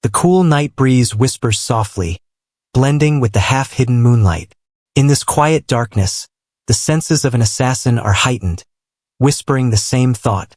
The cool night breeze whispers softly, blending with the half-hidden moonlight. In this quiet darkness, the senses of an assassin are heightened, whispering the same thought.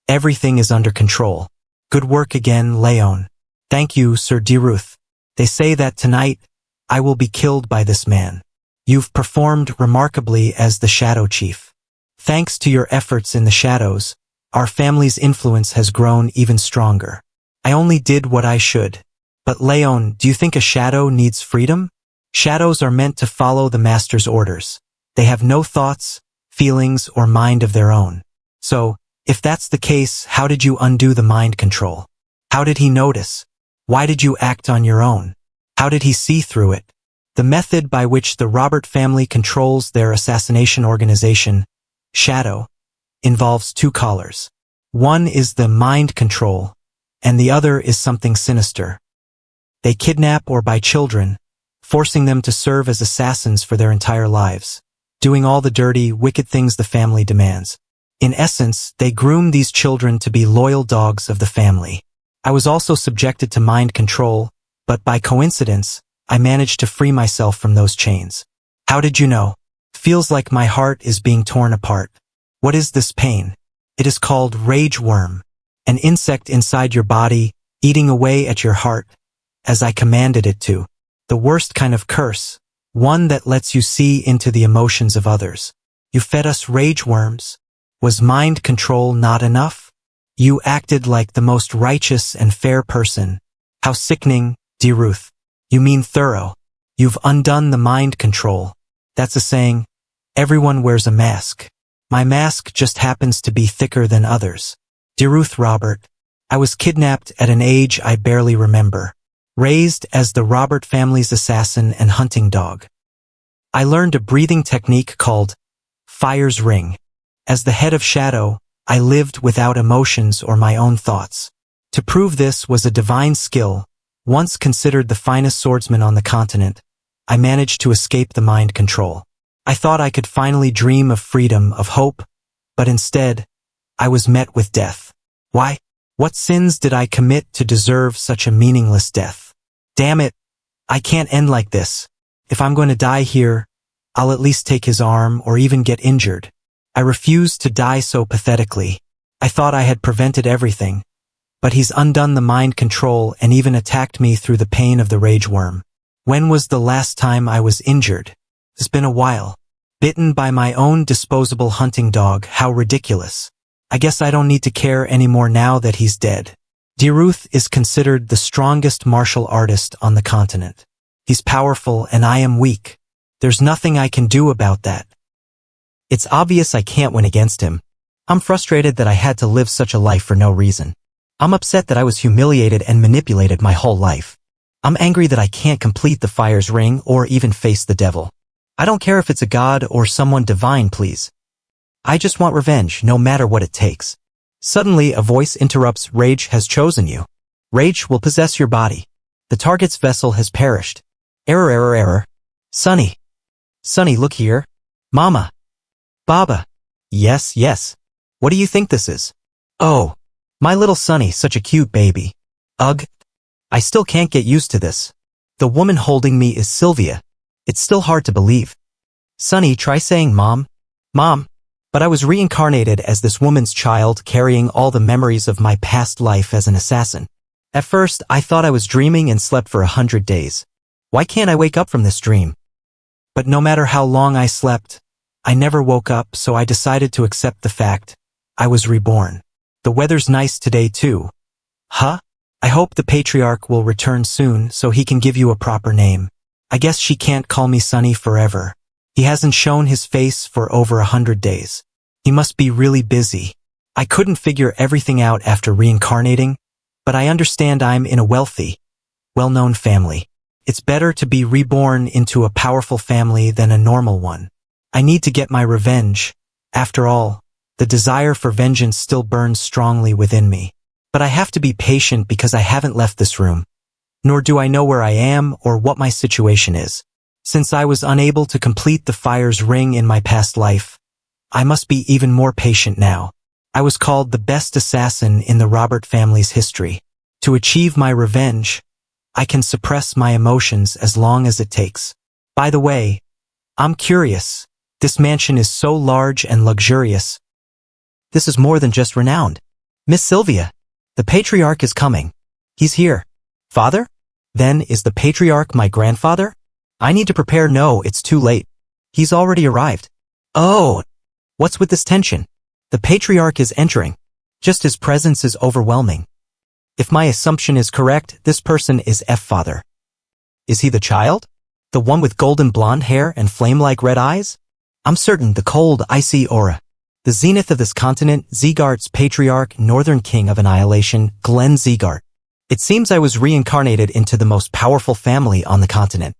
Everything is under control. Good work again, Raon. Thank you, Sir Diruth. They say that tonight, I will be killed by this man. You've performed remarkably as the Shadow Chief. Thanks to your efforts in the shadows, our family's influence has grown even stronger. I only did what I should. But Raon, do you think a shadow needs freedom? Shadows are meant to follow the master's orders. They have no thoughts, feelings, or mind of their own. So, if that's the case, how did you undo the mind control? How did he notice? Why did you act on your own? How did he see through it? The method by which the Robert family controls their assassination organization, Shadow, involves two collars. One is the mind control, and the other is something sinister. They kidnap or buy children, forcing them to serve as assassins for their entire lives, doing all the dirty, wicked things the family demands. In essence, they groom these children to be loyal dogs of the family. I was also subjected to mind control, but by coincidence, I managed to free myself from those chains. How did you know? Feels like my heart is being torn apart. What is this pain? It is called rage worm, an insect inside your body, eating away at your heart, as I commanded it to. The worst kind of curse, one that lets you see into the emotions of others. You fed us rage worms. Was mind control not enough? You acted like the most righteous and fair person. How sickening, Diruth. You mean thorough. You've undone the mind control. That's a saying. Everyone wears a mask. My mask just happens to be thicker than others. Diruth Robert. I was kidnapped at an age I barely remember. Raised as the Robert family's assassin and hunting dog. I learned a breathing technique called Fire's Ring. As the head of Shadow, I lived without emotions or my own thoughts. To prove this was a divine skill, once considered the finest swordsman on the continent, I managed to escape the mind control. I thought I could finally dream of freedom, of hope, but instead, I was met with death. Why? What sins did I commit to deserve such a meaningless death? Damn it! I can't end like this. If I'm going to die here, I'll at least take his arm or even get injured. I refused to die so pathetically. I thought I had prevented everything. But he's undone the mind control and even attacked me through the pain of the rage worm. When was the last time I was injured? It's been a while. Bitten by my own disposable hunting dog, how ridiculous. I guess I don't need to care anymore now that he's dead. Diruth is considered the strongest martial artist on the continent. He's powerful and I am weak. There's nothing I can do about that. It's obvious I can't win against him. I'm frustrated that I had to live such a life for no reason. I'm upset that I was humiliated and manipulated my whole life. I'm angry that I can't complete the Fire's Ring or even face the devil. I don't care if it's a god or someone divine, please. I just want revenge, no matter what it takes. Suddenly, a voice interrupts. Rage has chosen you. Rage will possess your body. The target's vessel has perished. Error. Sonny. Sonny, look here. Mama. Baba. Yes. What do you think this is? Oh, my little Sonny, such a cute baby. Ugh. I still can't get used to this. The woman holding me is Sylvia. It's still hard to believe. Sonny, try saying mom. Mom. But I was reincarnated as this woman's child, carrying all the memories of my past life as an assassin. At first, I thought I was dreaming and slept for 100 days. Why can't I wake up from this dream? But no matter how long I slept, I never woke up, so I decided to accept the fact I was reborn. The weather's nice today too. Huh? I hope the patriarch will return soon so he can give you a proper name. I guess she can't call me Sonny forever. He hasn't shown his face for over 100 days. He must be really busy. I couldn't figure everything out after reincarnating, but I understand I'm in a wealthy, well-known family. It's better to be reborn into a powerful family than a normal one. I need to get my revenge. After all, the desire for vengeance still burns strongly within me. But I have to be patient because I haven't left this room. Nor do I know where I am or what my situation is. Since I was unable to complete the Fire's Ring in my past life, I must be even more patient now. I was called the best assassin in the Robert family's history. To achieve my revenge, I can suppress my emotions as long as it takes. By the way, I'm curious. This mansion is so large and luxurious. This is more than just renowned. Miss Sylvia, the patriarch is coming. He's here. Father? Then is the patriarch my grandfather? I need to prepare. No, it's too late. He's already arrived. Oh, what's with this tension? The patriarch is entering. Just his presence is overwhelming. If my assumption is correct, this person is F-father. Is he the child? The one with golden blonde hair and flame-like red eyes? I'm certain, the cold, icy aura. The zenith of this continent, Zegart's patriarch, northern king of annihilation, Glenn Zegart. It seems I was reincarnated into the most powerful family on the continent.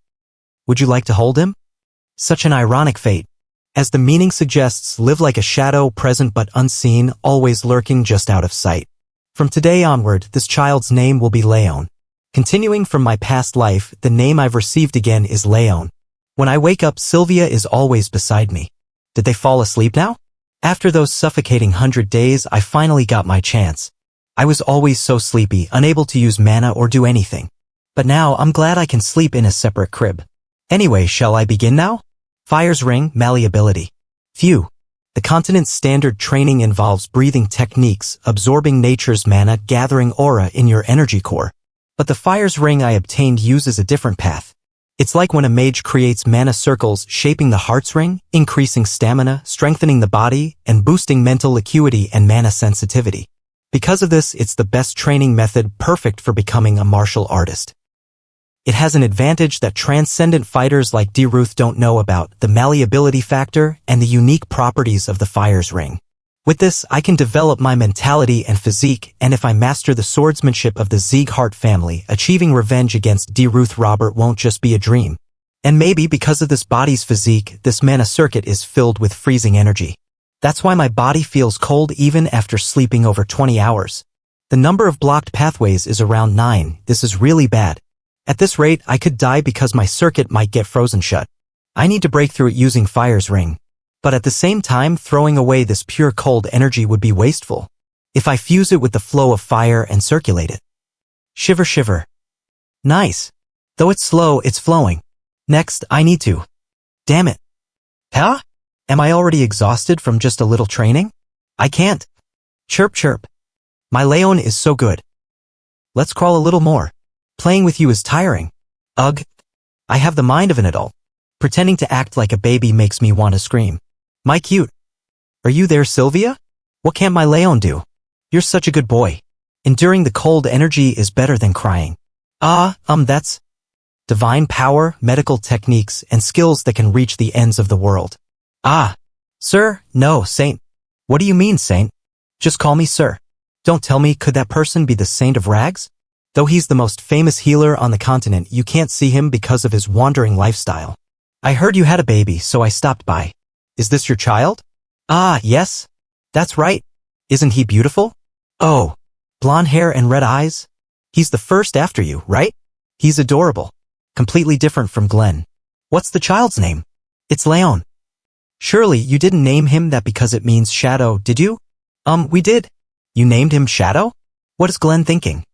Would you like to hold him? Such an ironic fate. As the meaning suggests, live like a shadow, present but unseen, always lurking just out of sight. From today onward, this child's name will be Raon. Continuing from my past life, the name I've received again is Raon. When I wake up, Sylvia is always beside me. Did they fall asleep now? After those suffocating 100 days, I finally got my chance. I was always so sleepy, unable to use mana or do anything. But now, I'm glad I can sleep in a separate crib. Anyway, shall I begin now? Fire's ring, malleability. Phew. The continent's standard training involves breathing techniques, absorbing nature's mana, gathering aura in your energy core. But the fire's ring I obtained uses a different path. It's like when a mage creates mana circles, shaping the heart's ring, increasing stamina, strengthening the body, and boosting mental acuity and mana sensitivity. Because of this, it's the best training method, perfect for becoming a martial artist. It has an advantage that transcendent fighters like Ruth don't know about, the malleability factor and the unique properties of the fire's ring. With this, I can develop my mentality and physique, and if I master the swordsmanship of the Zegart family, achieving revenge against Ruth Robert won't just be a dream. And maybe because of this body's physique, this mana circuit is filled with freezing energy. That's why my body feels cold even after sleeping over 20 hours. The number of blocked pathways is around 9, this is really bad. At this rate, I could die because my circuit might get frozen shut. I need to break through it using fire's ring. But at the same time, throwing away this pure cold energy would be wasteful. If I fuse it with the flow of fire and circulate it. Shiver shiver. Nice. Though it's slow, it's flowing. Next, I need to. Damn it. Huh? Am I already exhausted from just a little training? I can't. Chirp chirp. My Raon is so good. Let's crawl a little more. Playing with you is tiring. Ugh. I have the mind of an adult. Pretending to act like a baby makes me want to scream. My cute. Are you there, Sylvia? What can my Raon do? You're such a good boy. Enduring the cold energy is better than crying. That's divine power, medical techniques, and skills that can reach the ends of the world. Sir, no, Saint. What do you mean, Saint? Just call me Sir. Don't tell me, could that person be the Saint of Rags? Though he's the most famous healer on the continent, you can't see him because of his wandering lifestyle. I heard you had a baby, so I stopped by. Is this your child? Yes. That's right. Isn't he beautiful? Oh, blonde hair and red eyes? He's the first after you, right? He's adorable. Completely different from Glenn. What's the child's name? It's Raon. Surely you didn't name him that because it means shadow, did you? We did. You named him Shadow? What is Glenn thinking?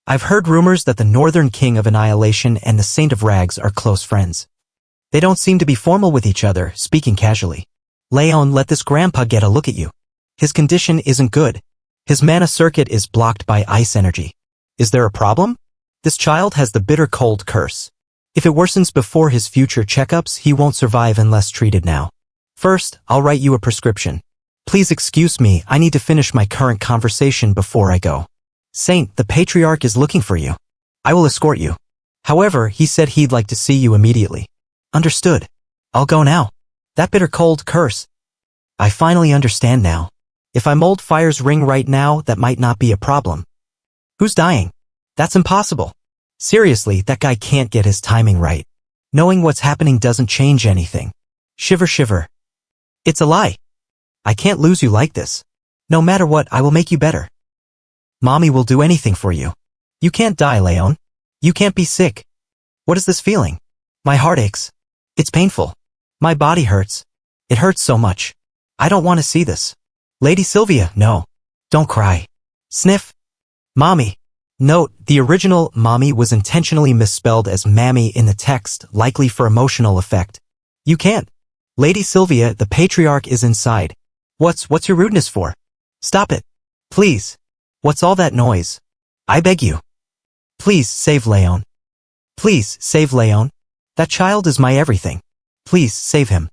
I've heard rumors that the Northern King of Annihilation and the Saint of Rags are close friends. They don't seem to be formal with each other, speaking casually. Raon, let this grandpa get a look at you. His condition isn't good. His mana circuit is blocked by ice energy. Is there a problem? This child has the bitter cold curse. If it worsens before his future checkups, he won't survive unless treated now. First, I'll write you a prescription. Please excuse me, I need to finish my current conversation before I go. Saint, the patriarch is looking for you. I will escort you. However, he said he'd like to see you immediately. Understood. I'll go now. That bitter cold curse. I finally understand now. If I mold Fire's ring right now, that might not be a problem. Who's dying? That's impossible. Seriously, that guy can't get his timing right. Knowing what's happening doesn't change anything. Shiver shiver. It's a lie. I can't lose you like this. No matter what, I will make you better. Mommy will do anything for you. You can't die, Raon. You can't be sick. What is this feeling? My heart aches. It's painful. My body hurts. It hurts so much. I don't want to see this. Lady Sylvia, no. Don't cry. Sniff. Mommy. Note, the original mommy was intentionally misspelled as mammy in the text, likely for emotional effect. You can't. Lady Sylvia, the patriarch is inside. What's your rudeness for? Stop it. Please. What's all that noise? I beg you. Please save Raon. Please save Raon. That child is my everything. Please save him.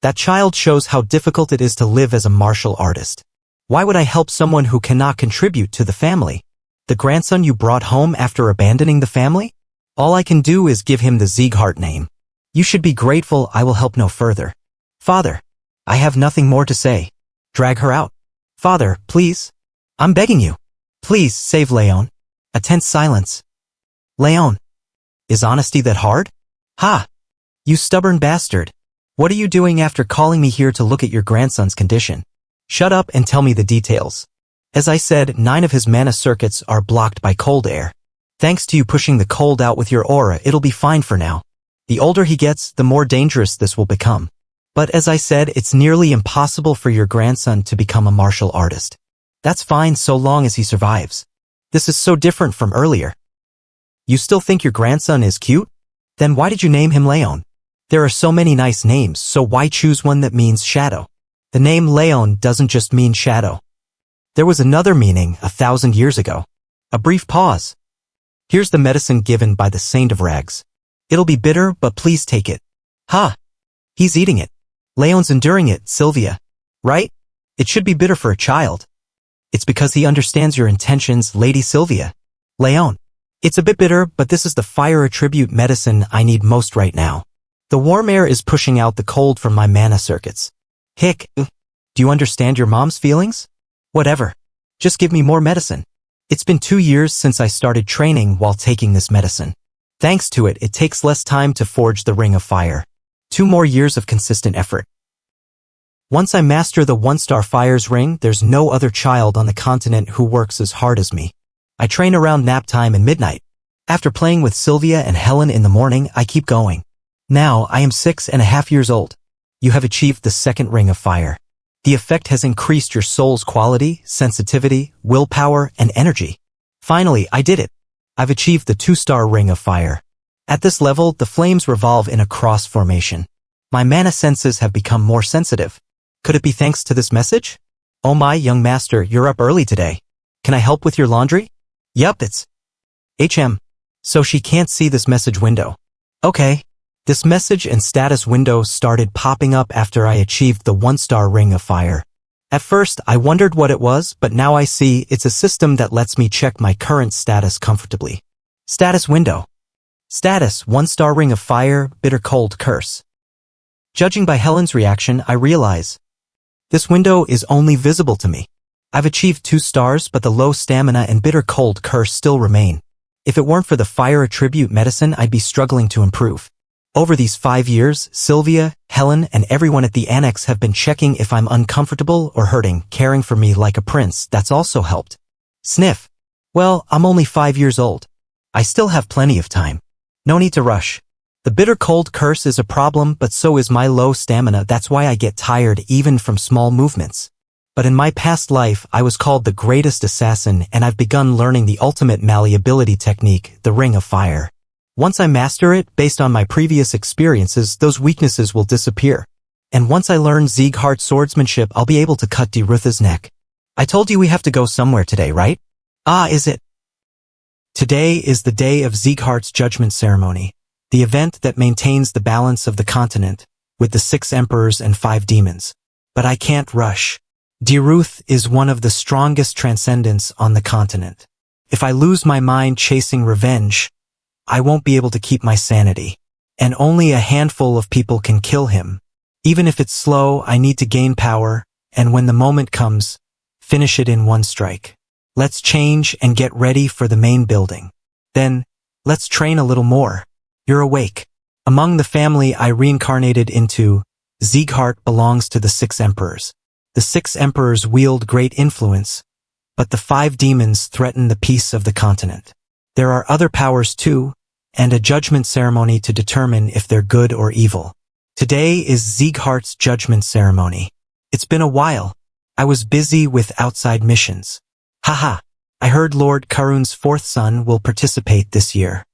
That child shows how difficult it is to live as a martial artist. Why would I help someone who cannot contribute to the family? The grandson you brought home after abandoning the family? All I can do is give him the Sieghart name. You should be grateful I will help no further. Father. I have nothing more to say. Drag her out. Father, please. I'm begging you. Please save Raon. A tense silence. Raon. Is honesty that hard? Ha! You stubborn bastard. What are you doing after calling me here to look at your grandson's condition? Shut up and tell me the details. As I said, 9 of his mana circuits are blocked by cold air. Thanks to you pushing the cold out with your aura, it'll be fine for now. The older he gets, the more dangerous this will become. But as I said, it's nearly impossible for your grandson to become a martial artist. That's fine so long as he survives. This is so different from earlier. You still think your grandson is cute? Then why did you name him Raon? There are so many nice names, so why choose one that means shadow? The name Raon doesn't just mean shadow. There was another meaning 1,000 years ago. A brief pause. Here's the medicine given by the Saint of Rags. It'll be bitter, but please take it. Ha! He's eating it. Raon's enduring it, Sylvia. Right? It should be bitter for a child. It's because he understands your intentions, Lady Sylvia. Raon. It's a bit bitter, but this is the fire attribute medicine I need most right now. The warm air is pushing out the cold from my mana circuits. Hick. Do you understand your mom's feelings? Whatever. Just give me more medicine. It's been 2 years since I started training while taking this medicine. Thanks to it, it takes less time to forge the Ring of Fire. 2 more years of consistent effort. Once I master the 1-star Fire's ring, there's no other child on the continent who works as hard as me. I train around nap time and midnight. After playing with Sylvia and Helen in the morning, I keep going. Now, I am 6.5 years old. You have achieved the 2nd Ring of Fire. The effect has increased your soul's quality, sensitivity, willpower, and energy. Finally, I did it. I've achieved the 2-star Ring of Fire. At this level, the flames revolve in a cross formation. My mana senses have become more sensitive. Could it be thanks to this message? Oh my young master, you're up early today. Can I help with your laundry? Yup, it's HM. So she can't see this message window. Okay. This message and status window started popping up after I achieved the 1-star Ring of Fire. At first, I wondered what it was, but now I see it's a system that lets me check my current status comfortably. Status window. Status, 1-star Ring of Fire, bitter cold curse. Judging by Helen's reaction, I realize this window is only visible to me. I've achieved 2 stars, but the low stamina and bitter cold curse still remain. If it weren't for the fire attribute medicine, I'd be struggling to improve. Over these 5 years, Sylvia, Helen, and everyone at the annex have been checking if I'm uncomfortable or hurting, caring for me like a prince. That's also helped. Sniff. Well, I'm only 5 years old. I still have plenty of time. No need to rush. The bitter cold curse is a problem, but so is my low stamina. That's why I get tired even from small movements. But in my past life, I was called the greatest assassin, and I've begun learning the ultimate malleability technique, the Ring of Fire. Once I master it, based on my previous experiences, those weaknesses will disappear. And once I learn Sieghart swordsmanship, I'll be able to cut Derutha's neck. I told you we have to go somewhere today, right? Ah, is it? Today is the day of Sieghart's judgment ceremony, the event that maintains the balance of the continent, with the 6 emperors and 5 demons. But I can't rush. Deruth is one of the strongest transcendents on the continent. If I lose my mind chasing revenge, I won't be able to keep my sanity. And only a handful of people can kill him. Even if it's slow, I need to gain power, and when the moment comes, finish it in 1 strike. Let's change and get ready for the main building. Then, let's train a little more. You're awake. Among the family I reincarnated into, Sieghart belongs to the 6 emperors. The 6 emperors wield great influence, but the 5 demons threaten the peace of the continent. There are other powers too, and a judgment ceremony to determine if they're good or evil. Today is Sieghart's judgment ceremony. It's been a while. I was busy with outside missions. Haha, I heard Lord Karun's fourth son will participate this year.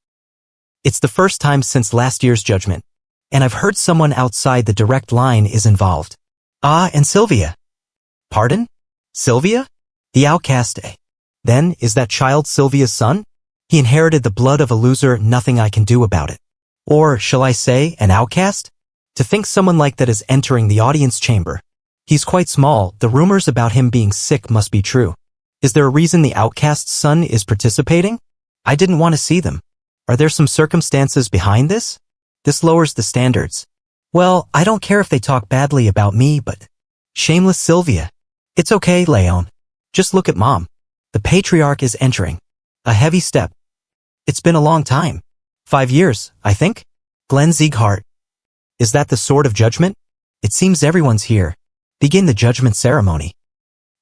It's the first time since last year's judgment, and I've heard someone outside the direct line is involved. Ah, and Sylvia. Pardon? Sylvia? The outcast, eh? Then, is that child Sylvia's son? He inherited the blood of a loser, nothing I can do about it. Or, shall I say, an outcast? To think someone like that is entering the audience chamber. He's quite small, the rumors about him being sick must be true. Is there a reason the outcast's son is participating? I didn't want to see them. Are there some circumstances behind this? This lowers the standards. Well, I don't care if they talk badly about me, but... Shameless Sylvia. It's okay, Raon. Just look at Mom. The patriarch is entering. A heavy step. It's been a long time. 5 years, I think? Glenn Sieghart. Is that the sword of judgment? It seems everyone's here. Begin the judgment ceremony.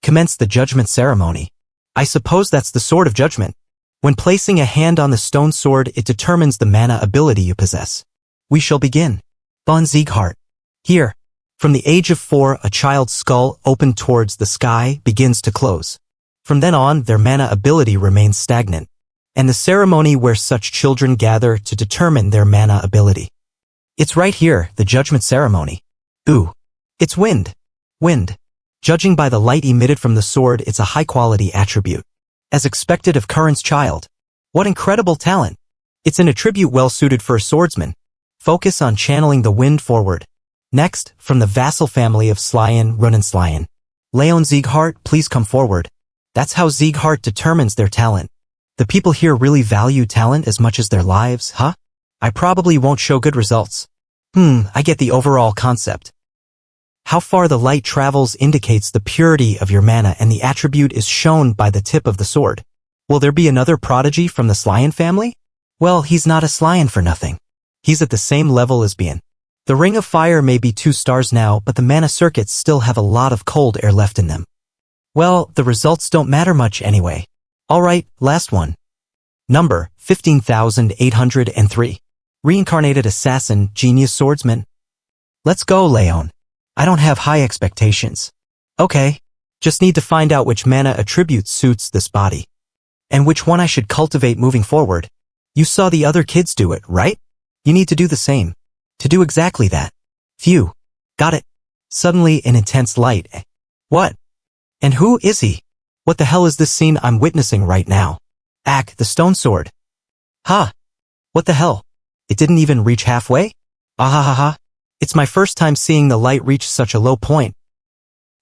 Commence the judgment ceremony. I suppose that's the sword of judgment. When placing a hand on the stone sword, it determines the mana ability you possess. We shall begin. Von Sieghart. Here. From the age of 4, a child's skull, opened towards the sky, begins to close. From then on, their mana ability remains stagnant. And the ceremony where such children gather to determine their mana ability. It's right here, the judgment ceremony. Ooh. It's wind. Wind. Judging by the light emitted from the sword, it's a high-quality attribute. As expected of Curran's child. What incredible talent. It's an attribute well-suited for a swordsman. Focus on channeling the wind forward. Next, from the vassal family of Slyen Runenslyen. Raon Sieghart, please come forward. That's how Sieghart determines their talent. The people here really value talent as much as their lives, huh? I probably won't show good results. I get the overall concept. How far the light travels indicates the purity of your mana, and the attribute is shown by the tip of the sword. Will there be another prodigy from the Slyen family? Well, he's not a Slyen for nothing. He's at the same level as Bien. The Ring of Fire may be 2 stars now, but the mana circuits still have a lot of cold air left in them. Well, the results don't matter much anyway. Alright, last one. Number 15,803. Reincarnated Assassin, Genius Swordsman. Let's go, Raon. I don't have high expectations. Okay. Just need to find out which mana attribute suits this body. And which one I should cultivate moving forward. You saw the other kids do it, right? You need to do the same. To do exactly that. Phew. Got it. Suddenly an intense light. What? And who is he? What the hell is this scene I'm witnessing right now? Ack, the stone sword. Ha! What the hell? It didn't even reach halfway? Ahahaha. It's my first time seeing the light reach such a low point.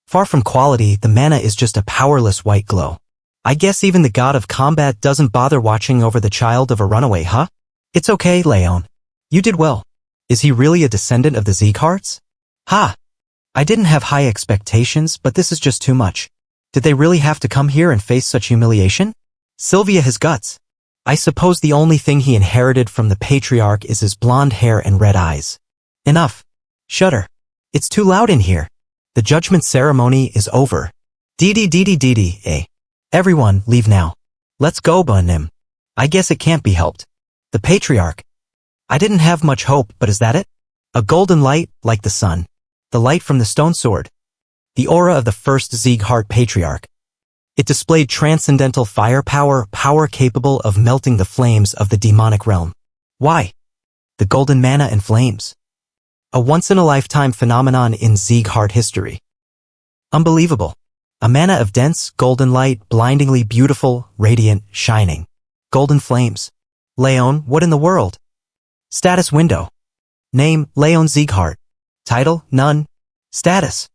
Far from quality, the mana is just a powerless white glow. I guess even the god of combat doesn't bother watching over the child of a runaway, huh? It's okay, Raon. You did well. Is he really a descendant of the Siegharts? Ha! I didn't have high expectations, but this is just too much. Did they really have to come here and face such humiliation? Sylvia has guts. I suppose the only thing he inherited from the patriarch is his blonde hair and red eyes. Enough. Shudder. It's too loud in here. The judgment ceremony is over. Dee, eh. Everyone, leave now. Let's go, Bunim. I guess it can't be helped. The patriarch. I didn't have much hope, but is that it? A golden light, like the sun. The light from the stone sword. The aura of the first Sieghart patriarch. It displayed transcendental firepower, power capable of melting the flames of the demonic realm. Why? The golden mana and flames. A once-in-a-lifetime phenomenon in Sieghart history. Unbelievable. A mana of dense, golden light, blindingly beautiful, radiant, shining. Golden flames. Raon, what in the world? Status window. Name, Raon Sieghart. Title, none. Status.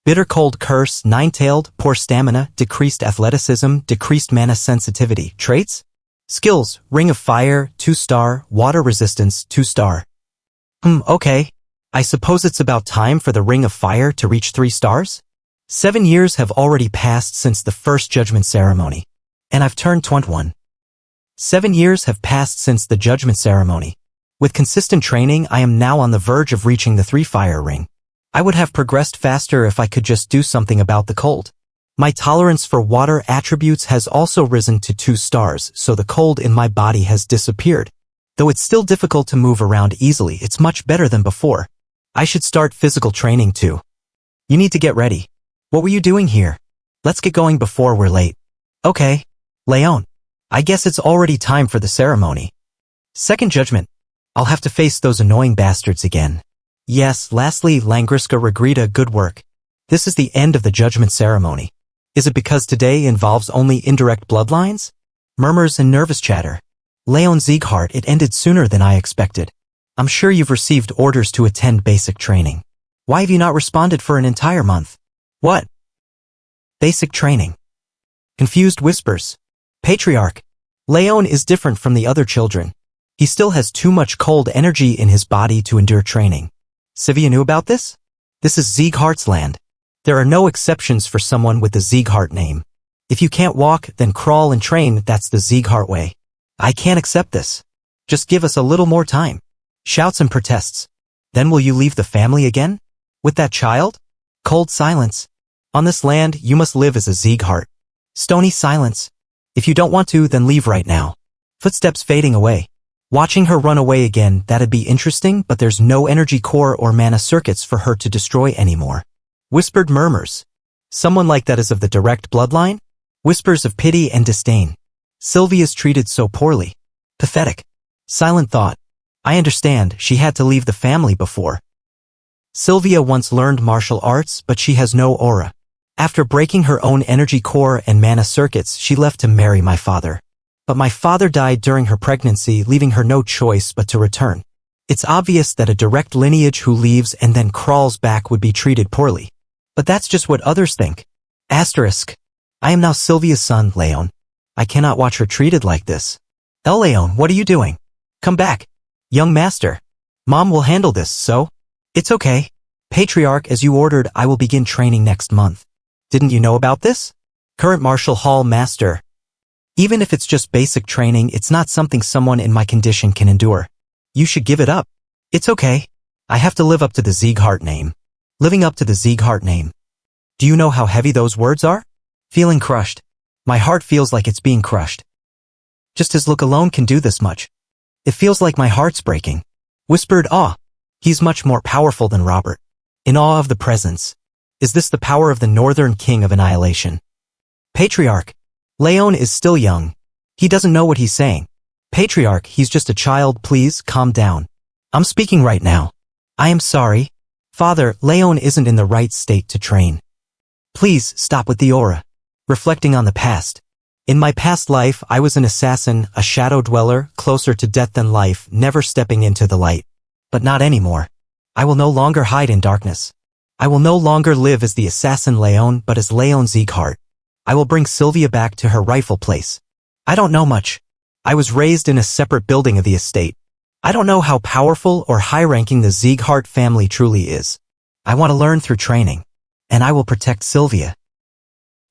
Bitter cold curse, 9-tailed, poor stamina, decreased athleticism, decreased mana sensitivity. Traits? Skills, Ring of Fire, 2-star, water resistance, 2-star. Okay. I suppose it's about time for the Ring of Fire to reach 3 stars? 7 years have already passed since the first judgment ceremony. And I've turned 21. 7 years have passed since the judgment ceremony. With consistent training, I am now on the verge of reaching the 3-fire ring. I would have progressed faster if I could just do something about the cold. My tolerance for water attributes has also risen to 2 stars, so the cold in my body has disappeared. Though it's still difficult to move around easily, it's much better than before. I should start physical training too. You need to get ready. What were you doing here? Let's get going before we're late. Okay. Raon, I guess it's already time for the ceremony. Second judgment. I'll have to face those annoying bastards again. Yes, lastly, Langriska Regrita, good work. This is the end of the judgment ceremony. Is it because today involves only indirect bloodlines? Murmurs and nervous chatter. Raon Sieghart, it ended sooner than I expected. I'm sure you've received orders to attend basic training. Why have you not responded for an entire month? What? Basic training. Confused whispers. Patriarch. Raon is different from the other children. He still has too much cold energy in his body to endure training. Sylvia knew about this? This is Sieghart's land. There are no exceptions for someone with the Sieghart name. If you can't walk, then crawl and train, that's the Sieghart way. I can't accept this. Just give us a little more time. Shouts and protests. Then will you leave the family again? With that child? Cold silence. On this land, you must live as a Sieghart. Stony silence. If you don't want to, then leave right now. Footsteps fading away. Watching her run away again, that'd be interesting, but there's no energy core or mana circuits for her to destroy anymore. Whispered murmurs. Someone like that is of the direct bloodline? Whispers of pity and disdain. Sylvia's treated so poorly. Pathetic. Silent thought. I understand, she had to leave the family before. Sylvia once learned martial arts, but she has no aura. After breaking her own energy core and mana circuits, she left to marry my father. But my father died during her pregnancy, leaving her no choice but to return. It's obvious that a direct lineage who leaves and then crawls back would be treated poorly. But that's just what others think. Asterisk. I am now Sylvia's son, Raon. I cannot watch her treated like this. Raon, what are you doing? Come back. Young master. Mom will handle this, so? It's okay. Patriarch, as you ordered, I will begin training next month. Didn't you know about this? Current martial hall master. Even if it's just basic training, it's not something someone in my condition can endure. You should give it up. It's okay. I have to live up to the Sieghart name. Living up to the Sieghart name. Do you know how heavy those words are? Feeling crushed. My heart feels like it's being crushed. Just his look alone can do this much. It feels like my heart's breaking. Whispered awe. He's much more powerful than Robert. In awe of the presence. Is this the power of the Northern King of Annihilation? Patriarch. Raon is still young. He doesn't know what he's saying. Patriarch, he's just a child, please calm down. I'm speaking right now. I am sorry. Father, Raon isn't in the right state to train. Please stop with the aura. Reflecting on the past. In my past life, I was an assassin, a shadow dweller, closer to death than life, never stepping into the light. But not anymore. I will no longer hide in darkness. I will no longer live as the assassin Raon, but as Raon Sieghart. I will bring Sylvia back to her rightful place. I don't know much. I was raised in a separate building of the estate. I don't know how powerful or high-ranking the Sieghart family truly is. I want to learn through training. And I will protect Sylvia.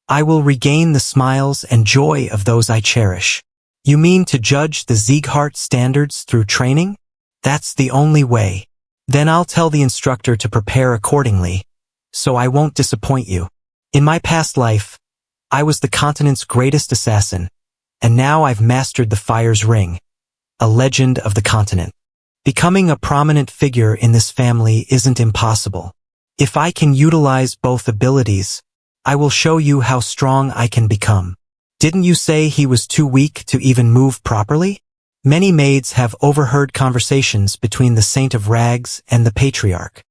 I will regain the smiles and joy of those I cherish. You mean to judge the Sieghart standards through training? That's the only way. Then I'll tell the instructor to prepare accordingly, so I won't disappoint you. In my past life, I was the continent's greatest assassin, and now I've mastered the Fire's Ring, a legend of the continent. Becoming a prominent figure in this family isn't impossible. If I can utilize both abilities, I will show you how strong I can become. Didn't you say he was too weak to even move properly? Many maids have overheard conversations between the Saint of Rags and the Patriarch.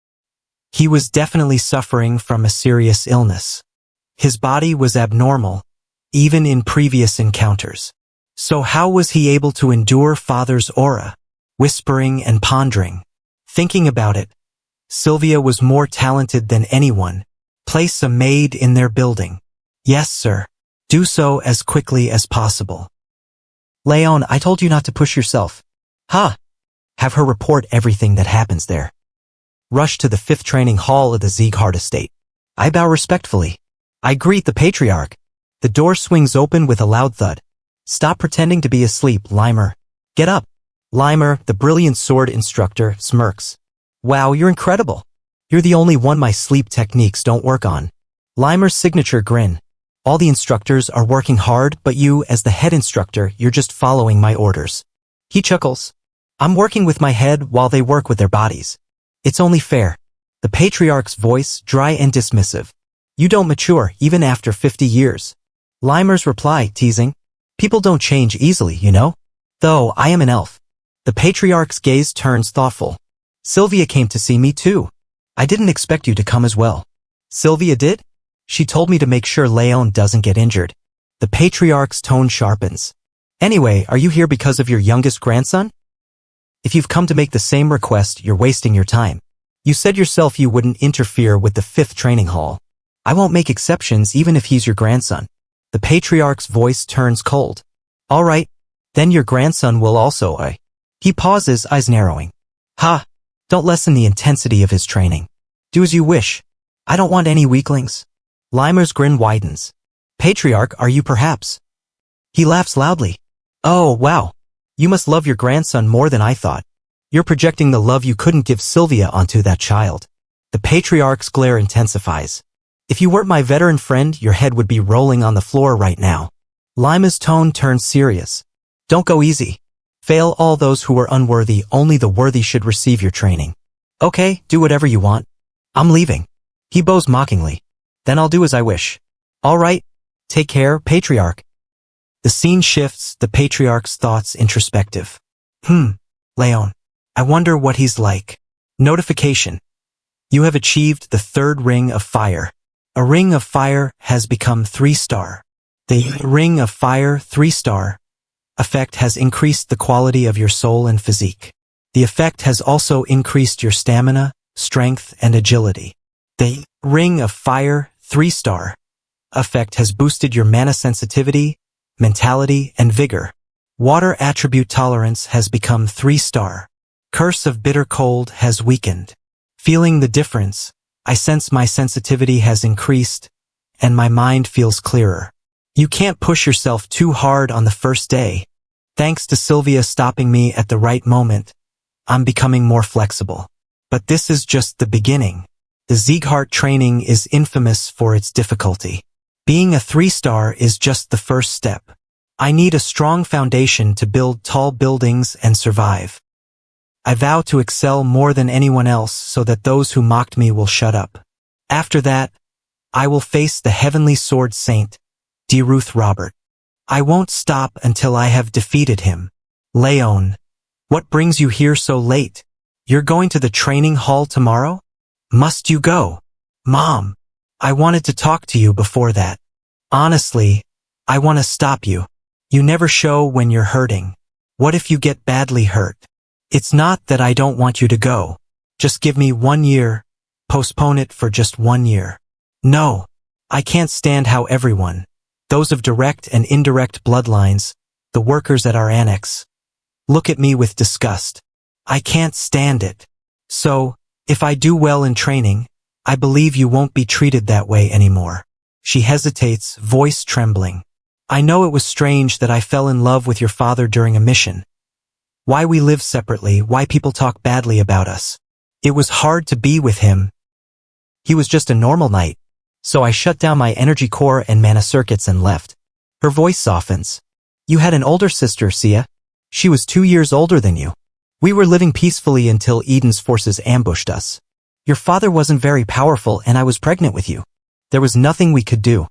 He was definitely suffering from a serious illness. His body was abnormal, even in previous encounters. So how was he able to endure Father's aura? Whispering and pondering. Thinking about it, Sylvia was more talented than anyone. Place a maid in their building. Yes, sir. Do so as quickly as possible. Raon, I told you not to push yourself. Ha! Have her report everything that happens there. Rush to the 5th training hall of the Sieghart estate. I bow respectfully. I greet the Patriarch. The door swings open with a loud thud. Stop pretending to be asleep, Limer. Get up. Limer, the brilliant sword instructor, smirks. Wow, you're incredible. You're the only one my sleep techniques don't work on. Limer's signature grin. All the instructors are working hard, but you, as the head instructor, you're just following my orders. He chuckles. I'm working with my head while they work with their bodies. It's only fair. The Patriarch's voice, dry and dismissive. You don't mature, even after 50 years. Limer's reply, teasing. People don't change easily, you know? Though I am an elf. The patriarch's gaze turns thoughtful. Sylvia came to see me too. I didn't expect you to come as well. Sylvia did? She told me to make sure Raon doesn't get injured. The patriarch's tone sharpens. Anyway, are you here because of your youngest grandson? If you've come to make the same request, you're wasting your time. You said yourself you wouldn't interfere with the 5th training hall. I won't make exceptions even if he's your grandson. The patriarch's voice turns cold. All right, then your grandson will also. He pauses, eyes narrowing. Ha! Don't lessen the intensity of his training. Do as you wish. I don't want any weaklings. Limer's grin widens. Patriarch, are you perhaps? He laughs loudly. Oh, wow. You must love your grandson more than I thought. You're projecting the love you couldn't give Sylvia onto that child. The patriarch's glare intensifies. If you weren't my veteran friend, your head would be rolling on the floor right now. Lima's tone turns serious. Don't go easy. Fail all those who are unworthy, only the worthy should receive your training. Okay, do whatever you want. I'm leaving. He bows mockingly. Then I'll do as I wish. All right. Take care, patriarch. The scene shifts, the patriarch's thoughts introspective. Raon. I wonder what he's like. Notification. You have achieved the 3rd ring of fire. A ring of fire has become 3-star. The ring of fire 3-star effect has increased the quality of your soul and physique. The effect has also increased your stamina, strength, and agility. The ring of fire 3-star effect has boosted your mana sensitivity, mentality, and vigor. Water attribute tolerance has become 3-star. Curse of bitter cold has weakened. Feeling the difference, I sense my sensitivity has increased, and my mind feels clearer. You can't push yourself too hard on the first day. Thanks to Sylvia stopping me at the right moment, I'm becoming more flexible. But this is just the beginning. The Sieghart training is infamous for its difficulty. Being a 3-star is just the first step. I need a strong foundation to build tall buildings and survive. I vow to excel more than anyone else so that those who mocked me will shut up. After that, I will face the heavenly sword saint, Ruth Robert. I won't stop until I have defeated him. Raon, what brings you here so late? You're going to the training hall tomorrow? Must you go? Mom, I wanted to talk to you before that. Honestly, I want to stop you. You never show when you're hurting. What if you get badly hurt? It's not that I don't want you to go. Just give me 1 year. Postpone it for just 1 year. No, I can't stand how everyone, those of direct and indirect bloodlines, the workers at our annex, look at me with disgust. I can't stand it. So, if I do well in training, I believe you won't be treated that way anymore. She hesitates, voice trembling. I know it was strange that I fell in love with your father during a mission. Why we live separately, why people talk badly about us. It was hard to be with him. He was just a normal knight. So I shut down my energy core and mana circuits and left. Her voice softens. You had an older sister, Sia. She was 2 years older than you. We were living peacefully until Eden's forces ambushed us. Your father wasn't very powerful and I was pregnant with you. There was nothing we could do.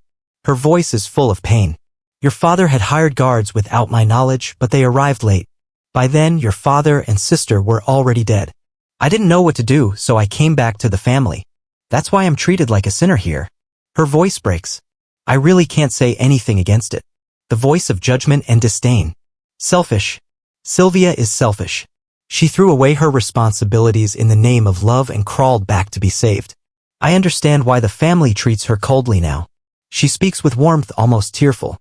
Her voice is full of pain. Your father had hired guards without my knowledge, but they arrived late. By then, your father and sister were already dead. I didn't know what to do, so I came back to the family. That's why I'm treated like a sinner here. Her voice breaks. I really can't say anything against it. The voice of judgment and disdain. Selfish. Sylvia is selfish. She threw away her responsibilities in the name of love and crawled back to be saved. I understand why the family treats her coldly now. She speaks with warmth, almost tearful.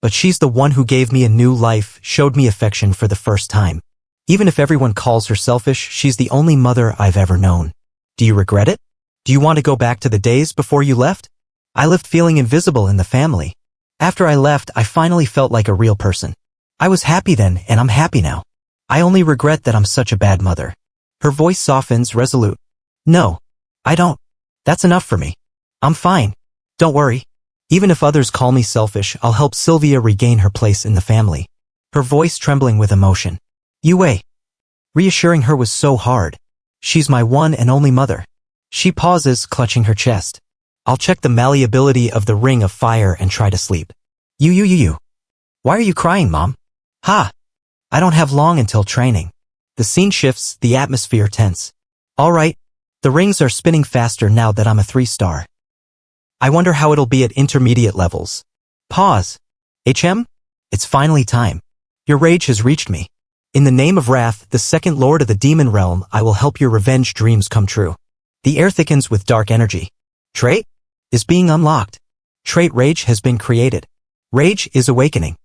But she's the one who gave me a new life, showed me affection for the first time. Even if everyone calls her selfish, she's the only mother I've ever known. Do you regret it? Do you want to go back to the days before you left? I lived feeling invisible in the family. After I left, I finally felt like a real person. I was happy then, and I'm happy now. I only regret that I'm such a bad mother. Her voice softens, resolute. No, I don't. That's enough for me. I'm fine. Don't worry. Even if others call me selfish, I'll help Sylvia regain her place in the family. Her voice trembling with emotion. Yue. Reassuring her was so hard. She's my one and only mother. She pauses, clutching her chest. I'll check the malleability of the ring of fire and try to sleep. You. Why are you crying, Mom? Ha! I don't have long until training. The scene shifts, the atmosphere tense. Alright, the rings are spinning faster now that I'm a 3-star. I wonder how it'll be at intermediate levels. Pause. It's finally time. Your rage has reached me. In the name of Wrath, the second lord of the demon realm, I will help your revenge dreams come true. The air thickens with dark energy. Trait is being unlocked. Trait Rage has been created. Rage is awakening.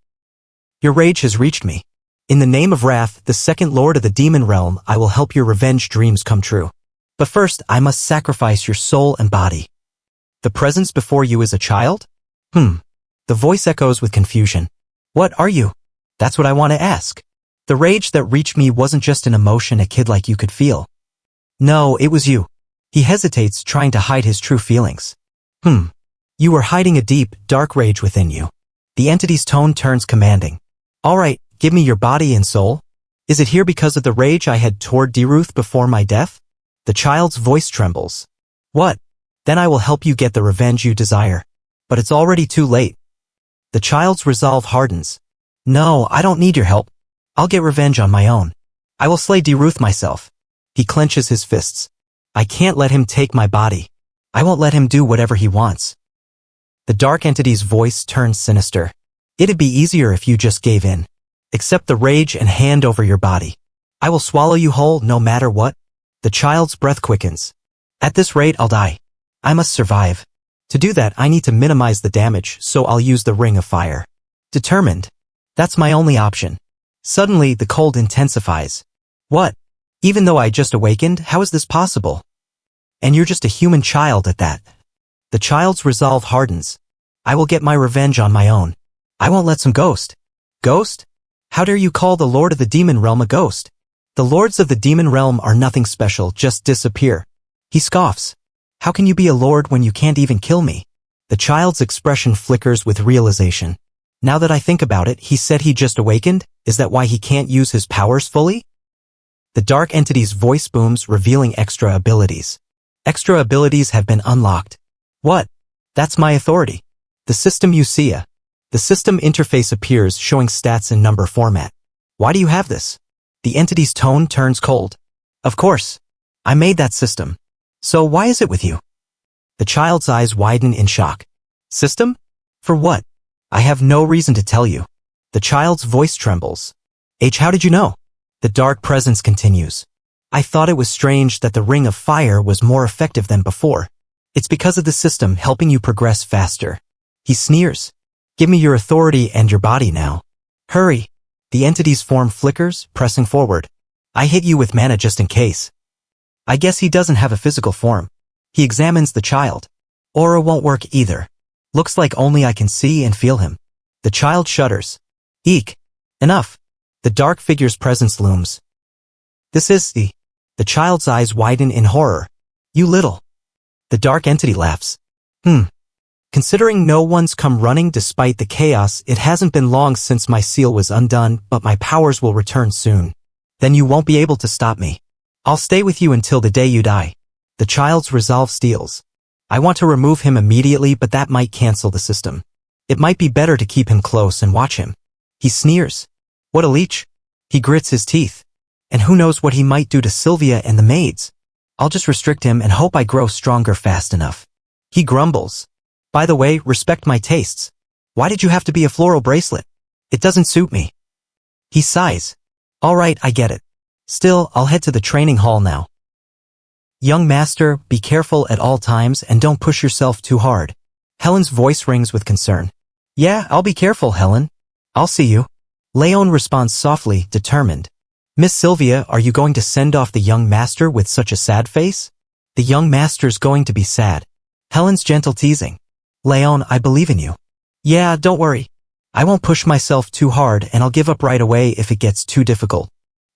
Your rage has reached me. In the name of Wrath, the second lord of the demon realm, I will help your revenge dreams come true. But first, I must sacrifice your soul and body. The presence before you is a child? The voice echoes with confusion. What are you? That's what I want to ask. The rage that reached me wasn't just an emotion a kid like you could feel. No, it was you. He hesitates, trying to hide his true feelings. You were hiding a deep, dark rage within you. The entity's tone turns commanding. Alright, give me your body and soul. Is it here because of the rage I had toward Deruth before my death? The child's voice trembles. What? Then I will help you get the revenge you desire. But it's already too late. The child's resolve hardens. No, I don't need your help. I'll get revenge on my own. I will slay Deruth myself. He clenches his fists. I can't let him take my body. I won't let him do whatever he wants. The dark entity's voice turns sinister. It'd be easier if you just gave in. Accept the rage and hand over your body. I will swallow you whole no matter what. The child's breath quickens. At this rate, I'll die. I must survive. To do that, I need to minimize the damage, so I'll use the Ring of Fire. Determined. That's my only option. Suddenly, the cold intensifies. What? Even though I just awakened, how is this possible? And you're just a human child at that. The child's resolve hardens. I will get my revenge on my own. I won't let some ghost. Ghost? How dare you call the Lord of the Demon Realm a ghost? The Lords of the Demon Realm are nothing special, just disappear. He scoffs. How can you be a lord when you can't even kill me? The child's expression flickers with realization. Now that I think about it, he said he just awakened? Is that why he can't use his powers fully? The dark entity's voice booms, revealing extra abilities. Extra abilities have been unlocked. What? That's my authority. The system you see. The system interface appears, showing stats in number format. Why do you have this? The entity's tone turns cold. Of course. I made that system. So why is it with you? The child's eyes widen in shock. System? For what? I have no reason to tell you. The child's voice trembles. How did you know? The dark presence continues. I thought it was strange that the Ring of Fire was more effective than before. It's because of the system helping you progress faster. He sneers. Give me your authority and your body now. Hurry. The entity's form flickers, pressing forward. I hit you with mana just in case. I guess he doesn't have a physical form. He examines the child. Aura won't work either. Looks like only I can see and feel him. The child shudders. Eek. Enough. The dark figure's presence looms. This is the child's eyes widen in horror. You little. The dark entity laughs. Considering no one's come running despite the chaos, it hasn't been long since my seal was undone, but my powers will return soon. Then you won't be able to stop me. I'll stay with you until the day you die. The child's resolve steels. I want to remove him immediately, but that might cancel the system. It might be better to keep him close and watch him. He sneers. What a leech. He grits his teeth. And who knows what he might do to Sylvia and the maids. I'll just restrict him and hope I grow stronger fast enough. He grumbles. By the way, respect my tastes. Why did you have to be a floral bracelet? It doesn't suit me. He sighs. All right, I get it. Still, I'll head to the training hall now. Young master, be careful at all times and don't push yourself too hard. Helen's voice rings with concern. Yeah, I'll be careful, Helen. I'll see you. Raon responds softly, determined. Miss Sylvia, are you going to send off the young master with such a sad face? The young master's going to be sad. Helen's gentle teasing. Raon, I believe in you. Yeah, don't worry. I won't push myself too hard and I'll give up right away if it gets too difficult.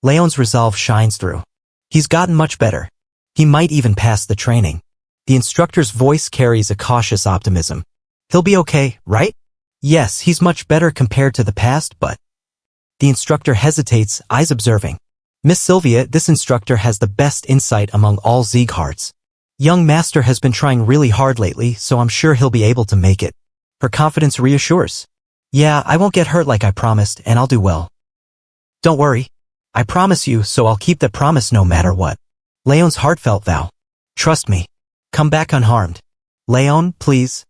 Raon's resolve shines through. He's gotten much better. He might even pass the training. The instructor's voice carries a cautious optimism. He'll be okay, right? Yes, he's much better compared to the past, but... The instructor hesitates, eyes observing. Miss Sylvia, this instructor has the best insight among all Ziegharts. Young master has been trying really hard lately, so I'm sure he'll be able to make it. Her confidence reassures. Yeah, I won't get hurt like I promised, and I'll do well. Don't worry. I promise you, so I'll keep that promise no matter what. Leon's heartfelt vow. Trust me. Come back unharmed. Leon, please.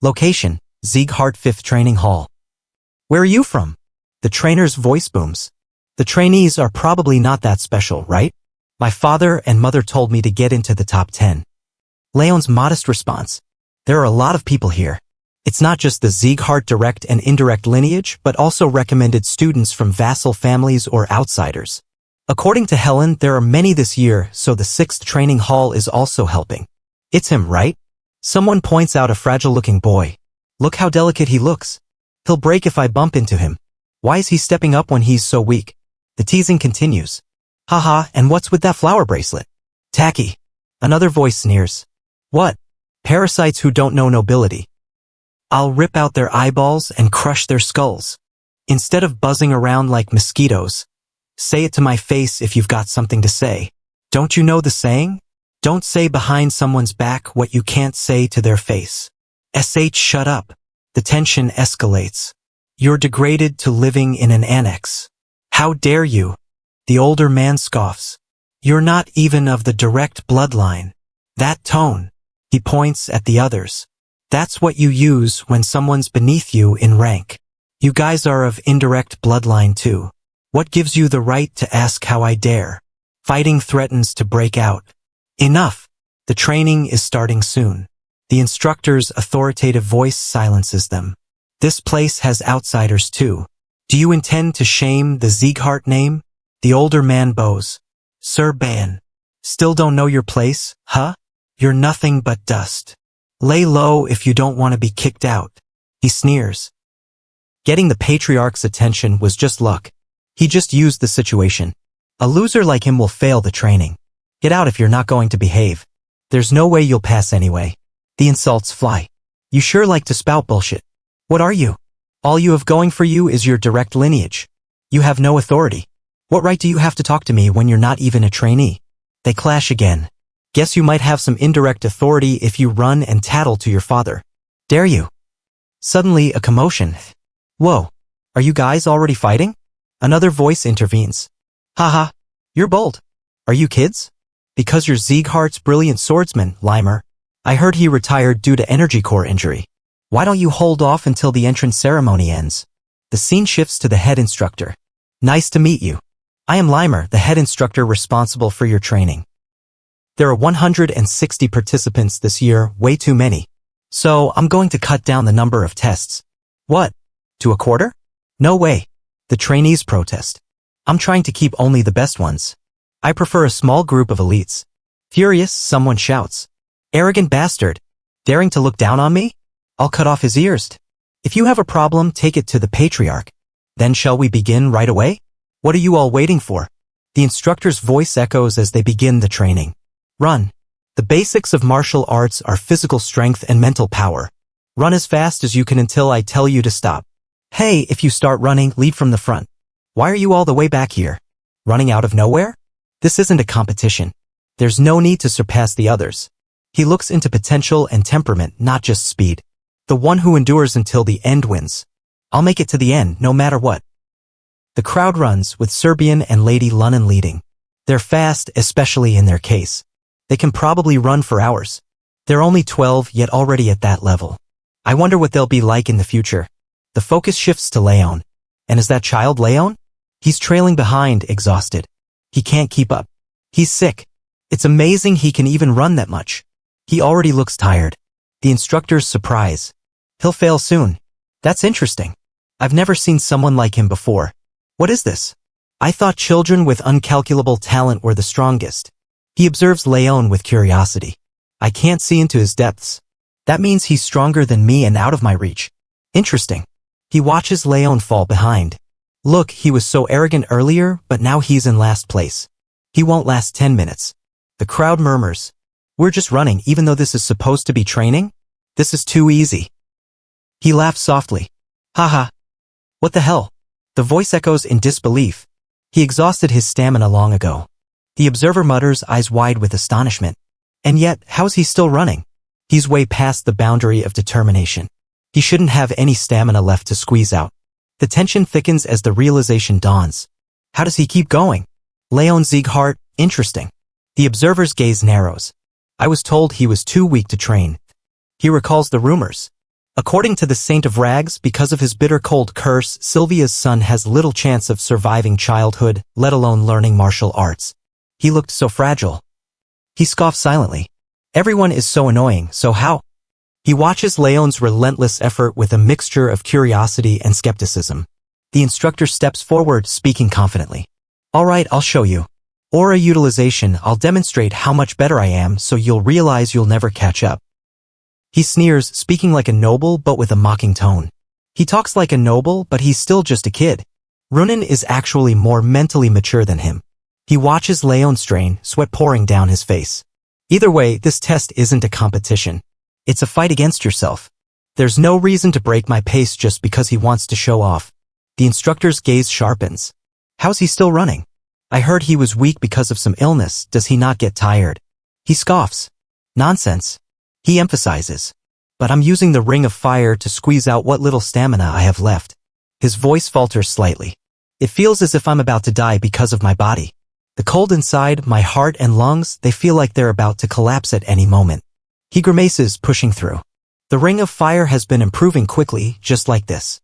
Location, Zieghart 5th Training Hall. Where are you from? The trainer's voice booms. The trainees are probably not that special, right? My father and mother told me to get into the top 10. Leon's modest response. There are a lot of people here. It's not just the Zieghart direct and indirect lineage, but also recommended students from vassal families or outsiders. According to Helen, there are many this year, so the 6th training hall is also helping. It's him, right? Someone points out a fragile-looking boy. Look how delicate he looks. He'll break if I bump into him. Why is he stepping up when he's so weak? The teasing continues. Haha, and what's with that flower bracelet? Tacky. Another voice sneers. What? Parasites who don't know nobility. I'll rip out their eyeballs and crush their skulls. Instead of buzzing around like mosquitoes, say it to my face if you've got something to say. Don't you know the saying? Don't say behind someone's back what you can't say to their face. Shut up. The tension escalates. You're degraded to living in an annex. How dare you? The older man scoffs. You're not even of the direct bloodline. That tone. He points at the others. That's what you use when someone's beneath you in rank. You guys are of indirect bloodline too. What gives you the right to ask how I dare? Fighting threatens to break out. Enough. The training is starting soon. The instructor's authoritative voice silences them. This place has outsiders too. Do you intend to shame the Zieghart name? The older man bows. Sir Ban. Still don't know your place, huh? You're nothing but dust. Lay low if you don't want to be kicked out. He sneers. Getting the patriarch's attention was just luck. He just used the situation. A loser like him will fail the training. Get out if you're not going to behave. There's no way you'll pass anyway. The insults fly. You sure like to spout bullshit. What are you? All you have going for you is your direct lineage. You have no authority. What right do you have to talk to me when you're not even a trainee? They clash again. Guess you might have some indirect authority if you run and tattle to your father. Dare you? Suddenly a commotion. Whoa, are you guys already fighting? Another voice intervenes. Haha, you're bold. Are you kids? Because you're Zieghart's brilliant swordsman, Limer. I heard he retired due to energy core injury. Why don't you hold off until the entrance ceremony ends? The scene shifts to the head instructor. Nice to meet you. I am Limer, the head instructor responsible for your training. There are 160 participants this year, way too many. So I'm going to cut down the number of tests. What? To a quarter? No way. The trainees protest. I'm trying to keep only the best ones. I prefer a small group of elites. Furious, someone shouts. Arrogant bastard. Daring to look down on me? I'll cut off his ears. If you have a problem, take it to the patriarch. Then shall we begin right away? What are you all waiting for? The instructor's voice echoes as they begin the training. Run. The basics of martial arts are physical strength and mental power. Run as fast as you can until I tell you to stop. Hey, if you start running, lead from the front. Why are you all the way back here? Running out of nowhere? This isn't a competition. There's no need to surpass the others. He looks into potential and temperament, not just speed. The one who endures until the end wins. I'll make it to the end, no matter what. The crowd runs, with Serbian and Lady Lunnan leading. They're fast, especially in their case. They can probably run for hours. They're only 12, yet already at that level. I wonder what they'll be like in the future. The focus shifts to Leon. And is that child Leon? He's trailing behind, exhausted. He can't keep up. He's sick. It's amazing he can even run that much. He already looks tired. The instructor's surprise. He'll fail soon. That's interesting. I've never seen someone like him before. What is this? I thought children with uncalculable talent were the strongest. He observes Leon with curiosity. I can't see into his depths. That means he's stronger than me and out of my reach. Interesting. He watches Leon fall behind. Look, he was so arrogant earlier, but now he's in last place. He won't last 10 minutes. The crowd murmurs. We're just running even though this is supposed to be training? This is too easy. He laughs softly. Haha. What the hell? The voice echoes in disbelief. He exhausted his stamina long ago. The observer mutters, eyes wide with astonishment. And yet, how's he still running? He's way past the boundary of determination. He shouldn't have any stamina left to squeeze out. The tension thickens as the realization dawns. How does he keep going? Raon Sieghart, interesting. The observer's gaze narrows. I was told he was too weak to train. He recalls the rumors. According to the Saint of Rags, because of his bitter cold curse, Sylvia's son has little chance of surviving childhood, let alone learning martial arts. He looked so fragile. He scoffed silently. Everyone is so annoying, so how? He watches Raon's relentless effort with a mixture of curiosity and skepticism. The instructor steps forward, speaking confidently. All right, I'll show you. Aura utilization, I'll demonstrate how much better I am so you'll realize you'll never catch up. He sneers, speaking like a noble but with a mocking tone. He talks like a noble, but he's still just a kid. Runin is actually more mentally mature than him. He watches Raon strain, sweat pouring down his face. Either way, this test isn't a competition. It's a fight against yourself. There's no reason to break my pace just because he wants to show off. The instructor's gaze sharpens. How's he still running? I heard he was weak because of some illness. Does he not get tired? He scoffs. Nonsense. He emphasizes. But I'm using the ring of fire to squeeze out what little stamina I have left. His voice falters slightly. It feels as if I'm about to die because of my body. The cold inside, my heart and lungs, they feel like they're about to collapse at any moment. He grimaces, pushing through. The ring of fire has been improving quickly, just like this.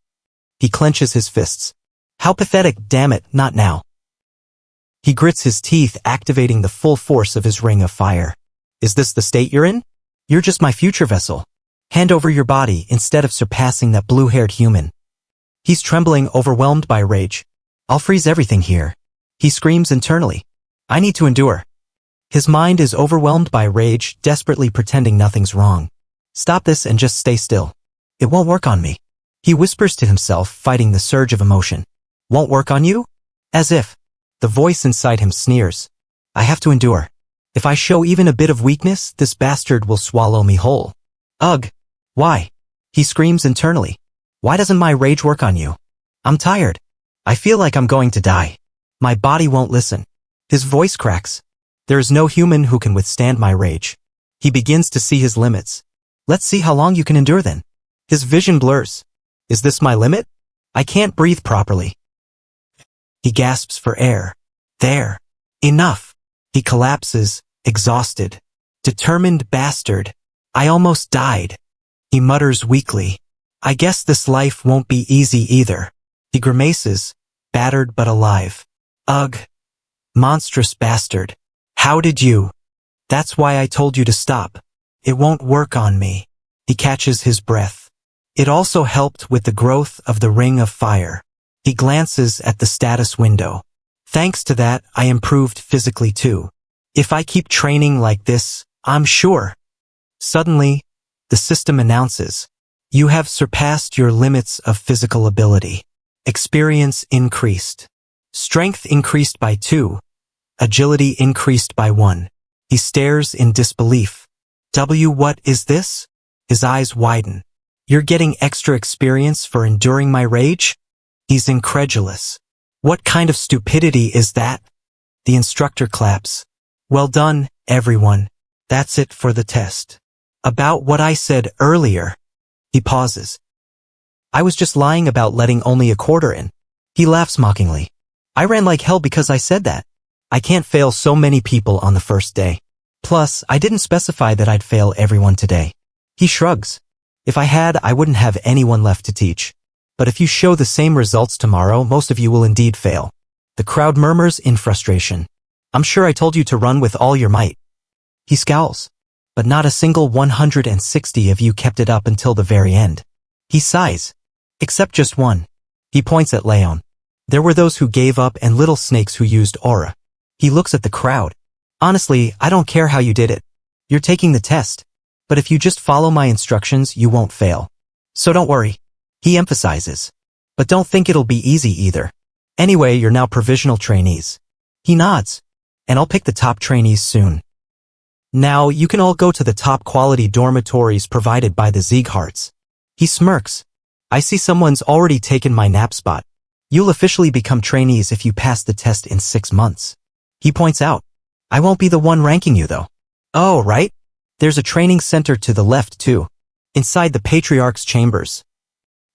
He clenches his fists. How pathetic, damn it, not now. He grits his teeth, activating the full force of his ring of fire. Is this the state you're in? You're just my future vessel. Hand over your body instead of surpassing that blue-haired human. He's trembling, overwhelmed by rage. I'll freeze everything here. He screams internally. I need to endure. His mind is overwhelmed by rage, desperately pretending nothing's wrong. Stop this and just stay still. It won't work on me. He whispers to himself, fighting the surge of emotion. Won't work on you? As if. The voice inside him sneers. I have to endure. If I show even a bit of weakness, this bastard will swallow me whole. Ugh. Why? He screams internally. Why doesn't my rage work on you? I'm tired. I feel like I'm going to die. My body won't listen. His voice cracks. There is no human who can withstand my rage. He begins to see his limits. Let's see how long you can endure then. His vision blurs. Is this my limit? I can't breathe properly. He gasps for air. There. Enough. He collapses, exhausted. Determined bastard. I almost died. He mutters weakly. I guess this life won't be easy either. He grimaces, battered but alive. Ugh. Monstrous bastard. How did you? That's why I told you to stop. It won't work on me. He catches his breath. It also helped with the growth of the ring of fire. He glances at the status window. Thanks to that, I improved physically too. If I keep training like this, I'm sure. Suddenly, the system announces, you have surpassed your limits of physical ability. Experience increased. Strength increased by 2. Agility increased by 1. He stares in disbelief. What is this? His eyes widen. You're getting extra experience for enduring my rage? He's incredulous. What kind of stupidity is that? The instructor claps. Well done, everyone. That's it for the test. About what I said earlier. He pauses. I was just lying about letting only a quarter in. He laughs mockingly. I ran like hell because I said that. I can't fail so many people on the first day. Plus, I didn't specify that I'd fail everyone today. He shrugs. If I had, I wouldn't have anyone left to teach. But if you show the same results tomorrow, most of you will indeed fail. The crowd murmurs in frustration. I'm sure I told you to run with all your might. He scowls. But not a single 160 of you kept it up until the very end. He sighs. Except just one. He points at Raon. There were those who gave up and little snakes who used aura. He looks at the crowd. Honestly, I don't care how you did it. You're taking the test. But if you just follow my instructions, you won't fail. So don't worry. He emphasizes. But don't think it'll be easy either. Anyway, you're now provisional trainees. He nods. And I'll pick the top trainees soon. Now, you can all go to the top quality dormitories provided by the Siegharts. He smirks. I see someone's already taken my nap spot. You'll officially become trainees if you pass the test in 6 months. He points out. I won't be the one ranking you though. Oh, right? There's a training center to the left too. inside the Patriarch's chambers.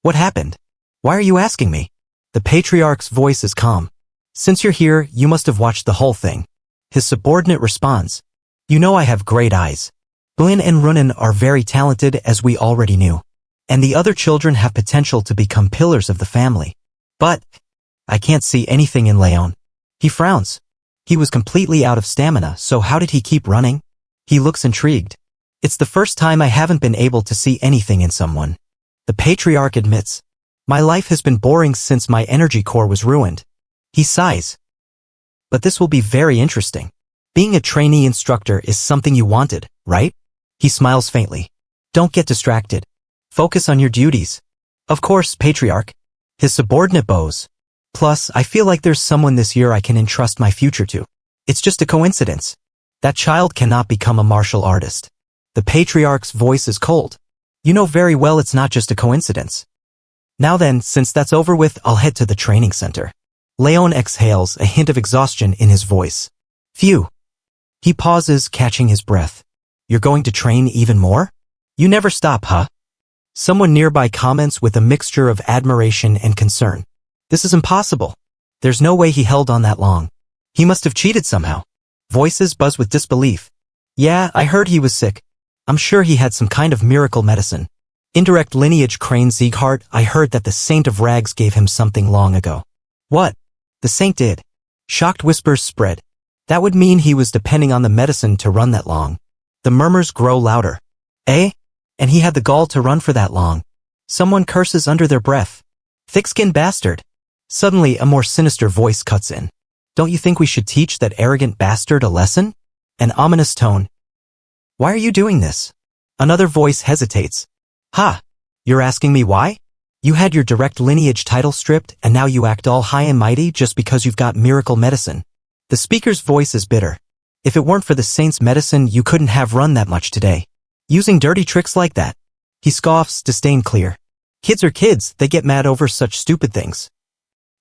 What happened? Why are you asking me? The Patriarch's voice is calm. Since you're here, you must have watched the whole thing. His subordinate responds. You know I have great eyes. Blin and Runan are very talented, as we already knew. And the other children have potential to become pillars of the family. But I can't see anything in Raon. He frowns. He was completely out of stamina, so how did he keep running? He looks intrigued. It's the first time I haven't been able to see anything in someone. The Patriarch admits. My life has been boring since my energy core was ruined. He sighs. But this will be very interesting. Being a trainee instructor is something you wanted, right? He smiles faintly. Don't get distracted. Focus on your duties. Of course, Patriarch. His subordinate bows. Plus, I feel like there's someone this year I can entrust my future to. It's just a coincidence. That child cannot become a martial artist. The Patriarch's voice is cold. You know very well it's not just a coincidence. Now then, since that's over with, I'll head to the training center. Raon exhales, a hint of exhaustion in his voice. Phew. He pauses, catching his breath. You're going to train even more? You never stop, huh? Someone nearby comments with a mixture of admiration and concern. This is impossible. There's no way he held on that long. He must have cheated somehow. Voices buzz with disbelief. Yeah, I heard he was sick. I'm sure he had some kind of miracle medicine. Indirect lineage Crane Sieghart, I heard that the Saint of Rags gave him something long ago. What? The Saint did. Shocked whispers spread. That would mean he was depending on the medicine to run that long. The murmurs grow louder. Eh? And he had the gall to run for that long. Someone curses under their breath. Thick-skinned bastard. Suddenly, a more sinister voice cuts in. Don't you think we should teach that arrogant bastard a lesson? An ominous tone. Why are you doing this? Another voice hesitates. Ha! You're asking me why? You had your direct lineage title stripped, and now you act all high and mighty just because you've got miracle medicine. The speaker's voice is bitter. If it weren't for the saint's medicine, you couldn't have run that much today. Using dirty tricks like that. He scoffs, disdain clear. Kids are kids, they get mad over such stupid things.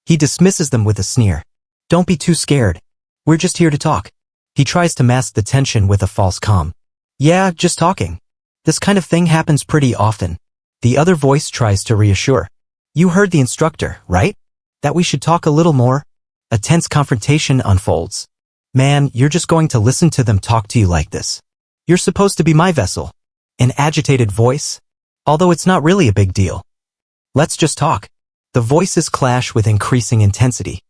He dismisses them with a sneer. Don't be too scared. We're just here to talk. He tries to mask the tension with a false calm. Yeah, just talking. This kind of thing happens pretty often. The other voice tries to reassure. You heard the instructor, right? That we should talk a little more? A tense confrontation unfolds. Man, you're just going to listen to them talk to you like this. You're supposed to be my vessel. An agitated voice? Although it's not really a big deal. Let's just talk. The voices clash with increasing intensity.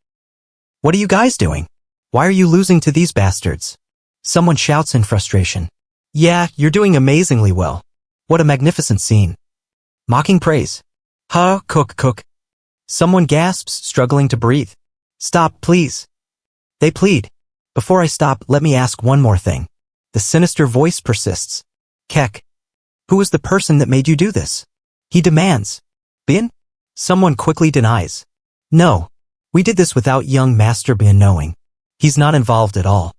What are you guys doing? Why are you losing to these bastards? Someone shouts in frustration. Yeah, you're doing amazingly well. What a magnificent scene. Mocking praise. Huh, cook. Someone gasps, struggling to breathe. Stop, please. They plead. Before I stop, let me ask one more thing. The sinister voice persists. Kek. Who is the person that made you do this? He demands. Bin? Someone quickly denies. No. We did this without young Master Bin knowing. He's not involved at all.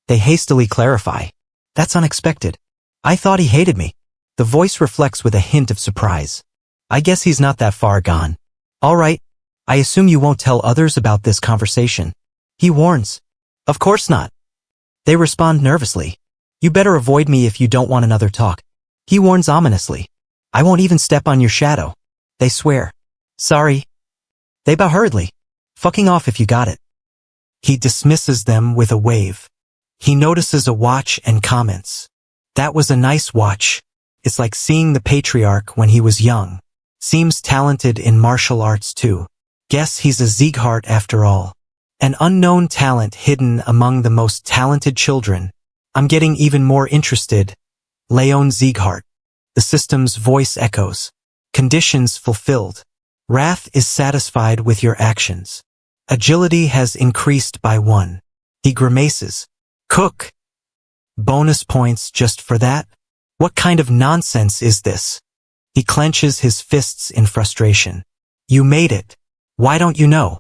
They hastily clarify. That's unexpected. I thought he hated me. The voice reflects with a hint of surprise. I guess he's not that far gone. All right. I assume you won't tell others about this conversation. He warns. Of course not. They respond nervously. You better avoid me if you don't want another talk. He warns ominously. I won't even step on your shadow. They swear. Sorry. They bow hurriedly. Fucking off if you got it. He dismisses them with a wave. He notices a watch and comments. That was a nice watch. It's like seeing the Patriarch when he was young. Seems talented in martial arts too. Guess he's a Sieghart after all. An unknown talent hidden among the most talented children. I'm getting even more interested. Raon Sieghart. The system's voice echoes. Conditions fulfilled. Wrath is satisfied with your actions. Agility has increased by 1. He grimaces. Cook. Bonus points just for that? What kind of nonsense is this? He clenches his fists in frustration. You made it. Why don't you know?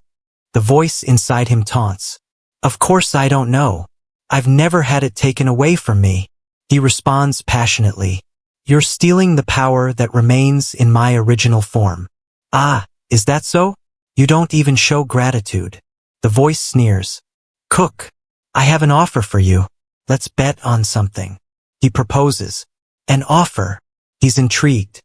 The voice inside him taunts. Of course I don't know. I've never had it taken away from me. He responds passionately. You're stealing the power that remains in my original form. Ah, is that so? You don't even show gratitude. The voice sneers. Cook. I have an offer for you. Let's bet on something. He proposes. An offer. He's intrigued.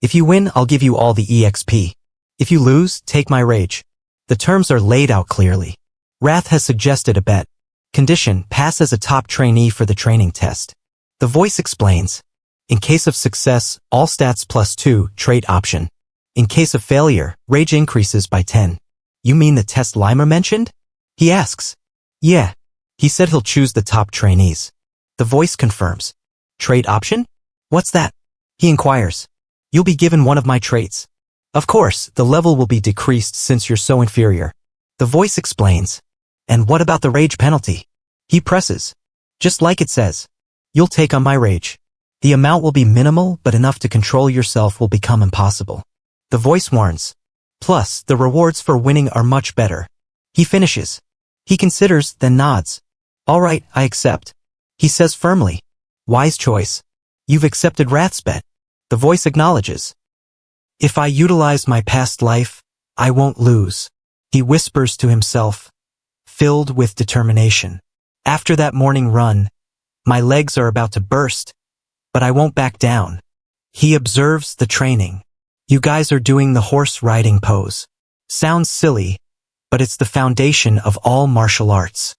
If you win, I'll give you all the EXP. If you lose, take my rage. The terms are laid out clearly. Wrath has suggested a bet. Condition, pass as a top trainee for the training test. The voice explains. In case of success, all stats +2, trait option. In case of failure, rage increases by 10. You mean the test Lima mentioned? He asks. Yeah. He said he'll choose the top trainees. The voice confirms. Trait option? What's that? He inquires. You'll be given one of my traits. Of course, the level will be decreased since you're so inferior. The voice explains. And what about the rage penalty? He presses. Just like it says. You'll take on my rage. The amount will be minimal, but enough to control yourself will become impossible. The voice warns. Plus, the rewards for winning are much better. He finishes. He considers, then nods. All right, I accept. He says firmly. Wise choice. You've accepted Wrath's bet. The voice acknowledges. If I utilize my past life, I won't lose. He whispers to himself, filled with determination. After that morning run, my legs are about to burst, but I won't back down. He observes the training. You guys are doing the horse riding pose. Sounds silly, but it's the foundation of all martial arts.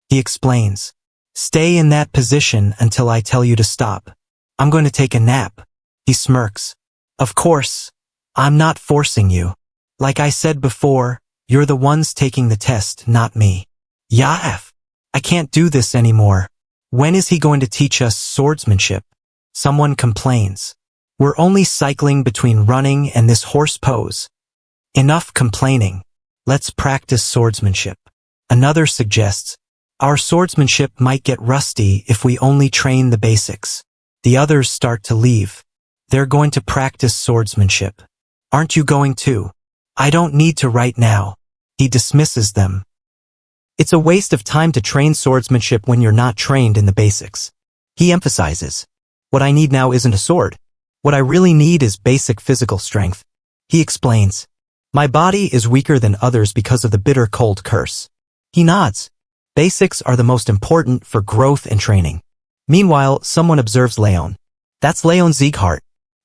He explains. Stay in that position until I tell you to stop. I'm going to take a nap. He smirks. Of course, I'm not forcing you. Like I said before, you're the ones taking the test, not me. Yaef. I can't do this anymore. When is he going to teach us swordsmanship? Someone complains. We're only cycling between running and this horse pose. Enough complaining. Let's practice swordsmanship. Another suggests, our swordsmanship might get rusty if we only train the basics. The others start to leave. They're going to practice swordsmanship. Aren't you going too? I don't need to right now. He dismisses them. It's a waste of time to train swordsmanship when you're not trained in the basics. He emphasizes. What I need now isn't a sword. What I really need is basic physical strength. He explains. My body is weaker than others because of the bitter cold curse. He nods. Basics are the most important for growth and training. Meanwhile, someone observes Raon. That's Raon Sieghart.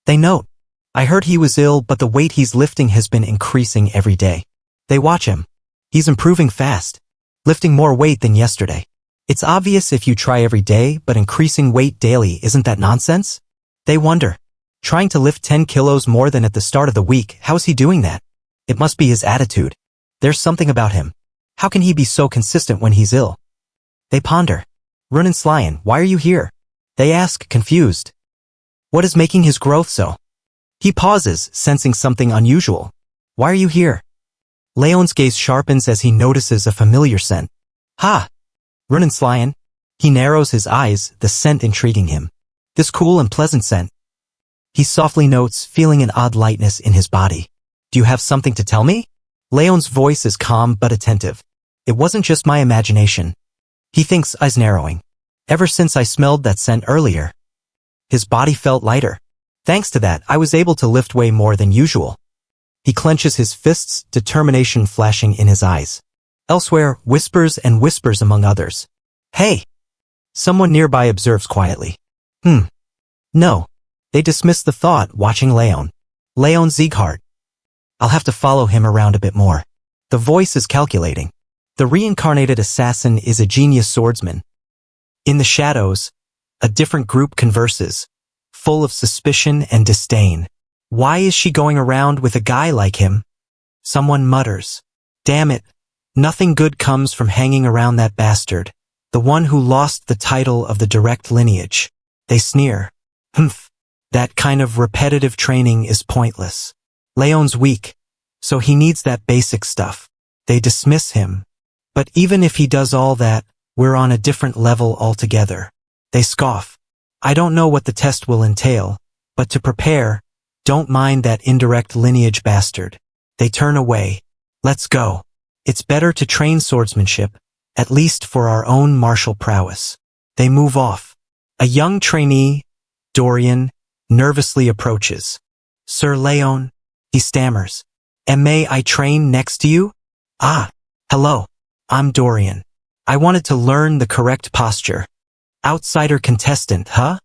They note. I heard he was ill, but the weight he's lifting has been increasing every day. They watch him. He's improving fast, lifting more weight than yesterday. It's obvious if you try every day, but increasing weight daily, isn't that nonsense? They wonder. Trying to lift 10 kilos more than at the start of the week, how is he doing that? It must be his attitude. There's something about him. How can he be so consistent when he's ill? They ponder. Reincarnated, why are you here? They ask, confused. What is making his growth so? He pauses, sensing something unusual. Why are you here? Raon's gaze sharpens as he notices a familiar scent. Ha! Reincarnated. He narrows his eyes, the scent intriguing him. This cool and pleasant scent. He softly notes, feeling an odd lightness in his body. Do you have something to tell me? Raon's voice is calm but attentive. It wasn't just my imagination. He thinks, eyes narrowing. Ever since I smelled that scent earlier. His body felt lighter. Thanks to that, I was able to lift way more than usual. He clenches his fists, determination flashing in his eyes. Elsewhere, whispers and whispers among others. Hey! Someone nearby observes quietly. No. They dismiss the thought, watching Raon. Raon Sieghart. I'll have to follow him around a bit more. The voice is calculating. The reincarnated assassin is a genius swordsman. In the shadows, a different group converses, full of suspicion and disdain. Why is she going around with a guy like him? Someone mutters. Damn it, nothing good comes from hanging around that bastard, the one who lost the title of the direct lineage. They sneer. Humph, that kind of repetitive training is pointless. Raon's weak, so he needs that basic stuff. They dismiss him. But even if he does all that, we're on a different level altogether. They scoff. I don't know what the test will entail, but to prepare, don't mind that indirect lineage bastard. They turn away. Let's go. It's better to train swordsmanship, at least for our own martial prowess. They move off. A young trainee, Dorian, nervously approaches. Sir Raon, he stammers. And may I train next to you? Ah, hello. I'm Dorian. I wanted to learn the correct posture. Outsider contestant, huh?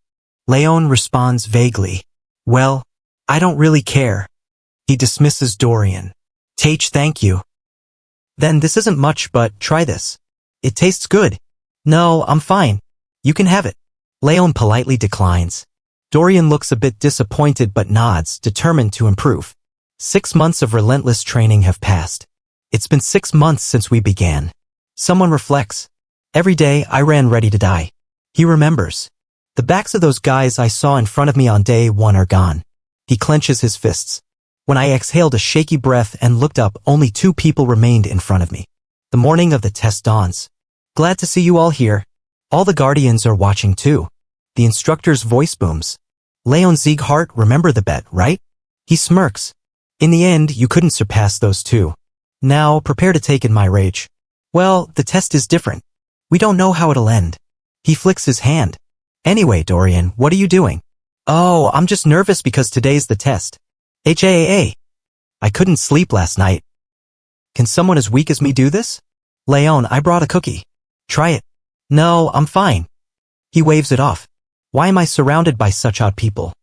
Raon responds vaguely. Well, I don't really care. He dismisses Dorian. Thank you. Then this isn't much, but try this. It tastes good. No, I'm fine. You can have it. Raon politely declines. Dorian looks a bit disappointed but nods, determined to improve. 6 months of relentless training have passed. It's been 6 months since we began. Someone reflects. Every day I ran ready to die. He remembers. The backs of those guys I saw in front of me on day 1 are gone. He clenches his fists. When I exhaled a shaky breath and looked up, only 2 people remained in front of me. The morning of the test dawns. Glad to see you all here. All the guardians are watching too. The instructor's voice booms. Raon Sieghart, remember the bet, right? He smirks. In the end, you couldn't surpass those 2. Now, prepare to take in my rage. Well, the test is different. We don't know how it'll end. He flicks his hand. Anyway, Dorian, what are you doing? Oh, I'm just nervous because today's the test. I couldn't sleep last night. Can someone as weak as me do this? Raon, I brought a cookie. Try it. No, I'm fine. He waves it off. Why am I surrounded by such odd people?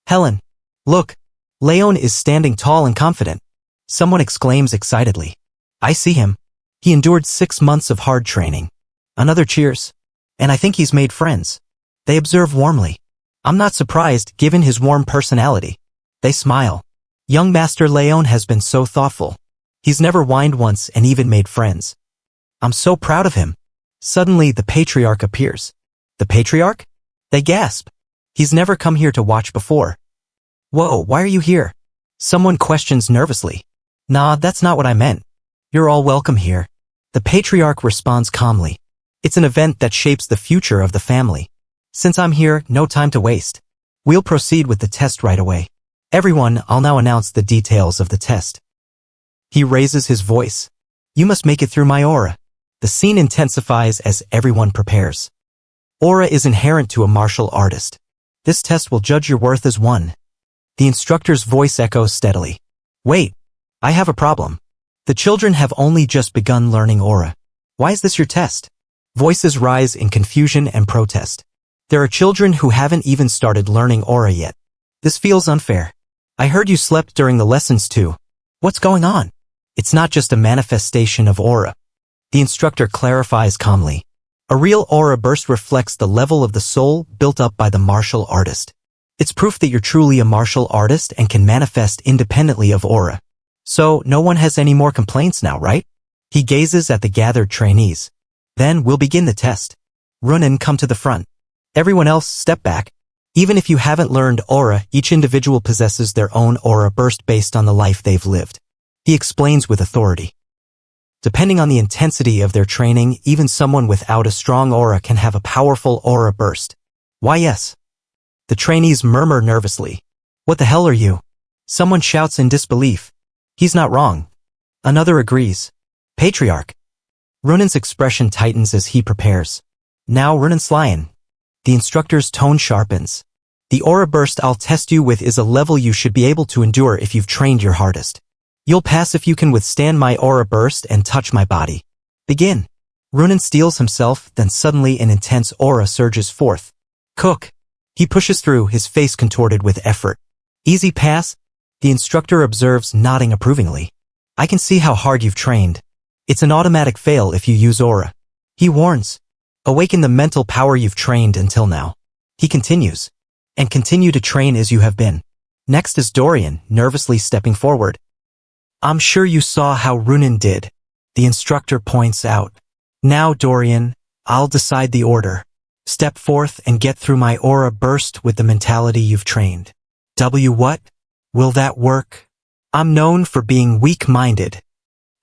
Helen. Look. Raon is standing tall and confident. Someone exclaims excitedly. I see him. He endured 6 months of hard training. Another cheers. And I think he's made friends. They observe warmly. I'm not surprised, given his warm personality. They smile. Young Master Raon has been so thoughtful. He's never whined once and even made friends. I'm so proud of him. Suddenly, the Patriarch appears. The Patriarch? They gasp. He's never come here to watch before. Whoa, why are you here? Someone questions nervously. Nah, that's not what I meant. You're all welcome here. The Patriarch responds calmly. It's an event that shapes the future of the family. Since I'm here, no time to waste. We'll proceed with the test right away. Everyone, I'll now announce the details of the test. He raises his voice. You must make it through my aura. The scene intensifies as everyone prepares. Aura is inherent to a martial artist. This test will judge your worth as one. The instructor's voice echoes steadily. Wait, I have a problem. The children have only just begun learning aura. Why is this your test? Voices rise in confusion and protest. There are children who haven't even started learning aura yet. This feels unfair. I heard you slept during the lessons too. What's going on? It's not just a manifestation of aura. The instructor clarifies calmly. A real aura burst reflects the level of the soul built up by the martial artist. It's proof that you're truly a martial artist and can manifest independently of aura. So, no one has any more complaints now, right? He gazes at the gathered trainees. Then we'll begin the test. Runin, come to the front. Everyone else, step back. Even if you haven't learned aura, each individual possesses their own aura burst based on the life they've lived. He explains with authority. Depending on the intensity of their training, even someone without a strong aura can have a powerful aura burst. Why yes? The trainees murmur nervously. What the hell are you? Someone shouts in disbelief. He's not wrong. Another agrees. Patriarch. Runin's expression tightens as he prepares. Now Runin Slyan. The instructor's tone sharpens. The aura burst I'll test you with is a level you should be able to endure if you've trained your hardest. You'll pass if you can withstand my aura burst and touch my body. Begin. Runin steels himself, then suddenly an intense aura surges forth. Cook. He pushes through, his face contorted with effort. Easy pass? The instructor observes, nodding approvingly. I can see how hard you've trained. It's an automatic fail if you use aura. He warns. Awaken the mental power you've trained until now. He continues. And continue to train as you have been. Next is Dorian, nervously stepping forward. I'm sure you saw how Runin did. The instructor points out. Now, Dorian, I'll decide the order. Step forth and get through my aura burst with the mentality you've trained. What? Will that work? I'm known for being weak-minded.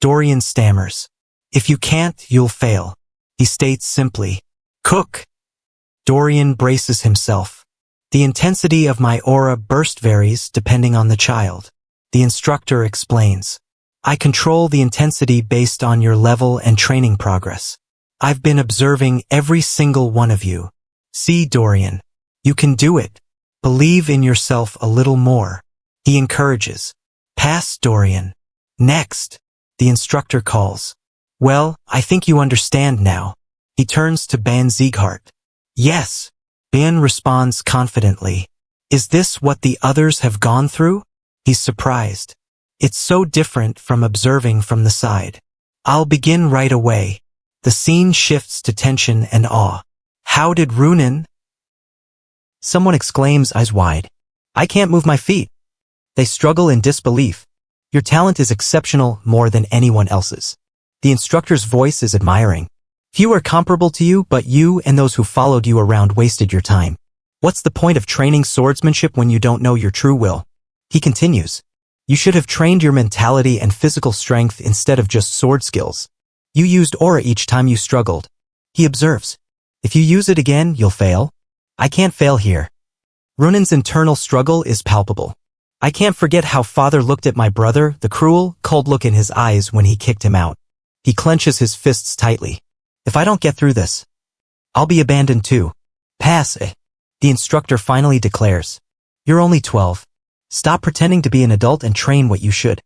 Dorian stammers. If you can't, you'll fail. He states simply. Cook. Dorian braces himself. The intensity of my aura burst varies depending on the child. The instructor explains. I control the intensity based on your level and training progress. I've been observing every single one of you. See, Dorian. You can do it. Believe in yourself a little more. He encourages. Pass, Dorian. Next. The instructor calls. Well, I think you understand now. He turns to Ban Sieghart. Yes. Ban responds confidently. Is this what the others have gone through? He's surprised. It's so different from observing from the side. I'll begin right away. The scene shifts to tension and awe. How did Runin? Someone exclaims, eyes wide. I can't move my feet. They struggle in disbelief. Your talent is exceptional more than anyone else's. The instructor's voice is admiring. Few are comparable to you, but you and those who followed you around wasted your time. What's the point of training swordsmanship when you don't know your true will? He continues. You should have trained your mentality and physical strength instead of just sword skills. You used aura each time you struggled. He observes. If you use it again, you'll fail. I can't fail here. Runin's internal struggle is palpable. I can't forget how father looked at my brother, the cruel, cold look in his eyes when he kicked him out. He clenches his fists tightly. If I don't get through this, I'll be abandoned too. Pass it. The instructor finally declares. You're only 12. Stop pretending to be an adult and train what you should.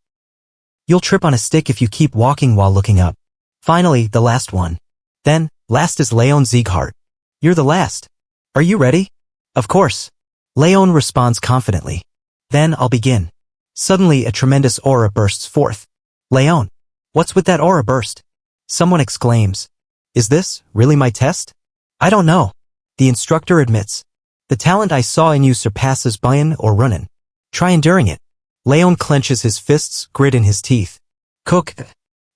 You'll trip on a stick if you keep walking while looking up. Finally, the last one. Then, last is Raon Sieghart. You're the last. Are you ready? Of course. Raon responds confidently. Then I'll begin. Suddenly, a tremendous aura bursts forth. Raon, what's with that aura burst? Someone exclaims. Is this really my test? I don't know. The instructor admits. The talent I saw in you surpasses Bayan or Runin. Try enduring it. Raon clenches his fists, grit in his teeth. Cook.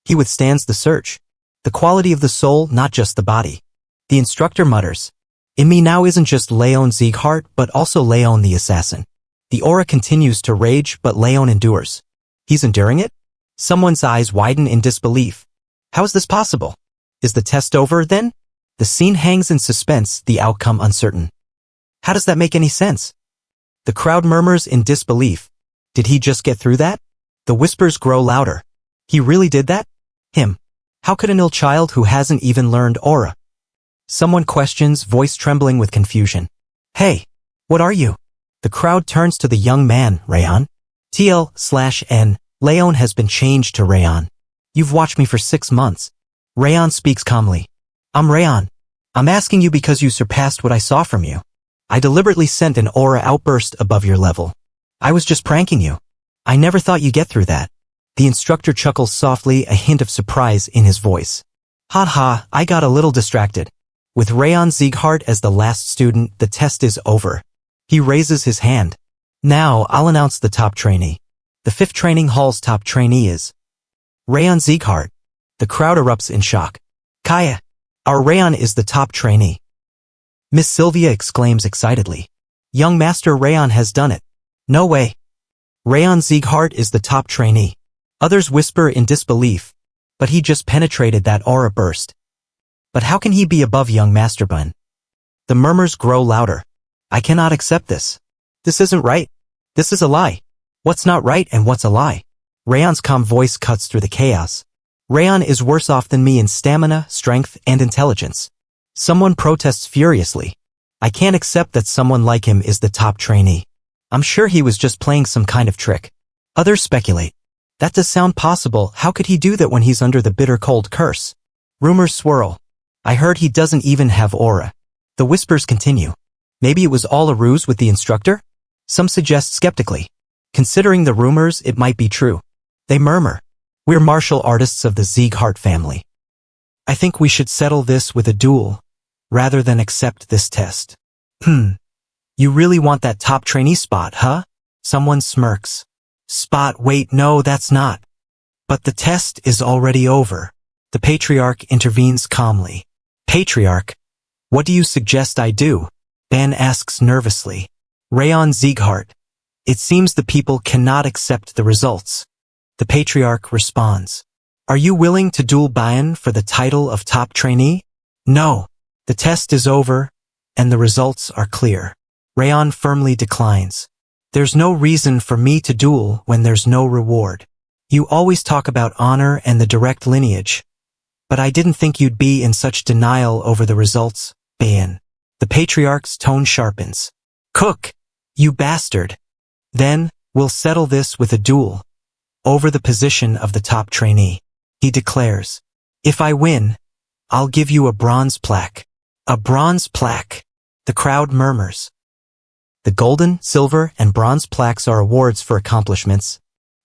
He withstands the search. The quality of the soul, not just the body. The instructor mutters. In me now isn't just Raon Sieghart, but also Raon the assassin. The aura continues to rage, but Raon endures. He's enduring it? Someone's eyes widen in disbelief. How is this possible? Is the test over, then? The scene hangs in suspense, the outcome uncertain. How does that make any sense? The crowd murmurs in disbelief. Did he just get through that? The whispers grow louder. He really did that? Him. How could an ill child who hasn't even learned aura? Someone questions, voice trembling with confusion. Hey, what are you? The crowd turns to the young man, Raon. TL/N. Raon has been changed to Raon. You've watched me for 6 months. Raon speaks calmly. I'm Raon. I'm asking you because you surpassed what I saw from you. I deliberately sent an aura outburst above your level. I was just pranking you. I never thought you'd get through that. The instructor chuckles softly, a hint of surprise in his voice. Ha ha, I got a little distracted. With Raon Sieghart as the last student, the test is over. He raises his hand. Now, I'll announce the top trainee. The 5th training hall's top trainee is Raon Sieghart. The crowd erupts in shock. Kaya, our Raon is the top trainee. Miss Sylvia exclaims excitedly. Young Master Raon has done it. No way. Raon Sieghart is the top trainee. Others whisper in disbelief. But he just penetrated that aura burst. But how can he be above young Master Bun? The murmurs grow louder. I cannot accept this. This isn't right. This is a lie. What's not right and what's a lie? Raon's calm voice cuts through the chaos. Raon is worse off than me in stamina, strength, and intelligence. Someone protests furiously. I can't accept that someone like him is the top trainee. I'm sure he was just playing some kind of trick. Others speculate. That does sound possible. How could he do that when he's under the bitter cold curse? Rumors swirl. I heard he doesn't even have aura. The whispers continue. Maybe it was all a ruse with the instructor? Some suggest skeptically. Considering the rumors, it might be true. They murmur. We're martial artists of the Sieghart family. I think we should settle this with a duel, rather than accept this test. You really want that top trainee spot, huh? Someone smirks. Spot, wait, no, that's not. But the test is already over. The patriarch intervenes calmly. Patriarch, what do you suggest I do? Ben asks nervously. Raon Sieghart, it seems the people cannot accept the results. The patriarch responds. Are you willing to duel Bayan for the title of top trainee? No. The test is over, and the results are clear. Raon firmly declines. There's no reason for me to duel when there's no reward. You always talk about honor and the direct lineage. But I didn't think you'd be in such denial over the results, Bayan. The patriarch's tone sharpens. Cook, you bastard. Then, we'll settle this with a duel. Over the position of the top trainee. He declares. If I win, I'll give you a bronze plaque. A bronze plaque. The crowd murmurs. The golden, silver, and bronze plaques are awards for accomplishments.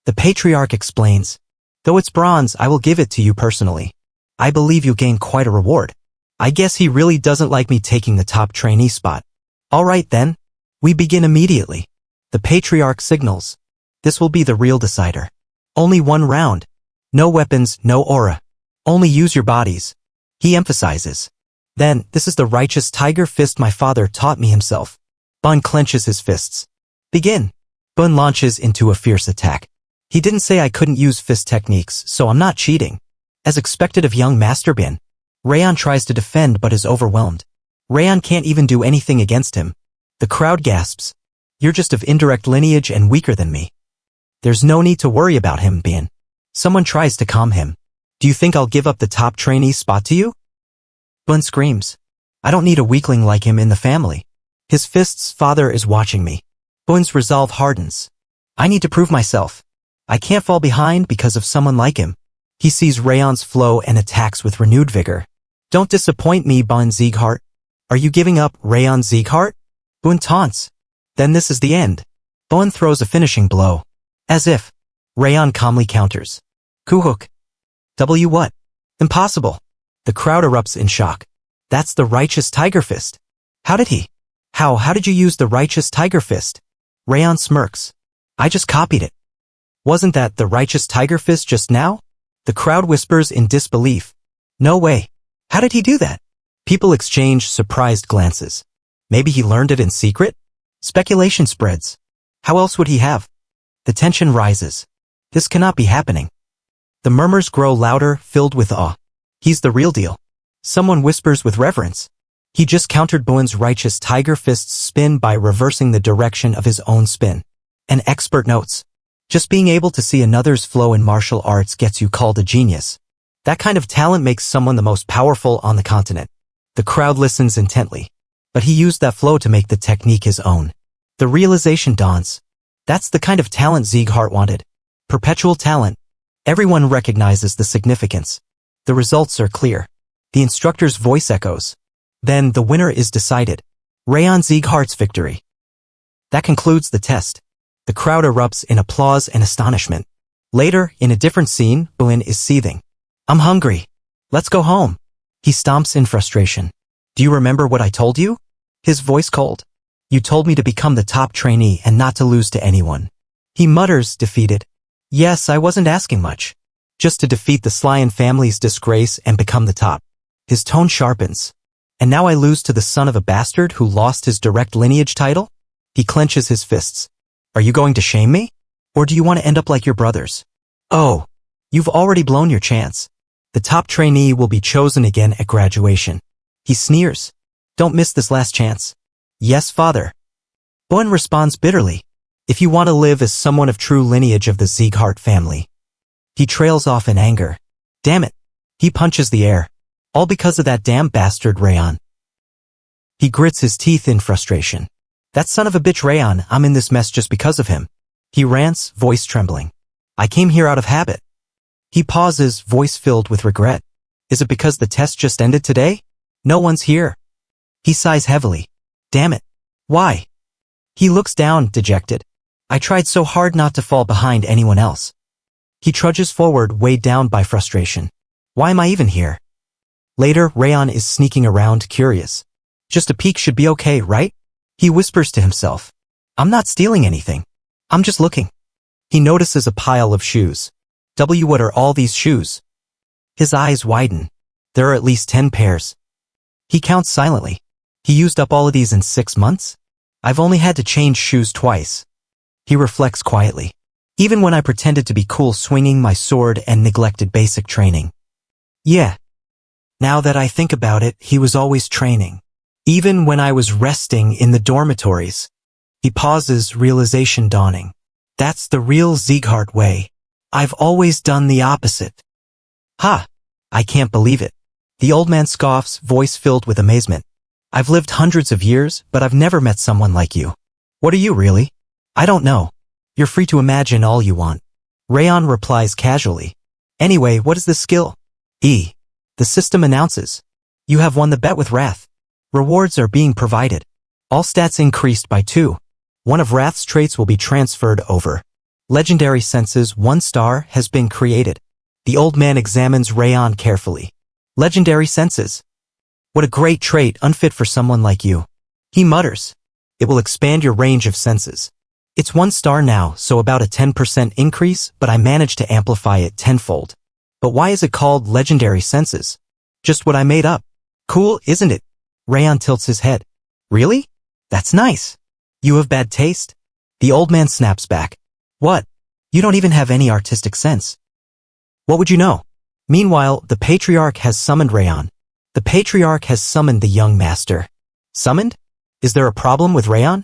The patriarch explains, though it's bronze, I will give it to you personally. I believe you gain quite a reward. I guess he really doesn't like me taking the top trainee spot. All right then. We begin immediately. The patriarch signals. This will be the real decider. Only one round. No weapons, no aura. Only use your bodies. He emphasizes. Then, this is the righteous tiger fist my father taught me himself. Bun clenches his fists. Begin. Bun launches into a fierce attack. He didn't say I couldn't use fist techniques, so I'm not cheating. As expected of young Master Bin, Raon tries to defend but is overwhelmed. Raon can't even do anything against him. The crowd gasps. You're just of indirect lineage and weaker than me. There's no need to worry about him, Bin. Someone tries to calm him. Do you think I'll give up the top trainee spot to you? Bun screams. I don't need a weakling like him in the family. His fist's father is watching me. Bun's resolve hardens. I need to prove myself. I can't fall behind because of someone like him. He sees Raon's flow and attacks with renewed vigor. Don't disappoint me, Bun Sieghart. Are you giving up, Raon Sieghart? Bun taunts. Then this is the end. Bun throws a finishing blow. As if. Raon calmly counters. Kuhuk. W what? Impossible. The crowd erupts in shock. That's the righteous tiger fist. How did he? How did you use the righteous tiger fist? Raon smirks. I just copied it. Wasn't that the righteous tiger fist just now? The crowd whispers in disbelief. No way. How did he do that? People exchange surprised glances. Maybe he learned it in secret? Speculation spreads. How else would he have? The tension rises. This cannot be happening. The murmurs grow louder, filled with awe. He's the real deal. Someone whispers with reverence. He just countered Bun's righteous tiger fist's spin by reversing the direction of his own spin. An expert notes. Just being able to see another's flow in martial arts gets you called a genius. That kind of talent makes someone the most powerful on the continent. The crowd listens intently. But he used that flow to make the technique his own. The realization dawns. That's the kind of talent Sieghart wanted. Perpetual talent. Everyone recognizes the significance. The results are clear. The instructor's voice echoes. Then the winner is decided. Raon Sieghart's victory. That concludes the test. The crowd erupts in applause and astonishment. Later, in a different scene, Bun is seething. I'm hungry. Let's go home. He stomps in frustration. Do you remember what I told you? His voice cold. You told me to become the top trainee and not to lose to anyone. He mutters, defeated. Yes, I wasn't asking much. Just to defeat the Slyan family's disgrace and become the top. His tone sharpens. And now I lose to the son of a bastard who lost his direct lineage title? He clenches his fists. Are you going to shame me? Or do you want to end up like your brothers? Oh, you've already blown your chance. The top trainee will be chosen again at graduation. He sneers. Don't miss this last chance. Yes, father. Bun responds bitterly. If you want to live as someone of true lineage of the Sieghart family. He trails off in anger. Damn it. He punches the air. All because of that damn bastard Raon. He grits his teeth in frustration. That son of a bitch Raon, I'm in this mess just because of him. He rants, voice trembling. I came here out of habit. He pauses, voice filled with regret. Is it because the test just ended today? No one's here. He sighs heavily. Damn it. Why? He looks down, dejected. I tried so hard not to fall behind anyone else. He trudges forward, weighed down by frustration. Why am I even here? Later, Raon is sneaking around, curious. Just a peek should be okay, right? He whispers to himself. I'm not stealing anything. I'm just looking. He notices a pile of shoes. What are all these shoes? His eyes widen. There are at least 10 pairs. He counts silently. He used up all of these in 6 months? I've only had to change shoes twice. He reflects quietly. Even when I pretended to be cool swinging my sword and neglected basic training. Yeah. Now that I think about it, he was always training. Even when I was resting in the dormitories. He pauses, realization dawning. That's the real Sieghart way. I've always done the opposite. Ha! I can't believe it. The old man scoffs, voice filled with amazement. I've lived hundreds of years, but I've never met someone like you. What are you really? I don't know. You're free to imagine all you want. Raon replies casually. Anyway, what is this skill? E. The system announces. You have won the bet with Wrath. Rewards are being provided. All stats increased by 2. One of Wrath's traits will be transferred over. Legendary senses 1 star has been created. The old man examines Raon carefully. Legendary senses. What a great trait, unfit for someone like you. He mutters. It will expand your range of senses. It's 1 star now, so about a 10% increase, but I managed to amplify it tenfold. But why is it called legendary senses? Just what I made up. Cool, isn't it? Raon tilts his head. Really? That's nice. You have bad taste? The old man snaps back. What? You don't even have any artistic sense. What would you know? Meanwhile, the patriarch has summoned Raon. The patriarch has summoned the young master. Summoned? Is there a problem with Raon?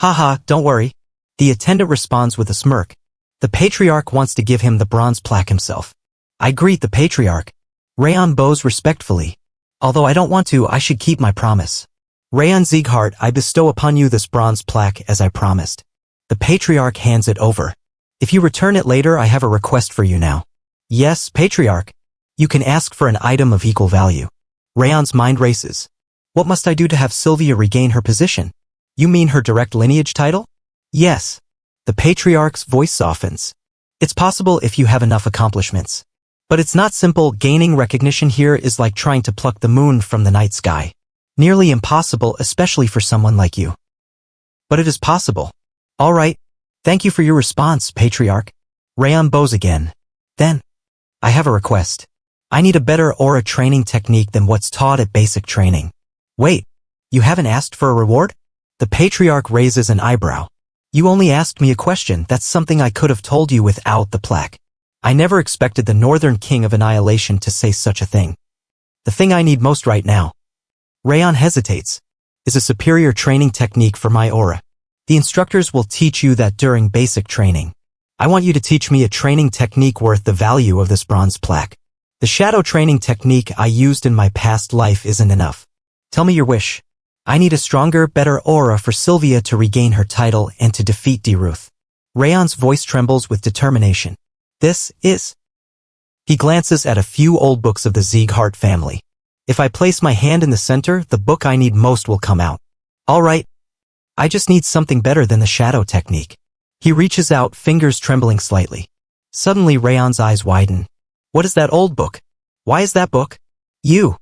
Haha, don't worry. The attendant responds with a smirk. The patriarch wants to give him the bronze plaque himself. I greet the patriarch. Raon bows respectfully. Although I don't want to, I should keep my promise. Raon Sieghart, I bestow upon you this bronze plaque as I promised. The patriarch hands it over. If you return it later, I have a request for you now. Yes, patriarch. You can ask for an item of equal value. Raon's mind races. What must I do to have Sylvia regain her position? You mean her direct lineage title? Yes. The patriarch's voice softens. It's possible if you have enough accomplishments. But it's not simple. Gaining recognition here is like trying to pluck the moon from the night sky. Nearly impossible, especially for someone like you. But it is possible. All right. Thank you for your response, patriarch. Raon bows again. Then, I have a request. I need a better aura training technique than what's taught at basic training. Wait, you haven't asked for a reward? The patriarch raises an eyebrow. You only asked me a question. That's something I could have told you without the plaque. I never expected the Northern King of Annihilation to say such a thing. The thing I need most right now, Raon hesitates, is a superior training technique for my aura. The instructors will teach you that during basic training. I want you to teach me a training technique worth the value of this bronze plaque. The shadow training technique I used in my past life isn't enough. Tell me your wish. I need a stronger, better aura for Sylvia to regain her title and to defeat Deruth. Raon's voice trembles with determination. This is... He glances at a few old books of the Sieghart family. If I place my hand in the center, the book I need most will come out. All right. I just need something better than the shadow technique. He reaches out, fingers trembling slightly. Suddenly Raon's eyes widen. What is that old book? Why is that book? You.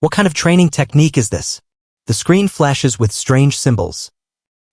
What kind of training technique is this? The screen flashes with strange symbols.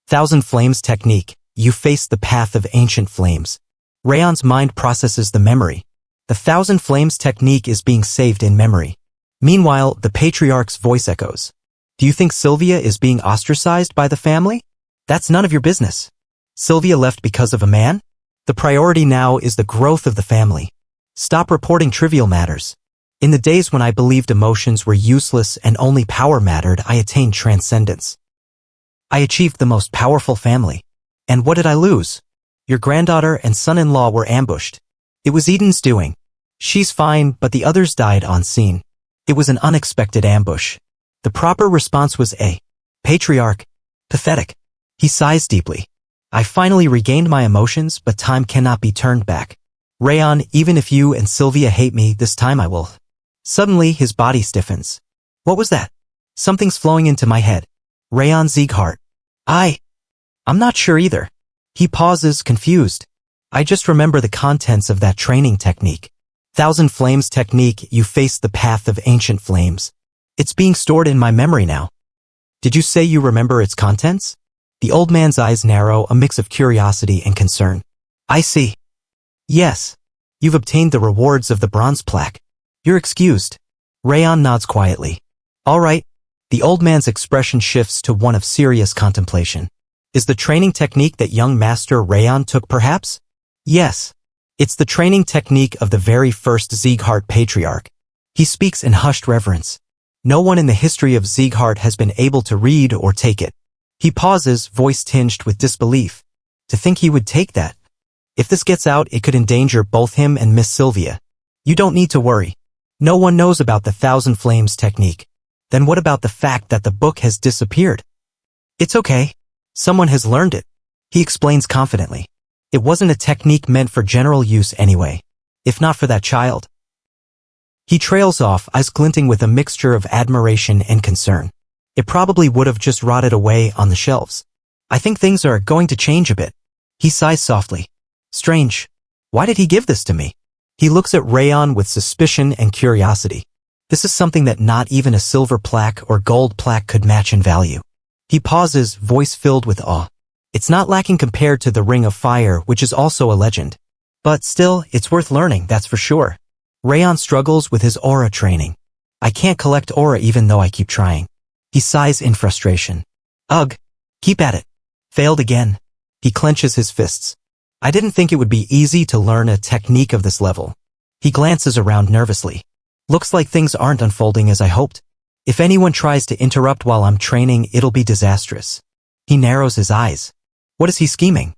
Thousand Flames technique. You face the path of ancient flames. Raon's mind processes the memory. The Thousand Flames technique is being saved in memory. Meanwhile, the patriarch's voice echoes. Do you think Sylvia is being ostracized by the family? That's none of your business. Sylvia left because of a man? The priority now is the growth of the family. Stop reporting trivial matters. In the days when I believed emotions were useless and only power mattered, I attained transcendence. I achieved the most powerful family. And what did I lose? Your granddaughter and son-in-law were ambushed. It was Eden's doing. She's fine, but the others died on scene. It was an unexpected ambush. The proper response was a patriarch. Pathetic. He sighs deeply. I finally regained my emotions, but time cannot be turned back. Raon, even if you and Sylvia hate me, this time I will. Suddenly, his body stiffens. What was that? Something's flowing into my head. Raon Sieghart. I'm not sure either. He pauses, confused. I just remember the contents of that training technique. Thousand Flames technique, you face the path of ancient flames. It's being stored in my memory now. Did you say you remember its contents? The old man's eyes narrow, a mix of curiosity and concern. I see. Yes. You've obtained the rewards of the bronze plaque. You're excused. Raon nods quietly. All right. The old man's expression shifts to one of serious contemplation. Is the training technique that young master Raon took perhaps? Yes. It's the training technique of the very first Sieghart patriarch. He speaks in hushed reverence. No one in the history of Sieghart has been able to read or take it. He pauses, voice tinged with disbelief. To think he would take that. If this gets out, it could endanger both him and Miss Sylvia. You don't need to worry. No one knows about the Thousand Flames technique. Then what about the fact that the book has disappeared? It's okay. Someone has learned it. He explains confidently. It wasn't a technique meant for general use anyway. If not for that child. He trails off, eyes glinting with a mixture of admiration and concern. It probably would have just rotted away on the shelves. I think things are going to change a bit. He sighs softly. Strange. Why did he give this to me? He looks at Raon with suspicion and curiosity. This is something that not even a silver plaque or gold plaque could match in value. He pauses, voice filled with awe. It's not lacking compared to the Ring of Fire, which is also a legend. But still, it's worth learning, that's for sure. Raon struggles with his aura training. I can't collect aura even though I keep trying. He sighs in frustration. Ugh. Keep at it. Failed again. He clenches his fists. I didn't think it would be easy to learn a technique of this level. He glances around nervously. Looks like things aren't unfolding as I hoped. If anyone tries to interrupt while I'm training, it'll be disastrous. He narrows his eyes. What is he scheming?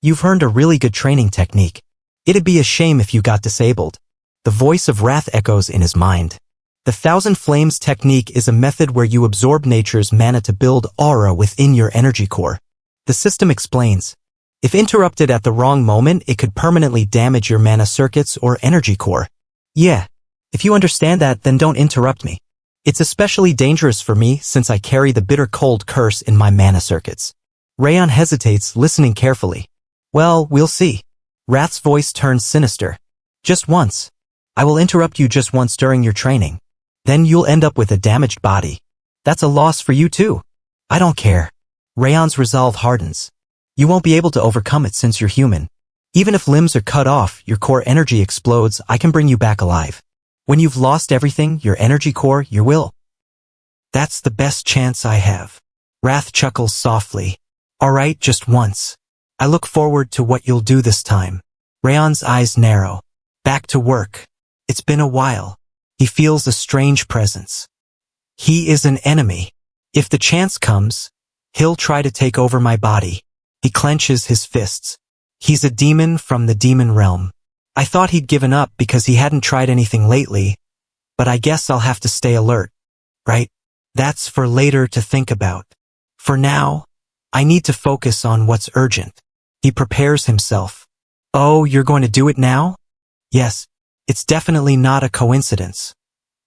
You've earned a really good training technique. It'd be a shame if you got disabled. The voice of wrath echoes in his mind. The Thousand Flames technique is a method where you absorb nature's mana to build aura within your energy core. The system explains. If interrupted at the wrong moment, it could permanently damage your mana circuits or energy core. Yeah. If you understand that, then don't interrupt me. It's especially dangerous for me since I carry the bitter cold curse in my mana circuits. Raon hesitates, listening carefully. Well, we'll see. Wrath's voice turns sinister. Just once. I will interrupt you just once during your training. Then you'll end up with a damaged body. That's a loss for you too. I don't care. Raon's resolve hardens. You won't be able to overcome it since you're human. Even if limbs are cut off, your core energy explodes, I can bring you back alive. When you've lost everything, your energy core, your will. That's the best chance I have. Wrath chuckles softly. Alright, just once. I look forward to what you'll do this time. Raon's eyes narrow. Back to work. It's been a while. He feels a strange presence. He is an enemy. If the chance comes, he'll try to take over my body. He clenches his fists. He's a demon from the demon realm. I thought he'd given up because he hadn't tried anything lately, but I guess I'll have to stay alert, right? That's for later to think about. For now, I need to focus on what's urgent. He prepares himself. Oh, you're going to do it now? Yes. It's definitely not a coincidence.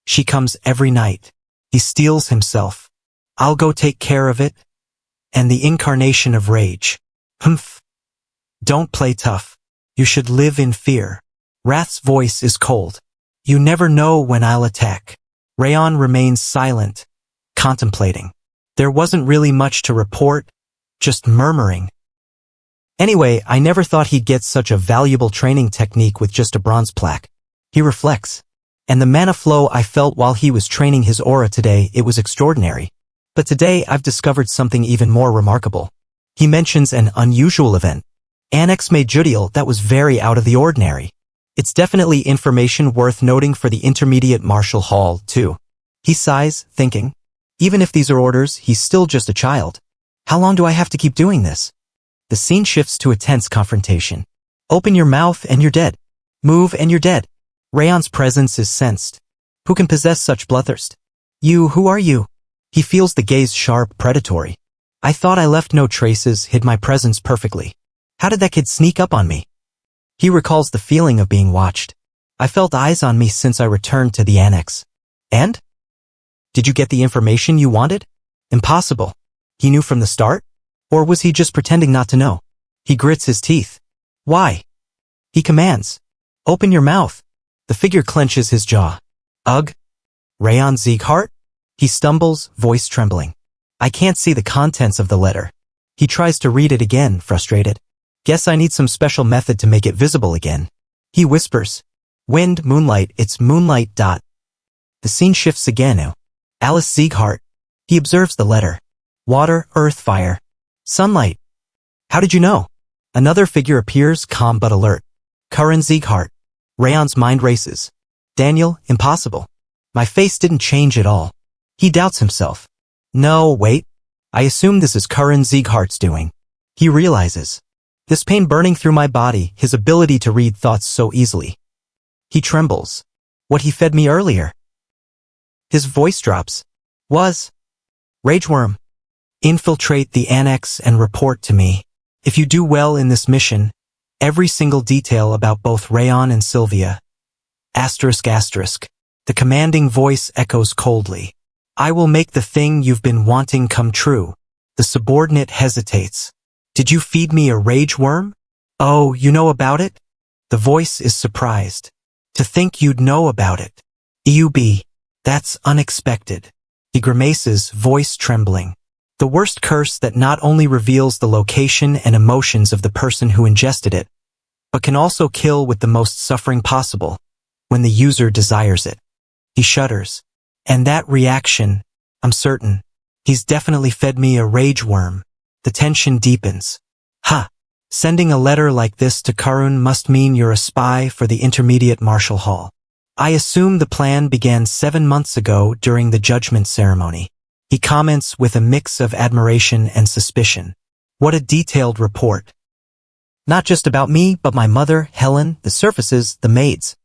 She comes every night. He steels himself. I'll go take care of it. And the incarnation of rage. Humph. Don't play tough. You should live in fear. Wrath's voice is cold. You never know when I'll attack. Raon remains silent, contemplating. There wasn't really much to report, just murmuring. Anyway, I never thought he'd get such a valuable training technique with just a bronze plaque. He reflects. And the mana flow I felt while he was training his aura today, it was extraordinary. But today I've discovered something even more remarkable. He mentions an unusual event. Annex Majudial that was very out of the ordinary. It's definitely information worth noting for the intermediate martial hall, too. He sighs, thinking. Even if these are orders, he's still just a child. How long do I have to keep doing this? The scene shifts to a tense confrontation. Open your mouth and you're dead. Move and you're dead. Raon's presence is sensed. Who can possess such bloodthirst? You, who are you? He feels the gaze sharp, predatory. I thought I left no traces, hid my presence perfectly. How did that kid sneak up on me? He recalls the feeling of being watched. I felt eyes on me since I returned to the annex. And? Did you get the information you wanted? Impossible. He knew from the start? Or was he just pretending not to know? He grits his teeth. Why? He commands. Open your mouth. The figure clenches his jaw. Ugh. Raon Sieghart? He stumbles, voice trembling. I can't see the contents of the letter. He tries to read it again, frustrated. Guess I need some special method to make it visible again. He whispers. Wind, moonlight, it's moonlight. The scene shifts again now. Alice Sieghart. He observes the letter. Water, earth, fire. Sunlight. How did you know? Another figure appears, calm but alert. Curran Sieghart. Raon's mind races. Daniel, impossible. My face didn't change at all. He doubts himself. No, wait. I assume this is Curran Sieghart's doing. He realizes. This pain burning through my body, his ability to read thoughts so easily. He trembles. What he fed me earlier. His voice drops. Was. Rageworm. Infiltrate the annex and report to me. If you do well in this mission, every single detail about both Raon and Sylvia. Asterisk asterisk. The commanding voice echoes coldly. I will make the thing you've been wanting come true. The subordinate hesitates. Did you feed me a rage worm? Oh, you know about it? The voice is surprised. To think you'd know about it. EUB. That's unexpected. He grimaces, voice trembling. The worst curse that not only reveals the location and emotions of the person who ingested it, but can also kill with the most suffering possible, when the user desires it. He shudders. And that reaction, I'm certain, he's definitely fed me a rage worm. The tension deepens. Ha! Sending a letter like this to Karun must mean you're a spy for the Intermediate Martial Hall. I assume the plan began 7 months ago during the judgment ceremony. He comments with a mix of admiration and suspicion. What a detailed report. Not just about me, but my mother, Helen, the surfaces, the maids.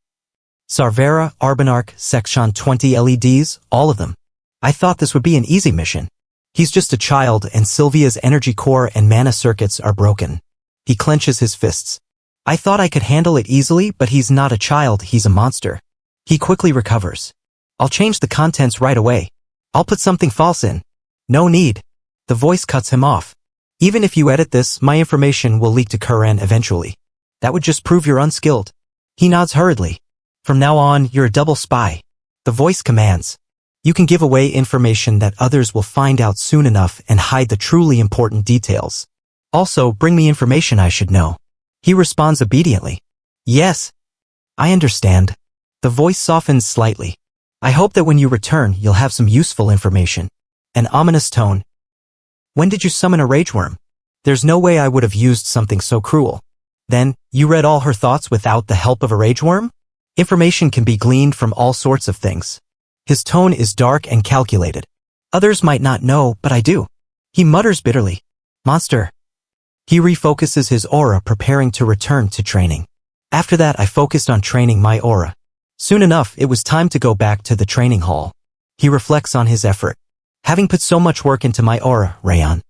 Sarvera, Arbanarch, Section 20 LEDs, all of them. I thought this would be an easy mission. He's just a child and Sylvia's energy core and mana circuits are broken. He clenches his fists. I thought I could handle it easily, but he's not a child, he's a monster. He quickly recovers. I'll change the contents right away. I'll put something false in. No need. The voice cuts him off. Even if you edit this, my information will leak to Kuran eventually. That would just prove you're unskilled. He nods hurriedly. From now on, you're a double spy. The voice commands. You can give away information that others will find out soon enough and hide the truly important details. Also, bring me information I should know. He responds obediently. Yes. I understand. The voice softens slightly. I hope that when you return, you'll have some useful information. An ominous tone. When did you summon a rage worm? There's no way I would have used something so cruel. Then, you read all her thoughts without the help of a rage worm? Information can be gleaned from all sorts of things. His tone is dark and calculated. Others might not know, but I do. He mutters bitterly. Monster. He refocuses his aura, preparing to return to training. After that, I focused on training my aura. Soon enough, it was time to go back to the training hall. He reflects on his effort. Having put so much work into my aura, Raon.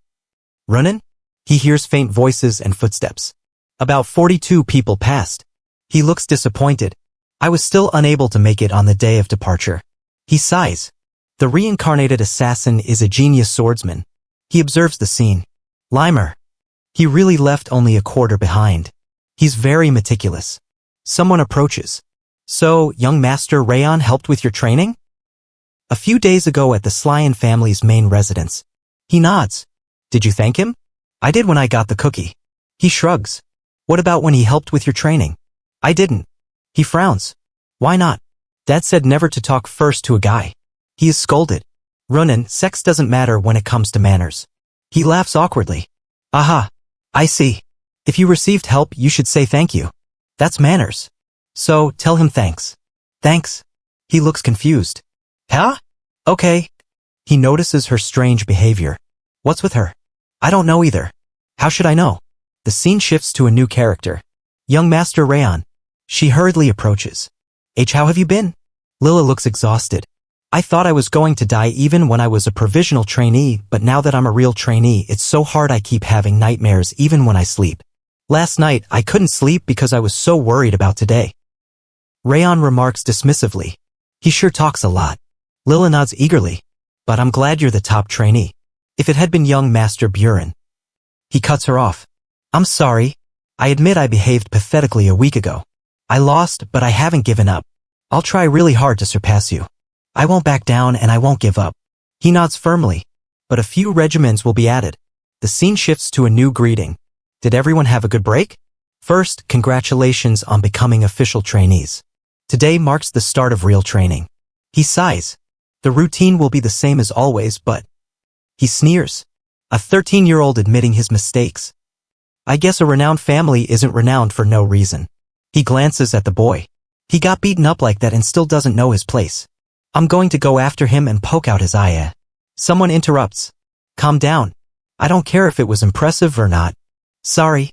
Runnin? He hears faint voices and footsteps. About 42 people passed. He looks disappointed. I was still unable to make it on the day of departure. He sighs. The reincarnated assassin is a genius swordsman. He observes the scene. Limer. He really left only a quarter behind. He's very meticulous. Someone approaches. So, young Master Raon helped with your training? A few days ago at the Slyan family's main residence. He nods. Did you thank him? I did when I got the cookie. He shrugs. What about when he helped with your training? I didn't. He frowns. Why not? Dad said never to talk first to a guy. He is scolded. Runin, sex doesn't matter when it comes to manners. He laughs awkwardly. Aha. I see. If you received help, you should say thank you. That's manners. So, tell him thanks. Thanks. He looks confused. Huh? Okay. He notices her strange behavior. What's with her? I don't know either. How should I know? The scene shifts to a new character. Young Master Raon. She hurriedly approaches. How have you been? Lila looks exhausted. I thought I was going to die even when I was a provisional trainee, but now that I'm a real trainee, it's so hard I keep having nightmares even when I sleep. Last night, I couldn't sleep because I was so worried about today. Raon remarks dismissively. He sure talks a lot. Lila nods eagerly. But I'm glad you're the top trainee. If it had been young Master Buren. He cuts her off. I'm sorry. I admit I behaved pathetically a week ago. I lost, but I haven't given up. I'll try really hard to surpass you. I won't back down and I won't give up. He nods firmly. But a few regiments will be added. The scene shifts to a new greeting. Did everyone have a good break? First, congratulations on becoming official trainees. Today marks the start of real training. He sighs. The routine will be the same as always, but... He sneers. A 13-year-old admitting his mistakes. I guess a renowned family isn't renowned for no reason. He glances at the boy. He got beaten up like that and still doesn't know his place. I'm going to go after him and poke out his eye. Someone interrupts. Calm down. I don't care if it was impressive or not. Sorry.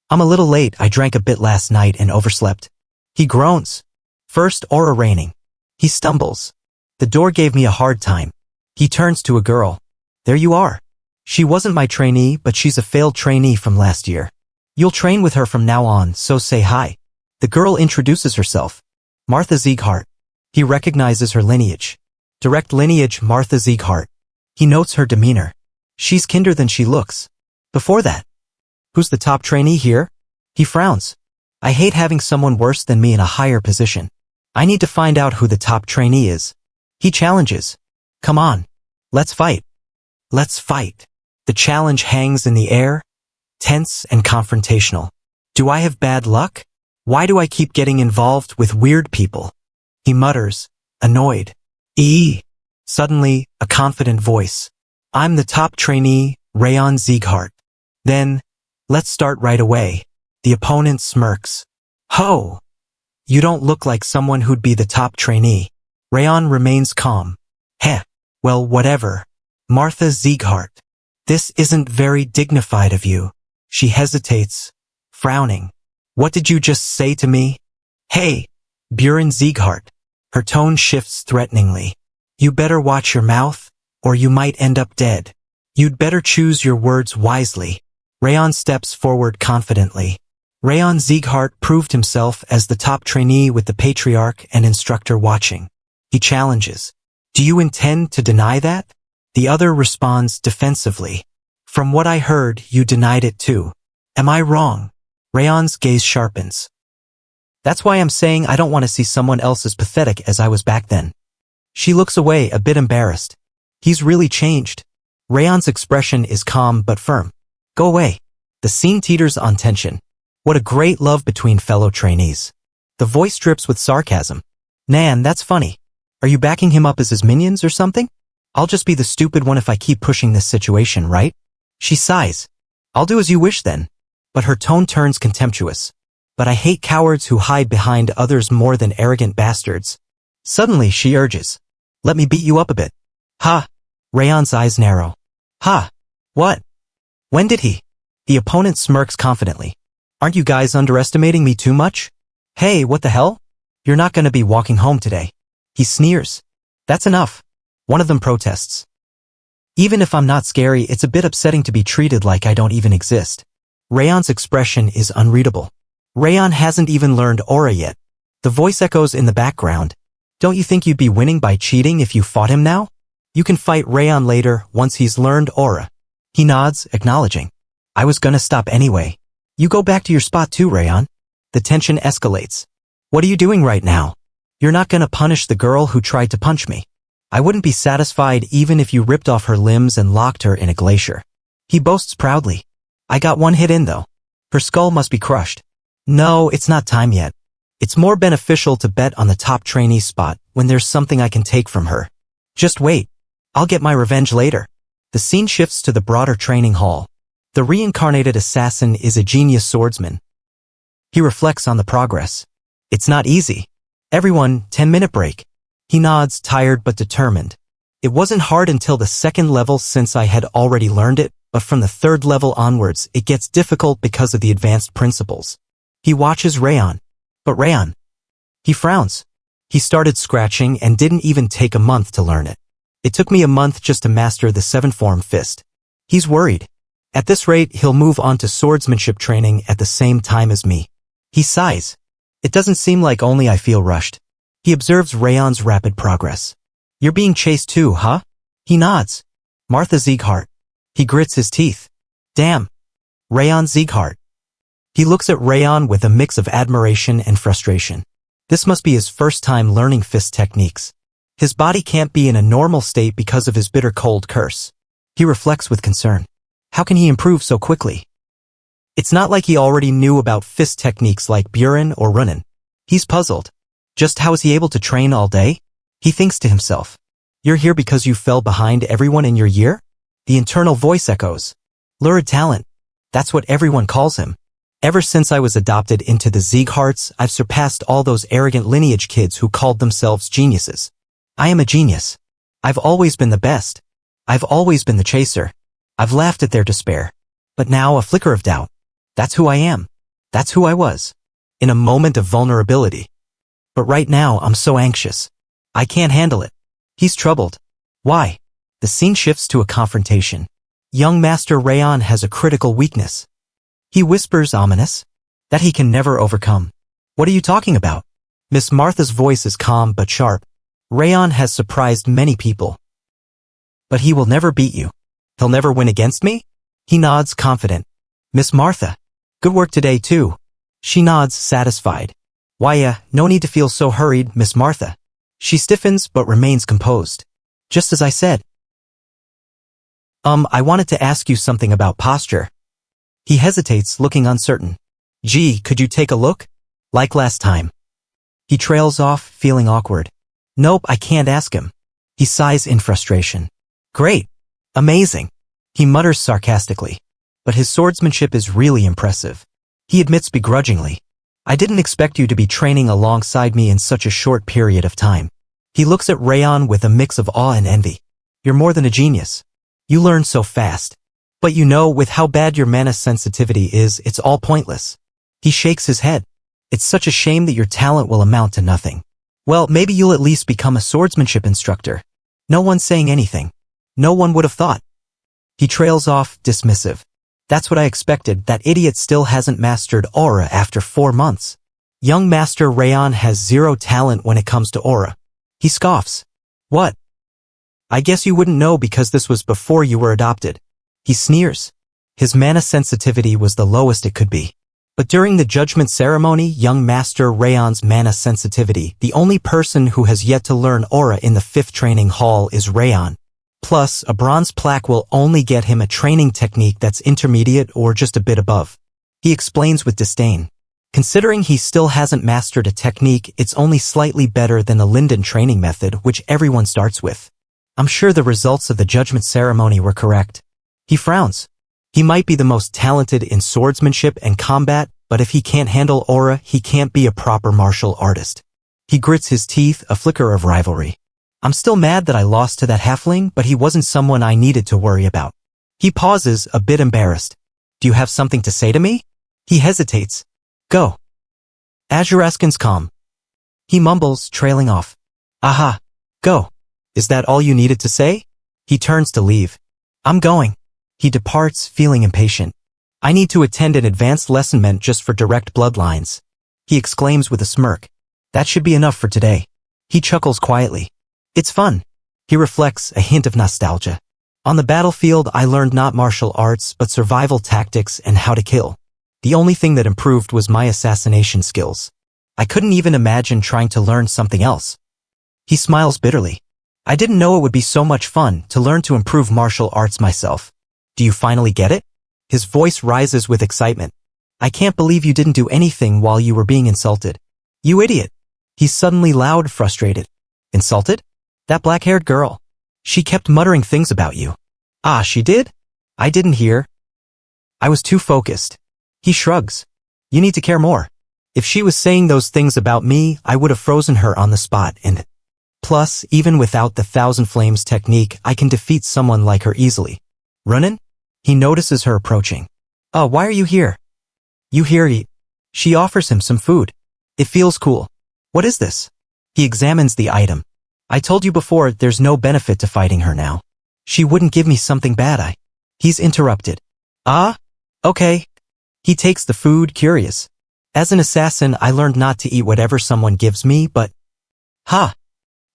I'm a little late, I drank a bit last night and overslept. He groans. First aura raining. He stumbles. The door gave me a hard time. He turns to a girl. There you are. She wasn't my trainee, but she's a failed trainee from last year. You'll train with her from now on, so say hi. The girl introduces herself. Martha Sieghart. He recognizes her lineage. Direct lineage Martha Sieghart. He notes her demeanor. She's kinder than she looks. Before that, who's the top trainee here? He frowns. I hate having someone worse than me in a higher position. I need to find out who the top trainee is. He challenges. Come on. Let's fight. Let's fight. The challenge hangs in the air, tense and confrontational. Do I have bad luck? Why do I keep getting involved with weird people? He mutters, annoyed. Suddenly, a confident voice. I'm the top trainee, Raon Sieghart. Then, let's start right away. The opponent smirks. Ho! You don't look like someone who'd be the top trainee. Raon remains calm. Heh. Well, whatever. Martha Sieghart. This isn't very dignified of you. She hesitates, frowning. What did you just say to me? Hey, Buren Sieghart. Her tone shifts threateningly. You better watch your mouth, or you might end up dead. You'd better choose your words wisely. Raon steps forward confidently. Raon Sieghart proved himself as the top trainee with the patriarch and instructor watching. He challenges. Do you intend to deny that? The other responds defensively. From what I heard, you denied it too. Am I wrong? Raon's gaze sharpens. That's why I'm saying I don't want to see someone else as pathetic as I was back then. She looks away, a bit embarrassed. He's really changed. Raon's expression is calm but firm. Go away. The scene teeters on tension. What a great love between fellow trainees. The voice drips with sarcasm. Nan, that's funny. Are you backing him up as his minions or something? I'll just be the stupid one if I keep pushing this situation, right? She sighs. I'll do as you wish then. But her tone turns contemptuous. But I hate cowards who hide behind others more than arrogant bastards. Suddenly she urges. Let me beat you up a bit. Ha! Raon's eyes narrow. Ha! What? When did he? The opponent smirks confidently. Aren't you guys underestimating me too much? Hey, what the hell? You're not gonna be walking home today. He sneers. That's enough. One of them protests. Even if I'm not scary, it's a bit upsetting to be treated like I don't even exist. Raon's expression is unreadable. Raon hasn't even learned aura yet. The voice echoes in the background. Don't you think you'd be winning by cheating if you fought him now? You can fight Raon later once he's learned aura. He nods, acknowledging. I was gonna stop anyway. You go back to your spot too, Raon. The tension escalates. What are you doing right now? You're not gonna punish the girl who tried to punch me. I wouldn't be satisfied even if you ripped off her limbs and locked her in a glacier. He boasts proudly. I got one hit in though. Her skull must be crushed. No, it's not time yet. It's more beneficial to bet on the top trainee spot when there's something I can take from her. Just wait. I'll get my revenge later. The scene shifts to the broader training hall. The reincarnated assassin is a genius swordsman. He reflects on the progress. It's not easy. Everyone, 10-minute break. He nods, tired but determined. It wasn't hard until the second level since I had already learned it, but from the third level onwards it gets difficult because of the advanced principles. He watches Raon. But Raon. He frowns. He started scratching and didn't even take a month to learn it. It took me a month just to master the 7-form fist. He's worried. At this rate, he'll move on to swordsmanship training at the same time as me. He sighs. It doesn't seem like only I feel rushed. He observes Raon's rapid progress. You're being chased too, huh? He nods. Martha Sieghart. He grits his teeth. Damn. Raon Sieghart. He looks at Raon with a mix of admiration and frustration. This must be his first time learning fist techniques. His body can't be in a normal state because of his bitter cold curse. He reflects with concern. How can he improve so quickly? It's not like he already knew about fist techniques like Buren or Runin. He's puzzled. Just how is he able to train all day? He thinks to himself. You're here because you fell behind everyone in your year? The internal voice echoes. Lurid talent. That's what everyone calls him. Ever since I was adopted into the Siegharts, I've surpassed all those arrogant lineage kids who called themselves geniuses. I am a genius. I've always been the best. I've always been the chaser. I've laughed at their despair. But now a flicker of doubt. That's who I am. That's who I was. In a moment of vulnerability. But right now I'm so anxious. I can't handle it. He's troubled. Why? The scene shifts to a confrontation. Young Master Raon has a critical weakness. He whispers ominous. That he can never overcome. What are you talking about? Miss Martha's voice is calm but sharp. Raon has surprised many people. But he will never beat you. He'll never win against me? He nods, confident. Miss Martha. Good work today, too. She nods, satisfied. Why, no need to feel so hurried, Miss Martha. She stiffens but remains composed. Just as I said. I wanted to ask you something about posture. He hesitates, looking uncertain. Gee, could you take a look? Like last time. He trails off, feeling awkward. Nope, I can't ask him. He sighs in frustration. Great. Amazing. He mutters sarcastically. But his swordsmanship is really impressive. He admits begrudgingly. I didn't expect you to be training alongside me in such a short period of time. He looks at Raon with a mix of awe and envy. You're more than a genius. You learn so fast. But you know, with how bad your mana sensitivity is, it's all pointless. He shakes his head. It's such a shame that your talent will amount to nothing. Well, maybe you'll at least become a swordsmanship instructor. No one's saying anything. No one would have thought. He trails off, dismissive. That's what I expected, that idiot still hasn't mastered aura after 4 months. Young Master Raon has zero talent when it comes to aura. He scoffs. What? I guess you wouldn't know because this was before you were adopted. He sneers. His mana sensitivity was the lowest it could be. But during the judgment ceremony, young Master Raon's mana sensitivity, the only person who has yet to learn aura in the 5th training hall is Raon. Plus, a bronze plaque will only get him a training technique that's intermediate or just a bit above. He explains with disdain. Considering he still hasn't mastered a technique, it's only slightly better than the Linden training method, which everyone starts with. I'm sure the results of the judgment ceremony were correct. He frowns. He might be the most talented in swordsmanship and combat, but if he can't handle aura, he can't be a proper martial artist. He grits his teeth, a flicker of rivalry. I'm still mad that I lost to that halfling, but he wasn't someone I needed to worry about. He pauses, a bit embarrassed. Do you have something to say to me? He hesitates. Go. Azuraskin's calm. He mumbles, trailing off. Aha. Go. Is that all you needed to say? He turns to leave. I'm going. He departs, feeling impatient. I need to attend an advanced lesson meant just for direct bloodlines. He exclaims with a smirk. That should be enough for today. He chuckles quietly. It's fun. He reflects, a hint of nostalgia. On the battlefield, I learned not martial arts, but survival tactics and how to kill. The only thing that improved was my assassination skills. I couldn't even imagine trying to learn something else. He smiles bitterly. I didn't know it would be so much fun to learn to improve martial arts myself. Do you finally get it? His voice rises with excitement. I can't believe you didn't do anything while you were being insulted. You idiot. He's suddenly loud, frustrated. Insulted? That black-haired girl. She kept muttering things about you. Ah, she did? I didn't hear. I was too focused. He shrugs. You need to care more. If she was saying those things about me, I would have frozen her on the spot and... Plus, even without the Thousand Flames technique, I can defeat someone like her easily. Runin? He notices her approaching. Oh, why are you here? You here eat. She offers him some food. It feels cool. What is this? He examines the item. I told you before, there's no benefit to fighting her now. She wouldn't give me something bad. He's interrupted. Ah? Okay. He takes the food, curious. As an assassin, I learned not to eat whatever someone gives me, but... Ha!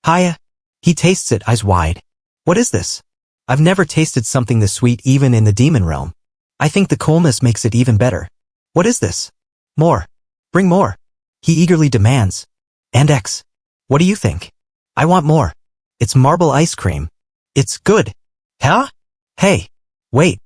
Hiya. He tastes it, eyes wide. What is this? I've never tasted something this sweet even in the demon realm. I think the coolness makes it even better. What is this? More. Bring more. He eagerly demands. And X. What do you think? I want more. It's marble ice cream. It's good. Huh? Hey. Wait.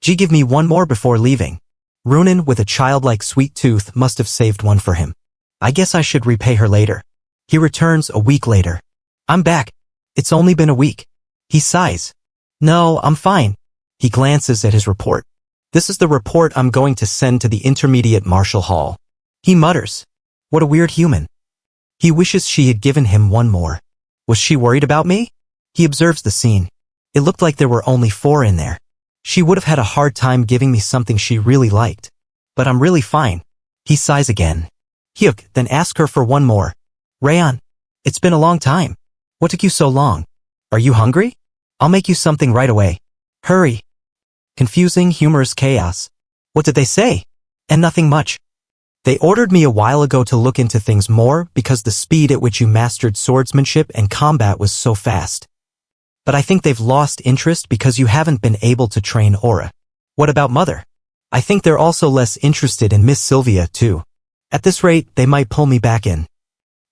G, give me one more before leaving. Runin, with a childlike sweet tooth, must have saved one for him. I guess I should repay her later. He returns a week later. I'm back. It's only been a week. He sighs. No, I'm fine. He glances at his report. This is the report I'm going to send to the Intermediate Martial Hall. He mutters. What a weird human. He wishes she had given him one more. Was she worried about me? He observes the scene. It looked like there were only 4 in there. She would have had a hard time giving me something she really liked. But I'm really fine. He sighs again. Hyuk, then ask her for one more. Raon, it's been a long time. What took you so long? Are you hungry? I'll make you something right away. Hurry. Confusing, humorous chaos. What did they say? And nothing much. They ordered me a while ago to look into things more because the speed at which you mastered swordsmanship and combat was so fast. But I think they've lost interest because you haven't been able to train aura. What about Mother? I think they're also less interested in Miss Sylvia, too. At this rate, they might pull me back in.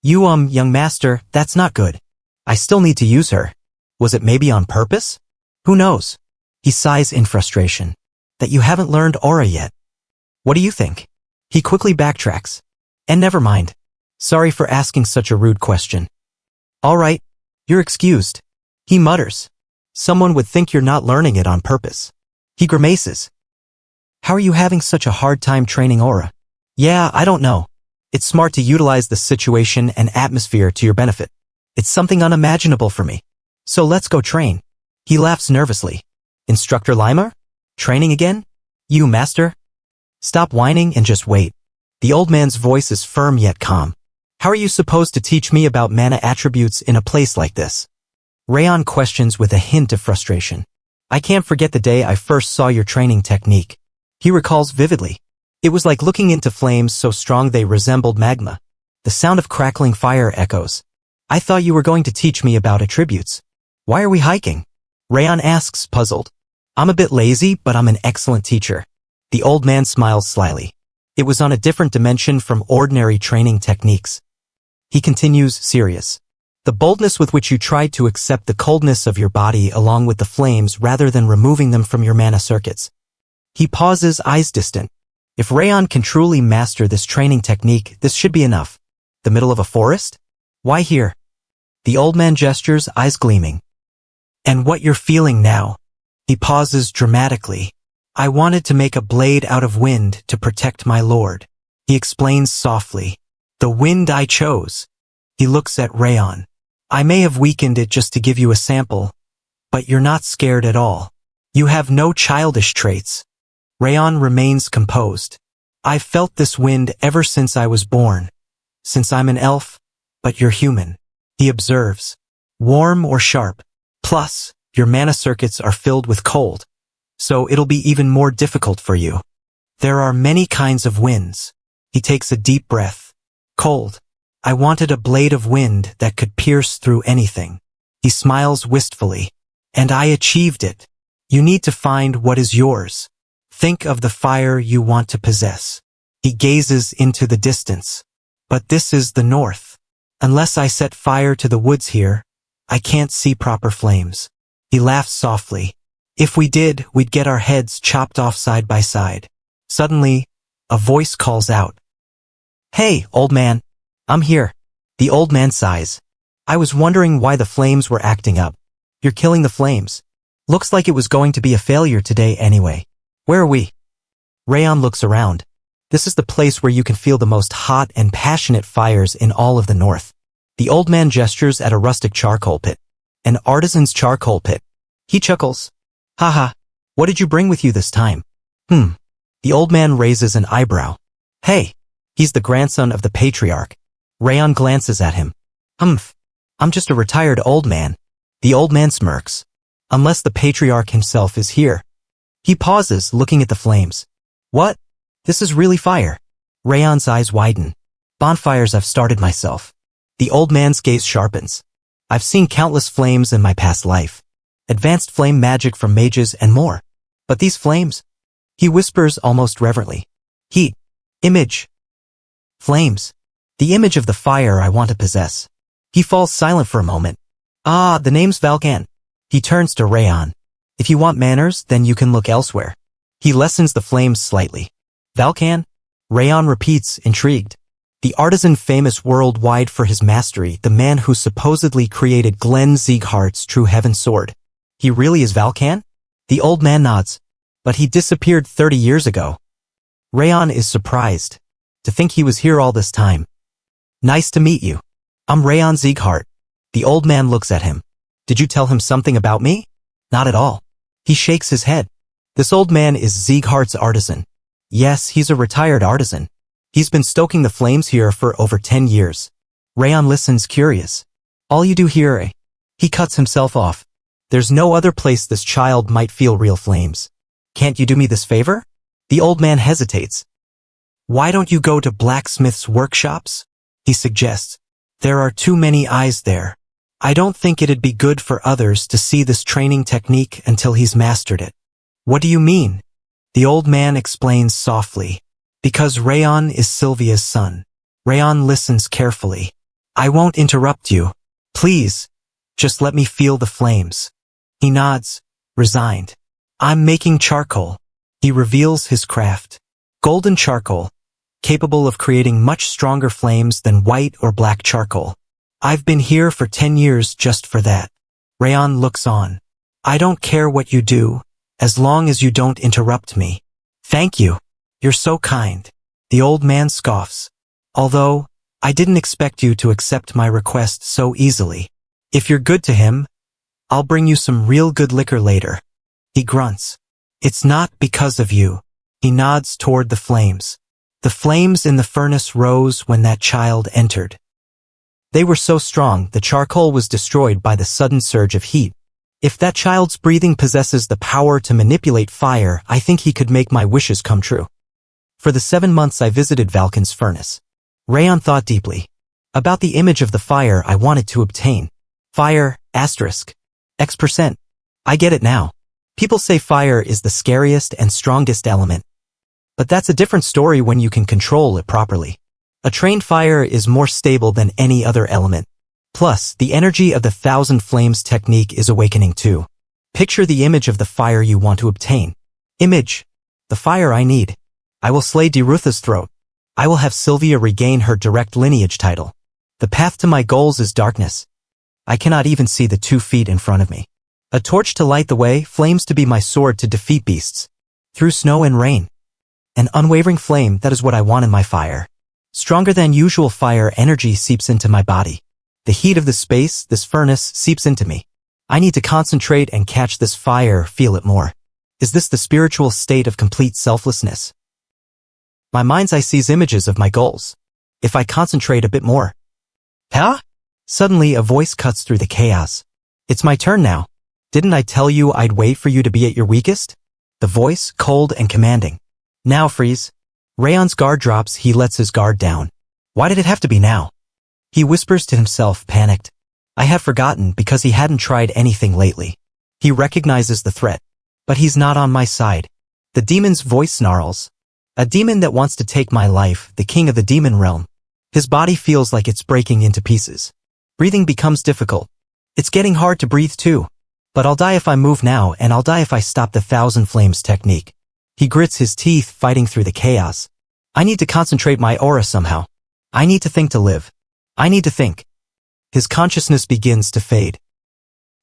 You, young master, that's not good. I still need to use her. Was it maybe on purpose? Who knows? He sighs in frustration. That you haven't learned aura yet. What do you think? He quickly backtracks. And never mind. Sorry for asking such a rude question. All right, you're excused. He mutters. Someone would think you're not learning it on purpose. He grimaces. How are you having such a hard time training aura? Yeah, I don't know. It's smart to utilize the situation and atmosphere to your benefit. It's something unimaginable for me. So let's go train. He laughs nervously. Instructor Limer? Training again? You, master? Stop whining and just wait. The old man's voice is firm yet calm. How are you supposed to teach me about mana attributes in a place like this? Raon questions with a hint of frustration. I can't forget the day I first saw your training technique. He recalls vividly. It was like looking into flames so strong they resembled magma. The sound of crackling fire echoes. I thought you were going to teach me about attributes. Why are we hiking? Raon asks, puzzled. I'm a bit lazy, but I'm an excellent teacher. The old man smiles slyly. It was on a different dimension from ordinary training techniques. He continues, serious. The boldness with which you tried to accept the coldness of your body along with the flames rather than removing them from your mana circuits. He pauses, eyes distant. If Raon can truly master this training technique, this should be enough. The middle of a forest? Why here? The old man gestures, eyes gleaming. And what you're feeling now? He pauses dramatically. I wanted to make a blade out of wind to protect my lord. He explains softly. The wind I chose. He looks at Raon. I may have weakened it just to give you a sample, but you're not scared at all. You have no childish traits. Raon remains composed. I've felt this wind ever since I was born. Since I'm an elf, but you're human. He observes. Warm or sharp. Plus, your mana circuits are filled with cold. So it'll be even more difficult for you. There are many kinds of winds. He takes a deep breath. Cold. I wanted a blade of wind that could pierce through anything. He smiles wistfully. And I achieved it. You need to find what is yours. Think of the fire you want to possess. He gazes into the distance. But this is the north. Unless I set fire to the woods here, I can't see proper flames. He laughs softly. If we did, we'd get our heads chopped off side by side. Suddenly, a voice calls out. Hey, old man. I'm here. The old man sighs. I was wondering why the flames were acting up. You're killing the flames. Looks like it was going to be a failure today anyway. Where are we? Raon looks around. This is the place where you can feel the most hot and passionate fires in all of the north. The old man gestures at a rustic charcoal pit. An artisan's charcoal pit. He chuckles. Haha, what did you bring with you this time? The old man raises an eyebrow. Hey, he's the grandson of the patriarch. Raon glances at him. I'm just a retired old man. The old man smirks. Unless the patriarch himself is here. He pauses, looking at the flames. What? This is really fire. Raon's eyes widen. Bonfires I've started myself. The old man's gaze sharpens. I've seen countless flames in my past life. Advanced flame magic from mages and more. But these flames? He whispers almost reverently. Heat. Image. Flames. The image of the fire I want to possess. He falls silent for a moment. Ah, the name's Valkan. He turns to Raon. If you want manners, then you can look elsewhere. He lessens the flames slightly. Valkan? Raon repeats, intrigued. The artisan famous worldwide for his mastery, the man who supposedly created Glenn Sieghart's True Heaven Sword. He really is Valkan? The old man nods. But he disappeared 30 years ago. Raon is surprised. To think he was here all this time. Nice to meet you. I'm Raon Sieghart. The old man looks at him. Did you tell him something about me? Not at all. He shakes his head. This old man is Sieghart's artisan. Yes, he's a retired artisan. He's been stoking the flames here for over 10 years. Raon listens, curious. All you do here, eh? He cuts himself off. There's no other place this child might feel real flames. Can't you do me this favor? The old man hesitates. Why don't you go to blacksmith's workshops? He suggests. There are too many eyes there. I don't think it'd be good for others to see this training technique until he's mastered it. What do you mean? The old man explains softly. Because Raon is Sylvia's son. Raon listens carefully. I won't interrupt you. Please, just let me feel the flames. He nods, resigned. I'm making charcoal. He reveals his craft. Golden charcoal, capable of creating much stronger flames than white or black charcoal. I've been here for 10 years just for that. Raon looks on. I don't care what you do, as long as you don't interrupt me. Thank you. You're so kind. The old man scoffs. Although, I didn't expect you to accept my request so easily. If you're good to him, I'll bring you some real good liquor later. He grunts. It's not because of you. He nods toward the flames. The flames in the furnace rose when that child entered. They were so strong the charcoal was destroyed by the sudden surge of heat. If that child's breathing possesses the power to manipulate fire, I think he could make my wishes come true. For the 7 months I visited Valken's furnace, Raon thought deeply about the image of the fire I wanted to obtain. Fire, X%. I get it now. People say fire is the scariest and strongest element. But that's a different story when you can control it properly. A trained fire is more stable than any other element. Plus, the energy of the 1,000 flames technique is awakening too. Picture the image of the fire you want to obtain. Image. The fire I need. I will slay Dirutha's throat. I will have Sylvia regain her direct lineage title. The path to my goals is darkness. I cannot even see the 2 feet in front of me. A torch to light the way, flames to be my sword to defeat beasts. Through snow and rain. An unwavering flame, that is what I want in my fire. Stronger than usual fire energy seeps into my body. The heat of the space, this furnace, seeps into me. I need to concentrate and catch this fire, feel it more. Is this the spiritual state of complete selflessness? My mind's eye sees images of my goals. If I concentrate a bit more. Huh? Suddenly a voice cuts through the chaos. It's my turn now. Didn't I tell you I'd wait for you to be at your weakest? The voice, cold and commanding. Now freeze. Raon's guard drops, he lets his guard down. Why did it have to be now? He whispers to himself, panicked. I have forgotten because he hadn't tried anything lately. He recognizes the threat. But he's not on my side. The demon's voice snarls. A demon that wants to take my life, the king of the demon realm. His body feels like it's breaking into pieces. Breathing becomes difficult. It's getting hard to breathe too. But I'll die if I move now, and I'll die if I stop the 1,000 flames technique. He grits his teeth, fighting through the chaos. I need to concentrate my aura somehow. I need to think to live. I need to think. His consciousness begins to fade.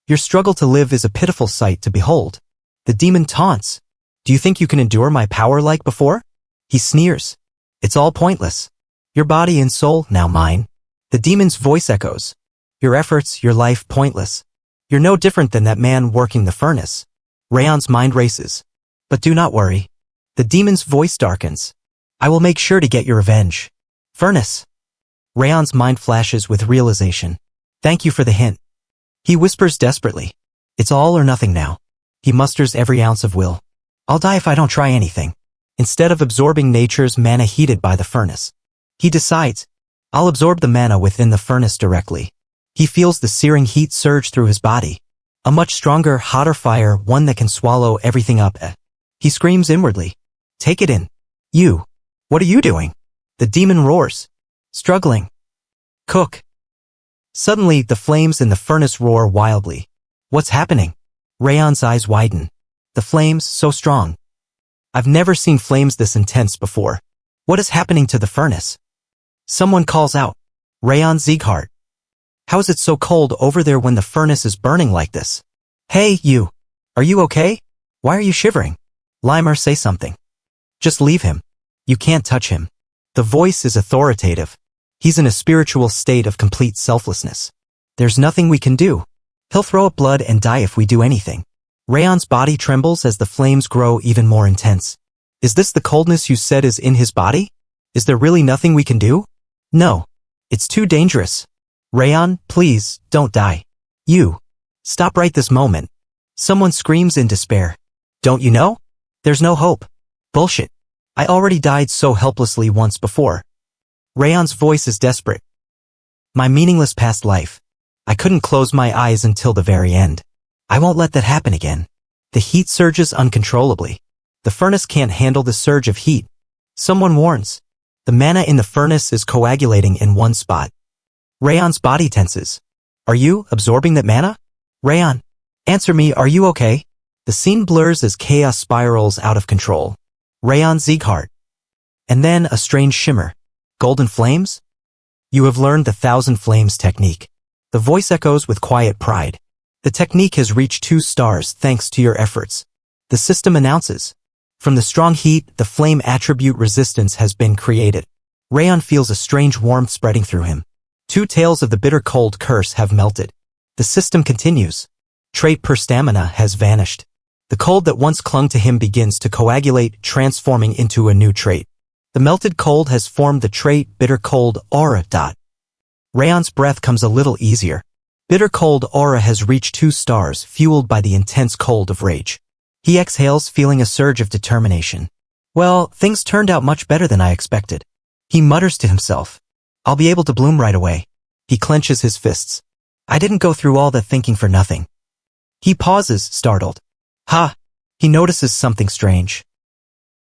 Your struggle to live is a pitiful sight to behold. The demon taunts. Do you think you can endure my power like before? He sneers. It's all pointless. Your body and soul, now mine. The demon's voice echoes. Your efforts, your life, pointless. You're no different than that man working the furnace. Raon's mind races. But do not worry. The demon's voice darkens. I will make sure to get your revenge. Furnace. Raon's mind flashes with realization. Thank you for the hint. He whispers desperately. It's all or nothing now. He musters every ounce of will. I'll die if I don't try anything. Instead of absorbing nature's mana heated by the furnace. He decides, I'll absorb the mana within the furnace directly. He feels the searing heat surge through his body. A much stronger, hotter fire, one that can swallow everything up. He screams inwardly. Take it in. You. What are you doing? The demon roars. Struggling. Cook. Suddenly, the flames in the furnace roar wildly. What's happening? Raon's eyes widen. The flames, so strong. I've never seen flames this intense before. What is happening to the furnace? Someone calls out. Raon Sieghart. How is it so cold over there when the furnace is burning like this? Hey, you. Are you okay? Why are you shivering? Limer, say something. Just leave him. You can't touch him. The voice is authoritative. He's in a spiritual state of complete selflessness. There's nothing we can do. He'll throw up blood and die if we do anything. Raon's body trembles as the flames grow even more intense. Is this the coldness you said is in his body? Is there really nothing we can do? No. It's too dangerous. Raon, please, don't die. You. Stop right this moment. Someone screams in despair. Don't you know? There's no hope. Bullshit. I already died so helplessly once before. Raon's voice is desperate. My meaningless past life. I couldn't close my eyes until the very end. I won't let that happen again. The heat surges uncontrollably. The furnace can't handle the surge of heat. Someone warns. The mana in the furnace is coagulating in one spot. Raon's body tenses. Are you absorbing that mana? Raon, answer me, are you okay? The scene blurs as chaos spirals out of control. Raon Sieghart. And then a strange shimmer. Golden flames? You have learned the Thousand Flames technique. The voice echoes with quiet pride. The technique has reached 2 stars thanks to your efforts. The system announces. From the strong heat, the flame attribute resistance has been created. Raon feels a strange warmth spreading through him. 2 tails of the bitter cold curse have melted. The system continues. Trait per stamina has vanished. The cold that once clung to him begins to coagulate, transforming into a new trait. The melted cold has formed the trait bitter cold aura. Raon's breath comes a little easier. Bitter cold aura has reached 2 stars, fueled by the intense cold of rage. He exhales, feeling a surge of determination. Well, things turned out much better than I expected. He mutters to himself. I'll be able to bloom right away. He clenches his fists. I didn't go through all that thinking for nothing. He pauses, startled. Ha! He notices something strange.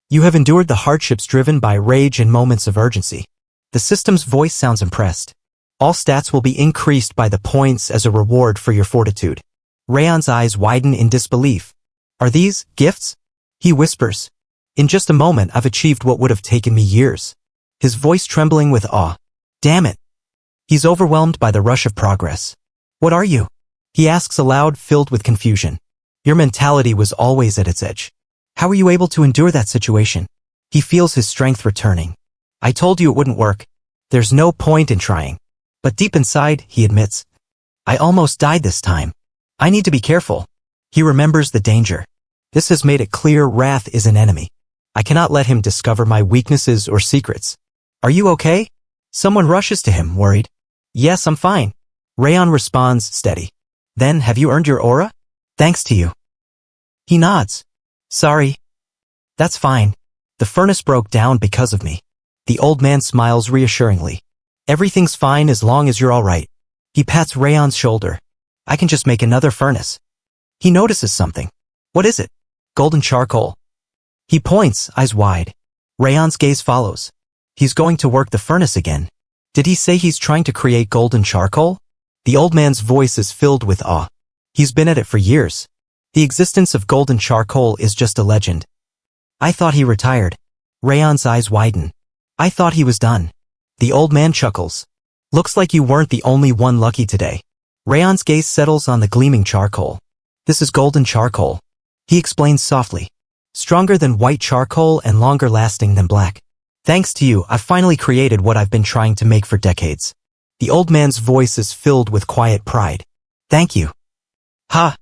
You have endured the hardships driven by rage and moments of urgency. The system's voice sounds impressed. All stats will be increased by the points as a reward for your fortitude. Raon's eyes widen in disbelief. Are these gifts? He whispers. In just a moment I've achieved what would have taken me years. His voice trembling with awe. Damn it. He's overwhelmed by the rush of progress. What are you? He asks aloud, filled with confusion. Your mentality was always at its edge. How were you able to endure that situation? He feels his strength returning. I told you it wouldn't work. There's no point in trying. But deep inside, he admits, I almost died this time. I need to be careful. He remembers the danger. This has made it clear Wrath is an enemy. I cannot let him discover my weaknesses or secrets. Are you okay? Someone rushes to him, worried. Yes, I'm fine. Raon responds, steady. Then, have you earned your aura? Thanks to you. He nods. Sorry. That's fine. The furnace broke down because of me. The old man smiles reassuringly. Everything's fine as long as you're all right. He pats Raon's shoulder. I can just make another furnace. He notices something. What is it? Golden charcoal. He points, eyes wide. Raon's gaze follows. He's going to work the furnace again. Did he say he's trying to create golden charcoal? The old man's voice is filled with awe. He's been at it for years. The existence of golden charcoal is just a legend. I thought he retired. Raon's eyes widen. I thought he was done. The old man chuckles. Looks like you weren't the only one lucky today. Raon's gaze settles on the gleaming charcoal. This is golden charcoal. He explains softly. Stronger than white charcoal and longer lasting than black. Thanks to you, I've finally created what I've been trying to make for decades. The old man's voice is filled with quiet pride. Thank you. Ha!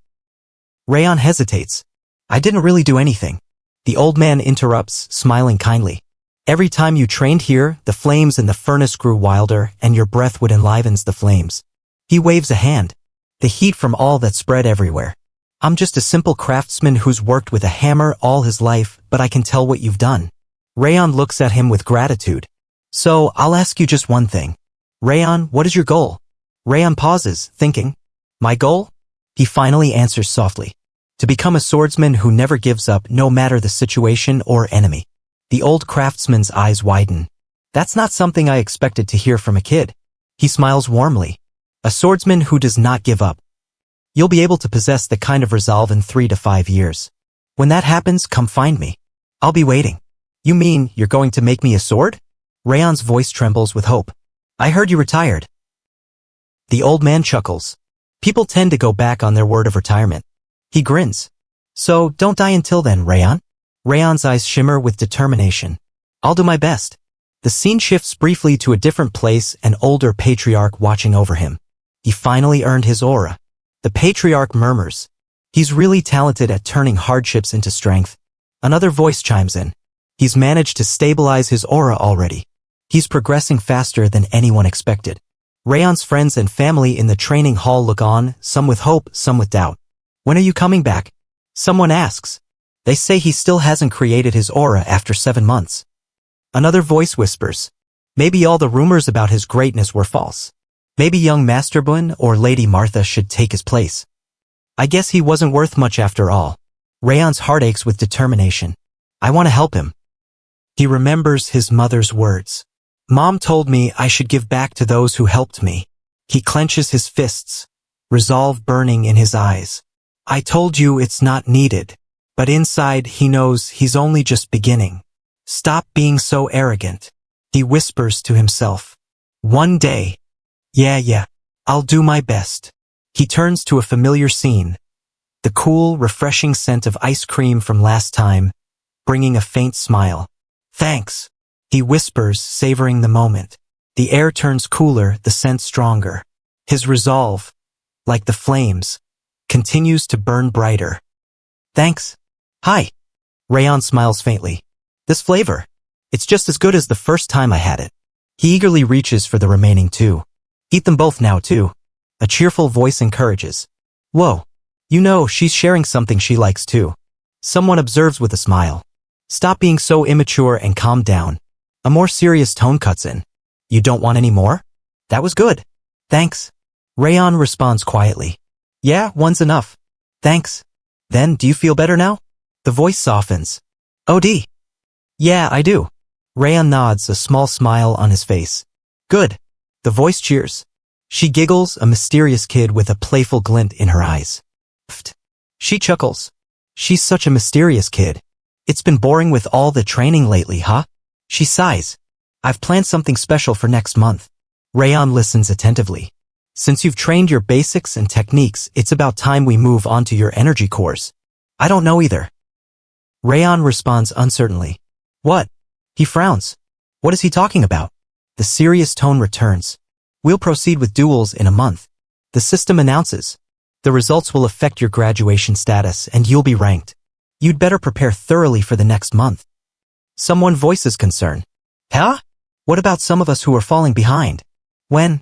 Raon hesitates. I didn't really do anything. The old man interrupts, smiling kindly. Every time you trained here, the flames in the furnace grew wilder, and your breath would enliven the flames. He waves a hand. The heat from all that spread everywhere. I'm just a simple craftsman who's worked with a hammer all his life, but I can tell what you've done. Raon looks at him with gratitude. So, I'll ask you just one thing. Raon, what is your goal? Raon pauses, thinking. My goal? He finally answers softly. To become a swordsman who never gives up no matter the situation or enemy. The old craftsman's eyes widen. That's not something I expected to hear from a kid. He smiles warmly. A swordsman who does not give up. You'll be able to possess the kind of resolve in 3 to 5 years. When that happens, come find me. I'll be waiting. You mean you're going to make me a sword? Raon's voice trembles with hope. I heard you retired. The old man chuckles. People tend to go back on their word of retirement. He grins. So, don't die until then, Raon. Raon's eyes shimmer with determination. I'll do my best. The scene shifts briefly to a different place, an older patriarch watching over him. He finally earned his aura. The patriarch murmurs. He's really talented at turning hardships into strength. Another voice chimes in. He's managed to stabilize his aura already. He's progressing faster than anyone expected. Raon's friends and family in the training hall look on, some with hope, some with doubt. When are you coming back? Someone asks. They say he still hasn't created his aura after 7 months. Another voice whispers. Maybe all the rumors about his greatness were false. Maybe young Master Bun or Lady Martha should take his place. I guess he wasn't worth much after all. Raon's heart aches with determination. I want to help him. He remembers his mother's words. Mom told me I should give back to those who helped me. He clenches his fists, resolve burning in his eyes. I told you it's not needed. But inside he knows he's only just beginning. Stop being so arrogant. He whispers to himself. One day. Yeah, I'll do my best. He turns to a familiar scene. The cool, refreshing scent of ice cream from last time, bringing a faint smile. Thanks. He whispers, savoring the moment. The air turns cooler, the scent stronger. His resolve, like the flames, continues to burn brighter. Thanks. Hi. Raon smiles faintly. This flavor. It's just as good as the first time I had it. He eagerly reaches for the remaining two. Eat them both now, too. A cheerful voice encourages. Whoa. You know, she's sharing something she likes, too. Someone observes with a smile. Stop being so immature and calm down. A more serious tone cuts in. You don't want any more? That was good. Thanks. Raon responds quietly. Yeah, one's enough. Thanks. Then, do you feel better now? The voice softens. OD. Yeah, I do. Raon nods, a small smile on his face. Good. The voice cheers. She giggles, a mysterious kid with a playful glint in her eyes. Pfft. She chuckles. She's such a mysterious kid. It's been boring with all the training lately, huh? She sighs. I've planned something special for next month. Raon listens attentively. Since you've trained your basics and techniques, it's about time we move on to your energy course. I don't know either. Raon responds uncertainly. What? He frowns. What is he talking about? The serious tone returns. We'll proceed with duels in a month. The system announces. The results will affect your graduation status and you'll be ranked. You'd better prepare thoroughly for the next month. Someone voices concern. Huh? What about some of us who are falling behind? When?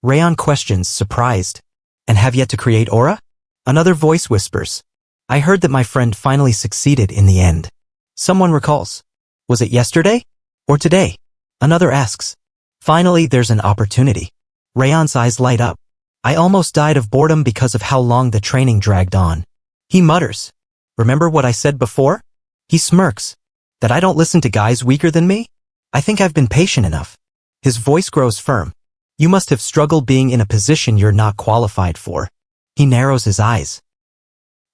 Raon questions, surprised. And have yet to create aura? Another voice whispers. I heard that my friend finally succeeded in the end. Someone recalls. Was it yesterday? Or today? Another asks. Finally, there's an opportunity. Raon's eyes light up. I almost died of boredom because of how long the training dragged on. He mutters. Remember what I said before? He smirks. That I don't listen to guys weaker than me? I think I've been patient enough. His voice grows firm. You must have struggled being in a position you're not qualified for. He narrows his eyes.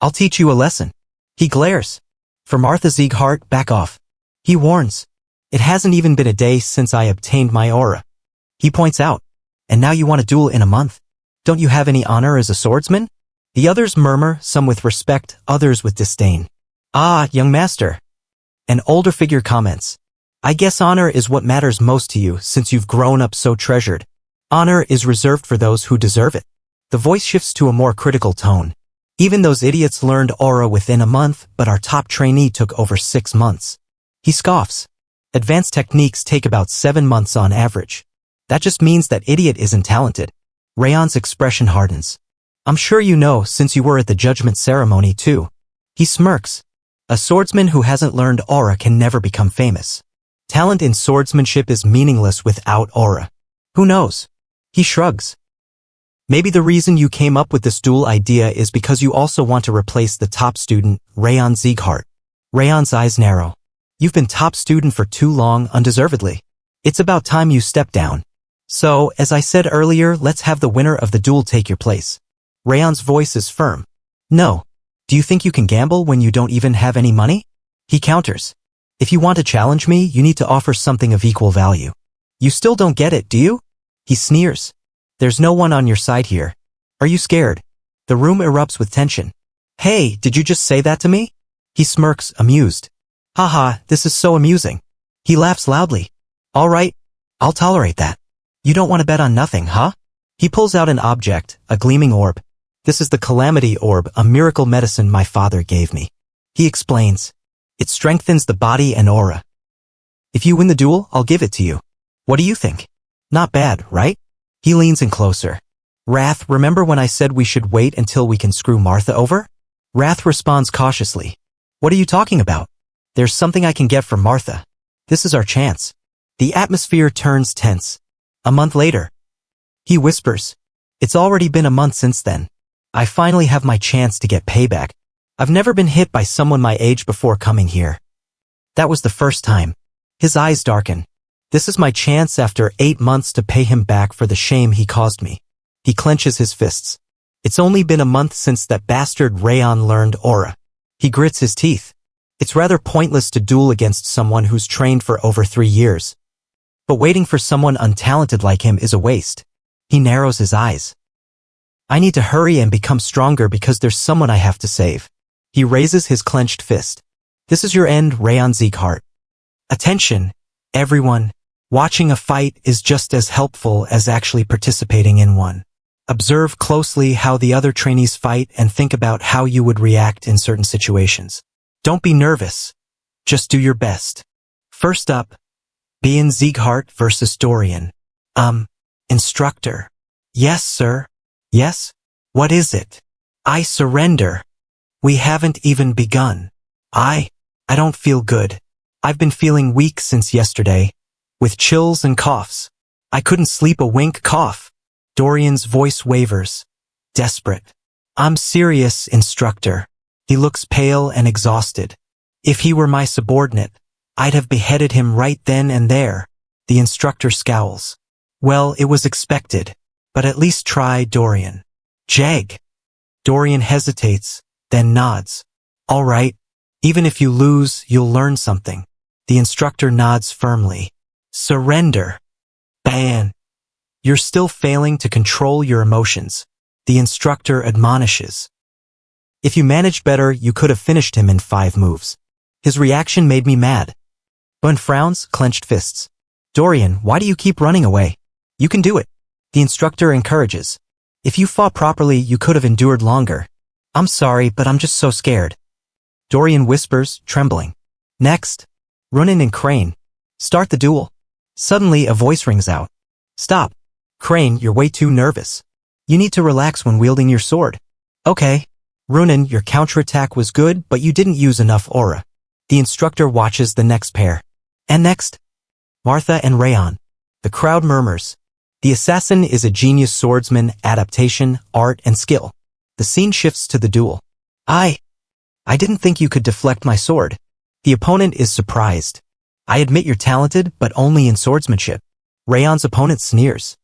I'll teach you a lesson. He glares. For Martha Sieghart, back off. He warns. It hasn't even been a day since I obtained my aura. He points out. And now you want to duel in a month? Don't you have any honor as a swordsman? The others murmur, some with respect, others with disdain. Ah, young master. An older figure comments. I guess honor is what matters most to you since you've grown up so treasured. Honor is reserved for those who deserve it. The voice shifts to a more critical tone. Even those idiots learned aura within a month, but our top trainee took over 6 months. He scoffs. Advanced techniques take about 7 months on average. That just means that idiot isn't talented. Raon's expression hardens. I'm sure you know since you were at the judgment ceremony too. He smirks. A swordsman who hasn't learned aura can never become famous. Talent in swordsmanship is meaningless without aura. Who knows? He shrugs. Maybe the reason you came up with this duel idea is because you also want to replace the top student, Raon Sieghart. Raon's eyes narrow. You've been top student for too long, undeservedly. It's about time you step down. So, as I said earlier, let's have the winner of the duel take your place. Raon's voice is firm. No. Do you think you can gamble when you don't even have any money? He counters. If you want to challenge me, you need to offer something of equal value. You still don't get it, do you? He sneers. There's no one on your side here. Are you scared? The room erupts with tension. Hey, did you just say that to me? He smirks, amused. Haha, this is so amusing. He laughs loudly. All right, I'll tolerate that. You don't want to bet on nothing, huh? He pulls out an object, a gleaming orb. This is the Calamity Orb, a miracle medicine my father gave me. He explains. It strengthens the body and aura. If you win the duel, I'll give it to you. What do you think? Not bad, right? He leans in closer. Wrath, remember when I said we should wait until we can screw Martha over? Wrath responds cautiously. What are you talking about? There's something I can get from Martha. This is our chance. The atmosphere turns tense. A month later. He whispers. It's already been a month since then. I finally have my chance to get payback. I've never been hit by someone my age before coming here. That was the first time. His eyes darken. This is my chance after 8 months to pay him back for the shame he caused me. He clenches his fists. It's only been a month since that bastard Raon learned aura. He grits his teeth. It's rather pointless to duel against someone who's trained for over 3 years. But waiting for someone untalented like him is a waste. He narrows his eyes. I need to hurry and become stronger because there's someone I have to save. He raises his clenched fist. This is your end, Raon Sieghart. Attention, everyone. Watching a fight is just as helpful as actually participating in one. Observe closely how the other trainees fight and think about how you would react in certain situations. Don't be nervous. Just do your best. First up, Raon Sieghart versus Dorian. Instructor. Yes, sir. Yes? What is it? I surrender. We haven't even begun. I don't feel good. I've been feeling weak since yesterday, with chills and coughs. I couldn't sleep a wink. Cough. Dorian's voice wavers. Desperate. I'm serious, instructor. He looks pale and exhausted. If he were my subordinate, I'd have beheaded him right then and there. The instructor scowls. Well, it was expected, but at least try, Dorian. Jag. Dorian hesitates, then nods. All right. Even if you lose, you'll learn something. The instructor nods firmly. Surrender. Ban. You're still failing to control your emotions. The instructor admonishes. If you managed better, you could have finished him in 5 moves. His reaction made me mad. Bun frowns, clenched fists. Dorian, why do you keep running away? You can do it. The instructor encourages. If you fought properly, you could have endured longer. I'm sorry, but I'm just so scared. Dorian whispers, trembling. Next. Ronan and Crane. Start the duel. Suddenly, a voice rings out. Stop. Crane, you're way too nervous. You need to relax when wielding your sword. Okay. Ronan, your counterattack was good, but you didn't use enough aura. The instructor watches the next pair. And next? Martha and Raon. The crowd murmurs. The assassin is a genius swordsman, adaptation, art, and skill. The scene shifts to the duel. I didn't think you could deflect my sword. The opponent is surprised. I admit you're talented, but only in swordsmanship. Raon's opponent sneers.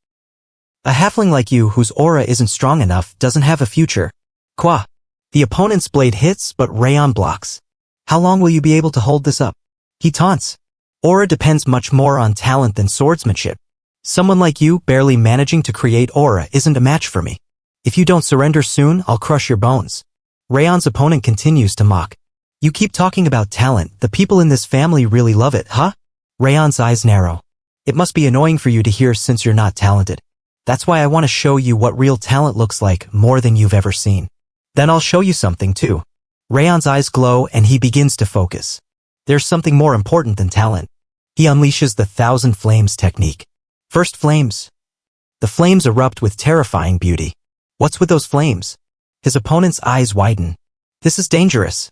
A halfling like you whose aura isn't strong enough doesn't have a future. Qua. The opponent's blade hits, but Raon blocks. How long will you be able to hold this up? He taunts. Aura depends much more on talent than swordsmanship. Someone like you barely managing to create aura isn't a match for me. If you don't surrender soon, I'll crush your bones. Raon's opponent continues to mock. You keep talking about talent. The people in this family really love it, huh? Raon's eyes narrow. It must be annoying for you to hear since you're not talented. That's why I want to show you what real talent looks like more than you've ever seen. Then I'll show you something too. Raon's eyes glow and he begins to focus. There's something more important than talent. He unleashes the 1,000 flames technique. First flames. The flames erupt with terrifying beauty. What's with those flames? His opponent's eyes widen. This is dangerous.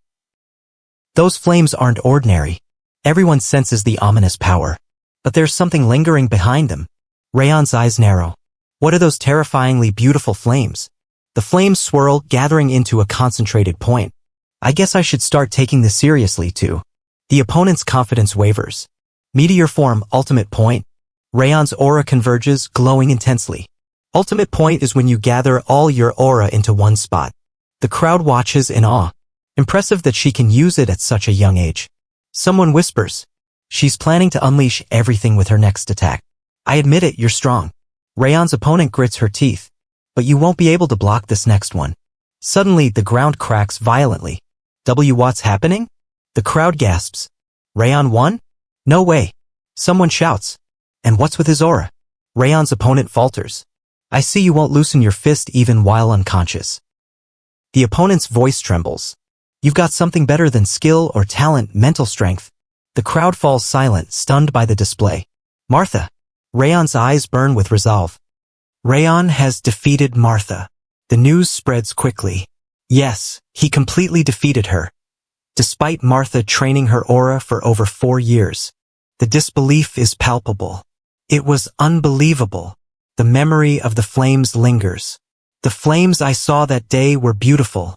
Those flames aren't ordinary. Everyone senses the ominous power. But there's something lingering behind them. Raon's eyes narrow. What are those terrifyingly beautiful flames? The flames swirl, gathering into a concentrated point. I guess I should start taking this seriously too. The opponent's confidence wavers. Meteor form, ultimate point. Raon's aura converges, glowing intensely. Ultimate point is when you gather all your aura into one spot. The crowd watches in awe. Impressive that she can use it at such a young age. Someone whispers. She's planning to unleash everything with her next attack. I admit it, you're strong. Raon's opponent grits her teeth. But you won't be able to block this next one. Suddenly, the ground cracks violently. What's happening? The crowd gasps. Raon won? No way. Someone shouts. And what's with his aura? Raon's opponent falters. I see you won't loosen your fist even while unconscious. The opponent's voice trembles. You've got something better than skill or talent, mental strength. The crowd falls silent, stunned by the display. Martha. Raon's eyes burn with resolve. Raon has defeated Martha. The news spreads quickly. Yes, he completely defeated her. Despite Martha training her aura for over 4 years. The disbelief is palpable. It was unbelievable. The memory of the flames lingers. The flames I saw that day were beautiful,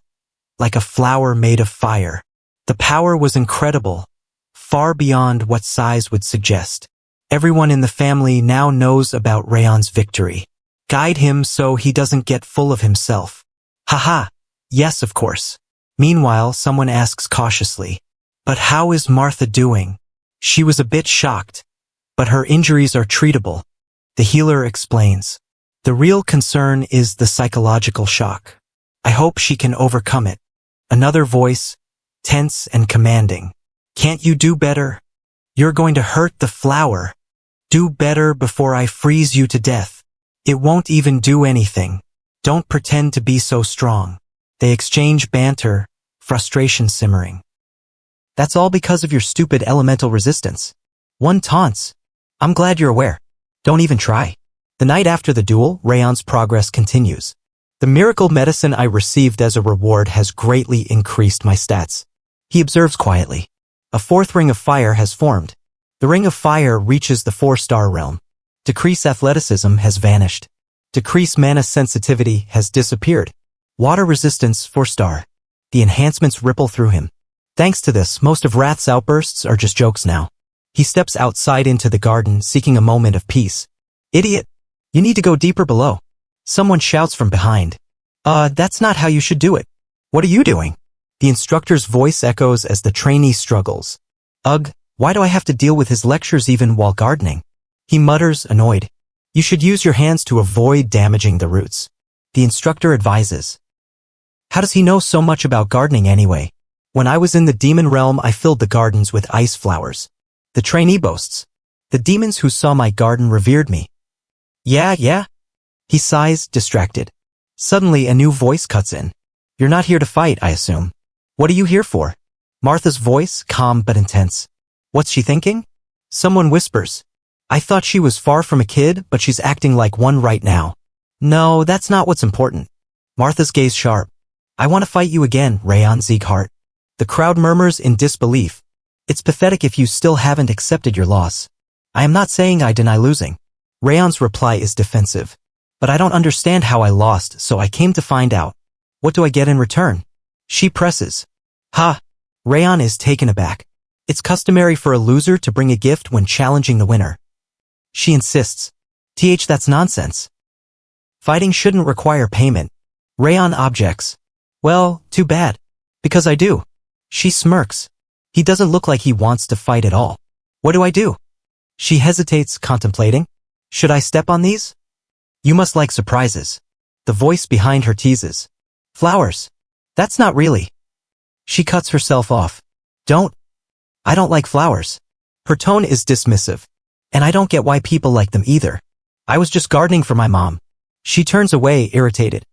like a flower made of fire. The power was incredible, far beyond what size would suggest. Everyone in the family now knows about Raon's victory. Guide him so he doesn't get full of himself. Haha, yes, of course. Meanwhile, someone asks cautiously, "But how is Martha doing?" She was a bit shocked, but her injuries are treatable. The healer explains. The real concern is the psychological shock. I hope she can overcome it. Another voice, tense and commanding. Can't you do better? You're going to hurt the flower. Do better before I freeze you to death. It won't even do anything. Don't pretend to be so strong. They exchange banter, frustration simmering. That's all because of your stupid elemental resistance. One taunts. I'm glad you're aware. Don't even try. The night after the duel, Raon's progress continues. The miracle medicine I received as a reward has greatly increased my stats. He observes quietly. A fourth ring of fire has formed. The ring of fire reaches the 4-star realm. Decrease athleticism has vanished. Decrease mana sensitivity has disappeared. Water resistance 4-star. The enhancements ripple through him. Thanks to this, most of Wrath's outbursts are just jokes now. He steps outside into the garden, seeking a moment of peace. Idiot! You need to go deeper below. Someone shouts from behind. That's not how you should do it. What are you doing? The instructor's voice echoes as the trainee struggles. Ugh, why do I have to deal with his lectures even while gardening? He mutters, annoyed. You should use your hands to avoid damaging the roots. The instructor advises. How does he know so much about gardening anyway? When I was in the demon realm, I filled the gardens with ice flowers. The trainee boasts. The demons who saw my garden revered me. Yeah? He sighs, distracted. Suddenly, a new voice cuts in. You're not here to fight, I assume. What are you here for? Martha's voice, calm but intense. What's she thinking? Someone whispers. I thought she was far from a kid, but she's acting like one right now. No, that's not what's important. Martha's gaze sharp. I want to fight you again, Raon Sieghart. The crowd murmurs in disbelief. It's pathetic if you still haven't accepted your loss. I am not saying I deny losing. Raon's reply is defensive. But I don't understand how I lost, so I came to find out. What do I get in return? She presses. Ha! Raon is taken aback. It's customary for a loser to bring a gift when challenging the winner. She insists. That's nonsense. Fighting shouldn't require payment. Raon objects. Well, too bad. Because I do. She smirks. He doesn't look like he wants to fight at all. What do I do? She hesitates, contemplating. Should I step on these? You must like surprises. The voice behind her teases. Flowers. That's not really. She cuts herself off. I don't like flowers. Her tone is dismissive. And I don't get why people like them either. I was just gardening for my mom. She turns away, irritated.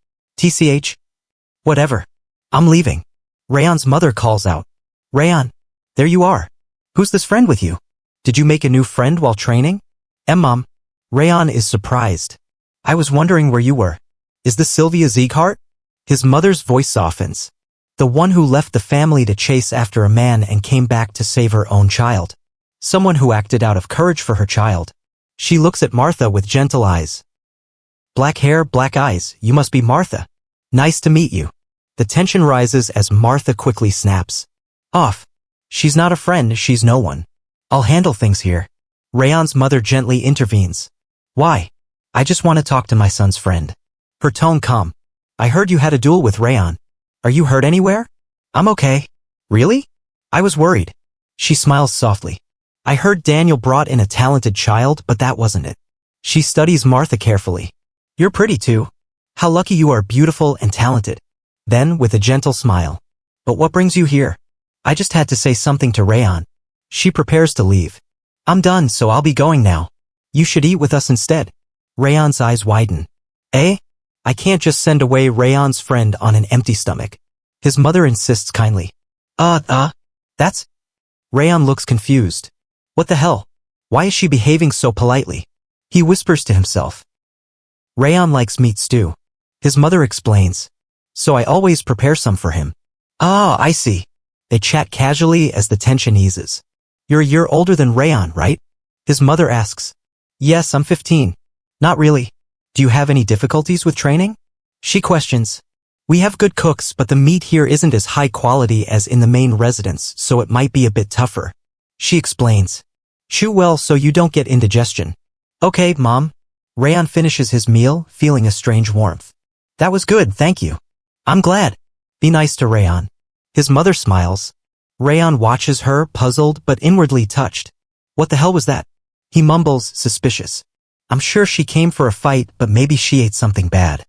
Whatever. I'm leaving. Raon's mother calls out. Raon, there you are. Who's this friend with you? Did you make a new friend while training? Mom. Raon is surprised. I was wondering where you were. Is this Sylvia Sieghart? His mother's voice softens. The one who left the family to chase after a man and came back to save her own child. Someone who acted out of courage for her child. She looks at Martha with gentle eyes. Black hair, black eyes, you must be Martha. Nice to meet you. The tension rises as Martha quickly snaps. Off. She's not a friend, she's no one. I'll handle things here. Raon's mother gently intervenes. Why? I just want to talk to my son's friend. Her tone calm. I heard you had a duel with Raon. Are you hurt anywhere? I'm okay. Really? I was worried. She smiles softly. I heard Daniel brought in a talented child, but that wasn't it. She studies Martha carefully. You're pretty too. How lucky you are, beautiful and talented. Then, with a gentle smile. But what brings you here? I just had to say something to Raon. She prepares to leave. I'm done, so I'll be going now. You should eat with us instead. Raon's eyes widen. I can't just send away Raon's friend on an empty stomach. His mother insists kindly. That's... Raon looks confused. What the hell? Why is she behaving so politely? He whispers to himself. Raon likes meat stew. His mother explains. So I always prepare some for him. I see. They chat casually as the tension eases. You're a year older than Raon, right? His mother asks. Yes, I'm 15. Not really. Do you have any difficulties with training? She questions. We have good cooks, but the meat here isn't as high quality as in the main residence, so it might be a bit tougher. She explains. Chew well so you don't get indigestion. Okay, Mom. Raon finishes his meal, feeling a strange warmth. That was good, thank you. I'm glad. Be nice to Raon. His mother smiles. Raon watches her, puzzled but inwardly touched. What the hell was that? He mumbles, suspicious. I'm sure she came for a fight, but maybe she ate something bad.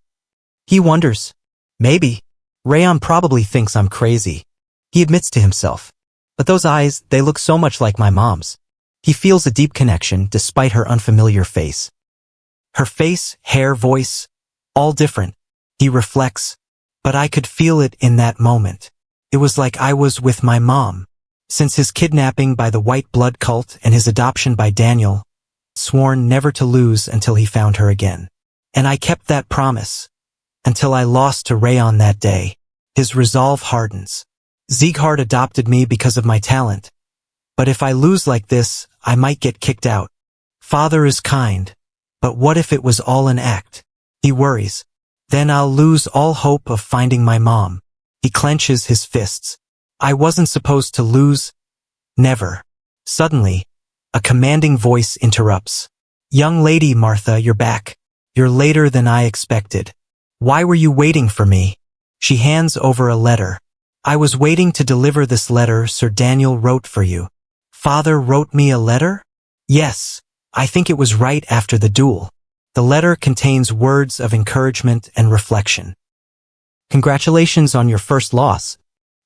He wonders. Maybe. Raon probably thinks I'm crazy. He admits to himself. But those eyes, they look so much like my mom's. He feels a deep connection despite her unfamiliar face. Her face, hair, voice, all different. He reflects. But I could feel it in that moment. It was like I was with my mom. Since his kidnapping by the white blood cult and his adoption by Daniel, sworn never to lose until he found her again. And I kept that promise. Until I lost to Raon that day. His resolve hardens. Sieghard adopted me because of my talent. But if I lose like this, I might get kicked out. Father is kind. But what if it was all an act? He worries. Then I'll lose all hope of finding my mom. He clenches his fists. I wasn't supposed to lose. Never. Suddenly, a commanding voice interrupts. Young lady Martha, you're back. You're later than I expected. Why were you waiting for me? She hands over a letter. I was waiting to deliver this letter Sir Daniel wrote for you. Father wrote me a letter? Yes. I think it was right after the duel. The letter contains words of encouragement and reflection. Congratulations on your first loss.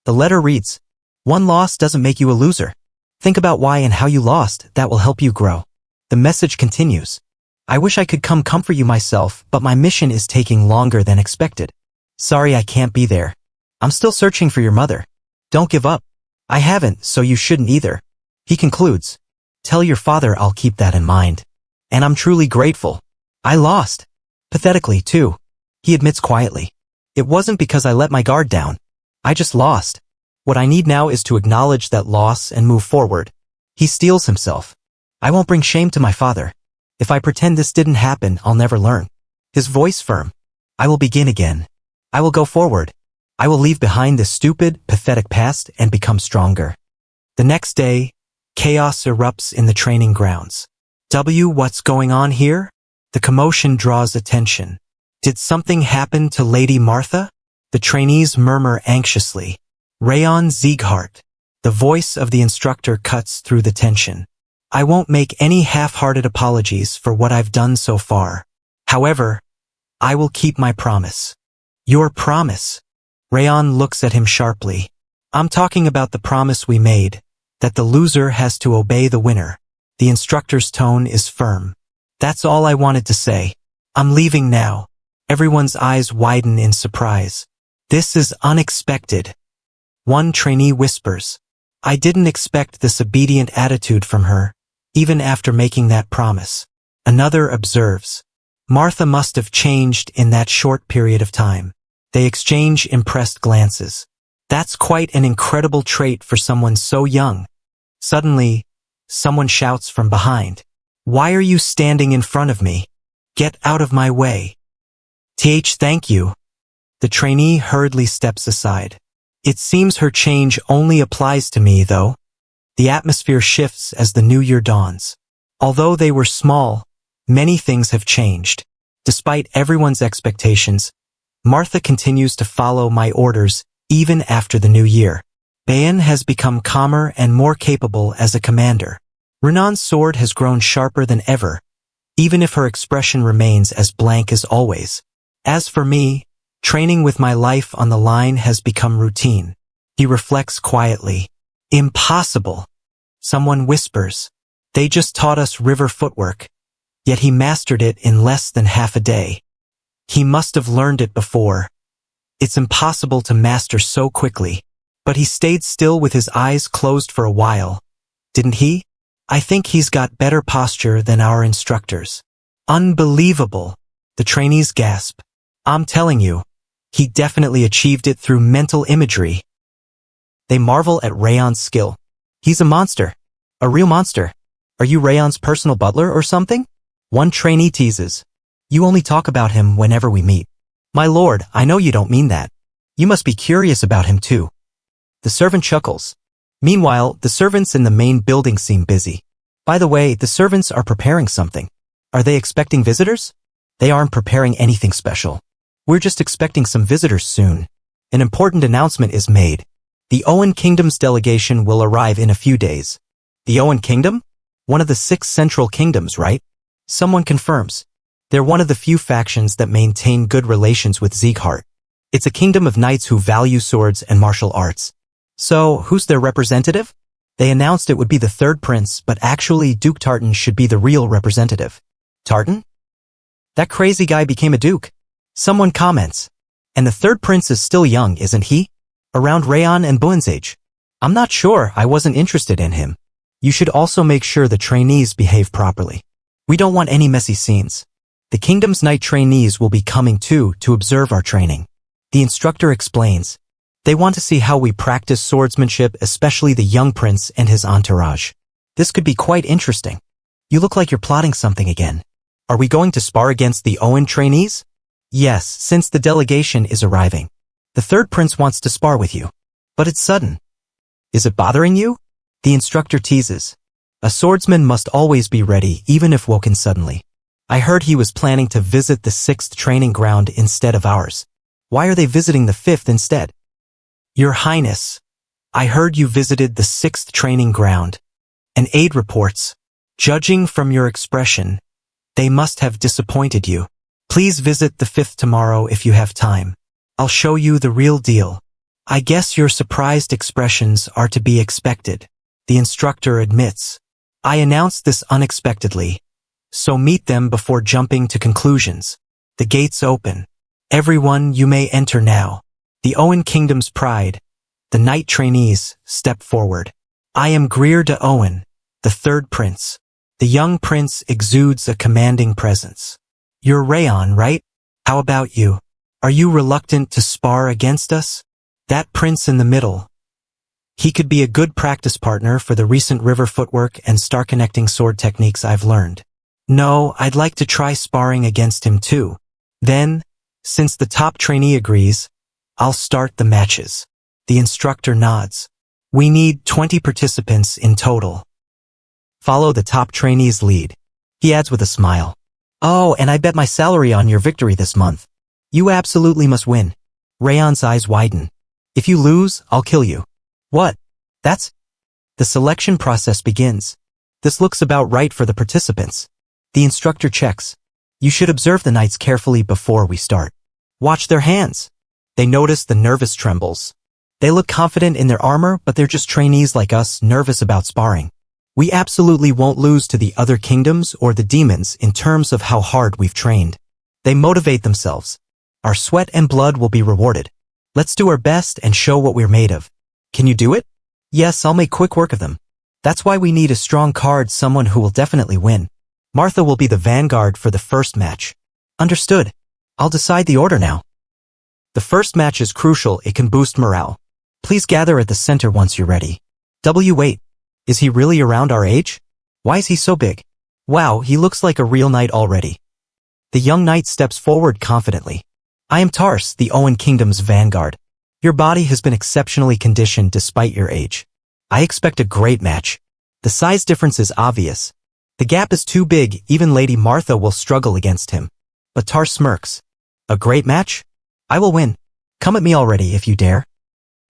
The letter reads, one loss doesn't make you a loser. Think about why and how you lost, that will help you grow. The message continues. I wish I could come comfort you myself, but my mission is taking longer than expected. Sorry I can't be there. I'm still searching for your mother. Don't give up. I haven't, so you shouldn't either. He concludes. Tell your father I'll keep that in mind. And I'm truly grateful. I lost. Pathetically, too. He admits quietly. It wasn't because I let my guard down. I just lost. What I need now is to acknowledge that loss and move forward. He steels himself. I won't bring shame to my father. If I pretend this didn't happen, I'll never learn. His voice firm. I will begin again. I will go forward. I will leave behind this stupid, pathetic past and become stronger. The next day, chaos erupts in the training grounds. What's going on here? The commotion draws attention. Did something happen to Lady Martha? The trainees murmur anxiously. Raon Sieghard. The voice of the instructor cuts through the tension. I won't make any half-hearted apologies for what I've done so far. However, I will keep my promise. Your promise? Raon looks at him sharply. I'm talking about the promise we made, that the loser has to obey the winner. The instructor's tone is firm. That's all I wanted to say. I'm leaving now. Everyone's eyes widen in surprise. This is unexpected. One trainee whispers. I didn't expect this obedient attitude from her, even after making that promise. Another observes. Martha must have changed in that short period of time. They exchange impressed glances. That's quite an incredible trait for someone so young. Suddenly, someone shouts from behind. Why are you standing in front of me? Get out of my way. Thank you. The trainee hurriedly steps aside. It seems her change only applies to me, though. The atmosphere shifts as the new year dawns. Although they were small, many things have changed. Despite everyone's expectations, Martha continues to follow my orders even after the new year. Bayan has become calmer and more capable as a commander. Renan's sword has grown sharper than ever, even if her expression remains as blank as always. As for me, training with my life on the line has become routine. He reflects quietly. Impossible. Someone whispers. They just taught us river footwork, yet he mastered it in less than half a day. He must have learned it before. It's impossible to master so quickly. But he stayed still with his eyes closed for a while. Didn't he? I think he's got better posture than our instructors. Unbelievable. The trainees gasp. I'm telling you, he definitely achieved it through mental imagery. They marvel at Raon's skill. He's a monster. A real monster. Are you Raon's personal butler or something? One trainee teases. You only talk about him whenever we meet. My lord, I know you don't mean that. You must be curious about him too. The servant chuckles. Meanwhile, the servants in the main building seem busy. By the way, the servants are preparing something. Are they expecting visitors? They aren't preparing anything special. We're just expecting some visitors soon. An important announcement is made. The Owen Kingdom's delegation will arrive in a few days. The Owen Kingdom? One of the 6 central kingdoms, right? Someone confirms. They're one of the few factions that maintain good relations with Sieghart. It's a kingdom of knights who value swords and martial arts. So, who's their representative? They announced it would be the 3rd prince, but actually Duke Tartan should be the real representative. Tartan? That crazy guy became a duke. Someone comments. And the 3rd prince is still young, isn't he? Around Raon and Buen's age. I'm not sure, I wasn't interested in him. You should also make sure the trainees behave properly. We don't want any messy scenes. The kingdom's knight trainees will be coming too to observe our training. The instructor explains. They want to see how we practice swordsmanship, especially the young prince and his entourage. This could be quite interesting. You look like you're plotting something again. Are we going to spar against the Owen trainees? Yes, since the delegation is arriving. The 3rd prince wants to spar with you. But it's sudden. Is it bothering you? The instructor teases. A swordsman must always be ready, even if woken suddenly. I heard he was planning to visit the 6th training ground instead of ours. Why are they visiting the 5th instead? Your Highness, I heard you visited the 6th training ground. An aide reports. Judging from your expression, they must have disappointed you. Please visit the 5th tomorrow if you have time. I'll show you the real deal. I guess your surprised expressions are to be expected. The instructor admits. I announced this unexpectedly. So meet them before jumping to conclusions. The gates open. Everyone, you may enter now. The Owen Kingdom's pride. The knight trainees step forward. I am Greer de Owen, the 3rd prince. The young prince exudes a commanding presence. You're Raon, right? How about you? Are you reluctant to spar against us? That prince in the middle. He could be a good practice partner for the recent river footwork and star-connecting sword techniques I've learned. No, I'd like to try sparring against him too. Then, since the top trainee agrees, I'll start the matches. The instructor nods. We need 20 participants in total. Follow the top trainee's lead. He adds with a smile. Oh, and I bet my salary on your victory this month. You absolutely must win. Raon's eyes widen. If you lose, I'll kill you. What? That's... The selection process begins. This looks about right for the participants. The instructor checks. You should observe the knights carefully before we start. Watch their hands. They notice the nervous trembles. They look confident in their armor, but they're just trainees like us, nervous about sparring. We absolutely won't lose to the other kingdoms or the demons in terms of how hard we've trained. They motivate themselves. Our sweat and blood will be rewarded. Let's do our best and show what we're made of. Can you do it? Yes, I'll make quick work of them. That's why we need a strong card, someone who will definitely win. Martha will be the vanguard for the first match. Understood. I'll decide the order now. The first match is crucial, it can boost morale. Please gather at the center once you're ready. Wait. Is he really around our age? Why is he so big? Wow, he looks like a real knight already. The young knight steps forward confidently. I am Tars, the Owen Kingdom's vanguard. Your body has been exceptionally conditioned despite your age. I expect a great match. The size difference is obvious. The gap is too big, even Lady Martha will struggle against him. But Tars smirks. A great match? I will win. Come at me already if you dare.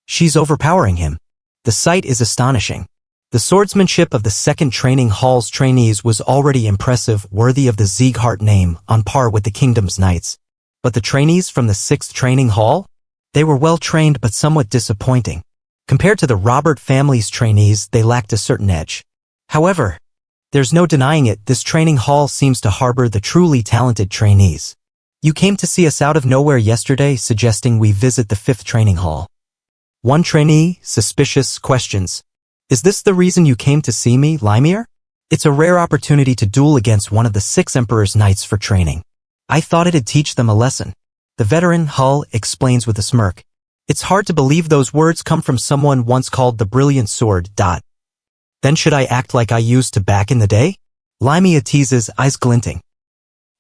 She's overpowering him. The sight is astonishing. The swordsmanship of the 2nd Training Hall's trainees was already impressive, worthy of the Sieghart name, on par with the kingdom's knights. But the trainees from the 6th Training Hall? They were well trained but somewhat disappointing. Compared to the Robert family's trainees, they lacked a certain edge. However, there's no denying it, this training hall seems to harbor the truly talented trainees. You came to see us out of nowhere yesterday, suggesting we visit the 5th training hall. One trainee, suspicious, questions. Is this the reason you came to see me, Limir? It's a rare opportunity to duel against one of the 6 Emperor's knights for training. I thought it'd teach them a lesson. The veteran, Hull, explains with a smirk. It's hard to believe those words come from someone once called the brilliant sword. Then should I act like I used to back in the day? Limir teases, eyes glinting.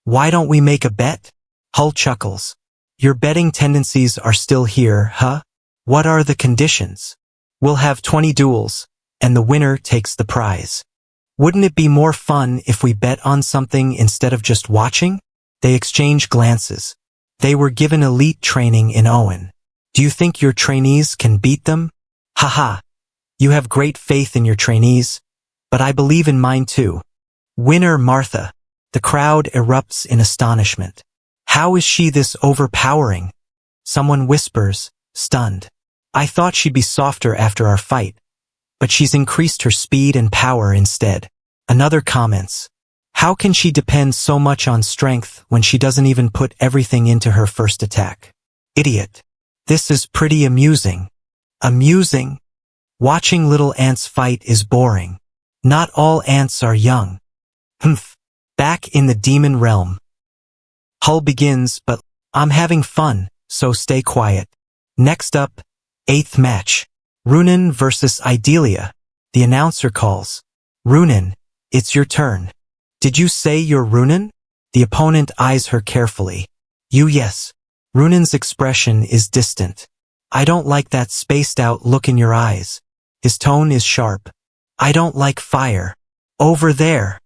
Why don't we make a bet? Hull chuckles. Your betting tendencies are still here, huh? What are the conditions? We'll have 20 duels, and the winner takes the prize. Wouldn't it be more fun if we bet on something instead of just watching? They exchange glances. They were given elite training in Owen. Do you think your trainees can beat them? Haha. You have great faith in your trainees, but I believe in mine too. Winner Martha. The crowd erupts in astonishment. How is she this overpowering? Someone whispers, stunned. I thought she'd be softer after our fight, but she's increased her speed and power instead. Another comments. How can she depend so much on strength when she doesn't even put everything into her first attack? Idiot. This is pretty amusing. Amusing? Watching little ants fight is boring. Not all ants are young. Humph. Back in the demon realm. Hull begins, but I'm having fun, so stay quiet. Next up, 8th match. Runan versus Idalia. The announcer calls. Runan, it's your turn. Did you say you're Runan? The opponent eyes her carefully. Yes. Runan's expression is distant. I don't like that spaced-out look in your eyes. His tone is sharp. I don't like fire. Over there.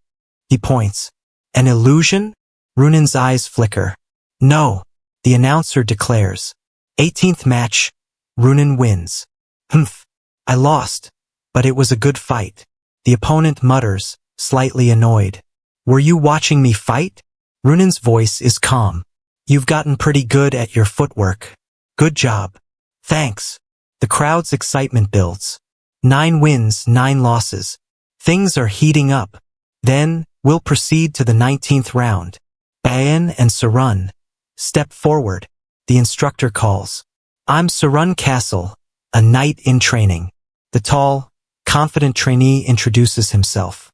He points. An illusion? Runan's eyes flicker. No, the announcer declares. 18th match. Runan wins. Humph. I lost, but it was a good fight. The opponent mutters, slightly annoyed. Were you watching me fight? Runan's voice is calm. You've gotten pretty good at your footwork. Good job. Thanks. The crowd's excitement builds. 9 wins, 9 losses. Things are heating up. Then, we'll proceed to the 19th round. Bayan and Sarun. Step forward. The instructor calls. I'm Sarun Castle, a knight in training. The tall, confident trainee introduces himself.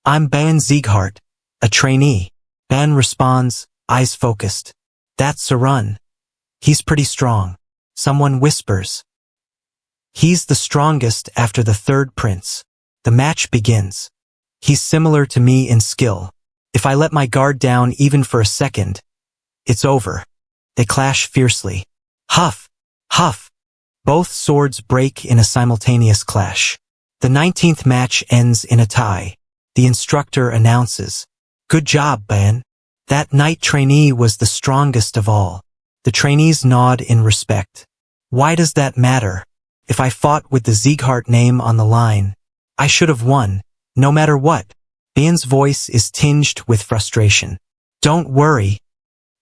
I'm Bayan Sieghart, a trainee. Bayan responds, eyes focused. That's Sarun. He's pretty strong. Someone whispers. He's the strongest after the 3rd prince. The match begins. He's similar to me in skill. If I let my guard down even for a second, it's over. They clash fiercely. Huff! Huff! Both swords break in a simultaneous clash. The 19th match ends in a tie. The instructor announces. Good job, Bayan. That knight trainee was the strongest of all. The trainees nod in respect. Why does that matter? If I fought with the Sieghart name on the line, I should have won, no matter what. Bayan's voice is tinged with frustration. Don't worry.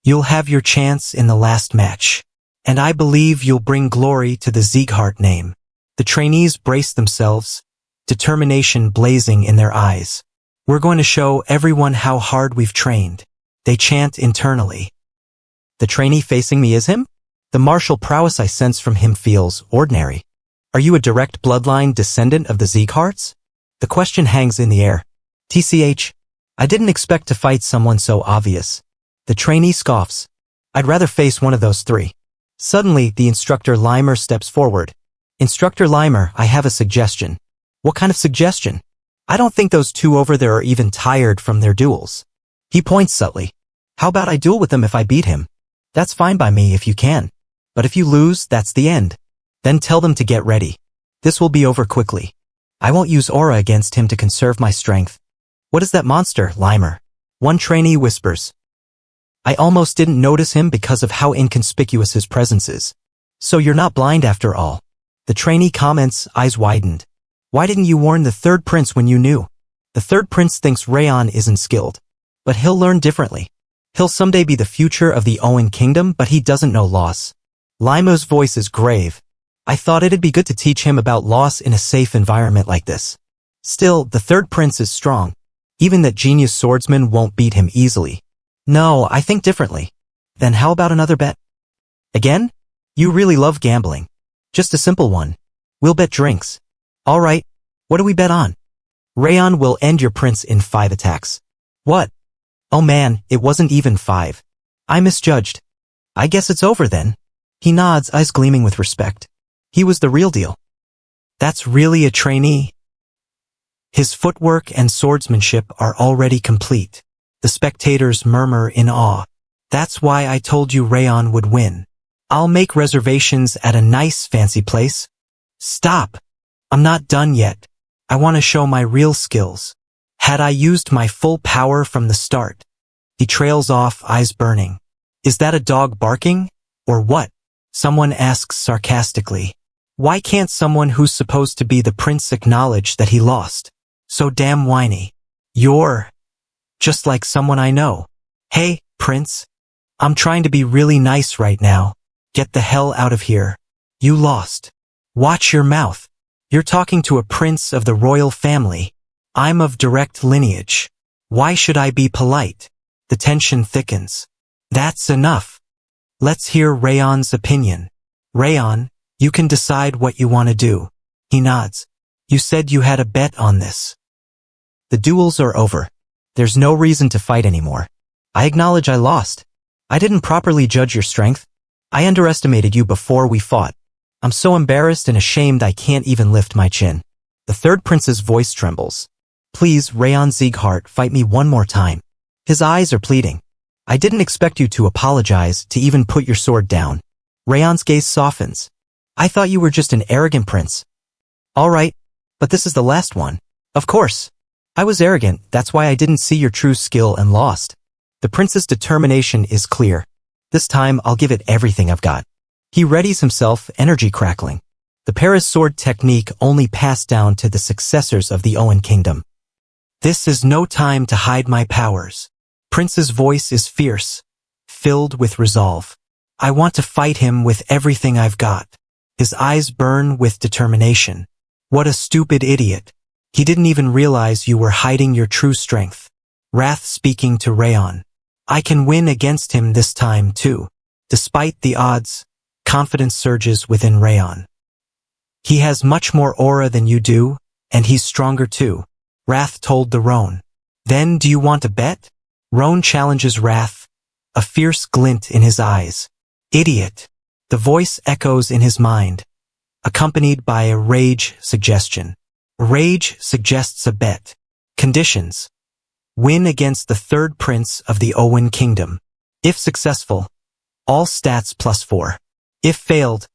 You'll have your chance in the last match. And I believe you'll bring glory to the Sieghart name. The trainees brace themselves, determination blazing in their eyes. We're going to show everyone how hard we've trained. They chant internally. The trainee facing me is him? The martial prowess I sense from him feels ordinary. Are you a direct bloodline descendant of the Siegharts? The question hangs in the air. TCH, I didn't expect to fight someone so obvious. The trainee scoffs. I'd rather face one of those 3. Suddenly, the instructor Limer steps forward. Instructor Limer, I have a suggestion. What kind of suggestion? I don't think those 2 over there are even tired from their duels. He points subtly. How about I duel with them if I beat him? That's fine by me if you can. But if you lose, that's the end. Then tell them to get ready. This will be over quickly. I won't use aura against him to conserve my strength. What is that monster, Limer? One trainee whispers. I almost didn't notice him because of how inconspicuous his presence is. So you're not blind after all. The trainee comments, eyes widened. Why didn't you warn the 3rd prince when you knew? The 3rd prince thinks Raon isn't skilled. But he'll learn differently. He'll someday be the future of the Owen kingdom, but he doesn't know loss. Limer's voice is grave. I thought it'd be good to teach him about loss in a safe environment like this. Still, the 3rd prince is strong. Even that genius swordsman won't beat him easily. No, I think differently. Then how about another bet? Again? You really love gambling. Just a simple one. We'll bet drinks. All right. What do we bet on? Raon will end your prince in 5 attacks. What? Oh man, it wasn't even 5. I misjudged. I guess it's over then. He nods, eyes gleaming with respect. He was the real deal. That's really a trainee? His footwork and swordsmanship are already complete. The spectators murmur in awe. That's why I told you Raon would win. I'll make reservations at a nice fancy place. Stop. I'm not done yet. I want to show my real skills. Had I used my full power from the start. He trails off, eyes burning. Is that a dog barking? Or what? Someone asks sarcastically. Why can't someone who's supposed to be the prince acknowledge that he lost? So damn whiny. You're just like someone I know. Hey, prince. I'm trying to be really nice right now. Get the hell out of here. You lost. Watch your mouth. You're talking to a prince of the royal family. I'm of direct lineage. Why should I be polite? The tension thickens. That's enough. Let's hear Raon's opinion. Raon, you can decide what you want to do. He nods. You said you had a bet on this. The duels are over. There's no reason to fight anymore. I acknowledge I lost. I didn't properly judge your strength. I underestimated you before we fought. I'm so embarrassed and ashamed I can't even lift my chin. The third prince's voice trembles. Please, Raon Sieghart, fight me one more time. His eyes are pleading. I didn't expect you to apologize, to even put your sword down. Raon's gaze softens. I thought you were just an arrogant prince. All right, but this is the last one. Of course. I was arrogant, that's why I didn't see your true skill and lost. The prince's determination is clear. This time I'll give it everything I've got. He readies himself, energy crackling. The Paris sword technique only passed down to the successors of the Owen kingdom. This is no time to hide my powers. Prince's voice is fierce, filled with resolve. I want to fight him with everything I've got. His eyes burn with determination. What a stupid idiot. He didn't even realize you were hiding your true strength. Wrath speaking to Raon. I can win against him this time too. Despite the odds, confidence surges within Raon. He has much more aura than you do, and he's stronger too. Wrath told the Raon. Then do you want to bet? Raon challenges Wrath, a fierce glint in his eyes. Idiot. The voice echoes in his mind, accompanied by a rage suggestion. Rage suggests a bet. Conditions. Win against the third prince of the Owen kingdom. If successful, all stats +4. If failed,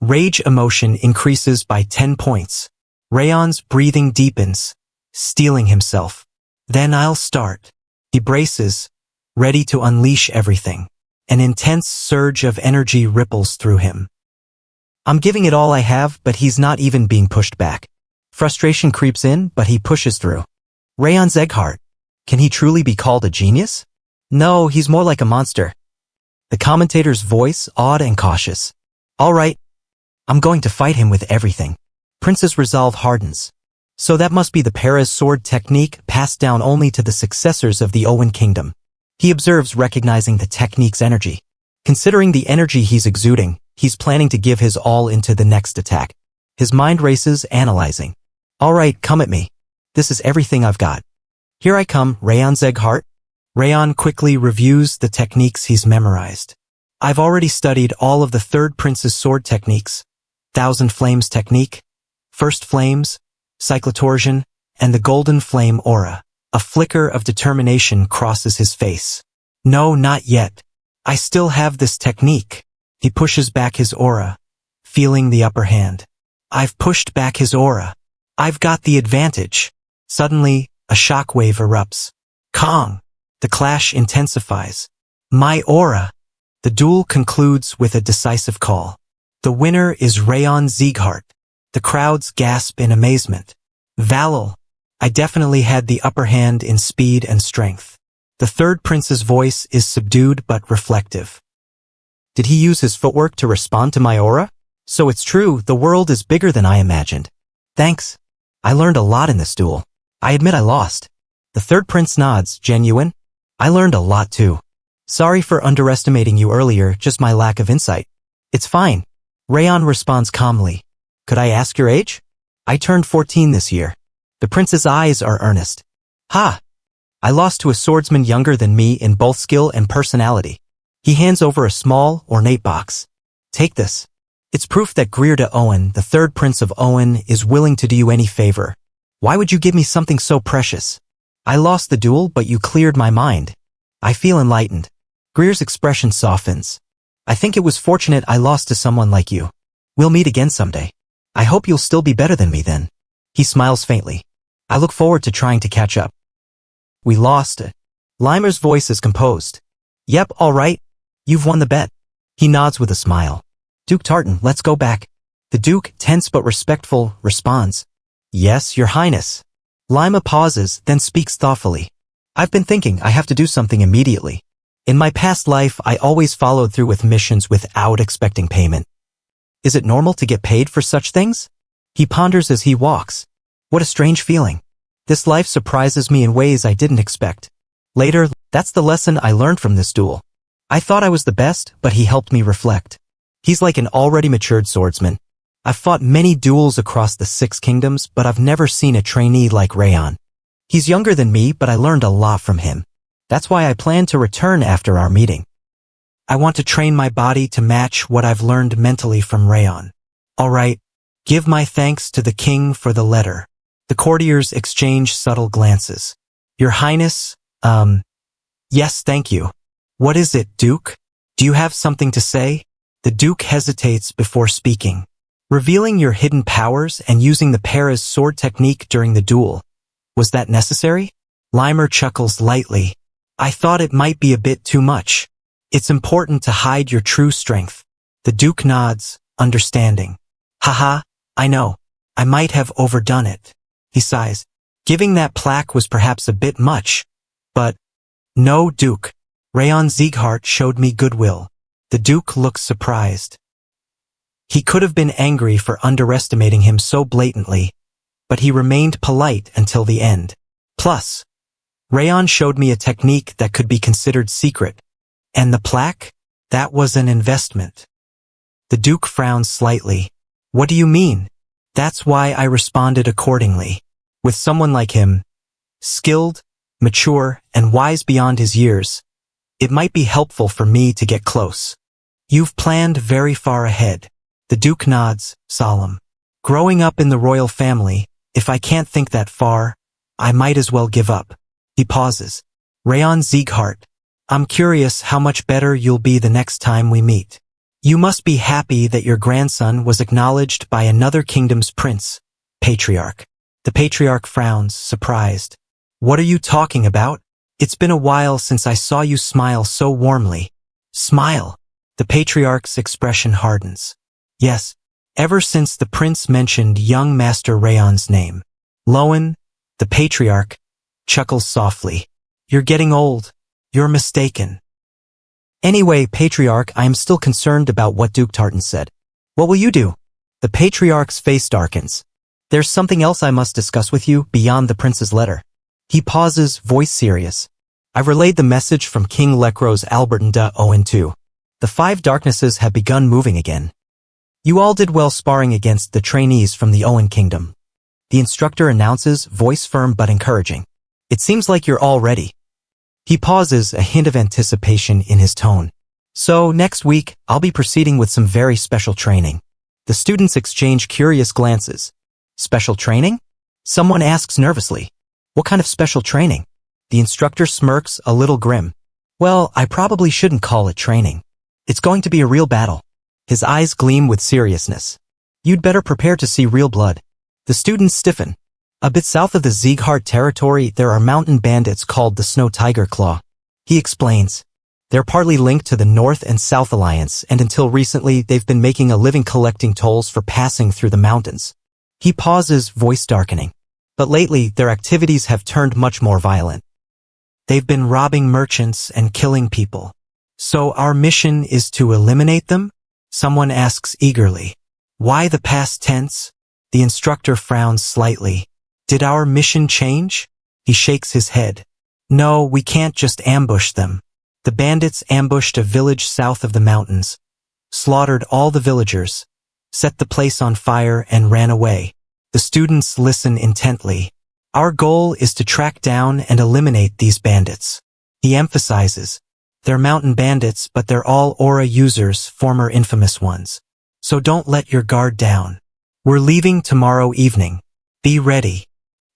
rage emotion increases by 10 points. Raon's breathing deepens, steeling himself. Then I'll start. He braces, ready to unleash everything. An intense surge of energy ripples through him. I'm giving it all I have, but he's not even being pushed back. Frustration creeps in, but he pushes through. Raon Sieghart. Can he truly be called a genius? No, he's more like a monster. The commentator's voice, awed and cautious. All right. I'm going to fight him with everything. Prince's resolve hardens. So that must be the Paris sword technique passed down only to the successors of the Owen kingdom. He observes, recognizing the technique's energy. Considering the energy he's exuding, he's planning to give his all into the next attack. His mind races, analyzing. All right, come at me. This is everything I've got. Here I come, Raon Sieghart. Raon quickly reviews the techniques he's memorized. I've already studied all of the third prince's sword techniques. Thousand Flames technique, First Flames, Cyclotorsion, and the Golden Flame aura. A flicker of determination crosses his face. No, not yet. I still have this technique. He pushes back his aura, feeling the upper hand. I've pushed back his aura. I've got the advantage. Suddenly, a shockwave erupts. Kong! The clash intensifies. My aura! The duel concludes with a decisive call. The winner is Raon Sieghart. The crowds gasp in amazement. Valel! I definitely had the upper hand in speed and strength. The third prince's voice is subdued but reflective. Did he use his footwork to respond to my aura? So it's true, the world is bigger than I imagined. Thanks. I learned a lot in this duel. I admit I lost. The third prince nods, genuine. I learned a lot too. Sorry for underestimating you earlier, just my lack of insight. It's fine. Raon responds calmly. Could I ask your age? I turned 14 this year. The prince's eyes are earnest. Ha! I lost to a swordsman younger than me in both skill and personality. He hands over a small, ornate box. Take this. It's proof that Greer de Owen, the third prince of Owen, is willing to do you any favor. Why would you give me something so precious? I lost the duel, but you cleared my mind. I feel enlightened. Greer's expression softens. I think it was fortunate I lost to someone like you. We'll meet again someday. I hope you'll still be better than me then. He smiles faintly. I look forward to trying to catch up. We lost. Limer's voice is composed. Yep, all right. You've won the bet. He nods with a smile. Duke Tartan, let's go back. The Duke, tense but respectful, responds. Yes, Your Highness. Lima pauses, then speaks thoughtfully. I've been thinking I have to do something immediately. In my past life, I always followed through with missions without expecting payment. Is it normal to get paid for such things? He ponders as he walks. What a strange feeling. This life surprises me in ways I didn't expect. Later, that's the lesson I learned from this duel. I thought I was the best, but he helped me reflect. He's like an already matured swordsman. I've fought many duels across the 6 kingdoms, but I've never seen a trainee like Raon. He's younger than me, but I learned a lot from him. That's why I plan to return after our meeting. I want to train my body to match what I've learned mentally from Raon. All right, give my thanks to the king for the letter. The courtiers exchange subtle glances. Your Highness, yes, thank you. What is it, Duke? Do you have something to say? The Duke hesitates before speaking. Revealing your hidden powers and using the Para's sword technique during the duel. Was that necessary? Limer chuckles lightly. I thought it might be a bit too much. It's important to hide your true strength. The Duke nods, understanding. Haha, I know. I might have overdone it. He sighs. Giving that plaque was perhaps a bit much. But, no, Duke. Raon Sieghart showed me goodwill. The Duke looks surprised. He could have been angry for underestimating him so blatantly, but he remained polite until the end. Plus, Raon showed me a technique that could be considered secret. And the plaque? That was an investment. The Duke frowns slightly. What do you mean? That's why I responded accordingly. With someone like him, skilled, mature, and wise beyond his years, it might be helpful for me to get close. You've planned very far ahead. The Duke nods, solemn. Growing up in the royal family, if I can't think that far, I might as well give up. He pauses. Raon Sieghart, I'm curious how much better you'll be the next time we meet. You must be happy that your grandson was acknowledged by another kingdom's prince, Patriarch. The Patriarch frowns, surprised. What are you talking about? It's been a while since I saw you smile so warmly. Smile. The Patriarch's expression hardens. Yes, ever since the prince mentioned young Master Raon's name. Lowen, the Patriarch, chuckles softly. You're getting old. You're mistaken. Anyway, Patriarch, I am still concerned about what Duke Tartan said. What will you do? The Patriarch's face darkens. There's something else I must discuss with you beyond the prince's letter. He pauses, voice serious. I've relayed the message from King Lekros Albertan de Owen II. The 5 darknesses have begun moving again. You all did well sparring against the trainees from the Owen Kingdom. The instructor announces, voice firm but encouraging. It seems like you're all ready. He pauses, a hint of anticipation in his tone. So, next week, I'll be proceeding with some very special training. The students exchange curious glances. Special training? Someone asks nervously. What kind of special training? The instructor smirks, a little grim. Well, I probably shouldn't call it training. It's going to be a real battle. His eyes gleam with seriousness. You'd better prepare to see real blood. The students stiffen. A bit south of the Sieghart territory, there are mountain bandits called the Snow Tiger Claw. He explains. They're partly linked to the North and South Alliance, and until recently, they've been making a living collecting tolls for passing through the mountains. He pauses, voice darkening. But lately, their activities have turned much more violent. They've been robbing merchants and killing people. So our mission is to eliminate them? Someone asks eagerly. Why the past tense? The instructor frowns slightly. Did our mission change? He shakes his head. No, we can't just ambush them. The bandits ambushed a village south of the mountains, slaughtered all the villagers, set the place on fire and ran away. The students listen intently. Our goal is to track down and eliminate these bandits. He emphasizes. They're mountain bandits, but they're all aura users, former infamous ones. So don't let your guard down. We're leaving tomorrow evening. Be ready.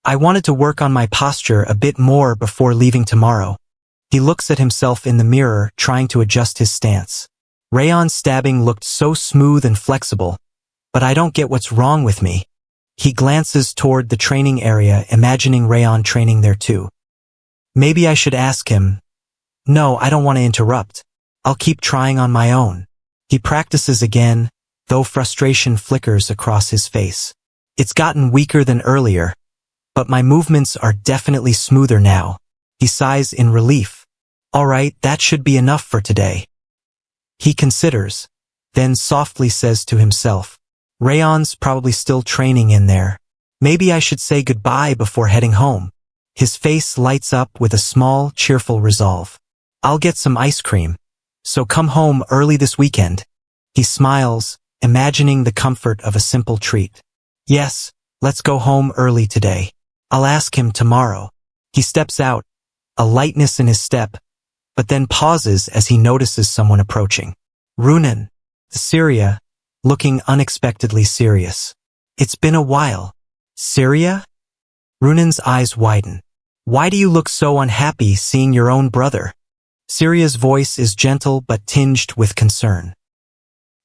I wanted to work on my posture a bit more before leaving tomorrow. He looks at himself in the mirror, trying to adjust his stance. Raon's stabbing looked so smooth and flexible, but I don't get what's wrong with me. He glances toward the training area, imagining Raon training there too. Maybe I should ask him. No, I don't want to interrupt. I'll keep trying on my own. He practices again, though frustration flickers across his face. It's gotten weaker than earlier, but my movements are definitely smoother now. He sighs in relief. All right, that should be enough for today. He considers, then softly says to himself, Raon's probably still training in there. Maybe I should say goodbye before heading home. His face lights up with a small, cheerful resolve. I'll get some ice cream, so come home early this weekend. He smiles, imagining the comfort of a simple treat. Yes, let's go home early today. I'll ask him tomorrow. He steps out, a lightness in his step, but then pauses as he notices someone approaching. Runan, Syria, looking unexpectedly serious. It's been a while. Syria? Runan's eyes widen. Why do you look so unhappy seeing your own brother? Syria's voice is gentle but tinged with concern.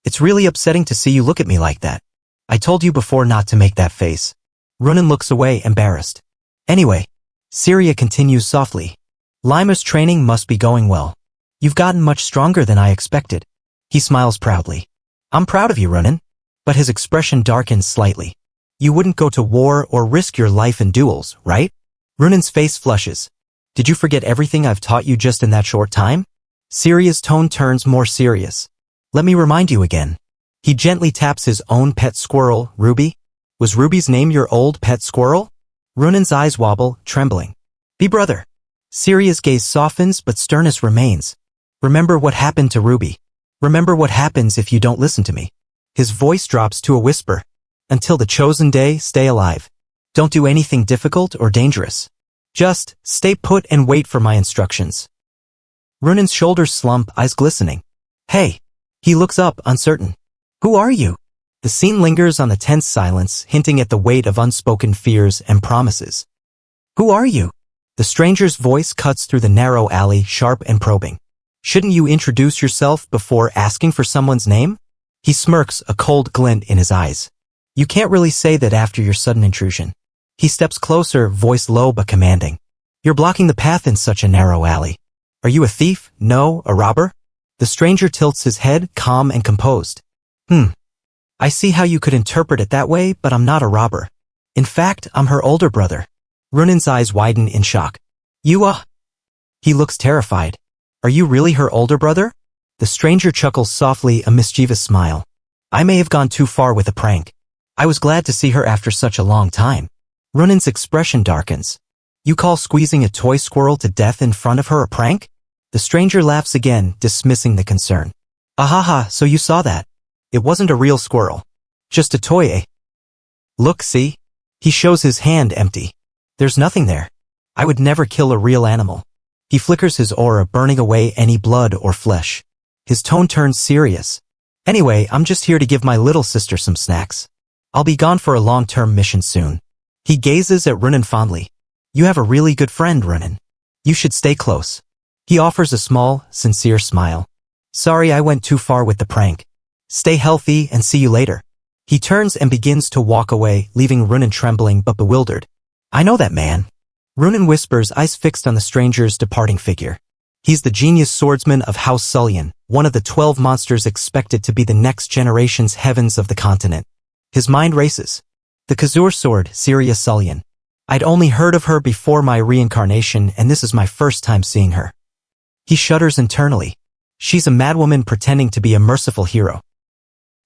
It's really upsetting to see you look at me like that. I told you before not to make that face. Runan looks away, embarrassed. Anyway, Syria continues softly. Lima's training must be going well. You've gotten much stronger than I expected. He smiles proudly. I'm proud of you, Runan. But his expression darkens slightly. You wouldn't go to war or risk your life in duels, right? Runan's face flushes. Did you forget everything I've taught you just in that short time? Syria's tone turns more serious. Let me remind you again. He gently taps his own pet squirrel, Ruby. Was Ruby's name your old pet squirrel? Runan's eyes wobble, trembling. Be brother. Syria's gaze softens but sternness remains. Remember what happened to Ruby. Remember what happens if you don't listen to me. His voice drops to a whisper. Until the chosen day, stay alive. Don't do anything difficult or dangerous. Just stay put and wait for my instructions. Runan's shoulders slump, eyes glistening. Hey. He looks up, uncertain. Who are you? The scene lingers on the tense silence, hinting at the weight of unspoken fears and promises. Who are you? The stranger's voice cuts through the narrow alley, sharp and probing. Shouldn't you introduce yourself before asking for someone's name? He smirks, a cold glint in his eyes. You can't really say that after your sudden intrusion. He steps closer, voice low but commanding. You're blocking the path in such a narrow alley. Are you a thief? No, a robber? The stranger tilts his head, calm and composed. I see how you could interpret it that way, but I'm not a robber. In fact, I'm her older brother. Runan's eyes widen in shock. You, He looks terrified. Are you really her older brother? The stranger chuckles softly, a mischievous smile. I may have gone too far with a prank. I was glad to see her after such a long time. Runan's expression darkens. You call squeezing a toy squirrel to death in front of her a prank? The stranger laughs again, dismissing the concern. Ahaha, so you saw that. It wasn't a real squirrel. Just a toy, eh? Look, see? He shows his hand empty. There's nothing there. I would never kill a real animal. He flickers his aura, burning away any blood or flesh. His tone turns serious. Anyway, I'm just here to give my little sister some snacks. I'll be gone for a long-term mission soon. He gazes at Runan fondly. You have a really good friend, Runan. You should stay close. He offers a small, sincere smile. Sorry I went too far with the prank. Stay healthy and see you later. He turns and begins to walk away, leaving Runan trembling but bewildered. I know that man. Runan whispers, eyes fixed on the stranger's departing figure. He's the genius swordsman of House Sullian, one of the 12 monsters expected to be the next generation's heavens of the continent. His mind races. The Kazur sword, Syria Sullian. I'd only heard of her before my reincarnation, and this is my first time seeing her. He shudders internally. She's a madwoman pretending to be a merciful hero.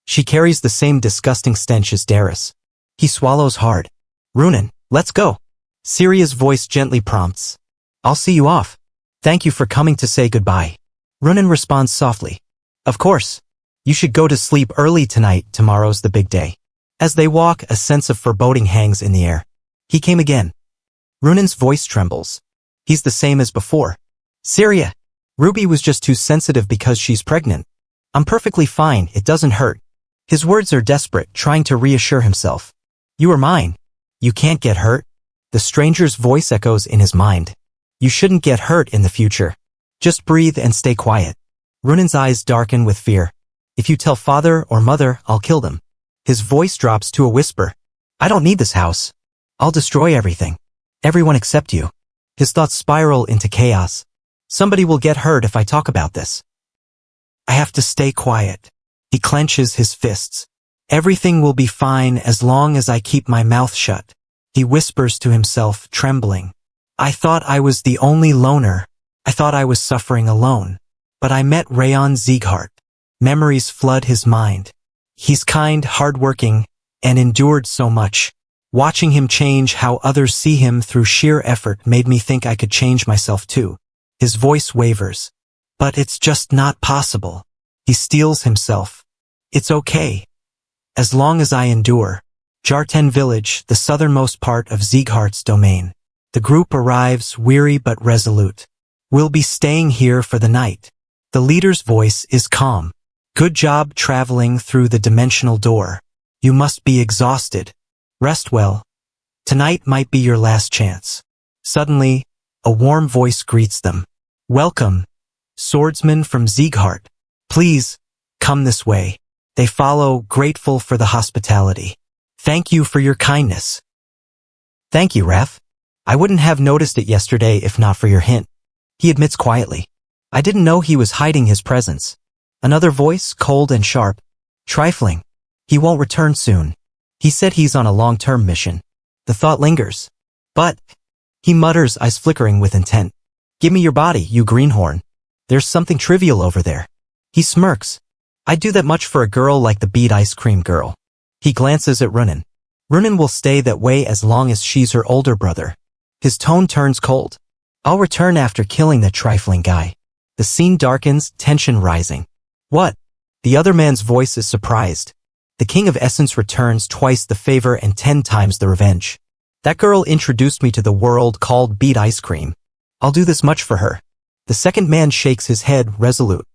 She carries the same disgusting stench as Darius. He swallows hard. Runan, let's go. Syria's voice gently prompts. I'll see you off. Thank you for coming to say goodbye. Runan responds softly. Of course. You should go to sleep early tonight, tomorrow's the big day. As they walk, a sense of foreboding hangs in the air. He came again. Runan's voice trembles. He's the same as before. Syria. Ruby was just too sensitive because she's pregnant. I'm perfectly fine, it doesn't hurt. His words are desperate, trying to reassure himself. You are mine. You can't get hurt. The stranger's voice echoes in his mind. You shouldn't get hurt in the future. Just breathe and stay quiet. Runen's eyes darken with fear. If you tell father or mother, I'll kill them. His voice drops to a whisper. I don't need this house. I'll destroy everything. Everyone except you. His thoughts spiral into chaos. Somebody will get hurt if I talk about this. I have to stay quiet. He clenches his fists. Everything will be fine as long as I keep my mouth shut. He whispers to himself, trembling. I thought I was the only loner. I thought I was suffering alone. But I met Raon Sieghart. Memories flood his mind. He's kind, hardworking, and endured so much. Watching him change how others see him through sheer effort made me think I could change myself too. His voice wavers. But it's just not possible. He steels himself. It's okay. As long as I endure. Jarten village, the southernmost part of Sieghart's domain. The group arrives, weary but resolute. We'll be staying here for the night. The leader's voice is calm. Good job traveling through the dimensional door. You must be exhausted. Rest well. Tonight might be your last chance. Suddenly, a warm voice greets them. Welcome, Swordsman from Sieghart. Please, come this way. They follow, grateful for the hospitality. Thank you for your kindness. Thank you, Ref. I wouldn't have noticed it yesterday if not for your hint. He admits quietly. I didn't know he was hiding his presence. Another voice, cold and sharp. Trifling. He won't return soon. He said he's on a long-term mission. The thought lingers. But, he mutters, eyes flickering with intent. Give me your body, you greenhorn. There's something trivial over there. He smirks. I'd do that much for a girl like the bead ice cream girl. He glances at Runen. Runen will stay that way as long as she's her older brother. His tone turns cold. I'll return after killing that trifling guy. The scene darkens, tension rising. What? The other man's voice is surprised. The King of Essence returns, twice the favor and 10 times the revenge. That girl introduced me to the world called bead ice cream. I'll do this much for her. The second man shakes his head, resolute.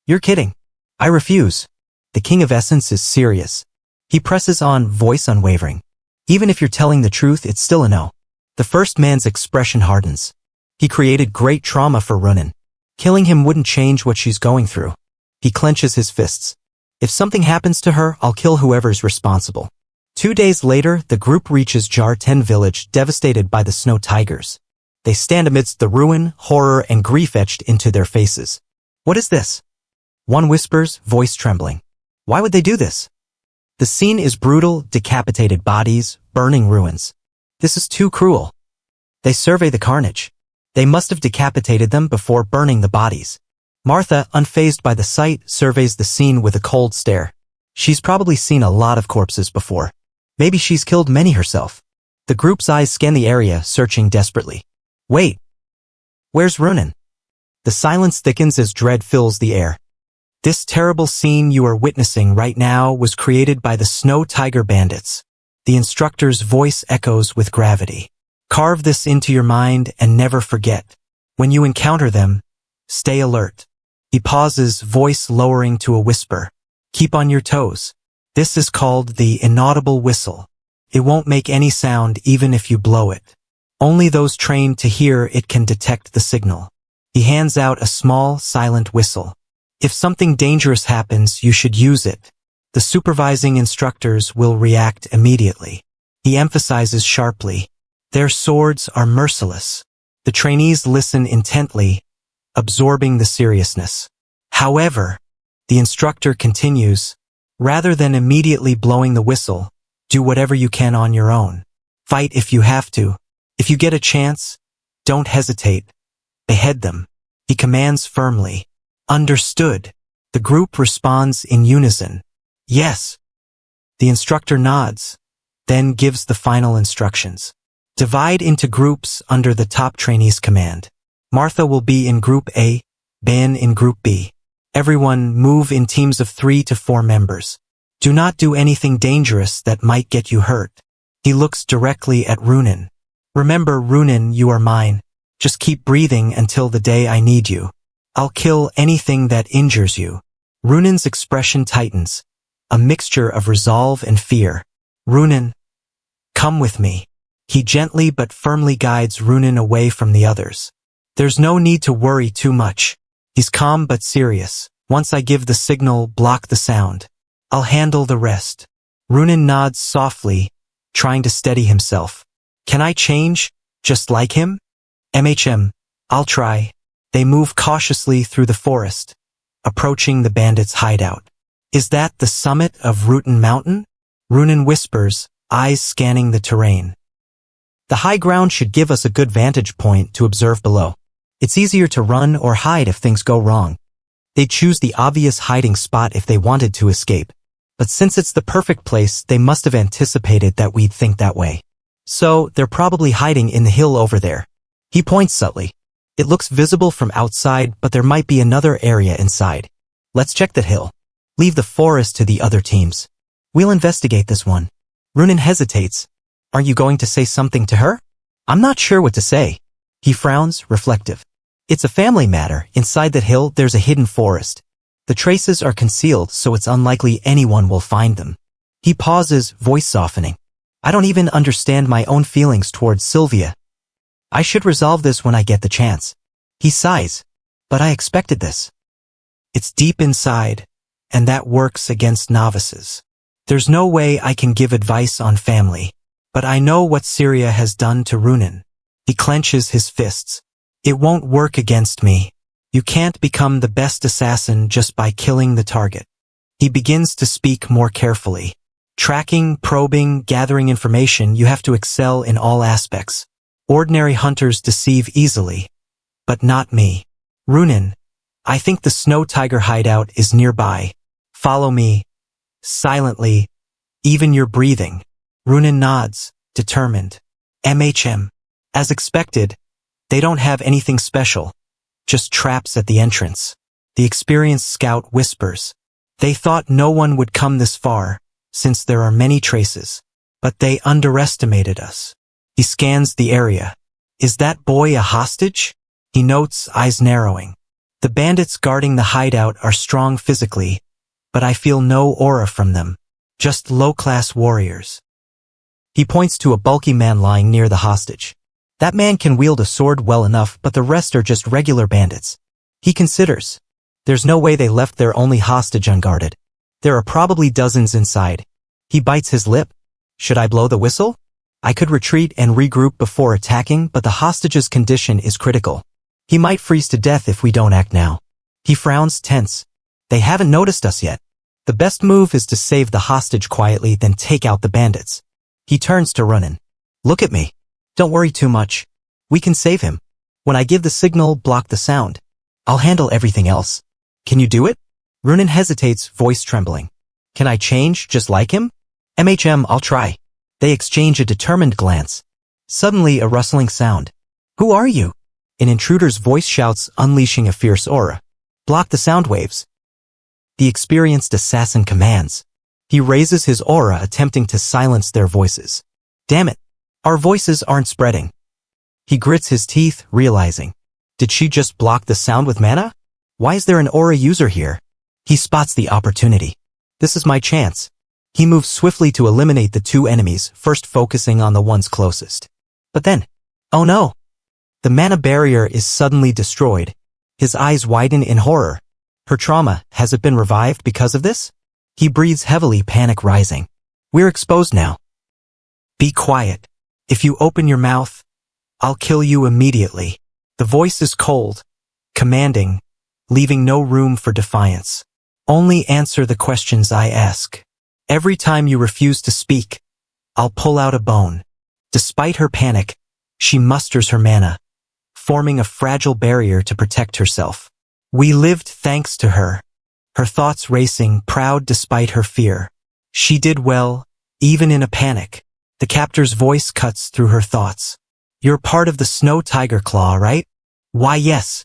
You're kidding. I refuse. The King of Essence is serious. He presses on, voice unwavering. Even if you're telling the truth, it's still a no. The first man's expression hardens. He created great trauma for Runen. Killing him wouldn't change what she's going through. He clenches his fists. If something happens to her, I'll kill whoever's responsible. 2 days later, the group reaches Jarten village, devastated by the snow tigers. They stand amidst the ruin, horror, and grief etched into their faces. What is this? One whispers, voice trembling. Why would they do this? The scene is brutal, decapitated bodies, burning ruins. This is too cruel. They survey the carnage. They must have decapitated them before burning the bodies. Martha, unfazed by the sight, surveys the scene with a cold stare. She's probably seen a lot of corpses before. Maybe she's killed many herself. The group's eyes scan the area, searching desperately. Wait. Where's Runen? The silence thickens as dread fills the air. This terrible scene you are witnessing right now was created by the Snow Tiger Bandits. The instructor's voice echoes with gravity. Carve this into your mind and never forget. When you encounter them, stay alert. He pauses, voice lowering to a whisper. Keep on your toes. This is called the inaudible whistle. It won't make any sound even if you blow it. Only those trained to hear it can detect the signal. He hands out a small, silent whistle. If something dangerous happens, you should use it. The supervising instructors will react immediately. He emphasizes sharply. Their swords are merciless. The trainees listen intently, absorbing the seriousness. However, the instructor continues, rather than immediately blowing the whistle, do whatever you can on your own. Fight if you have to. If you get a chance, don't hesitate. Behead them. He commands firmly. Understood. The group responds in unison. Yes. The instructor nods, then gives the final instructions. Divide into groups under the top trainee's command. Martha will be in Group A, Ben in Group B. Everyone move in teams of 3 to 4 members. Do not do anything dangerous that might get you hurt. He looks directly at Runen. Remember, Runen, you are mine. Just keep breathing until the day I need you. I'll kill anything that injures you. Runen's expression tightens, a mixture of resolve and fear. Runen, come with me. He gently but firmly guides Runen away from the others. There's no need to worry too much. He's calm but serious. Once I give the signal, block the sound. I'll handle the rest. Runen nods softly, trying to steady himself. Can I change, just like him? I'll try. They move cautiously through the forest, approaching the bandits' hideout. Is that the summit of Ruten Mountain? Runen whispers, eyes scanning the terrain. The high ground should give us a good vantage point to observe below. It's easier to run or hide if things go wrong. They'd choose the obvious hiding spot if they wanted to escape. But since it's the perfect place, they must have anticipated that we'd think that way. So, they're probably hiding in the hill over there. He points subtly. It looks visible from outside, but there might be another area inside. Let's check that hill. Leave the forest to the other teams. We'll investigate this one. Runen hesitates. Are you going to say something to her? I'm not sure what to say. He frowns, reflective. It's a family matter. Inside that hill, there's a hidden forest. The traces are concealed, so it's unlikely anyone will find them. He pauses, voice softening. I don't even understand my own feelings towards Sylvia. I should resolve this when I get the chance. He sighs. But I expected this. It's deep inside, and that works against novices. There's no way I can give advice on family. But I know what Syria has done to Runen. He clenches his fists. It won't work against me. You can't become the best assassin just by killing the target. He begins to speak more carefully. Tracking, probing, gathering information, you have to excel in all aspects. Ordinary hunters deceive easily. But not me. Runen, I think the snow tiger hideout is nearby. Follow me. Silently. Even your breathing. Runen nods, determined. As expected, they don't have anything special. Just traps at the entrance. The experienced scout whispers. They thought no one would come this far, since there are many traces. But they underestimated us. He scans the area. Is that boy a hostage? He notes, eyes narrowing. The bandits guarding the hideout are strong physically, but I feel no aura from them. Just low-class warriors. He points to a bulky man lying near the hostage. That man can wield a sword well enough, but the rest are just regular bandits. He considers. There's no way they left their only hostage unguarded. There are probably dozens inside. He bites his lip. Should I blow the whistle? I could retreat and regroup before attacking, but the hostage's condition is critical. He might freeze to death if we don't act now. He frowns, tense. They haven't noticed us yet. The best move is to save the hostage quietly, then take out the bandits. He turns to Runen. Look at me. Don't worry too much. We can save him. When I give the signal, block the sound. I'll handle everything else. Can you do it? Runen hesitates, voice trembling. Can I change, just like him? I'll try. They exchange a determined glance. Suddenly a rustling sound. Who are you? An intruder's voice shouts, unleashing a fierce aura. Block the sound waves. The experienced assassin commands. He raises his aura, attempting to silence their voices. Damn it. Our voices aren't spreading. He grits his teeth, realizing. Did she just block the sound with mana? Why is there an aura user here? He spots the opportunity. This is my chance. He moves swiftly to eliminate the two enemies, first focusing on the ones closest. But then, oh no! The mana barrier is suddenly destroyed. His eyes widen in horror. Her trauma, has it been revived because of this? He breathes heavily, panic rising. We're exposed now. Be quiet. If you open your mouth, I'll kill you immediately. The voice is cold, commanding, leaving no room for defiance. Only answer the questions I ask. Every time you refuse to speak, I'll pull out a bone. Despite her panic, she musters her mana, forming a fragile barrier to protect herself. We lived thanks to her. Her thoughts racing, proud despite her fear. She did well, even in a panic. The captor's voice cuts through her thoughts. You're part of the Snow Tiger Claw, right? Why, yes.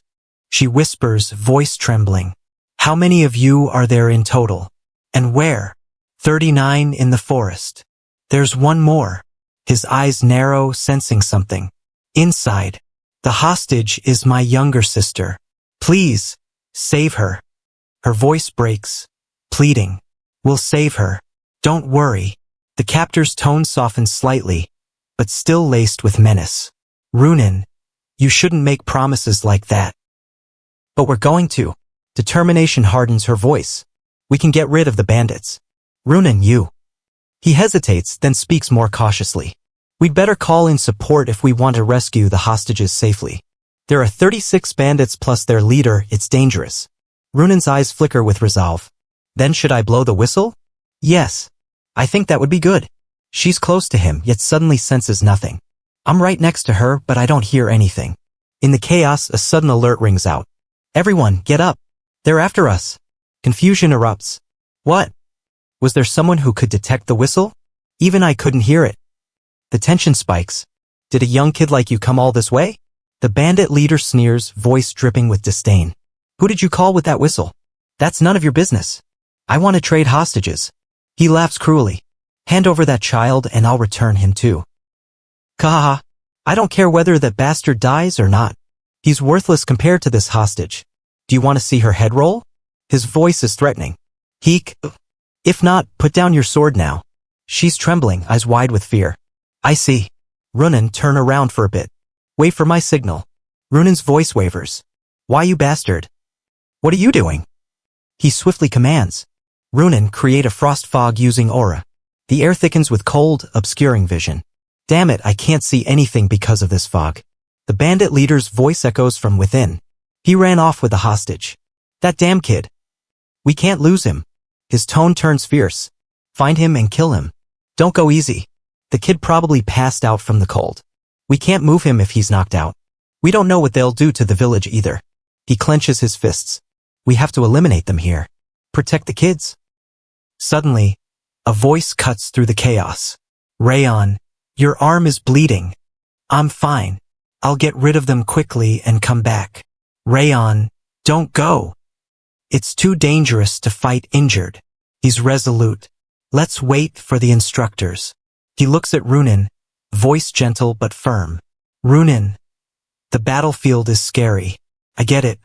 She whispers, voice trembling. How many of you are there in total? And where? 39 in the forest. There's one more. His eyes narrow, sensing something. Inside. The hostage is my younger sister. Please, save her. Her voice breaks, pleading. We'll save her. Don't worry. The captor's tone softens slightly. but still laced with menace. Runan, you shouldn't make promises like that. But we're going to. Determination hardens her voice. We can get rid of the bandits. Runan, you. He hesitates, then speaks more cautiously. We'd better call in support if we want to rescue the hostages safely. There are 36 bandits plus their leader, it's dangerous. Runan's eyes flicker with resolve. Then should I blow the whistle? Yes. I think that would be good. She's close to him, yet suddenly senses nothing. I'm right next to her, but I don't hear anything. In the chaos, a sudden alert rings out. Everyone, get up. They're after us. Confusion erupts. What? Was there someone who could detect the whistle? Even I couldn't hear it. The tension spikes. Did a young kid like you come all this way? The bandit leader sneers, voice dripping with disdain. Who did you call with that whistle? That's none of your business. I want to trade hostages. He laughs cruelly. Hand over that child and I'll return him too. Kahaha. I don't care whether that bastard dies or not. He's worthless compared to this hostage. Do you want to see her head roll? His voice is threatening. If not, put down your sword now. She's trembling, eyes wide with fear. I see. Runan, turn around for a bit. Wait for my signal. Runan's voice wavers. Why, you bastard? What are you doing? He swiftly commands. Runan, create a frost fog using aura. The air thickens with cold, obscuring vision. Damn it, I can't see anything because of this fog. The bandit leader's voice echoes from within. He ran off with the hostage. That damn kid. We can't lose him. His tone turns fierce. Find him and kill him. Don't go easy. The kid probably passed out from the cold. We can't move him if he's knocked out. We don't know what they'll do to the village either. He clenches his fists. We have to eliminate them here. Protect the kids. Suddenly, a voice cuts through the chaos. Raon, your arm is bleeding. I'm fine. I'll get rid of them quickly and come back. Raon, don't go. It's too dangerous to fight injured. He's resolute. Let's wait for the instructors. He looks at Runan, voice gentle but firm. Runan, the battlefield is scary. I get it.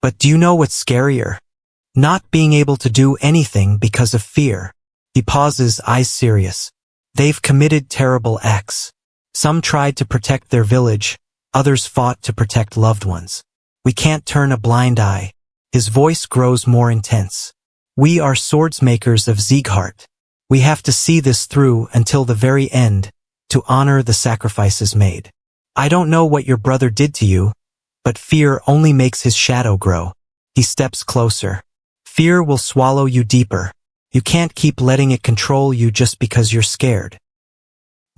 But do you know what's scarier? Not being able to do anything because of fear. He pauses, eyes serious. They've committed terrible acts. Some tried to protect their village, others fought to protect loved ones. We can't turn a blind eye. His voice grows more intense. We are swordsmakers of Sieghart. We have to see this through until the very end, to honor the sacrifices made. I don't know what your brother did to you, but fear only makes his shadow grow. He steps closer. Fear will swallow you deeper. You can't keep letting it control you just because you're scared.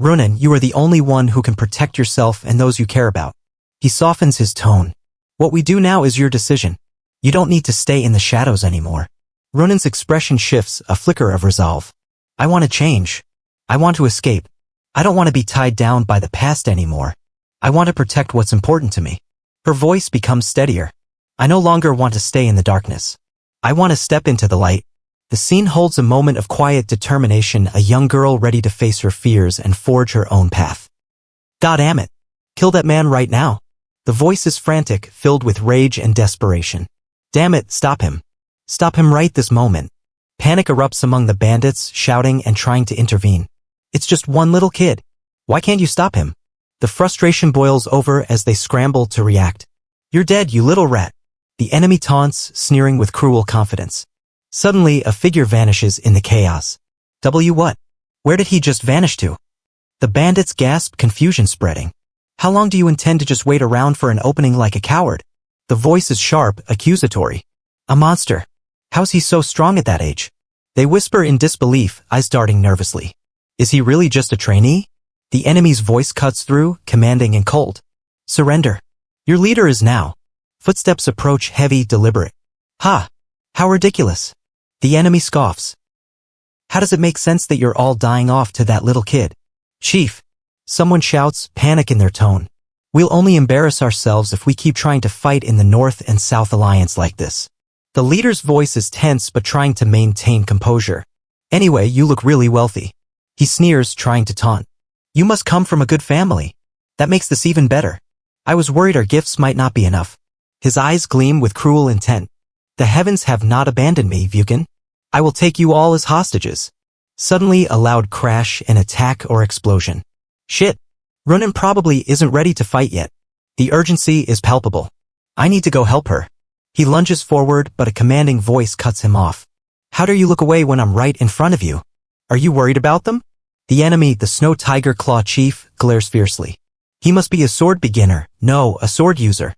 Runan, you are the only one who can protect yourself and those you care about. He softens his tone. What we do now is your decision. You don't need to stay in the shadows anymore. Runan's expression shifts, a flicker of resolve. I want to change. I want to escape. I don't want to be tied down by the past anymore. I want to protect what's important to me. Her voice becomes steadier. I no longer want to stay in the darkness. I want to step into the light. The scene holds a moment of quiet determination, a young girl ready to face her fears and forge her own path. God damn it. Kill that man right now. The voice is frantic, filled with rage and desperation. Damn it, stop him. Stop him right this moment. Panic erupts among the bandits, shouting and trying to intervene. It's just one little kid. Why can't you stop him? The frustration boils over as they scramble to react. You're dead, you little rat. The enemy taunts, sneering with cruel confidence. Suddenly, a figure vanishes in the chaos. What? Where did he just vanish to? The bandits gasp, confusion spreading. How long do you intend to just wait around for an opening like a coward? The voice is sharp, accusatory. A monster. How's he so strong at that age? They whisper in disbelief, eyes darting nervously. Is he really just a trainee? The enemy's voice cuts through, commanding and cold. Surrender. Your leader is now. Footsteps approach, heavy, deliberate. Ha! How ridiculous. The enemy scoffs. How does it make sense that you're all dying off to that little kid? Chief. Someone shouts, panic in their tone. We'll only embarrass ourselves if we keep trying to fight in the North and South Alliance like this. The leader's voice is tense but trying to maintain composure. Anyway, you look really wealthy. He sneers, trying to taunt. You must come from a good family. That makes this even better. I was worried our gifts might not be enough. His eyes gleam with cruel intent. The heavens have not abandoned me, Vukan. I will take you all as hostages. Suddenly, a loud crash, an attack or explosion. Shit! Runan probably isn't ready to fight yet. The urgency is palpable. I need to go help her. He lunges forward, but a commanding voice cuts him off. How dare you look away when I'm right in front of you? Are you worried about them? The enemy, the Snow Tiger Claw Chief, glares fiercely. He must be a sword beginner, no, a sword user.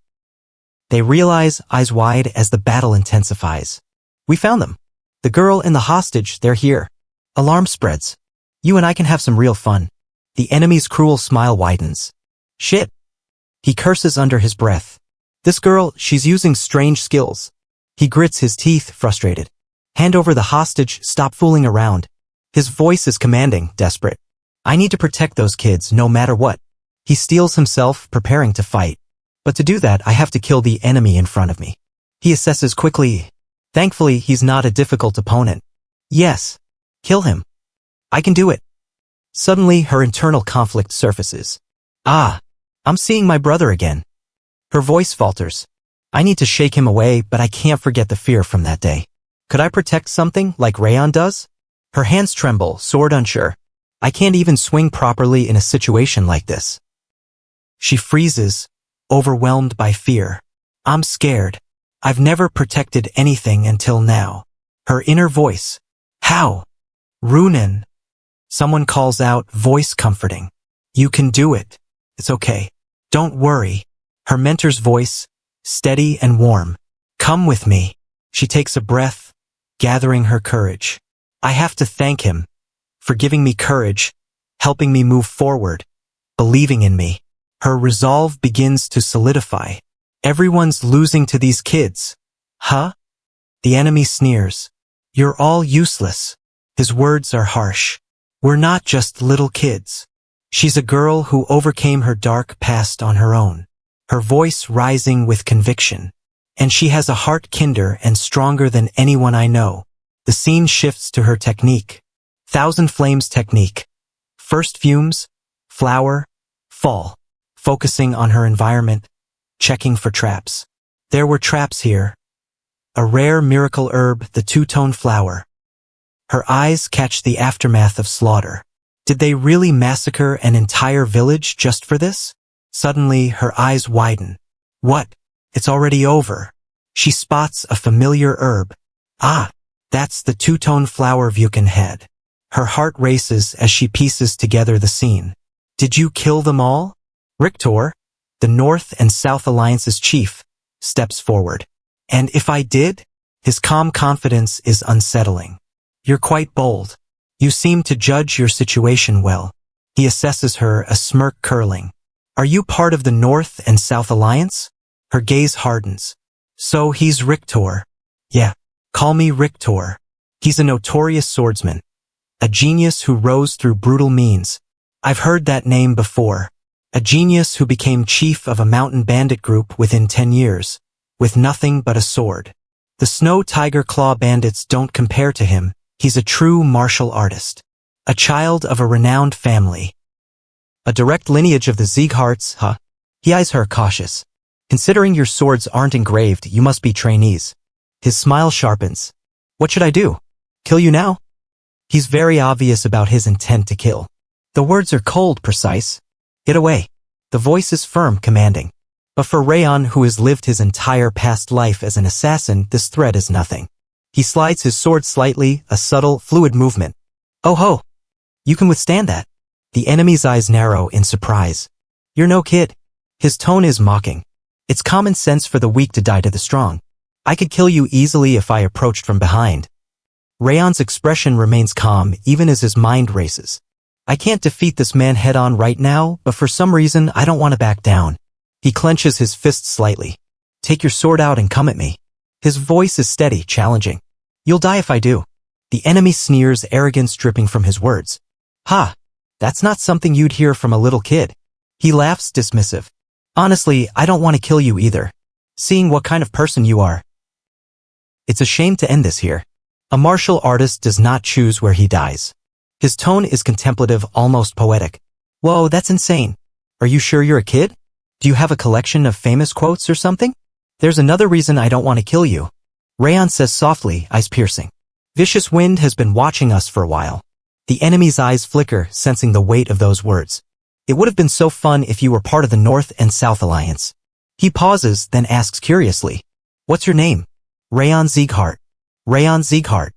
They realize, eyes wide, as the battle intensifies. We found them. The girl and the hostage, they're here. Alarm spreads. You and I can have some real fun. The enemy's cruel smile widens. Shit. He curses under his breath. This girl, she's using strange skills. He grits his teeth, frustrated. Hand over the hostage, stop fooling around. His voice is commanding, desperate. I need to protect those kids, no matter what. He steels himself, preparing to fight. But to do that, I have to kill the enemy in front of me. He assesses quickly. Thankfully, he's not a difficult opponent. Yes. Kill him. I can do it. Suddenly, her internal conflict surfaces. Ah, I'm seeing my brother again. Her voice falters. I need to shake him away, but I can't forget the fear from that day. Could I protect something like Raon does? Her hands tremble, sword unsure. I can't even swing properly in a situation like this. She freezes, overwhelmed by fear. I'm scared. I've never protected anything until now. Her inner voice. How? Runan. Someone calls out, voice comforting. You can do it. It's okay. Don't worry. Her mentor's voice, steady and warm. Come with me. She takes a breath, gathering her courage. I have to thank him for giving me courage, helping me move forward, believing in me. Her resolve begins to solidify. Everyone's losing to these kids. Huh? The enemy sneers. You're all useless. His words are harsh. We're not just little kids. She's a girl who overcame her dark past on her own, her voice rising with conviction. And she has a heart kinder and stronger than anyone I know. The scene shifts to her technique. Thousand Flames technique. First fumes, flower, fall. Focusing on her environment, checking for traps. There were traps here. A rare miracle herb, the two-tone flower. Her eyes catch the aftermath of slaughter. Did they really massacre an entire village just for this? Suddenly, her eyes widen. What? It's already over. She spots a familiar herb. Ah, that's the two-tone flower Vukan had. Her heart races as she pieces together the scene. Did you kill them all? Rictor, the North and South Alliance's chief, steps forward. And if I did? His calm confidence is unsettling. You're quite bold. You seem to judge your situation well. He assesses her, a smirk curling. Are you part of the North and South Alliance? Her gaze hardens. So he's Rictor. Yeah, call me Rictor. He's a notorious swordsman. A genius who rose through brutal means. I've heard that name before. A genius who became chief of a mountain bandit group within 10 years, with nothing but a sword. The Snow Tiger Claw bandits don't compare to him. He's a true martial artist. A child of a renowned family. A direct lineage of the Ziegharts, huh? He eyes her cautious. Considering your swords aren't engraved, you must be trainees. His smile sharpens. What should I do? Kill you now? He's very obvious about his intent to kill. The words are cold, precise. Get away. The voice is firm, commanding. But for Raon, who has lived his entire past life as an assassin, this threat is nothing. He slides his sword slightly, a subtle, fluid movement. Oh ho! You can withstand that. The enemy's eyes narrow in surprise. You're no kid. His tone is mocking. It's common sense for the weak to die to the strong. I could kill you easily if I approached from behind. Raon's expression remains calm, even as his mind races. I can't defeat this man head-on right now, but for some reason I don't want to back down. He clenches his fist slightly. Take your sword out and come at me. His voice is steady, challenging. You'll die if I do. The enemy sneers, arrogance dripping from his words. Ha! That's not something you'd hear from a little kid. He laughs, dismissive. Honestly, I don't want to kill you either. Seeing what kind of person you are. It's a shame to end this here. A martial artist does not choose where he dies. His tone is contemplative, almost poetic. Whoa, that's insane. Are you sure you're a kid? Do you have a collection of famous quotes or something? There's another reason I don't want to kill you. Raon says softly, eyes piercing. Vicious Wind has been watching us for a while. The enemy's eyes flicker, sensing the weight of those words. It would have been so fun if you were part of the North and South Alliance. He pauses, then asks curiously, "What's your name?" "Raon Sieghart." "Raon Sieghart.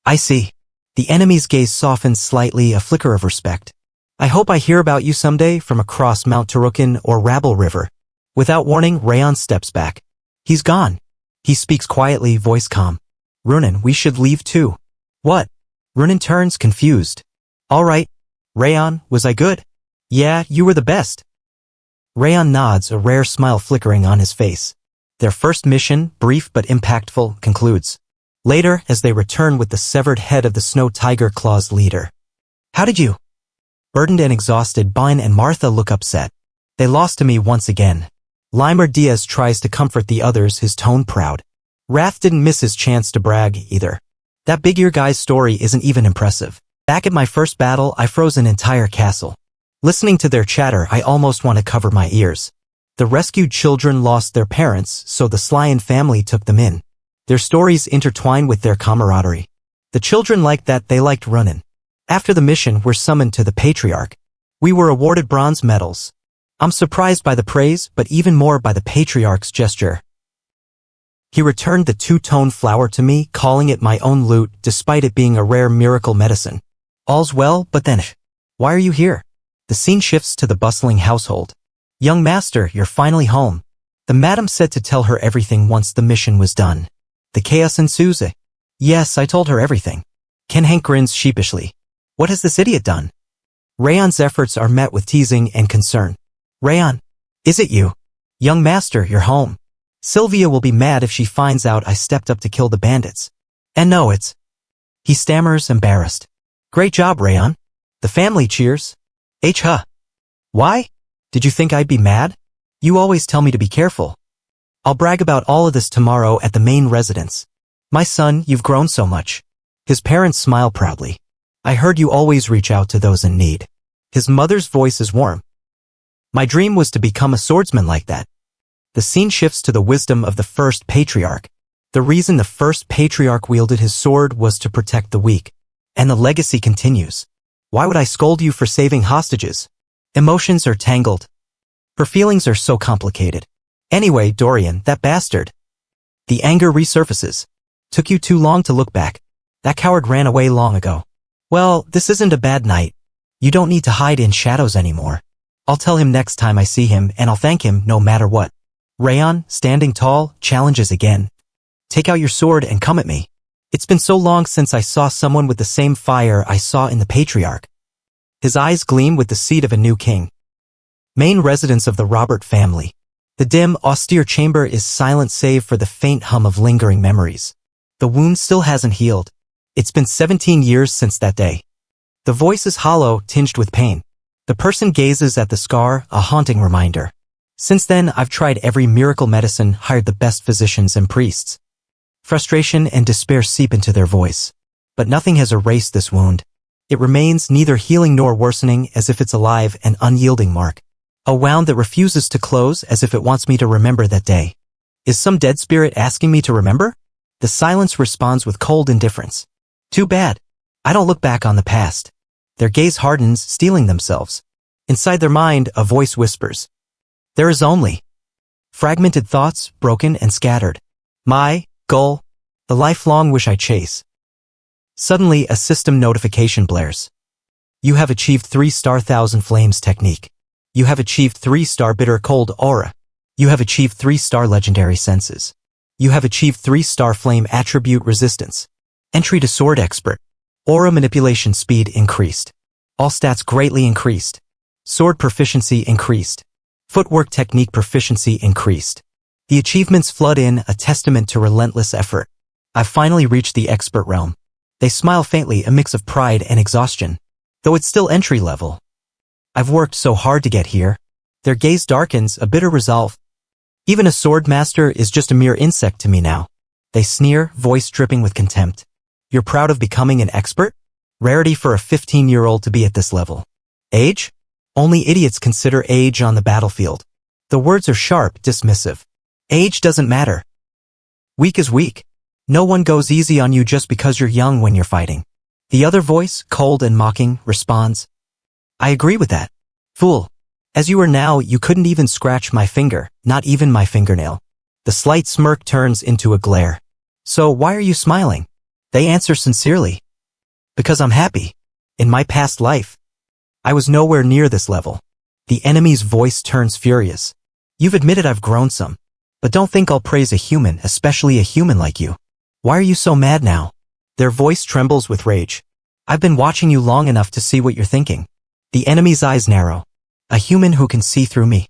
I see." The enemy's gaze softens slightly, a flicker of respect. "I hope I hear about you someday from across Mount Tarukin or Rabble River." Without warning, Raon steps back. He's gone. He speaks quietly, voice calm. "Runan, we should leave too." "What?" Runan turns, confused. "All right. Raon, was I good?" "Yeah, you were the best." Raon nods, a rare smile flickering on his face. Their first mission, brief but impactful, concludes. Later, as they return with the severed head of the Snow Tiger Claw's leader. "How did you?" Burdened and exhausted, Bine and Martha look upset. "They lost to me once again." Limer Diaz tries to comfort the others, his tone proud. Wrath didn't miss his chance to brag, either. "That big ear guy's story isn't even impressive. Back at my first battle, I froze an entire castle. Listening to their chatter, I almost want to cover my ears. The rescued children lost their parents, so the Slyan family took them in. Their stories intertwine with their camaraderie. The children liked that, they liked Runan. After the mission, we're summoned to the Patriarch. We were awarded bronze medals. I'm surprised by the praise, but even more by the Patriarch's gesture. He returned the two-tone flower to me, calling it my own loot, despite it being a rare miracle medicine. All's well, but then, why are you here? The scene shifts to the bustling household. "Young master, you're finally home." The madam said to tell her everything once the mission was done. The chaos ensues. "Yes, I told her everything." Ken Hank grins sheepishly. "What has this idiot done?" Raon's efforts are met with teasing and concern. "Raon, is it you?" "Young master, you're home. Sylvia will be mad if she finds out I stepped up to kill the bandits." "And no, it's..." He stammers, embarrassed. "Great job, Raon." The family cheers. Huh. "Why? Did you think I'd be mad? You always tell me to be careful." "I'll brag about all of this tomorrow at the main residence." "My son, you've grown so much." His parents smile proudly. "I heard you always reach out to those in need." His mother's voice is warm. "My dream was to become a swordsman like that." The scene shifts to the wisdom of the first patriarch. The reason the first patriarch wielded his sword was to protect the weak. And the legacy continues. "Why would I scold you for saving hostages? Emotions are tangled. Her feelings are so complicated. Anyway, Dorian, that bastard." The anger resurfaces. "Took you too long to look back. That coward ran away long ago." "Well, this isn't a bad night. You don't need to hide in shadows anymore. I'll tell him next time I see him, and I'll thank him no matter what." Raon, standing tall, challenges again. "Take out your sword and come at me. It's been so long since I saw someone with the same fire I saw in the Patriarch." His eyes gleam with the seed of a new king. Main residence of the Robert family. The dim, austere chamber is silent save for the faint hum of lingering memories. The wound still hasn't healed. It's been 17 years since that day. The voice is hollow, tinged with pain. The person gazes at the scar, a haunting reminder. "Since then, I've tried every miracle medicine, hired the best physicians and priests." Frustration and despair seep into their voice. But nothing has erased this wound. It remains neither healing nor worsening, as if it's alive, an unyielding mark. A wound that refuses to close, as if it wants me to remember that day. Is some dead spirit asking me to remember? The silence responds with cold indifference. Too bad. I don't look back on the past. Their gaze hardens, steeling themselves. Inside their mind, a voice whispers. There is only fragmented thoughts, broken and scattered. My goal, the lifelong wish I chase. Suddenly, a system notification blares. You have achieved 3-star Thousand Flames technique. You have achieved 3-star Bitter Cold aura. You have achieved 3-star Legendary senses. You have achieved 3-star Flame attribute resistance. Entry to Sword Expert. Aura manipulation speed increased. All stats greatly increased. Sword proficiency increased. Footwork technique proficiency increased. The achievements flood in, a testament to relentless effort. I've finally reached the expert realm. They smile faintly, a mix of pride and exhaustion. Though it's still entry level. I've worked so hard to get here. Their gaze darkens, a bitter resolve. Even a sword master is just a mere insect to me now. They sneer, voice dripping with contempt. You're proud of becoming an expert? Rarity for a 15-year-old to be at this level. Age? Only idiots consider age on the battlefield. The words are sharp, dismissive. Age doesn't matter. Weak is weak. No one goes easy on you just because you're young when you're fighting. The other voice, cold and mocking, responds. I agree with that. Fool. As you are now, you couldn't even scratch my finger, not even my fingernail. The slight smirk turns into a glare. So why are you smiling? They answer sincerely. Because I'm happy. In my past life, I was nowhere near this level. The enemy's voice turns furious. You've admitted I've grown some. But don't think I'll praise a human, especially a human like you. Why are you so mad now? Their voice trembles with rage. I've been watching you long enough to see what you're thinking. The enemy's eyes narrow. A human who can see through me.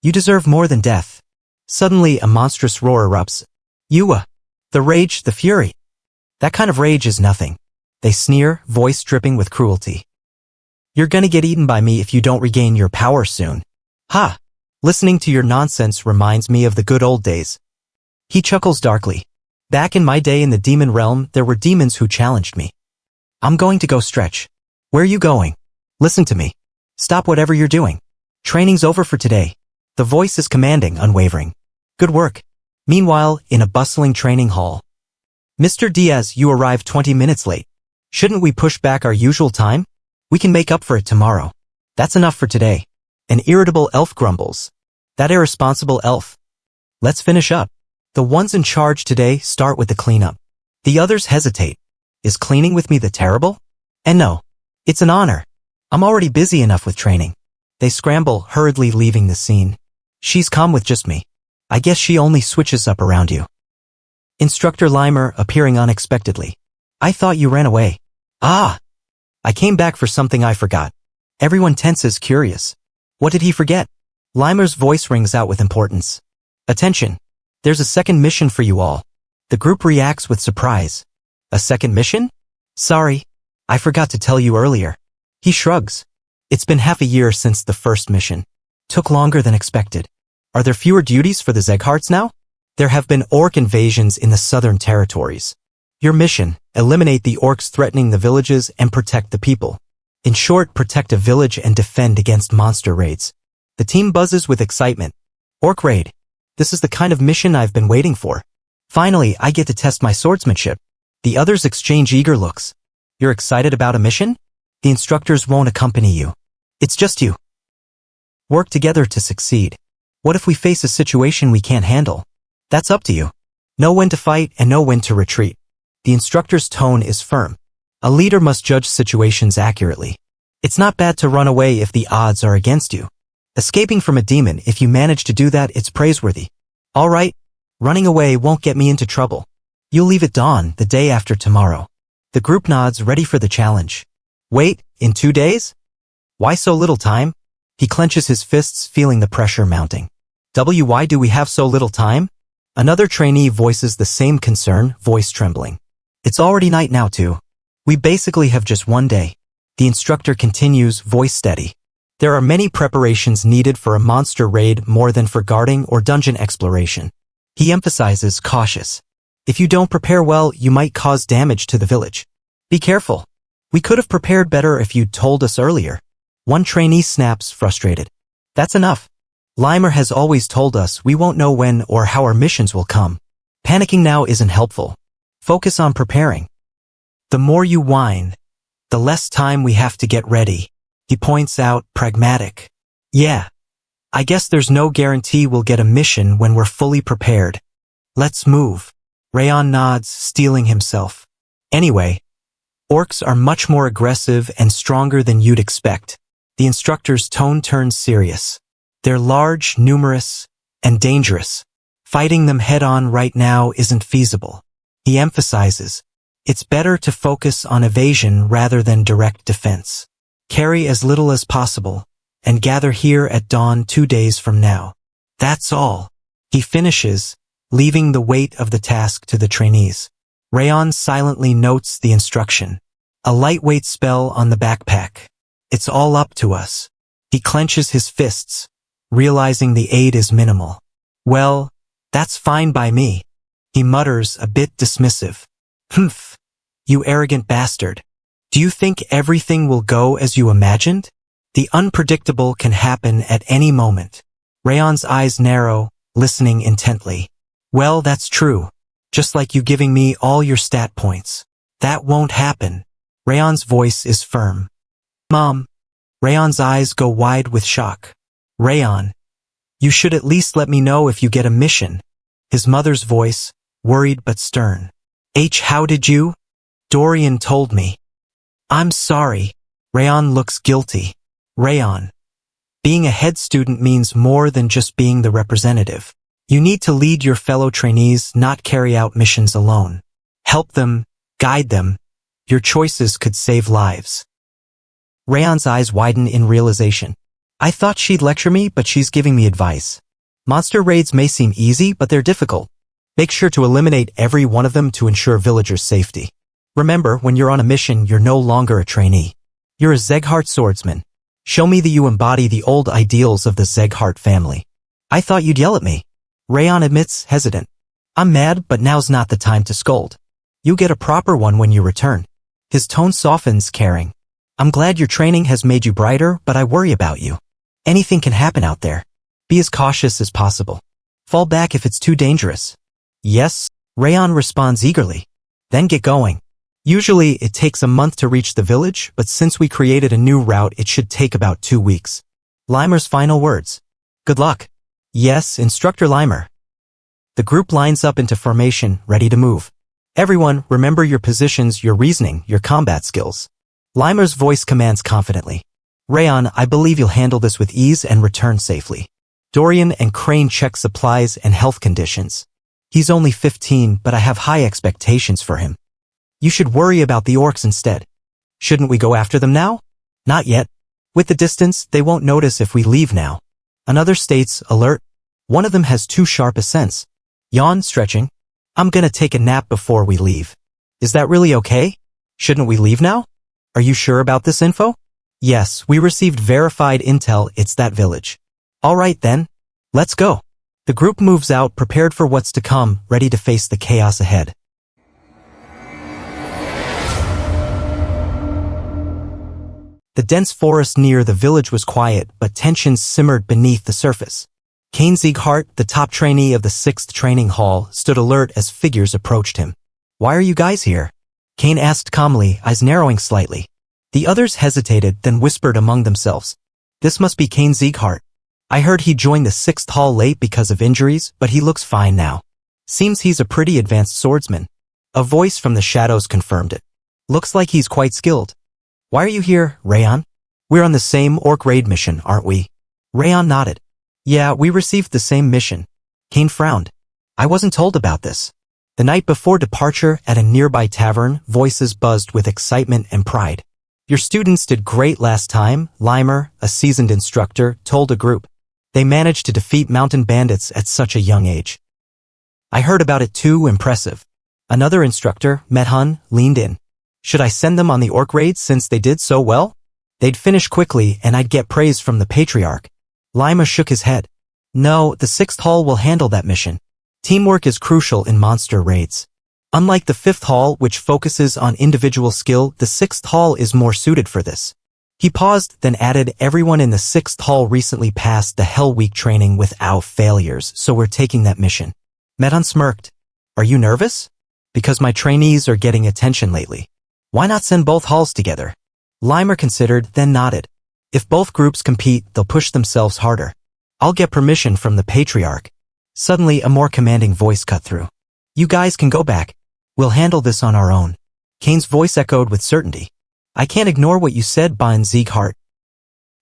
You deserve more than death. Suddenly a monstrous roar erupts. The rage, the fury. That kind of rage is nothing. They sneer, voice dripping with cruelty. You're gonna get eaten by me if you don't regain your power soon. Ha! Listening to your nonsense reminds me of the good old days. He chuckles darkly. Back in my day in the demon realm, there were demons who challenged me. I'm going to go stretch. Where are you going? Listen to me. Stop whatever you're doing. Training's over for today. The voice is commanding, unwavering. Good work. Meanwhile, in a bustling training hall. Mr. Diaz, you arrived 20 minutes late. Shouldn't we push back our usual time? We can make up for it tomorrow. That's enough for today. An irritable elf grumbles. That irresponsible elf. Let's finish up. The ones in charge today start with the cleanup. The others hesitate. Is cleaning with me the terrible? And no. It's an honor. I'm already busy enough with training. They scramble, hurriedly leaving the scene. She's calm with just me. I guess she only switches up around you. Instructor Limer appearing unexpectedly. I thought you ran away. Ah! I came back for something I forgot. Everyone tenses, curious. What did he forget? Limer's voice rings out with importance. Attention! There's a second mission for you all. The group reacts with surprise. A second mission? Sorry. I forgot to tell you earlier. He shrugs. It's been half a year since the first mission. Took longer than expected. Are there fewer duties for the Zegharts now? There have been orc invasions in the southern territories. Your mission, eliminate the orcs threatening the villages and protect the people. In short, protect a village and defend against monster raids. The team buzzes with excitement. Orc raid. This is the kind of mission I've been waiting for. Finally, I get to test my swordsmanship. The others exchange eager looks. You're excited about a mission? The instructors won't accompany you. It's just you. Work together to succeed. What if we face a situation we can't handle? That's up to you. Know when to fight and know when to retreat. The instructor's tone is firm. A leader must judge situations accurately. It's not bad to run away if the odds are against you. Escaping from a demon, if you manage to do that, it's praiseworthy. All right, running away won't get me into trouble. You'll leave at dawn, the day after tomorrow. The group nods, ready for the challenge. Wait, in 2 days? Why so little time? He clenches his fists, feeling the pressure mounting. Why do we have so little time? Another trainee voices the same concern, voice trembling. It's already night now too. We basically have just 1 day. The instructor continues, voice steady. There are many preparations needed for a monster raid more than for guarding or dungeon exploration. He emphasizes, cautious. If you don't prepare well, you might cause damage to the village. Be careful. We could have prepared better if you'd told us earlier. One trainee snaps, frustrated. That's enough. Limer has always told us we won't know when or how our missions will come. Panicking now isn't helpful. Focus on preparing. The more you whine, the less time we have to get ready. He points out, pragmatic. Yeah. I guess there's no guarantee we'll get a mission when we're fully prepared. Let's move. Raon nods, steeling himself. Anyway, orcs are much more aggressive and stronger than you'd expect. The instructor's tone turns serious. They're large, numerous, and dangerous. Fighting them head-on right now isn't feasible. He emphasizes, it's better to focus on evasion rather than direct defense. Carry as little as possible, and gather here at dawn 2 days from now. That's all. He finishes, leaving the weight of the task to the trainees. Raon silently notes the instruction. A lightweight spell on the backpack. It's all up to us. He clenches his fists, realizing the aid is minimal. Well, that's fine by me. He mutters, a bit dismissive. Humph, you arrogant bastard. Do you think everything will go as you imagined? The unpredictable can happen at any moment. Raon's eyes narrow, listening intently. Well, that's true. Just like you giving me all your stat points. That won't happen. Raon's voice is firm. Mom. Raon's eyes go wide with shock. Raon, you should at least let me know if you get a mission. His mother's voice, worried but stern. How did you? Dorian told me. I'm sorry. Raon looks guilty. Raon, being a head student means more than just being the representative. You need to lead your fellow trainees, not carry out missions alone. Help them, guide them. Your choices could save lives. Raon's eyes widen in realization. I thought she'd lecture me, but she's giving me advice. Monster raids may seem easy, but they're difficult. Make sure to eliminate every one of them to ensure villagers' safety. Remember, when you're on a mission, you're no longer a trainee. You're a Zeghart swordsman. Show me that you embody the old ideals of the Zeghart family. I thought you'd yell at me. Raon admits, hesitant. I'm mad, but now's not the time to scold. You get a proper one when you return. His tone softens, caring. I'm glad your training has made you brighter, but I worry about you. Anything can happen out there. Be as cautious as possible. Fall back if it's too dangerous. Yes, Raon responds eagerly. Then get going. Usually it takes a month to reach the village, but since we created a new route, it should take about 2 weeks. Limer's final words. Good luck. Yes, Instructor Limer. The group lines up into formation, ready to move. Everyone, remember your positions, your reasoning, your combat skills. Limer's voice commands confidently. Raon, I believe you'll handle this with ease and return safely. Dorian and Crane check supplies and health conditions. He's only 15, but I have high expectations for him. You should worry about the orcs instead. Shouldn't we go after them now? Not yet. With the distance, they won't notice if we leave now. Another states, alert. One of them has too sharp a sense. Yawn, stretching. I'm gonna take a nap before we leave. Is that really okay? Shouldn't we leave now? Are you sure about this info? Yes, we received verified intel, it's that village. Alright then. Let's go. The group moves out, prepared for what's to come, ready to face the chaos ahead. The dense forest near the village was quiet, but tensions simmered beneath the surface. Kane Zeghart, the top trainee of the 6th training hall, stood alert as figures approached him. Why are you guys here? Kane asked calmly, eyes narrowing slightly. The others hesitated, then whispered among themselves. This must be Kane Zeghart. I heard he joined the 6th hall late because of injuries, but he looks fine now. Seems he's a pretty advanced swordsman. A voice from the shadows confirmed it. Looks like he's quite skilled. Why are you here, Raon? We're on the same orc raid mission, aren't we? Raon nodded. Yeah, we received the same mission. Kane frowned. I wasn't told about this. The night before departure at a nearby tavern, voices buzzed with excitement and pride. Your students did great last time, Limer, a seasoned instructor, told a group. They managed to defeat mountain bandits at such a young age. I heard about it too, impressive. Another instructor, Manhwa, leaned in. Should I send them on the orc raids since they did so well? They'd finish quickly and I'd get praise from the patriarch. Lima shook his head. No, the 6th hall will handle that mission. Teamwork is crucial in monster raids. Unlike the 5th hall, which focuses on individual skill, the 6th hall is more suited for this. He paused, then added, everyone in the 6th hall recently passed the Hell Week training without failures, so we're taking that mission. Meton smirked. Are you nervous? Because my trainees are getting attention lately. Why not send both halls together? Limer considered, then nodded. If both groups compete, they'll push themselves harder. I'll get permission from the patriarch. Suddenly, a more commanding voice cut through. You guys can go back. We'll handle this on our own. Kane's voice echoed with certainty. I can't ignore what you said, Bun Zeghart.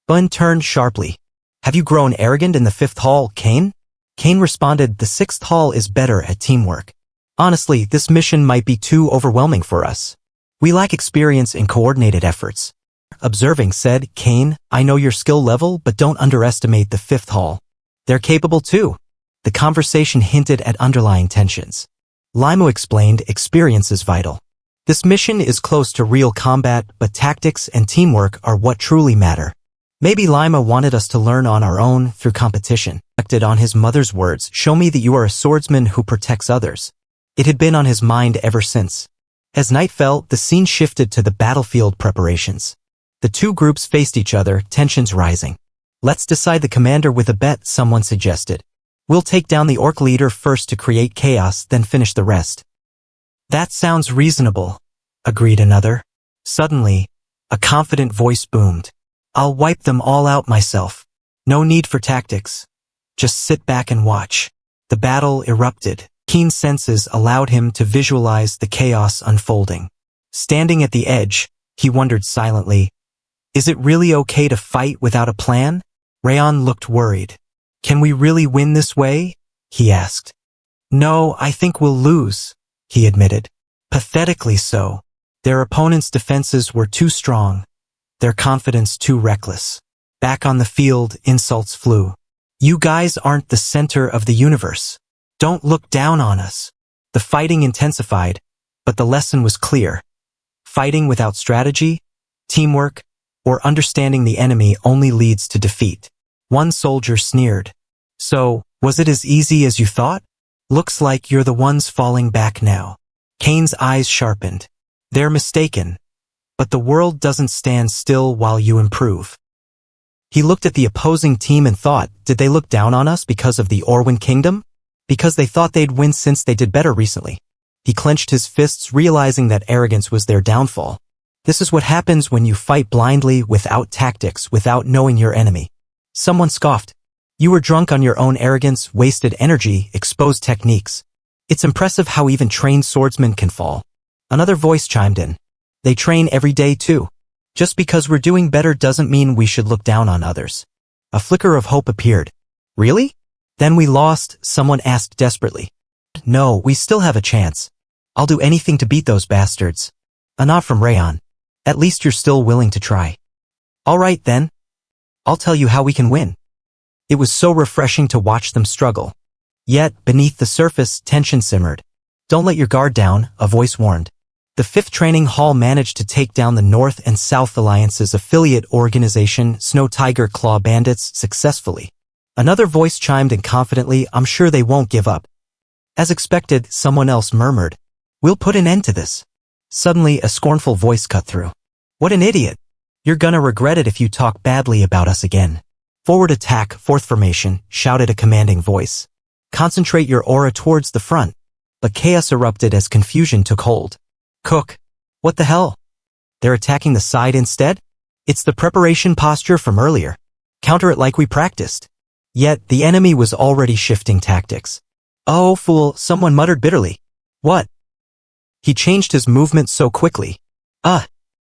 Bun turned sharply. Have you grown arrogant in the 5th hall, Kane? Kane responded, the 6th hall is better at teamwork. Honestly, this mission might be too overwhelming for us. We lack experience in coordinated efforts. Observing said, Kane, I know your skill level, but don't underestimate the 5th hall. They're capable too. The conversation hinted at underlying tensions. Limo explained, experience is vital. This mission is close to real combat, but tactics and teamwork are what truly matter. Maybe Lima wanted us to learn on our own through competition. Acted on his mother's words, show me that you are a swordsman who protects others. It had been on his mind ever since. As night fell, the scene shifted to the battlefield preparations. The two groups faced each other, tensions rising. Let's decide the commander with a bet, someone suggested. We'll take down the orc leader first to create chaos, then finish the rest. That sounds reasonable, agreed another. Suddenly, a confident voice boomed. I'll wipe them all out myself. No need for tactics. Just sit back and watch. The battle erupted. Keen senses allowed him to visualize the chaos unfolding. Standing at the edge, he wondered silently, is it really okay to fight without a plan? Raon looked worried. Can we really win this way? He asked. No, I think we'll lose, he admitted. Pathetically so. Their opponent's defenses were too strong, their confidence too reckless. Back on the field, insults flew. You guys aren't the center of the universe. Don't look down on us. The fighting intensified, but the lesson was clear. Fighting without strategy, teamwork, or understanding the enemy only leads to defeat. One soldier sneered. So, was it as easy as you thought? Looks like you're the ones falling back now. Kane's eyes sharpened. They're mistaken. But the world doesn't stand still while you improve. He looked at the opposing team and thought, did they look down on us because of the Orwin Kingdom? Because they thought they'd win since they did better recently. He clenched his fists, realizing that arrogance was their downfall. This is what happens when you fight blindly without tactics, without knowing your enemy. Someone scoffed. You were drunk on your own arrogance, wasted energy, exposed techniques. It's impressive how even trained swordsmen can fall. Another voice chimed in. They train every day too. Just because we're doing better doesn't mean we should look down on others. A flicker of hope appeared. Really? Then we lost, someone asked desperately. No, we still have a chance. I'll do anything to beat those bastards. A nod from Raon. At least you're still willing to try. All right then. I'll tell you how we can win. It was so refreshing to watch them struggle. Yet, beneath the surface, tension simmered. Don't let your guard down, a voice warned. The 5th Training Hall managed to take down the North and South Alliance's affiliate organization, Snow Tiger Claw Bandits, successfully. Another voice chimed in confidently, I'm sure they won't give up. As expected, someone else murmured, we'll put an end to this. Suddenly, a scornful voice cut through. What an idiot. You're gonna regret it if you talk badly about us again. Forward attack, 4th formation, shouted a commanding voice. Concentrate your aura towards the front. But chaos erupted as confusion took hold. Cook. What the hell? They're attacking the side instead? It's the preparation posture from earlier. Counter it like we practiced. Yet, the enemy was already shifting tactics. Oh, fool, someone muttered bitterly. What? He changed his movement so quickly.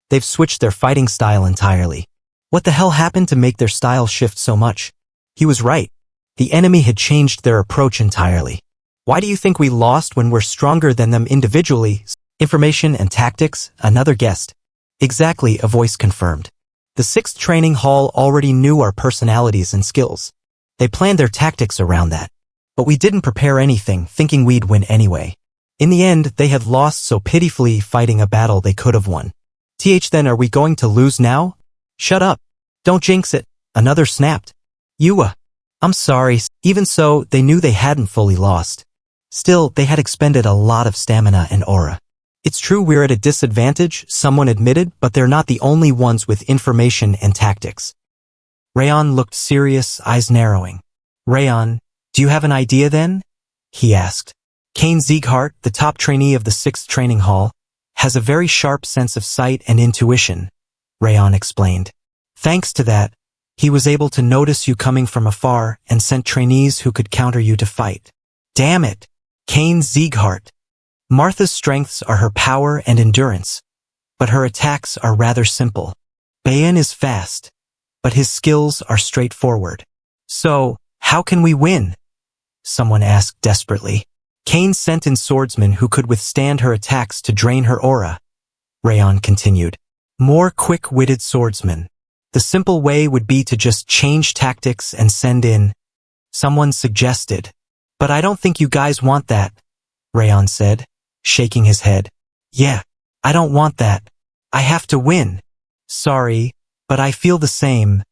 They've switched their fighting style entirely. What the hell happened to make their style shift so much? He was right. The enemy had changed their approach entirely. Why do you think we lost when we're stronger than them individually? Information and tactics, another guessed. Exactly, a voice confirmed. The 6th Training Hall already knew our personalities and skills. They planned their tactics around that. But we didn't prepare anything, thinking we'd win anyway. In the end, they had lost so pitifully, fighting a battle they could have won. Then are we going to lose now? Shut up. Don't jinx it. Another snapped. I'm sorry. Even so, they knew they hadn't fully lost. Still, they had expended a lot of stamina and aura. It's true we're at a disadvantage, someone admitted, but they're not the only ones with information and tactics. Raon looked serious, eyes narrowing. Raon, do you have an idea then? He asked. Kane Sieghart, the top trainee of the 6th Training Hall, has a very sharp sense of sight and intuition, Raon explained. Thanks to that, he was able to notice you coming from afar and sent trainees who could counter you to fight. Damn it! Kane Sieghart. Martha's strengths are her power and endurance, but her attacks are rather simple. Bayan is fast, but his skills are straightforward. So, how can we win? Someone asked desperately. Kane sent in swordsmen who could withstand her attacks to drain her aura. Raon continued. More quick-witted swordsmen. The simple way would be to just change tactics and send in. Someone suggested. But I don't think you guys want that, Raon said, shaking his head. Yeah, I don't want that. I have to win. Sorry, but I feel the same,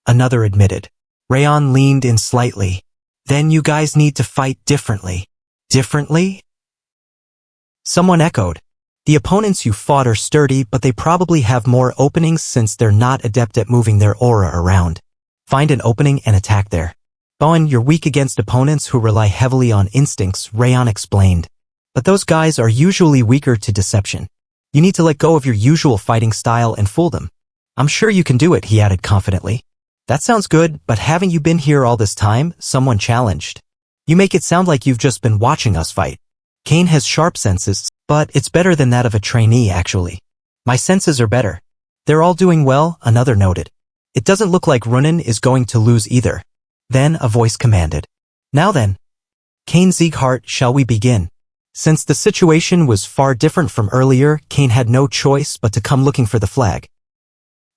another admitted. Raon leaned in slightly. Then you guys need to fight differently. Differently? Someone echoed. The opponents you fought are sturdy, but they probably have more openings since they're not adept at moving their aura around. Find an opening and attack there. Bowen, you're weak against opponents who rely heavily on instincts, Raon explained. But those guys are usually weaker to deception. You need to let go of your usual fighting style and fool them. I'm sure you can do it, he added confidently. That sounds good, but haven't you been here all this time? Someone challenged. You make it sound like you've just been watching us fight. Kane has sharp senses, but it's better than that of a trainee, actually. My senses are better. They're all doing well, another noted. It doesn't look like Runin is going to lose either. Then a voice commanded. Now then. Kane Sieghart, shall we begin? Since the situation was far different from earlier, Kane had no choice but to come looking for the flag.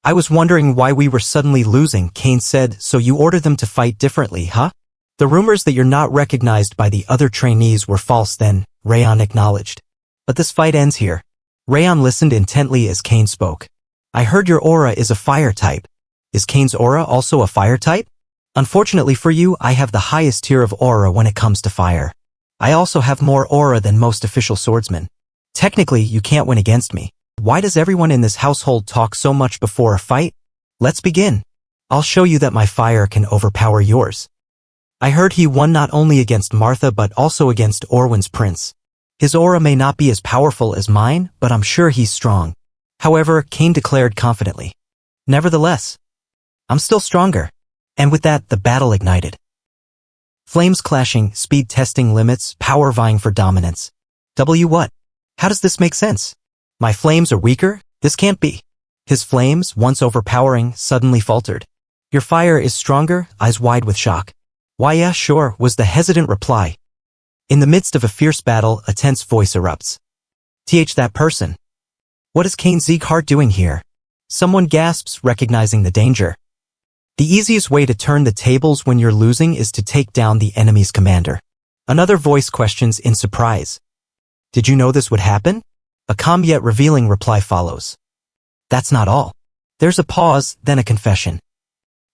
I was wondering why we were suddenly losing, Kane said, so you ordered them to fight differently, huh? The rumors that you're not recognized by the other trainees were false then, Raon acknowledged. But this fight ends here. Raon listened intently as Kane spoke. I heard your aura is a fire type. Is Kane's aura also a fire type? Unfortunately for you, I have the highest tier of aura when it comes to fire. I also have more aura than most official swordsmen. Technically, you can't win against me. Why does everyone in this household talk so much before a fight? Let's begin. I'll show you that my fire can overpower yours. I heard he won not only against Martha but also against Orwin's prince. His aura may not be as powerful as mine, but I'm sure he's strong. However, Kane declared confidently. Nevertheless, I'm still stronger. And with that, the battle ignited. Flames clashing, speed testing limits, power vying for dominance. What? How does this make sense? My flames are weaker? This can't be. His flames, once overpowering, suddenly faltered. Your fire is stronger, eyes wide with shock. Why yeah, sure, was the hesitant reply. In the midst of a fierce battle, a tense voice erupts. That person. What is Kane Sieghart doing here? Someone gasps, recognizing the danger. The easiest way to turn the tables when you're losing is to take down the enemy's commander. Another voice questions in surprise. Did you know this would happen? A calm yet revealing reply follows. That's not all. There's a pause, then a confession.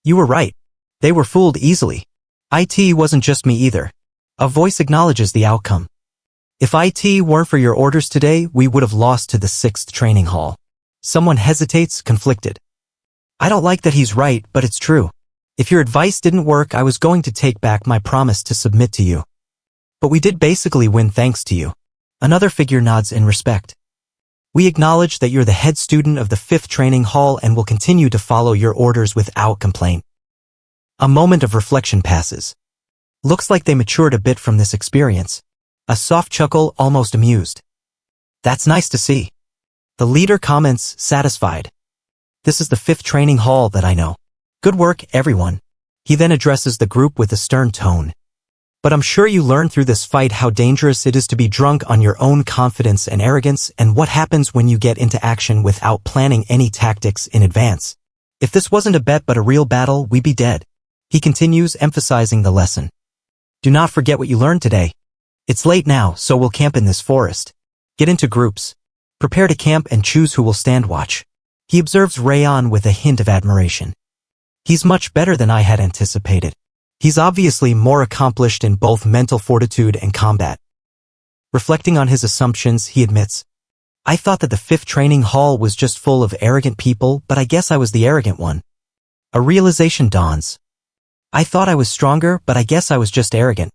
You were right. They were fooled easily. It wasn't just me either. A voice acknowledges the outcome. If it weren't for your orders today, we would have lost to the 6th training hall. Someone hesitates, conflicted. I don't like that he's right, but it's true. If your advice didn't work, I was going to take back my promise to submit to you. But we did basically win thanks to you. Another figure nods in respect. We acknowledge that you're the head student of the 5th training hall and will continue to follow your orders without complaint. A moment of reflection passes. Looks like they matured a bit from this experience. A soft chuckle, almost amused. That's nice to see. The leader comments, satisfied. This is the 5th training hall that I know. Good work, everyone. He then addresses the group with a stern tone. But I'm sure you learned through this fight how dangerous it is to be drunk on your own confidence and arrogance and what happens when you get into action without planning any tactics in advance. If this wasn't a bet but a real battle, we'd be dead. He continues, emphasizing the lesson. Do not forget what you learned today. It's late now, so we'll camp in this forest. Get into groups. Prepare to camp and choose who will stand watch. He observes Raon with a hint of admiration. He's much better than I had anticipated. He's obviously more accomplished in both mental fortitude and combat. Reflecting on his assumptions, he admits, I thought that the 5th training hall was just full of arrogant people, but I guess I was the arrogant one. A realization dawns. I thought I was stronger, but I guess I was just arrogant.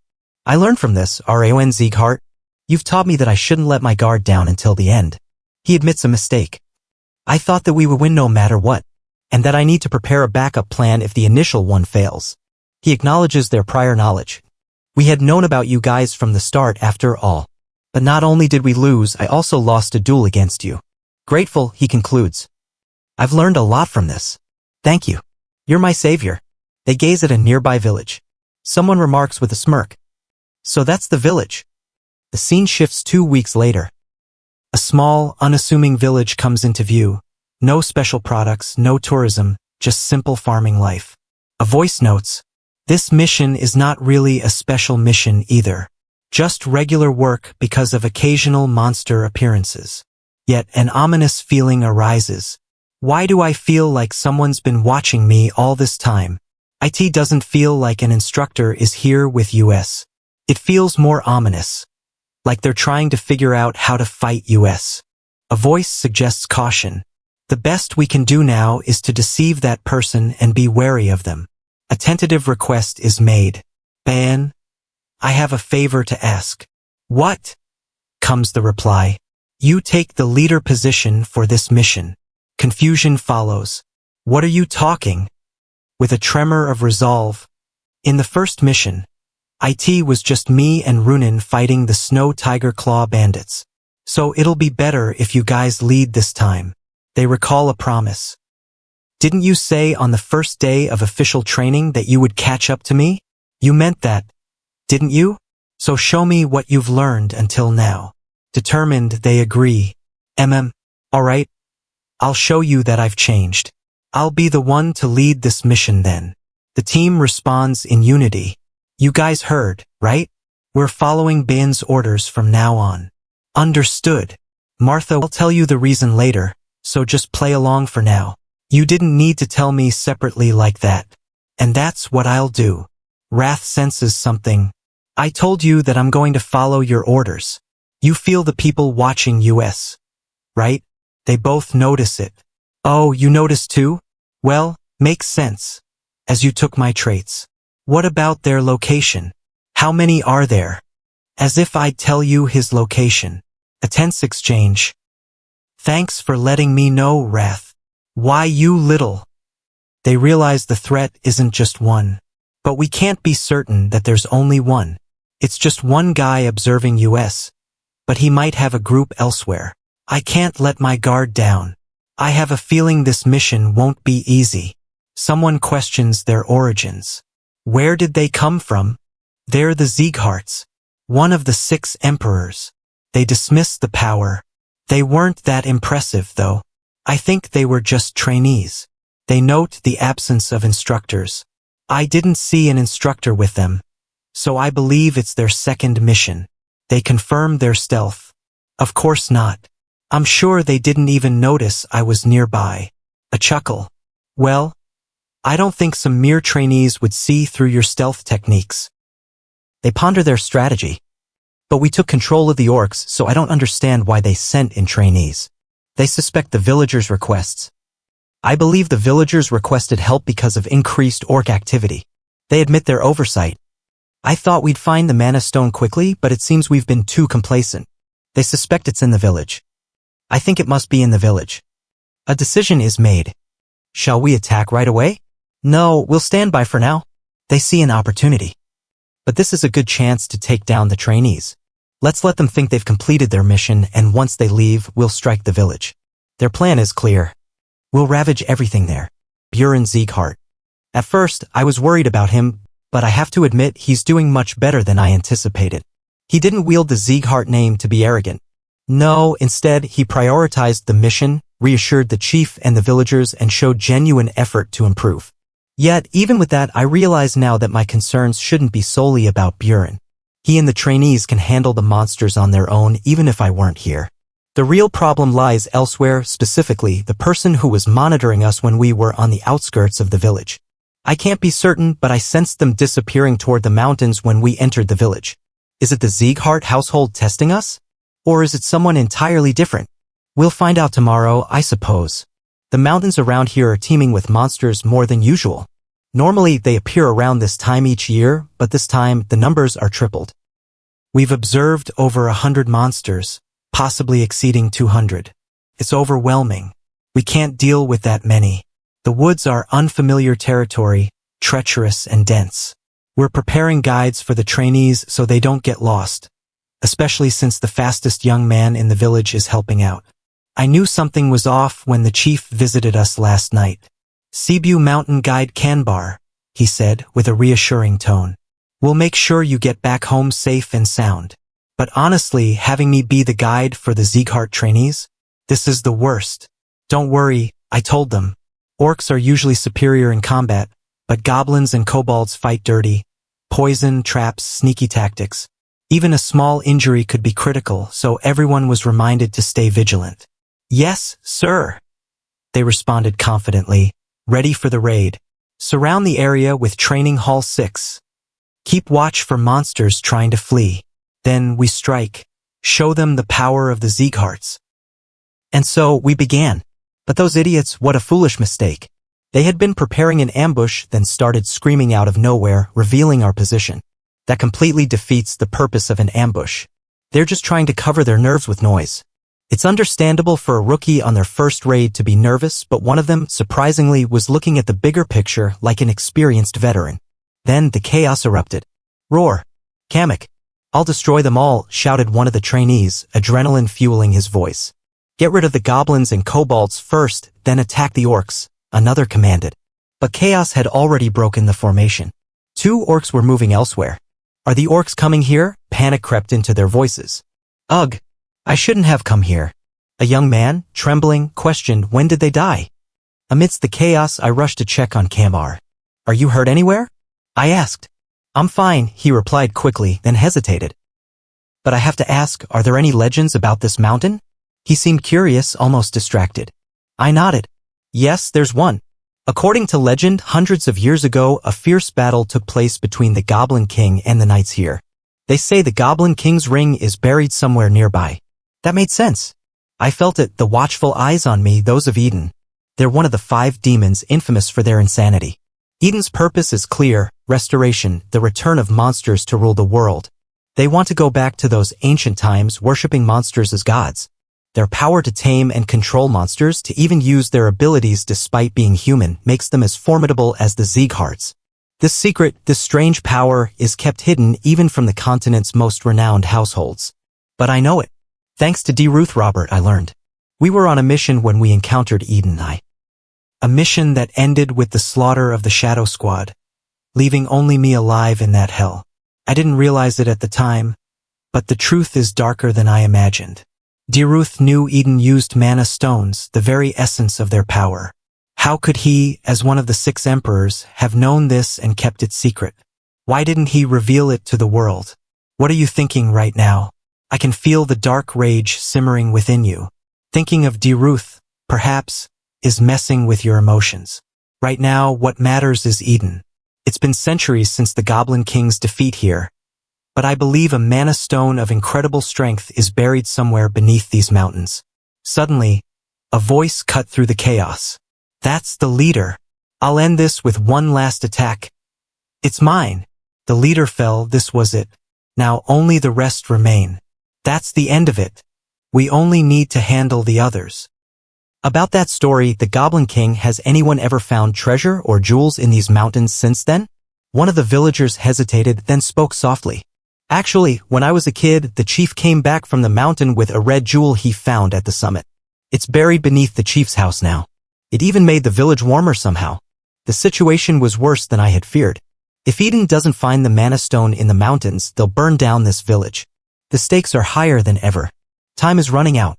I learned from this, Raon Sieghart. You've taught me that I shouldn't let my guard down until the end. He admits a mistake. I thought that we would win no matter what, and that I need to prepare a backup plan if the initial one fails. He acknowledges their prior knowledge. We had known about you guys from the start after all. But not only did we lose, I also lost a duel against you. Grateful, he concludes. I've learned a lot from this. Thank you. You're my savior. They gaze at a nearby village. Someone remarks with a smirk. So that's the village. The scene shifts 2 weeks later. A small, unassuming village comes into view. No special products, no tourism, just simple farming life. A voice notes, this mission is not really a special mission either. Just regular work because of occasional monster appearances. Yet an ominous feeling arises. Why do I feel like someone's been watching me all this time? It doesn't feel like an instructor is here with us. It feels more ominous. Like they're trying to figure out how to fight us. A voice suggests caution. The best we can do now is to deceive that person and be wary of them. A tentative request is made. Ban, I have a favor to ask. What? Comes the reply. You take the leader position for this mission. Confusion follows. What are you talking? With a tremor of resolve. In the first mission, it was just me and Runin fighting the Snow Tiger Claw bandits. So it'll be better if you guys lead this time. They recall a promise. Didn't you say on the first day of official training that you would catch up to me? You meant that, didn't you? So show me what you've learned until now. Determined, they agree. Alright. I'll show you that I've changed. I'll be the one to lead this mission then. The team responds in unity. You guys heard, right? We're following Bain's orders from now on. Understood. Martha will tell you the reason later, so just play along for now. You didn't need to tell me separately like that. And that's what I'll do. Wrath senses something. I told you that I'm going to follow your orders. You feel the people watching us, right? They both notice it. Oh, you notice too? Well, makes sense. As you took my traits. What about their location? How many are there? As if I'd tell you his location. A tense exchange. Thanks for letting me know, Wrath. Why you little? They realize the threat isn't just one. But we can't be certain that there's only one. It's just one guy observing us. But he might have a group elsewhere. I can't let my guard down. I have a feeling this mission won't be easy. Someone questions their origins. Where did they come from? They're the Siegharts, one of the 6 emperors. They dismiss the power. They weren't that impressive, though. I think they were just trainees. They note the absence of instructors. I didn't see an instructor with them. So I believe it's their second mission. They confirm their stealth. Of course not. I'm sure they didn't even notice I was nearby. A chuckle. Well, I don't think some mere trainees would see through your stealth techniques. They ponder their strategy. But we took control of the orcs, so I don't understand why they sent in trainees. They suspect the villagers' requests. I believe the villagers requested help because of increased orc activity. They admit their oversight. I thought we'd find the mana stone quickly, but it seems we've been too complacent. They suspect it's in the village. I think it must be in the village. A decision is made. Shall we attack right away? No, we'll stand by for now. They see an opportunity. But this is a good chance to take down the trainees. Let's let them think they've completed their mission, and once they leave, we'll strike the village. Their plan is clear. We'll ravage everything there. Buren Sieghart. At first, I was worried about him, but I have to admit he's doing much better than I anticipated. He didn't wield the Sieghart name to be arrogant. No, instead, he prioritized the mission, reassured the chief and the villagers, and showed genuine effort to improve. Yet, even with that, I realize now that my concerns shouldn't be solely about Buren. He and the trainees can handle the monsters on their own even if I weren't here. The real problem lies elsewhere, specifically the person who was monitoring us when we were on the outskirts of the village. I can't be certain, but I sensed them disappearing toward the mountains when we entered the village. Is it the Sieghart household testing us? Or is it someone entirely different? We'll find out tomorrow, I suppose. The mountains around here are teeming with monsters more than usual. Normally, they appear around this time each year, but this time, the numbers are tripled. We've observed over 100 monsters, possibly exceeding 200. It's overwhelming. We can't deal with that many. The woods are unfamiliar territory, treacherous and dense. We're preparing guides for the trainees so they don't get lost, especially since the fastest young man in the village is helping out. I knew something was off when the chief visited us last night. Cebu Mountain Guide Kanbar, he said with a reassuring tone. We'll make sure you get back home safe and sound. But honestly, having me be the guide for the Sieghart trainees? This is the worst. Don't worry, I told them. Orcs are usually superior in combat, but goblins and kobolds fight dirty. Poison, traps, sneaky tactics. Even a small injury could be critical, so everyone was reminded to stay vigilant. Yes, sir. They responded confidently, ready for the raid. Surround the area with Training Hall 6. Keep watch for monsters trying to flee. Then we strike. Show them the power of the Siegharts. And so we began. But those idiots, what a foolish mistake. They had been preparing an ambush, then started screaming out of nowhere, revealing our position. That completely defeats the purpose of an ambush. They're just trying to cover their nerves with noise. It's understandable for a rookie on their first raid to be nervous, but one of them, surprisingly, was looking at the bigger picture like an experienced veteran. Then the chaos erupted. "Roar! Kamek! I'll destroy them all," shouted one of the trainees, adrenaline fueling his voice. "Get rid of the goblins and kobolds first, then attack the orcs," another commanded. But chaos had already broken the formation. 2 orcs were moving elsewhere. "Are the orcs coming here?" Panic crept into their voices. "Ugh! I shouldn't have come here." A young man, trembling, questioned, "When did they die?" Amidst the chaos, I rushed to check on Kamar. "Are you hurt anywhere?" I asked. "I'm fine," he replied quickly, then hesitated. "But I have to ask, are there any legends about this mountain?" He seemed curious, almost distracted. I nodded. "Yes, there's one. According to legend, hundreds of years ago, a fierce battle took place between the Goblin King and the knights here. They say the Goblin King's ring is buried somewhere nearby." That made sense. I felt it, the watchful eyes on me, those of Eden. They're one of the 5 demons infamous for their insanity. Eden's purpose is clear: restoration, the return of monsters to rule the world. They want to go back to those ancient times, worshipping monsters as gods. Their power to tame and control monsters, to even use their abilities despite being human, makes them as formidable as the Zeegharts. This secret, this strange power, is kept hidden even from the continent's most renowned households. But I know it. Thanks to D. Ruth Robert, I learned. We were on a mission when we encountered Eden. A mission that ended with the slaughter of the Shadow Squad, leaving only me alive in that hell. I didn't realize it at the time, but the truth is darker than I imagined. D. Ruth knew Eden used mana stones, the very essence of their power. How could he, as one of the 6 emperors, have known this and kept it secret? Why didn't he reveal it to the world? What are you thinking right now? I can feel the dark rage simmering within you. Thinking of D. Ruth, perhaps, is messing with your emotions. Right now, what matters is Eden. It's been centuries since the Goblin King's defeat here, but I believe a mana stone of incredible strength is buried somewhere beneath these mountains. Suddenly, a voice cut through the chaos. "That's the leader. I'll end this with one last attack. It's mine." The leader fell, this was it. Now only the rest remain. That's the end of it. We only need to handle the others. About that story, the Goblin King, has anyone ever found treasure or jewels in these mountains since then? One of the villagers hesitated, then spoke softly. "Actually, when I was a kid, the chief came back from the mountain with a red jewel he found at the summit. It's buried beneath the chief's house now. It even made the village warmer somehow." The situation was worse than I had feared. If Eden doesn't find the mana stone in the mountains, they'll burn down this village. The stakes are higher than ever. Time is running out.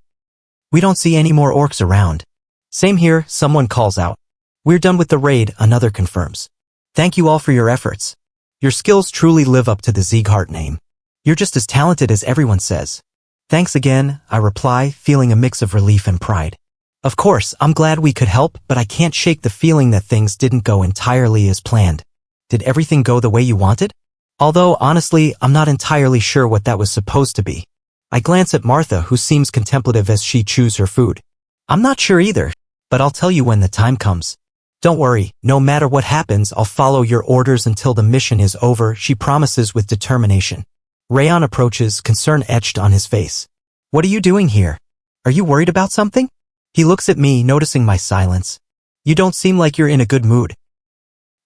We don't see any more orcs around. "Same here," someone calls out. "We're done with the raid," another confirms. "Thank you all for your efforts. Your skills truly live up to the Zeeghart name. You're just as talented as everyone says." "Thanks again," I reply, feeling a mix of relief and pride. Of course, I'm glad we could help, but I can't shake the feeling that things didn't go entirely as planned. Did everything go the way you wanted? Although, honestly, I'm not entirely sure what that was supposed to be. I glance at Martha, who seems contemplative as she chews her food. I'm not sure either, but I'll tell you when the time comes. "Don't worry, no matter what happens, I'll follow your orders until the mission is over," she promises with determination. Raon approaches, concern etched on his face. "What are you doing here? Are you worried about something?" He looks at me, noticing my silence. "You don't seem like you're in a good mood."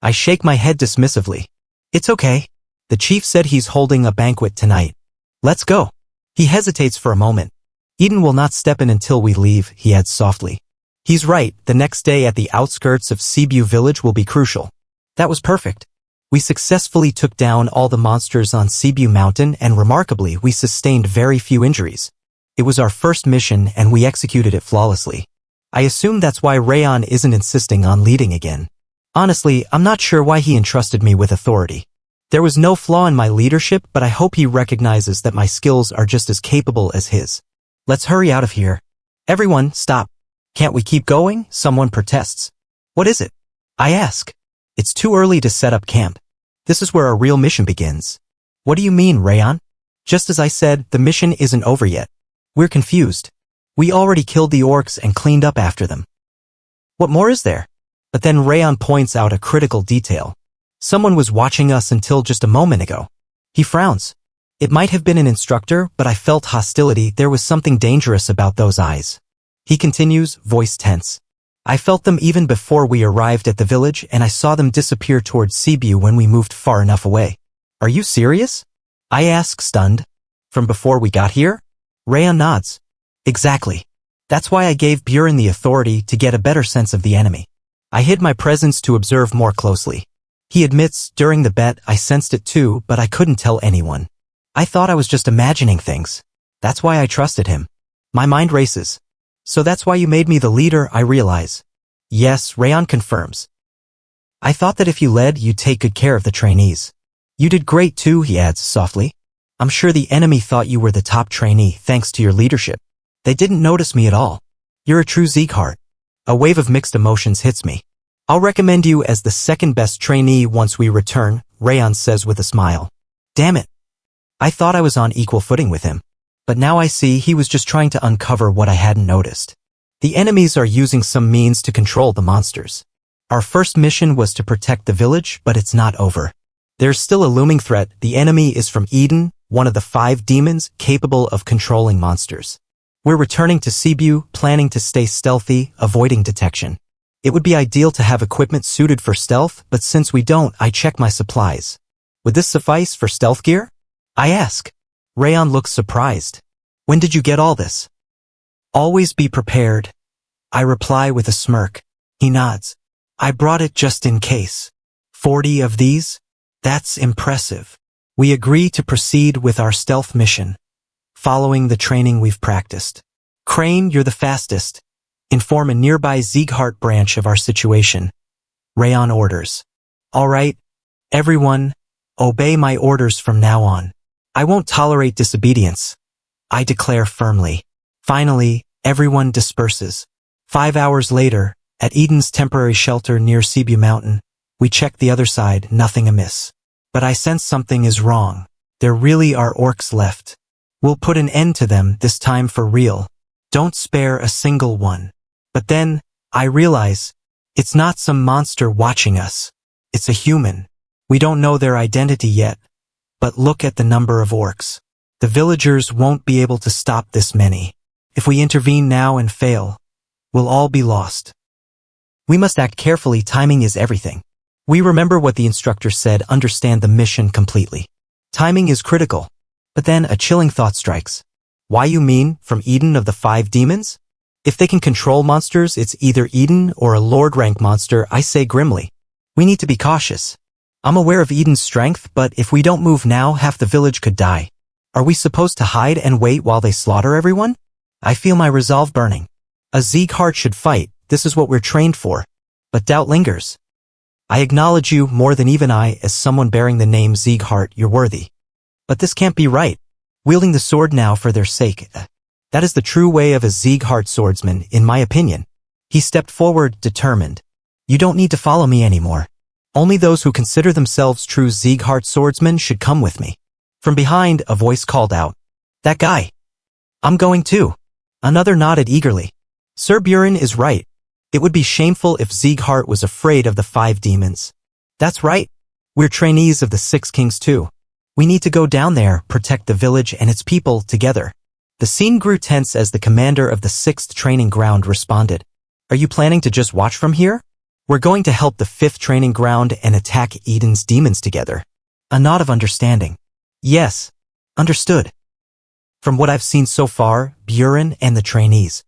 I shake my head dismissively. "It's okay. The chief said he's holding a banquet tonight. Let's go." He hesitates for a moment. "Eden will not step in until we leave," he adds softly. He's right, the next day at the outskirts of Cebu village will be crucial. That was perfect. We successfully took down all the monsters on Cebu Mountain, and remarkably, we sustained very few injuries. It was our first mission and we executed it flawlessly. I assume that's why Raon isn't insisting on leading again. Honestly, I'm not sure why he entrusted me with authority. There was no flaw in my leadership, but I hope he recognizes that my skills are just as capable as his. Let's hurry out of here. Everyone, stop. Can't we keep going? Someone protests. What is it? I ask. It's too early to set up camp. This is where our real mission begins. What do you mean, Raon? Just as I said, the mission isn't over yet. We're confused. We already killed the orcs and cleaned up after them. What more is there? But then Raon points out a critical detail. Someone was watching us until just a moment ago. He frowns. It might have been an instructor, but I felt hostility. There was something dangerous about those eyes. He continues, voice tense. I felt them even before we arrived at the village, and I saw them disappear towards Cebu when we moved far enough away. Are you serious? I ask, stunned. From before we got here? Raon nods. Exactly. That's why I gave Buren the authority to get a better sense of the enemy. I hid my presence to observe more closely. He admits, during the bet I sensed it too, but I couldn't tell anyone. I thought I was just imagining things. That's why I trusted him. My mind races. So that's why you made me the leader, I realize. Yes, Raon confirms. I thought that if you led, you'd take good care of the trainees. You did great too, he adds softly. I'm sure the enemy thought you were the top trainee thanks to your leadership. They didn't notice me at all. You're a true Sieghart. A wave of mixed emotions hits me. I'll recommend you as the second best trainee once we return, Raon says with a smile. Damn it. I thought I was on equal footing with him. But now I see he was just trying to uncover what I hadn't noticed. The enemies are using some means to control the monsters. Our first mission was to protect the village, but it's not over. There's still a looming threat. The enemy is from Eden, one of the 5 demons capable of controlling monsters. We're returning to Cebu, planning to stay stealthy, avoiding detection. It would be ideal to have equipment suited for stealth, but since we don't, I check my supplies. Would this suffice for stealth gear? I ask. Raon looks surprised. When did you get all this? Always be prepared. I reply with a smirk. He nods. I brought it just in case. 40 of these? That's impressive. We agree to proceed with our stealth mission, following the training we've practiced. Crane, you're the fastest. Inform a nearby Sieghart branch of our situation. Raon orders. All right, everyone, obey my orders from now on. I won't tolerate disobedience. I declare firmly. Finally, everyone disperses. 5 hours later, at Eden's temporary shelter near Cebu Mountain, we check the other side, nothing amiss. But I sense something is wrong. There really are orcs left. We'll put an end to them, this time for real. Don't spare a single one. But then, I realize, it's not some monster watching us. It's a human. We don't know their identity yet. But look at the number of orcs. The villagers won't be able to stop this many. If we intervene now and fail, we'll all be lost. We must act carefully. Timing is everything. We remember what the instructor said, understand the mission completely. Timing is critical. But then a chilling thought strikes. Why, you mean, from Eden of the 5 demons? If they can control monsters, it's either Eden or a Lord rank monster, I say grimly. We need to be cautious. I'm aware of Eden's strength, but if we don't move now, half the village could die. Are we supposed to hide and wait while they slaughter everyone? I feel my resolve burning. A Sieghart should fight, this is what we're trained for. But doubt lingers. I acknowledge you more than even I, as someone bearing the name Sieghart, you're worthy. But this can't be right. Wielding the sword now for their sake. That is the true way of a Sieghart swordsman, in my opinion. He stepped forward, determined. You don't need to follow me anymore. Only those who consider themselves true Sieghart swordsmen should come with me. From behind, a voice called out. That guy. I'm going too. Another nodded eagerly. Sir Buren is right. It would be shameful if Sieghart was afraid of the 5 demons. That's right. We're trainees of the 6 kings too. We need to go down there, protect the village and its people together. The scene grew tense as the commander of the 6th training ground responded. Are you planning to just watch from here? We're going to help the 5th training ground and attack Eden's demons together. A nod of understanding. Yes. Understood. From what I've seen so far, Buren and the trainees.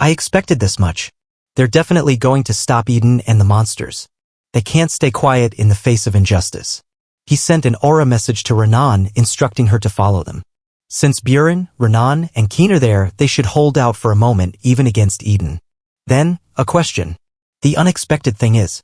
I expected this much. They're definitely going to stop Eden and the monsters. They can't stay quiet in the face of injustice. He sent an aura message to Raon, instructing her to follow them. Since Buren, Raon, and Keen are there, they should hold out for a moment, even against Eden. Then, a question. The unexpected thing is,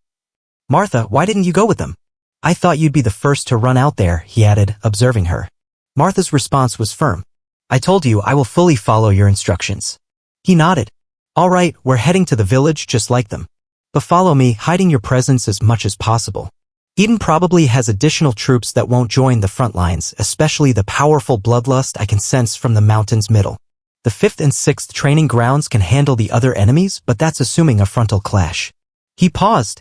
Martha, why didn't you go with them? I thought you'd be the first to run out there, he added, observing her. Martha's response was firm. I told you I will fully follow your instructions. He nodded. All right, we're heading to the village just like them. But follow me, hiding your presence as much as possible. Eden probably has additional troops that won't join the front lines, especially the powerful bloodlust I can sense from the mountain's middle. The 5th and 6th training grounds can handle the other enemies, but that's assuming a frontal clash. He paused.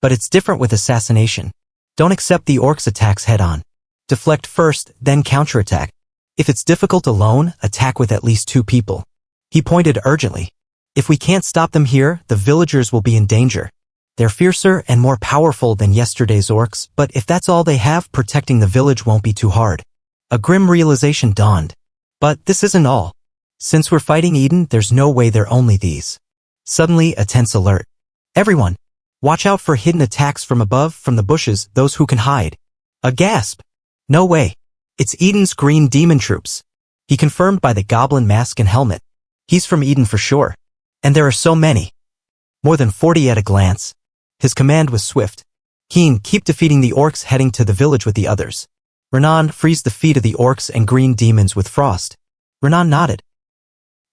But it's different with assassination. Don't accept the orcs' attacks head-on. Deflect first, then counterattack. If it's difficult alone, attack with at least 2 people. He pointed urgently. If we can't stop them here, the villagers will be in danger. They're fiercer and more powerful than yesterday's orcs, but if that's all they have, protecting the village won't be too hard. A grim realization dawned. But this isn't all. Since we're fighting Eden, there's no way they're only these. Suddenly, a tense alert. Everyone, watch out for hidden attacks from above, from the bushes, those who can hide. A gasp. No way. It's Eden's green demon troops. He confirmed by the goblin mask and helmet. He's from Eden for sure. And there are so many. More than 40 at a glance. His command was swift. Keen, keep defeating the orcs, heading to the village with the others. Raon, freeze the feet of the orcs and green demons with frost. Raon nodded.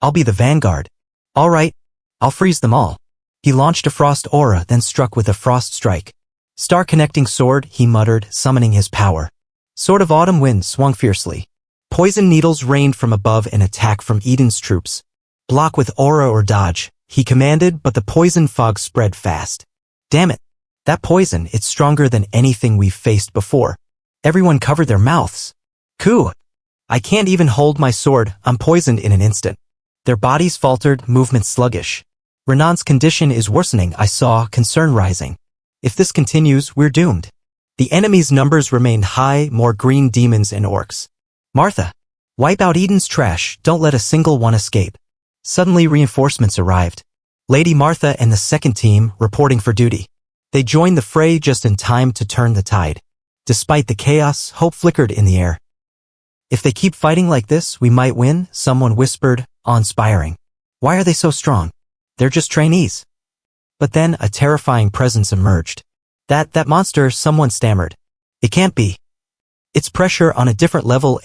I'll be the vanguard. All right, I'll freeze them all. He launched a frost aura, then struck with a frost strike. Star-connecting sword, he muttered, summoning his power. Sword of autumn wind swung fiercely. Poison needles rained from above, an attack from Eden's troops. Block with aura or dodge, he commanded, but the poison fog spread fast. Damn it. That poison, it's stronger than anything we've faced before. Everyone covered their mouths. Coo! I can't even hold my sword, I'm poisoned in an instant. Their bodies faltered, movement sluggish. Raon's condition is worsening, I saw, concern rising. If this continues, we're doomed. The enemy's numbers remained high, more green demons and orcs. Martha! Wipe out Eden's trash, don't let a single one escape. Suddenly reinforcements arrived. Lady Martha and the second team, reporting for duty. They joined the fray just in time to turn the tide. Despite the chaos, hope flickered in the air. If they keep fighting like this, we might win, someone whispered, awe-inspiring. Why are they so strong? They're just trainees. But then a terrifying presence emerged. That monster, someone stammered. It can't be. It's pressure on a different level.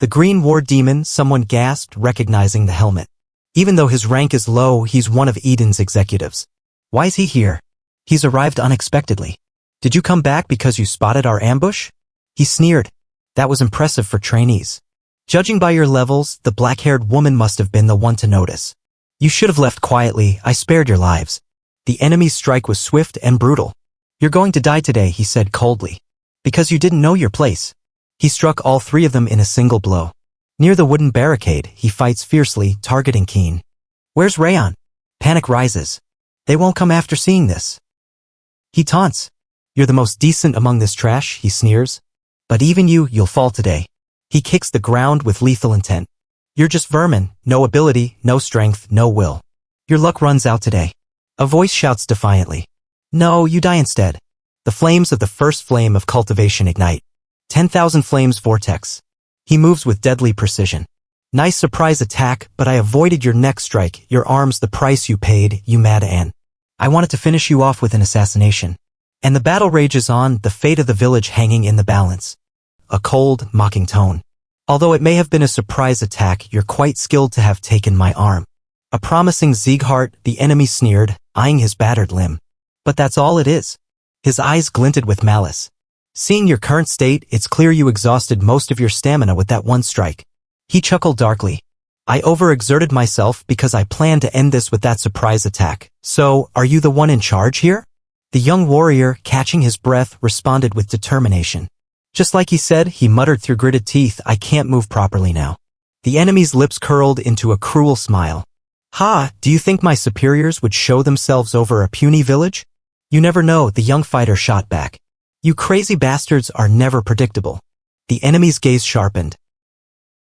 The green war demon, someone gasped, recognizing the helmet. Even though his rank is low, he's one of Eden's executives. Why is he here? He's arrived unexpectedly. Did you come back because you spotted our ambush? He sneered. That was impressive for trainees. Judging by your levels, the black-haired woman must have been the one to notice. You should have left quietly, I spared your lives. The enemy's strike was swift and brutal. You're going to die today, he said coldly. Because you didn't know your place. He struck all 3 of them in a single blow. Near the wooden barricade, he fights fiercely, targeting Keen. Where's Raon? Panic rises. They won't come after seeing this. He taunts. You're the most decent among this trash, he sneers. But even you'll fall today. He kicks the ground with lethal intent. You're just vermin, no ability, no strength, no will. Your luck runs out today. A voice shouts defiantly. No, you die instead. The flames of the first flame of cultivation ignite. 10,000 flames vortex. He moves with deadly precision. Nice surprise attack, but I avoided your next strike, your arms the price you paid, you mad Anne. I wanted to finish you off with an assassination. And the battle rages on, the fate of the village hanging in the balance. A cold, mocking tone. Although it may have been a surprise attack, you're quite skilled to have taken my arm. A promising Sieghart, the enemy sneered, eyeing his battered limb. But that's all it is. His eyes glinted with malice. Seeing your current state, it's clear you exhausted most of your stamina with that one strike. He chuckled darkly. I overexerted myself because I planned to end this with that surprise attack. So, are you the one in charge here? The young warrior, catching his breath, responded with determination. Just like he said, he muttered through gritted teeth, I can't move properly now. The enemy's lips curled into a cruel smile. Ha, do you think my superiors would show themselves over a puny village? You never know, the young fighter shot back. You crazy bastards are never predictable. The enemy's gaze sharpened.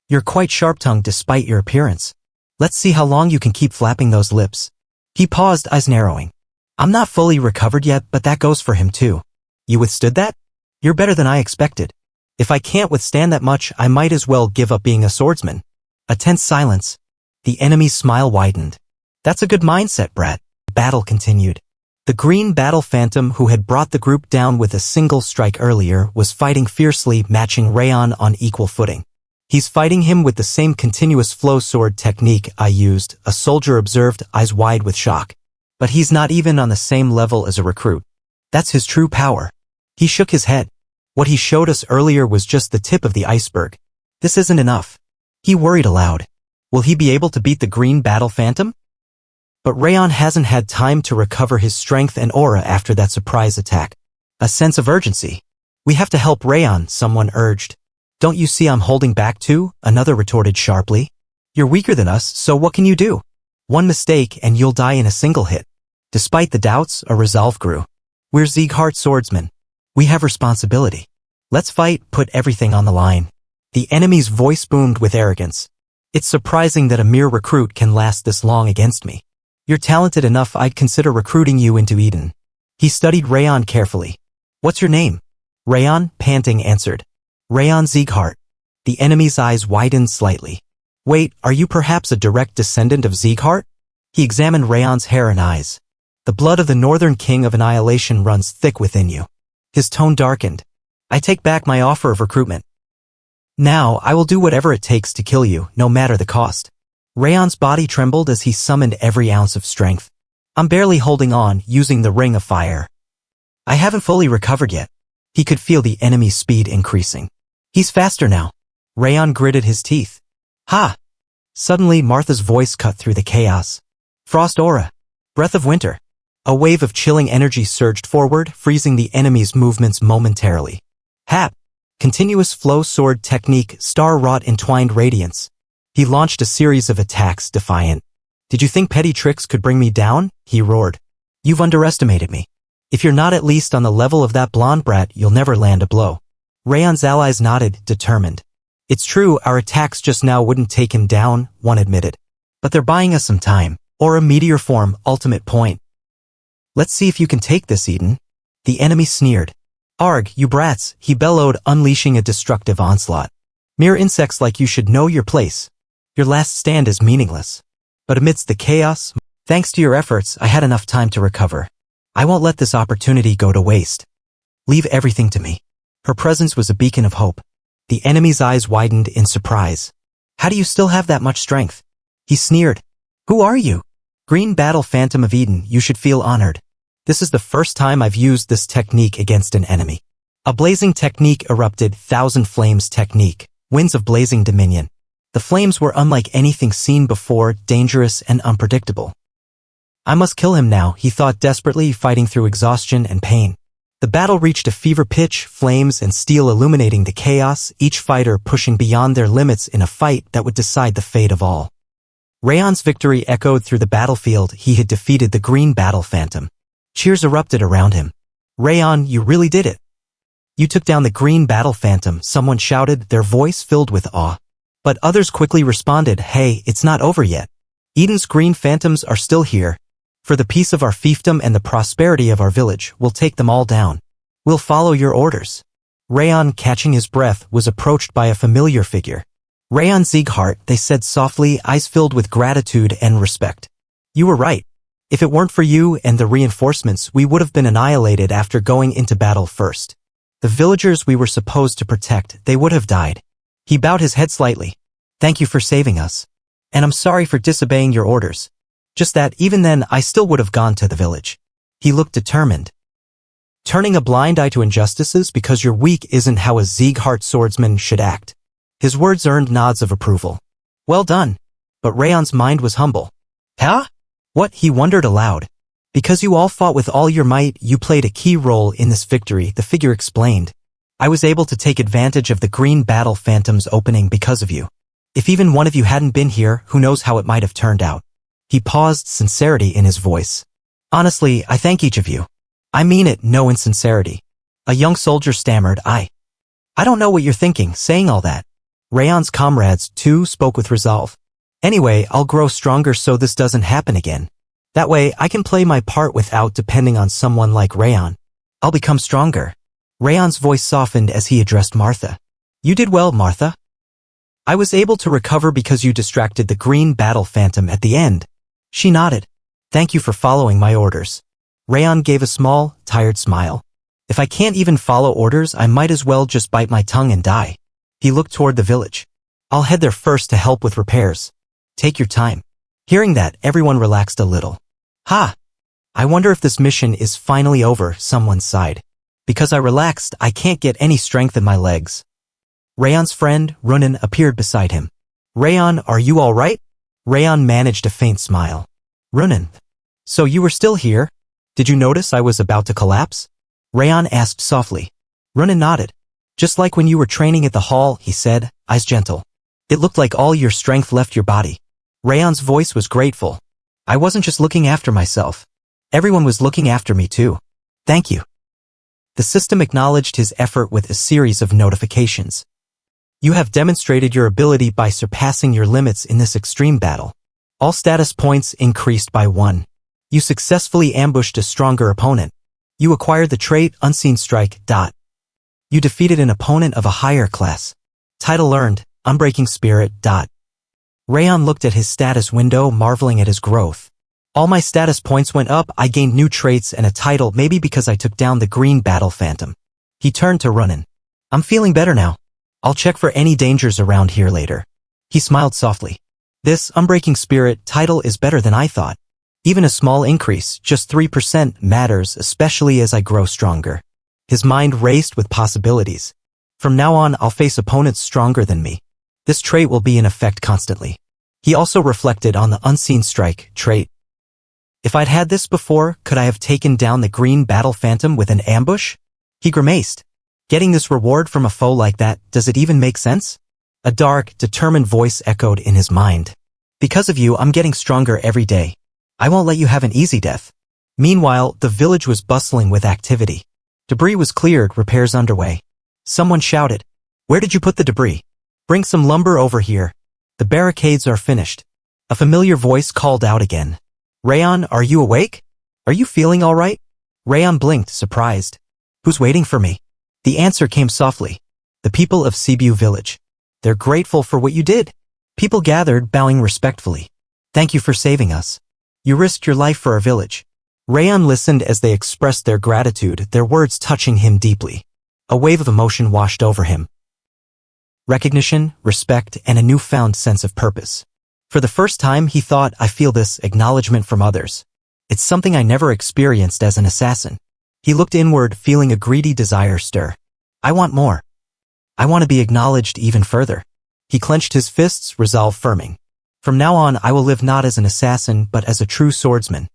You're quite sharp-tongued despite your appearance. Let's see how long you can keep flapping those lips. He paused, eyes narrowing. I'm not fully recovered yet, but that goes for him too. You withstood that? You're better than I expected. If I can't withstand that much, I might as well give up being a swordsman. A tense silence. The enemy's smile widened. That's a good mindset, brat. The battle continued. The green battle phantom who had brought the group down with a single strike earlier was fighting fiercely, matching Raon on equal footing. He's fighting him with the same continuous flow sword technique I used, a soldier observed, eyes wide with shock. But he's not even on the same level as a recruit. That's his true power. He shook his head. What he showed us earlier was just the tip of the iceberg. This isn't enough. He worried aloud. Will he be able to beat the green battle phantom? But Raon hasn't had time to recover his strength and aura after that surprise attack. A sense of urgency. We have to help Raon, someone urged. Don't you see I'm holding back too? Another retorted sharply. You're weaker than us, so what can you do? One mistake and you'll die in a single hit. Despite the doubts, a resolve grew. We're Sieghart swordsmen. We have responsibility. Let's fight, put everything on the line. The enemy's voice boomed with arrogance. It's surprising that a mere recruit can last this long against me. You're talented enough I'd consider recruiting you into Eden. He studied Raon carefully. What's your name? Raon, panting, answered. Raon Sieghart. The enemy's eyes widened slightly. Wait, are you perhaps a direct descendant of Sieghart? He examined Raon's hair and eyes. The blood of the Northern King of Annihilation runs thick within you. His tone darkened. I take back my offer of recruitment. Now, I will do whatever it takes to kill you, no matter the cost. Raon's body trembled as he summoned every ounce of strength. I'm barely holding on, using the ring of fire. I haven't fully recovered yet. He could feel the enemy's speed increasing. He's faster now. Raon gritted his teeth. Ha! Suddenly, Martha's voice cut through the chaos. Frost aura. Breath of winter. A wave of chilling energy surged forward, freezing the enemy's movements momentarily. Hap. Continuous flow sword technique, star-wrought entwined radiance. He launched a series of attacks, defiant. Did you think petty tricks could bring me down? He roared. You've underestimated me. If you're not at least on the level of that blonde brat, you'll never land a blow. Raon's allies nodded, determined. It's true, our attacks just now wouldn't take him down, one admitted. But they're buying us some time, or a meteor form, ultimate point. Let's see if you can take this, Eden. The enemy sneered. Arg, you brats, he bellowed, unleashing a destructive onslaught. Mere insects like you should know your place. Your last stand is meaningless. But amidst the chaos, thanks to your efforts, I had enough time to recover. I won't let this opportunity go to waste. Leave everything to me. Her presence was a beacon of hope. The enemy's eyes widened in surprise. How do you still have that much strength? He sneered. Who are you? Green Battle Phantom of Eden, you should feel honored. This is the first time I've used this technique against an enemy. A blazing technique erupted, Thousand Flames technique, winds of blazing dominion. The flames were unlike anything seen before, dangerous and unpredictable. I must kill him now, he thought desperately, fighting through exhaustion and pain. The battle reached a fever pitch, flames and steel illuminating the chaos, each fighter pushing beyond their limits in a fight that would decide the fate of all. Raon's victory echoed through the battlefield. He had defeated the Green Battle Phantom. Cheers erupted around him. Raon, you really did it. You took down the Green Battle Phantom, someone shouted, their voice filled with awe. But others quickly responded, hey, it's not over yet. Eden's Green Phantoms are still here. For the peace of our fiefdom and the prosperity of our village, we'll take them all down. We'll follow your orders. Raon, catching his breath, was approached by a familiar figure. Raon Sieghart, they said softly, eyes filled with gratitude and respect. You were right. If it weren't for you and the reinforcements, we would have been annihilated after going into battle first. The villagers we were supposed to protect, they would have died. He bowed his head slightly. Thank you for saving us. And I'm sorry for disobeying your orders. Just that, even then, I still would have gone to the village. He looked determined. Turning a blind eye to injustices because you're weak isn't how a Sieghart swordsman should act. His words earned nods of approval. Well done. But Raon's mind was humble. Huh? What? He wondered aloud. Because you all fought with all your might, you played a key role in this victory, the figure explained. I was able to take advantage of the Green Battle Phantom's opening because of you. If even one of you hadn't been here, who knows how it might have turned out. He paused, sincerity in his voice. Honestly, I thank each of you. I mean it, no insincerity. A young soldier stammered, I don't know what you're thinking, saying all that. Raon's comrades, too, spoke with resolve. Anyway, I'll grow stronger so this doesn't happen again. That way, I can play my part without depending on someone like Raon. I'll become stronger. Raon's voice softened as he addressed Martha. You did well, Martha. I was able to recover because you distracted the Green Battle Phantom at the end. She nodded. Thank you for following my orders. Raon gave a small, tired smile. If I can't even follow orders, I might as well just bite my tongue and die. He looked toward the village. I'll head there first to help with repairs. Take your time. Hearing that, everyone relaxed a little. Ha! I wonder if this mission is finally over, someone sighed. Because I relaxed, I can't get any strength in my legs. Raon's friend, Runan, appeared beside him. Raon, are you all right? Raon managed a faint smile. Runan. So you were still here? Did you notice I was about to collapse? Raon asked softly. Runan nodded. Just like when you were training at the hall, he said, eyes gentle. It looked like all your strength left your body. Raon's voice was grateful. I wasn't just looking after myself. Everyone was looking after me too. Thank you. The system acknowledged his effort with a series of notifications. You have demonstrated your ability by surpassing your limits in this extreme battle. All status points increased by 1. You successfully ambushed a stronger opponent. You acquired the trait Unseen Strike. You defeated an opponent of a higher class. Title earned, Unbreaking Spirit. Raon looked at his status window, marveling at his growth. All my status points went up, I gained new traits and a title, maybe because I took down the green battle phantom. He turned to Ronan. I'm feeling better now. I'll check for any dangers around here later. He smiled softly. This Unbreaking Spirit title is better than I thought. Even a small increase, just 3%, matters, especially as I grow stronger. His mind raced with possibilities. From now on, I'll face opponents stronger than me. This trait will be in effect constantly. He also reflected on the Unseen Strike trait. If I'd had this before, could I have taken down the green battle phantom with an ambush? He grimaced. Getting this reward from a foe like that, does it even make sense? A dark, determined voice echoed in his mind. Because of you, I'm getting stronger every day. I won't let you have an easy death. Meanwhile, the village was bustling with activity. Debris was cleared, repairs underway. Someone shouted, "Where did you put the debris? Bring some lumber over here. The barricades are finished." A familiar voice called out again. Raon, are you awake? Are you feeling all right? Raon blinked, surprised. Who's waiting for me? The answer came softly. The people of Sibiu village. They're grateful for what you did. People gathered, bowing respectfully. Thank you for saving us. You risked your life for our village. Raon listened as they expressed their gratitude, their words touching him deeply. A wave of emotion washed over him. Recognition, respect, and a newfound sense of purpose. For the first time, he thought, I feel this acknowledgement from others. It's something I never experienced as an assassin. He looked inward, feeling a greedy desire stir. I want more. I want to be acknowledged even further. He clenched his fists, resolve firming. From now on, I will live not as an assassin, but as a true swordsman.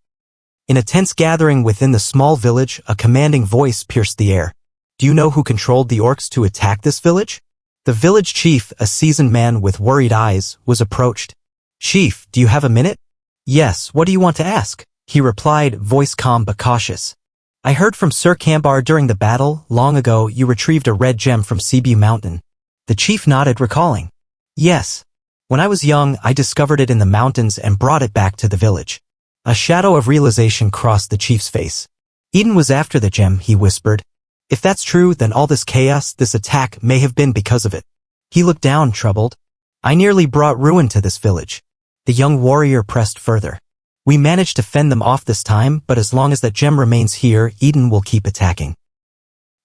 In a tense gathering within the small village, a commanding voice pierced the air. Do you know who controlled the orcs to attack this village? The village chief, a seasoned man with worried eyes, was approached. Chief, do you have a minute? Yes, what do you want to ask? He replied, voice calm but cautious. I heard from Sir Kambar during the battle, long ago you retrieved a red gem from Sibiu Mountain. The chief nodded, recalling. Yes. When I was young, I discovered it in the mountains and brought it back to the village. A shadow of realization crossed the chief's face. Eden was after the gem, he whispered. If that's true, then all this chaos, this attack, may have been because of it. He looked down, troubled. I nearly brought ruin to this village. The young warrior pressed further. We managed to fend them off this time, but as long as that gem remains here, Eden will keep attacking.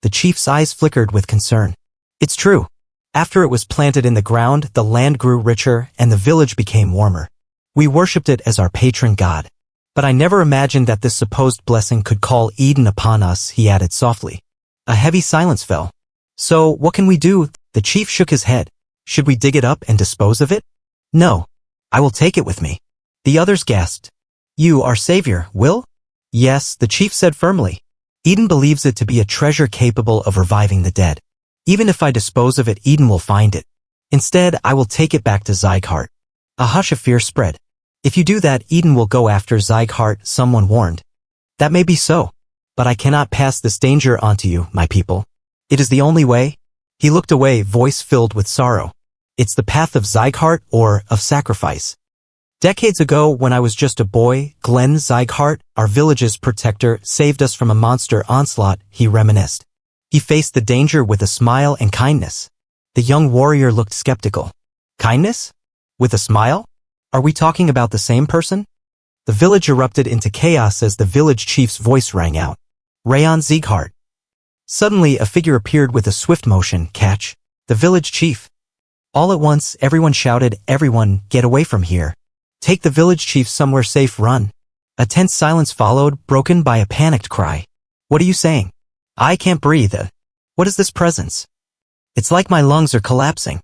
The chief's eyes flickered with concern. It's true. After it was planted in the ground, the land grew richer and the village became warmer. We worshipped it as our patron god. But I never imagined that this supposed blessing could call Eden upon us, he added softly. A heavy silence fell. So, what can we do? The chief shook his head. Should we dig it up and dispose of it? No. I will take it with me. The others gasped. You, our savior, will? Yes, the chief said firmly. Eden believes it to be a treasure capable of reviving the dead. Even if I dispose of it, Eden will find it. Instead, I will take it back to Zyghart. A hush of fear spread. If you do that, Eden will go after Zyghart, someone warned. That may be so. But I cannot pass this danger on to you, my people. It is the only way. He looked away, voice filled with sorrow. It's the path of Zyghart or of sacrifice. Decades ago, when I was just a boy, Glenn Zyghart, our village's protector, saved us from a monster onslaught, he reminisced. He faced the danger with a smile and kindness. The young warrior looked skeptical. Kindness? With a smile? Are we talking about the same person? The village erupted into chaos as the village chief's voice rang out. Raon Zyghart. Suddenly, a figure appeared with a swift motion, catch. The village chief. All at once, everyone shouted, everyone, get away from here. Take the village chief somewhere safe, run. A tense silence followed, broken by a panicked cry. What are you saying? I can't breathe. What is this presence? It's like my lungs are collapsing.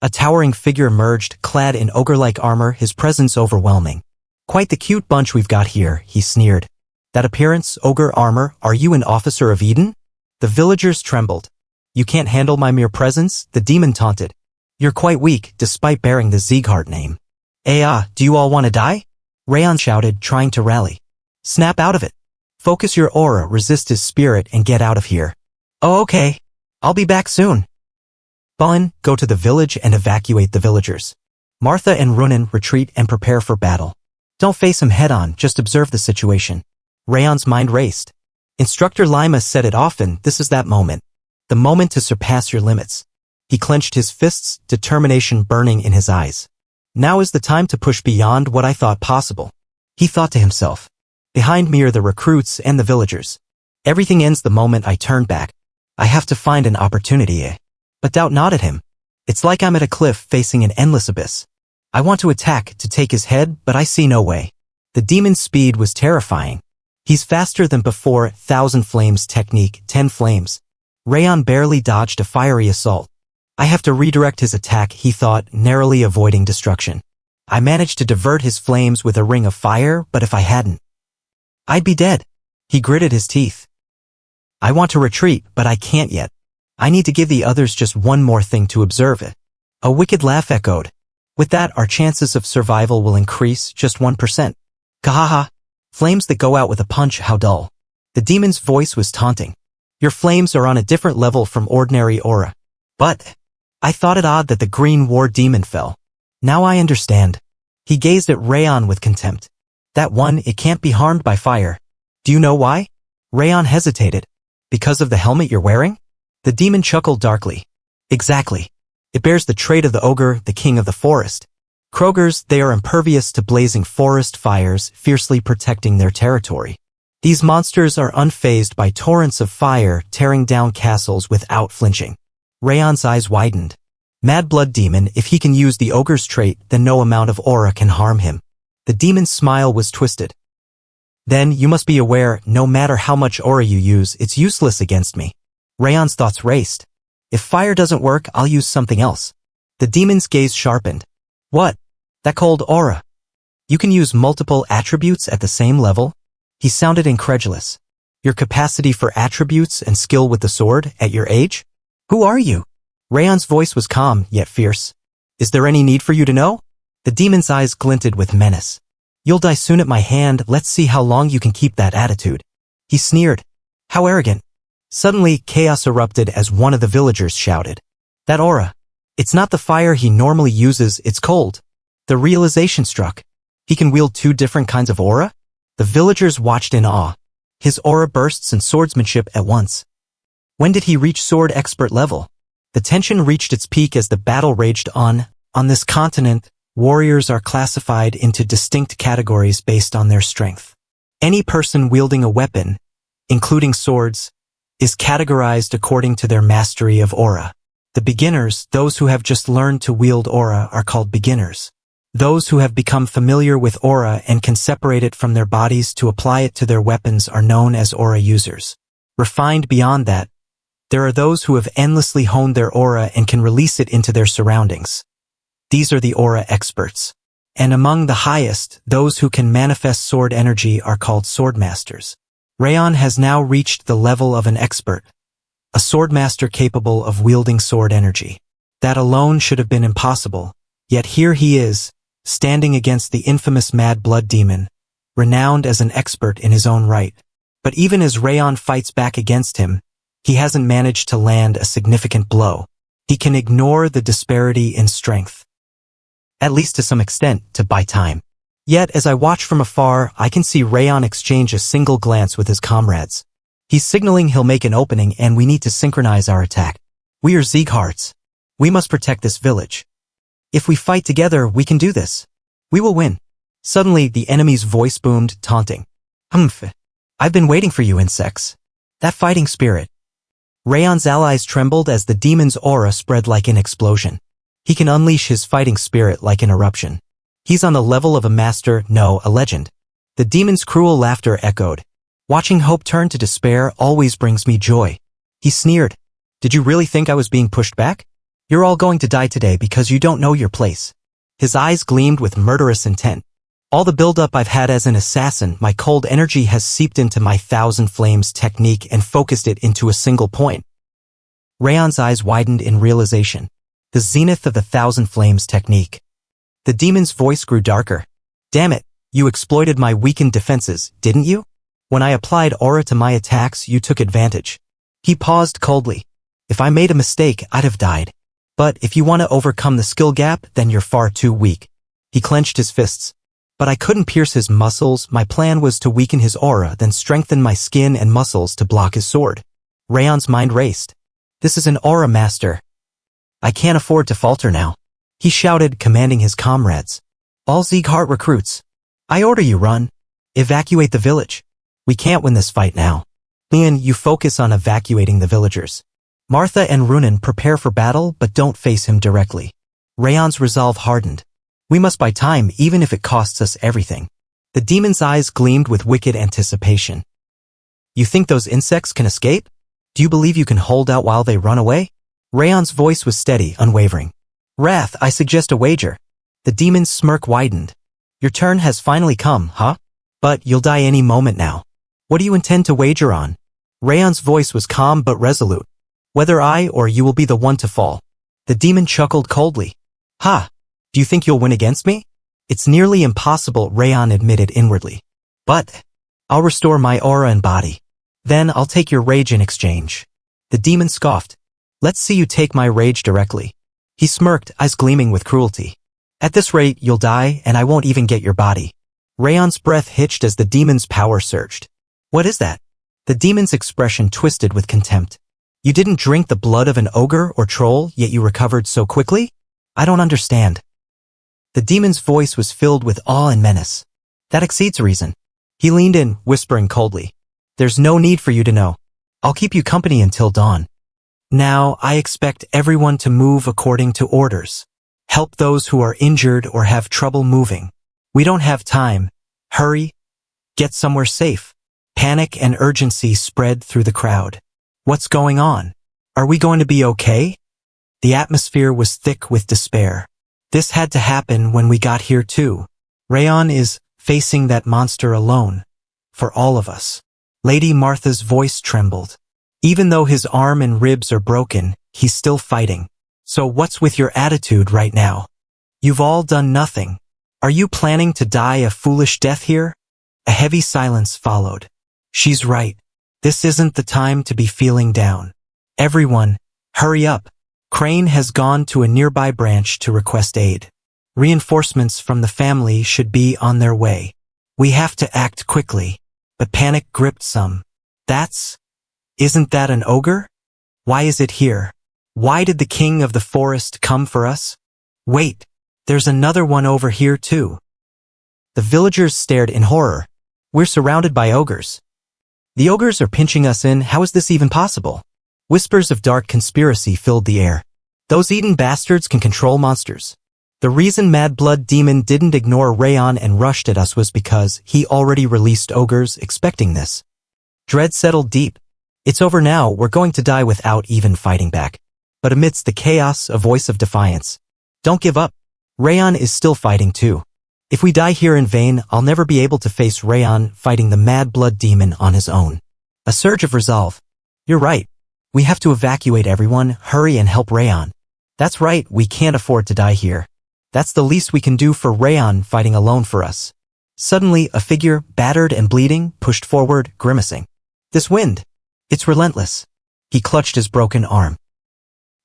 A towering figure emerged, clad in ogre-like armor, his presence overwhelming. Quite the cute bunch we've got here, he sneered. That appearance, ogre armor, are you an officer of Eden? The villagers trembled. You can't handle my mere presence? The demon taunted. You're quite weak, despite bearing the Sieghart name. Do you all want to die? Raon shouted, trying to rally. Snap out of it. Focus your aura, resist his spirit, and get out of here. Oh, okay. I'll be back soon. Bun, go to the village and evacuate the villagers. Martha and Runan retreat and prepare for battle. Don't face him head-on, just observe the situation. Raon's mind raced. Instructor Lima said it often, this is that moment. The moment to surpass your limits. He clenched his fists, determination burning in his eyes. Now is the time to push beyond what I thought possible. He thought to himself. Behind me are the recruits and the villagers. Everything ends the moment I turn back. I have to find an opportunity, But doubt not at him. It's like I'm at a cliff facing an endless abyss. I want to attack, to take his head, but I see no way. The demon's speed was terrifying. He's faster than before, 1,000 flames technique, 10 flames. Raon barely dodged a fiery assault. I have to redirect his attack, he thought, narrowly avoiding destruction. I managed to divert his flames with a ring of fire, but if I hadn't, I'd be dead. He gritted his teeth. I want to retreat, but I can't yet. I need to give the others just one more thing to observe it. A wicked laugh echoed. With that, our chances of survival will increase just 1%. Kahaha. Flames that go out with a punch, how dull. The demon's voice was taunting. Your flames are on a different level from ordinary aura. But I thought it odd that the green war demon fell. Now I understand. He gazed at Raon with contempt. That one, it can't be harmed by fire. Do you know why? Raon hesitated. Because of the helmet you're wearing? The demon chuckled darkly. Exactly. It bears the trait of the ogre, the king of the forest. Krogers, they are impervious to blazing forest fires, fiercely protecting their territory. These monsters are unfazed by torrents of fire, tearing down castles without flinching. Raon's eyes widened. Mad blood demon, if he can use the ogre's trait, then no amount of aura can harm him. The demon's smile was twisted. Then, you must be aware, no matter how much aura you use, it's useless against me. Raon's thoughts raced. If fire doesn't work, I'll use something else. The demon's gaze sharpened. What? That cold aura. You can use multiple attributes at the same level? He sounded incredulous. Your capacity for attributes and skill with the sword, at your age? Who are you? Raon's voice was calm, yet fierce. Is there any need for you to know? The demon's eyes glinted with menace. You'll die soon at my hand, let's see how long you can keep that attitude. He sneered. How arrogant. Suddenly, chaos erupted as one of the villagers shouted. That aura. It's not the fire he normally uses, it's cold. The realization struck. He can wield two different kinds of aura? The villagers watched in awe. His aura bursts and swordsmanship at once. When did he reach sword expert level? The tension reached its peak as the battle raged on. On this continent, warriors are classified into distinct categories based on their strength. Any person wielding a weapon, including swords, is categorized according to their mastery of aura. The beginners, those who have just learned to wield aura, are called beginners. Those who have become familiar with aura and can separate it from their bodies to apply it to their weapons are known as aura users. Refined beyond that, there are those who have endlessly honed their aura and can release it into their surroundings. These are the aura experts. And among the highest, those who can manifest sword energy are called swordmasters. Raon has now reached the level of an expert, a swordmaster capable of wielding sword energy. That alone should have been impossible, yet here he is, standing against the infamous mad blood demon, renowned as an expert in his own right. But even as Raon fights back against him, he hasn't managed to land a significant blow. He can ignore the disparity in strength, at least to some extent, to buy time. Yet, as I watch from afar, I can see Raon exchange a single glance with his comrades. He's signaling he'll make an opening and we need to synchronize our attack. We are Siegharts. We must protect this village. If we fight together, we can do this. We will win. Suddenly, the enemy's voice boomed, taunting. I've been waiting for you, insects. That fighting spirit. Raon's allies trembled as the demon's aura spread like an explosion. He can unleash his fighting spirit like an eruption. He's on the level of a master, no, a legend. The demon's cruel laughter echoed. Watching hope turn to despair always brings me joy. He sneered. Did you really think I was being pushed back? You're all going to die today because you don't know your place. His eyes gleamed with murderous intent. All the buildup I've had as an assassin, my cold energy has seeped into my 1,000 flames technique and focused it into a single point. Raon's eyes widened in realization. The zenith of the thousand flames technique. The demon's voice grew darker. Damn it, you exploited my weakened defenses, didn't you? When I applied aura to my attacks, you took advantage. He paused coldly. If I made a mistake, I'd have died. But if you want to overcome the skill gap, then you're far too weak. He clenched his fists. But I couldn't pierce his muscles. My plan was to weaken his aura, then strengthen my skin and muscles to block his sword. Raon's mind raced. This is an aura master. I can't afford to falter now. He shouted, commanding his comrades. All Sieghart recruits. I order you run. Evacuate the village. We can't win this fight now. Leon, you focus on evacuating the villagers. Martha and Runan prepare for battle, but don't face him directly. Raon's resolve hardened. We must buy time, even if it costs us everything. The demon's eyes gleamed with wicked anticipation. You think those insects can escape? Do you believe you can hold out while they run away? Raon's voice was steady, unwavering. Wrath, I suggest a wager. The demon's smirk widened. Your turn has finally come, huh? But you'll die any moment now. What do you intend to wager on? Raon's voice was calm but resolute. Whether I or you will be the one to fall. The demon chuckled coldly. Ha! Do you think you'll win against me? It's nearly impossible, Raon admitted inwardly. But I'll restore my aura and body. Then I'll take your rage in exchange. The demon scoffed. Let's see you take my rage directly. He smirked, eyes gleaming with cruelty. At this rate, you'll die, and I won't even get your body. Raon's breath hitched as the demon's power surged. What is that? The demon's expression twisted with contempt. You didn't drink the blood of an ogre or troll, yet you recovered so quickly? I don't understand. The demon's voice was filled with awe and menace. That exceeds reason. He leaned in, whispering coldly. There's no need for you to know. I'll keep you company until dawn. Now, I expect everyone to move according to orders. Help those who are injured or have trouble moving. We don't have time. Hurry. Get somewhere safe. Panic and urgency spread through the crowd. What's going on? Are we going to be okay? The atmosphere was thick with despair. This had to happen when we got here too. Raon is facing that monster alone. For all of us. Lady Martha's voice trembled. Even though his arm and ribs are broken, he's still fighting. So what's with your attitude right now? You've all done nothing. Are you planning to die a foolish death here? A heavy silence followed. She's right. This isn't the time to be feeling down. Everyone, hurry up. Crane has gone to a nearby branch to request aid. Reinforcements from the family should be on their way. We have to act quickly. But panic gripped some. Isn't that an ogre? Why is it here? Why did the king of the forest come for us? Wait, there's another one over here too. The villagers stared in horror. We're surrounded by ogres. The ogres are pinching us in. How is this even possible? Whispers of dark conspiracy filled the air. Those Eden bastards can control monsters. The reason Mad Blood Demon didn't ignore Raon and rushed at us was because he already released ogres expecting this. Dread settled deep. It's over now, we're going to die without even fighting back. But amidst the chaos, a voice of defiance. Don't give up. Raon is still fighting too. If we die here in vain, I'll never be able to face Raon fighting the Mad Blood Demon on his own. A surge of resolve. You're right. We have to evacuate everyone, hurry and help Raon. That's right, we can't afford to die here. That's the least we can do for Raon fighting alone for us. Suddenly, a figure, battered and bleeding, pushed forward, grimacing. This wind. It's relentless. He clutched his broken arm.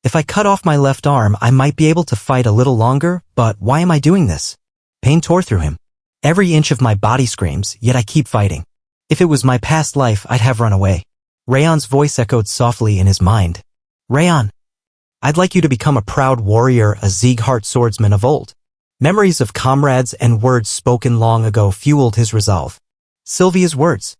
If I cut off my left arm, I might be able to fight a little longer, but why am I doing this? Pain tore through him. Every inch of my body screams, yet I keep fighting. If it was my past life, I'd have run away. Raon's voice echoed softly in his mind. Raon. I'd like you to become a proud warrior, a Sieghart swordsman of old. Memories of comrades and words spoken long ago fueled his resolve. Sylvia's words.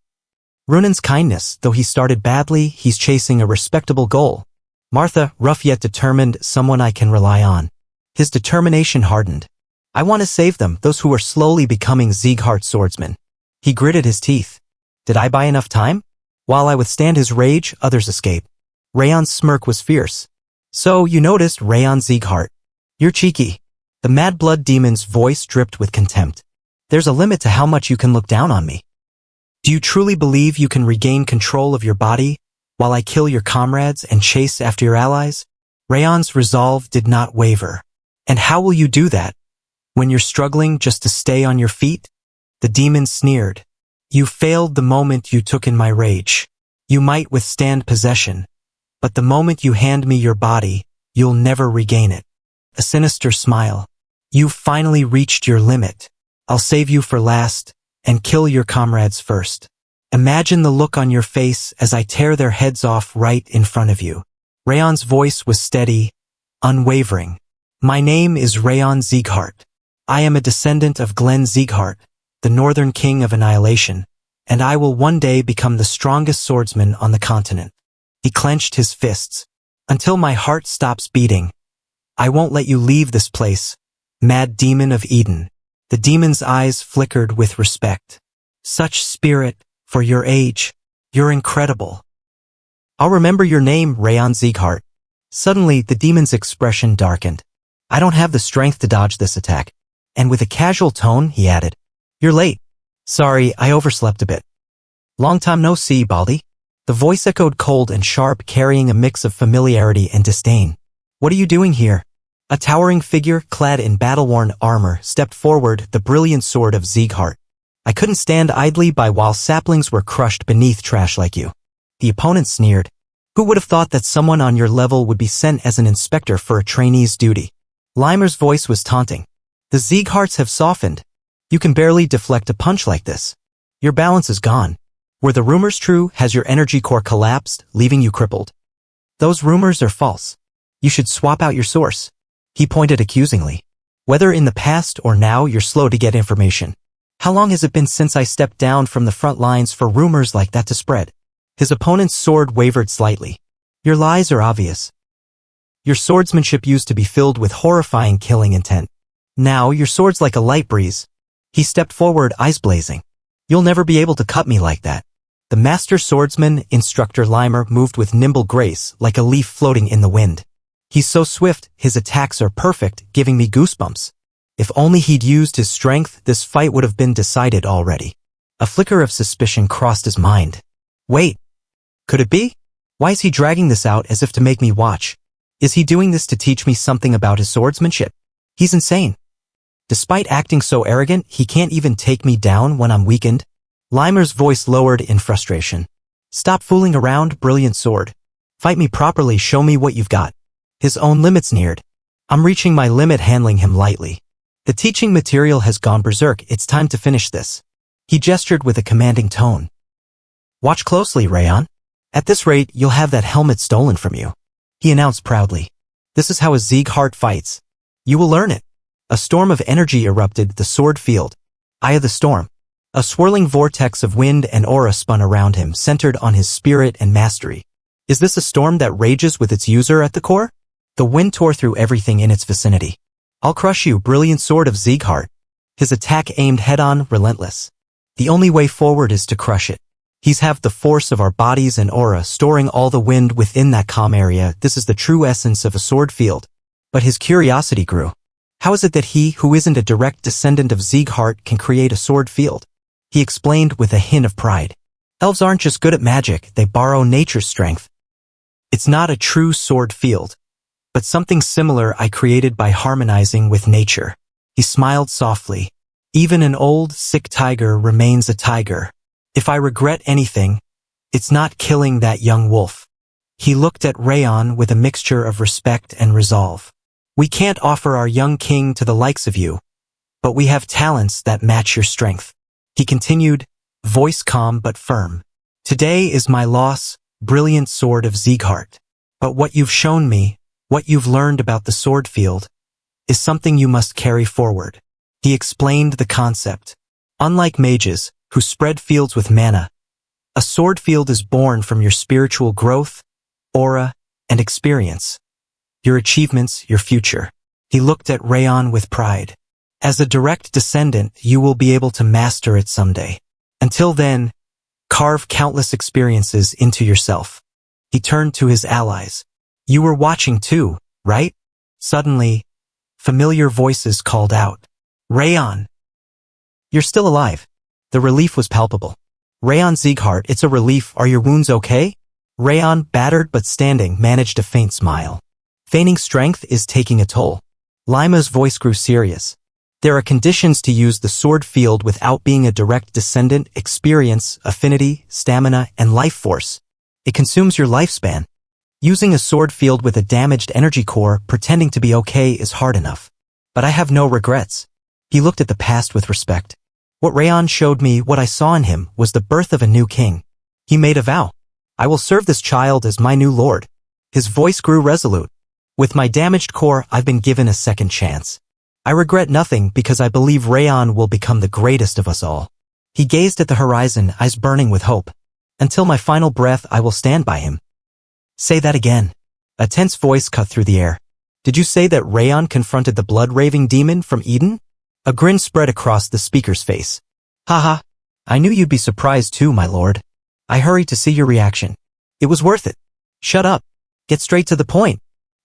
Runan's kindness, though he started badly, he's chasing a respectable goal. Martha, rough yet determined, someone I can rely on. His determination hardened. I want to save them, those who are slowly becoming Sieghart swordsmen. He gritted his teeth. Did I buy enough time? While I withstand his rage, others escape. Raon's smirk was fierce. So, you noticed Raon Sieghart. You're cheeky. The Mad Blood Demon's voice dripped with contempt. There's a limit to how much you can look down on me. Do you truly believe you can regain control of your body? while I kill your comrades and chase after your allies? Raon's resolve did not waver. And how will you do that? When you're struggling just to stay on your feet? The demon sneered. You failed the moment you took in my rage. You might withstand possession, but the moment you hand me your body, you'll never regain it. A sinister smile. You've finally reached your limit. I'll save you for last, and kill your comrades first. Imagine the look on your face as I tear their heads off right in front of you. Raon's voice was steady, unwavering. My name is Raon Sieghart. I am a descendant of Glenn Sieghart, the Northern King of Annihilation, and I will one day become the strongest swordsman on the continent. He clenched his fists. Until my heart stops beating, I won't let you leave this place, mad demon of Eden. The demon's eyes flickered with respect. Such spirit, for your age. You're incredible. I'll remember your name, Raon Sieghart. Suddenly, the demon's expression darkened. I don't have the strength to dodge this attack. And with a casual tone, he added, You're late. Sorry, I overslept a bit. Long time no see, Baldy. The voice echoed cold and sharp, carrying a mix of familiarity and disdain. What are you doing here? A towering figure, clad in battle-worn armor, stepped forward, the brilliant sword of Sieghart. I couldn't stand idly by while saplings were crushed beneath trash like you. The opponent sneered. Who would have thought that someone on your level would be sent as an inspector for a trainee's duty? Limer's voice was taunting. The Siegharts have softened. You can barely deflect a punch like this. Your balance is gone. Were the rumors true? Has your energy core collapsed, leaving you crippled? Those rumors are false. You should swap out your source. He pointed accusingly. Whether in the past or now, you're slow to get information. How long has it been since I stepped down from the front lines for rumors like that to spread? His opponent's sword wavered slightly. Your lies are obvious. Your swordsmanship used to be filled with horrifying killing intent. Now your sword's like a light breeze. He stepped forward, eyes blazing. You'll never be able to cut me like that. The master swordsman, Instructor Limer, moved with nimble grace, like a leaf floating in the wind. He's so swift, his attacks are perfect, giving me goosebumps. If only he'd used his strength, this fight would have been decided already. A flicker of suspicion crossed his mind. Wait. Could it be? Why is he dragging this out as if to make me watch? Is he doing this to teach me something about his swordsmanship? He's insane. Despite acting so arrogant, he can't even take me down when I'm weakened. Limer's voice lowered in frustration. Stop fooling around, brilliant sword. Fight me properly, show me what you've got. His own limits neared. I'm reaching my limit handling him lightly. The teaching material has gone berserk, it's time to finish this. He gestured with a commanding tone. Watch closely, Raon. At this rate, you'll have that helmet stolen from you. He announced proudly. This is how a Sieghart fights. You will learn it. A storm of energy erupted the sword field. Eye of the storm. A swirling vortex of wind and aura spun around him, centered on his spirit and mastery. Is this a storm that rages with its user at the core? The wind tore through everything in its vicinity. I'll crush you, brilliant sword of Sieghart. His attack aimed head-on, relentless. The only way forward is to crush it. He's have the force of our bodies and aura, storing all the wind within that calm area. This is the true essence of a sword field. But his curiosity grew. How is it that he, who isn't a direct descendant of Sieghart, can create a sword field? He explained with a hint of pride. Elves aren't just good at magic, they borrow nature's strength. It's not a true sword field, but something similar I created by harmonizing with nature. He smiled softly. Even an old, sick tiger remains a tiger. If I regret anything, it's not killing that young wolf. He looked at Raon with a mixture of respect and resolve. We can't offer our young king to the likes of you, but we have talents that match your strength. He continued, voice calm but firm. Today is my loss, brilliant sword of Sieghart. But what you've shown me, what you've learned about the sword field, is something you must carry forward. He explained the concept. Unlike mages, who spread fields with mana, a sword field is born from your spiritual growth, aura, and experience. Your achievements, your future. He looked at Raon with pride. As a direct descendant, you will be able to master it someday. Until then, carve countless experiences into yourself. He turned to his allies. You were watching too, right? Suddenly, familiar voices called out. Raon! You're still alive. The relief was palpable. Raon Sieghart, it's a relief. Are your wounds okay? Raon, battered but standing, managed a faint smile. Feigning strength is taking a toll. Lima's voice grew serious. There are conditions to use the sword field without being a direct descendant: experience, affinity, stamina, and life force. It consumes your lifespan. Using a sword field with a damaged energy core, pretending to be okay, is hard enough. But I have no regrets. He looked at the past with respect. What Raon showed me, what I saw in him, was the birth of a new king. He made a vow. I will serve this child as my new lord. His voice grew resolute. With my damaged core, I've been given a second chance. I regret nothing because I believe Raon will become the greatest of us all. He gazed at the horizon, eyes burning with hope. Until my final breath, I will stand by him. Say that again. A tense voice cut through the air. Did you say that Raon confronted the blood-raving demon from Eden? A grin spread across the speaker's face. Haha. I knew you'd be surprised too, my lord. I hurried to see your reaction. It was worth it. Shut up. Get straight to the point.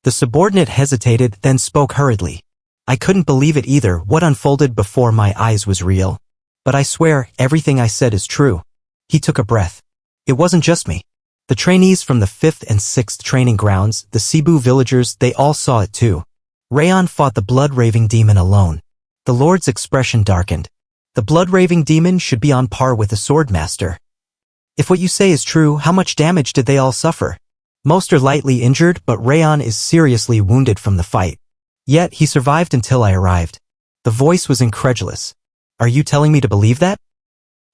The subordinate hesitated, then spoke hurriedly. I couldn't believe it either. What unfolded before my eyes was real. But I swear, everything I said is true. He took a breath. It wasn't just me. The trainees from the 5th and 6th training grounds, the Cebu villagers, they all saw it too. Raon fought the blood-raving demon alone. The Lord's expression darkened. The blood-raving demon should be on par with the swordmaster. If what you say is true, how much damage did they all suffer? Most are lightly injured, but Raon is seriously wounded from the fight. Yet, he survived until I arrived. The voice was incredulous. Are you telling me to believe that?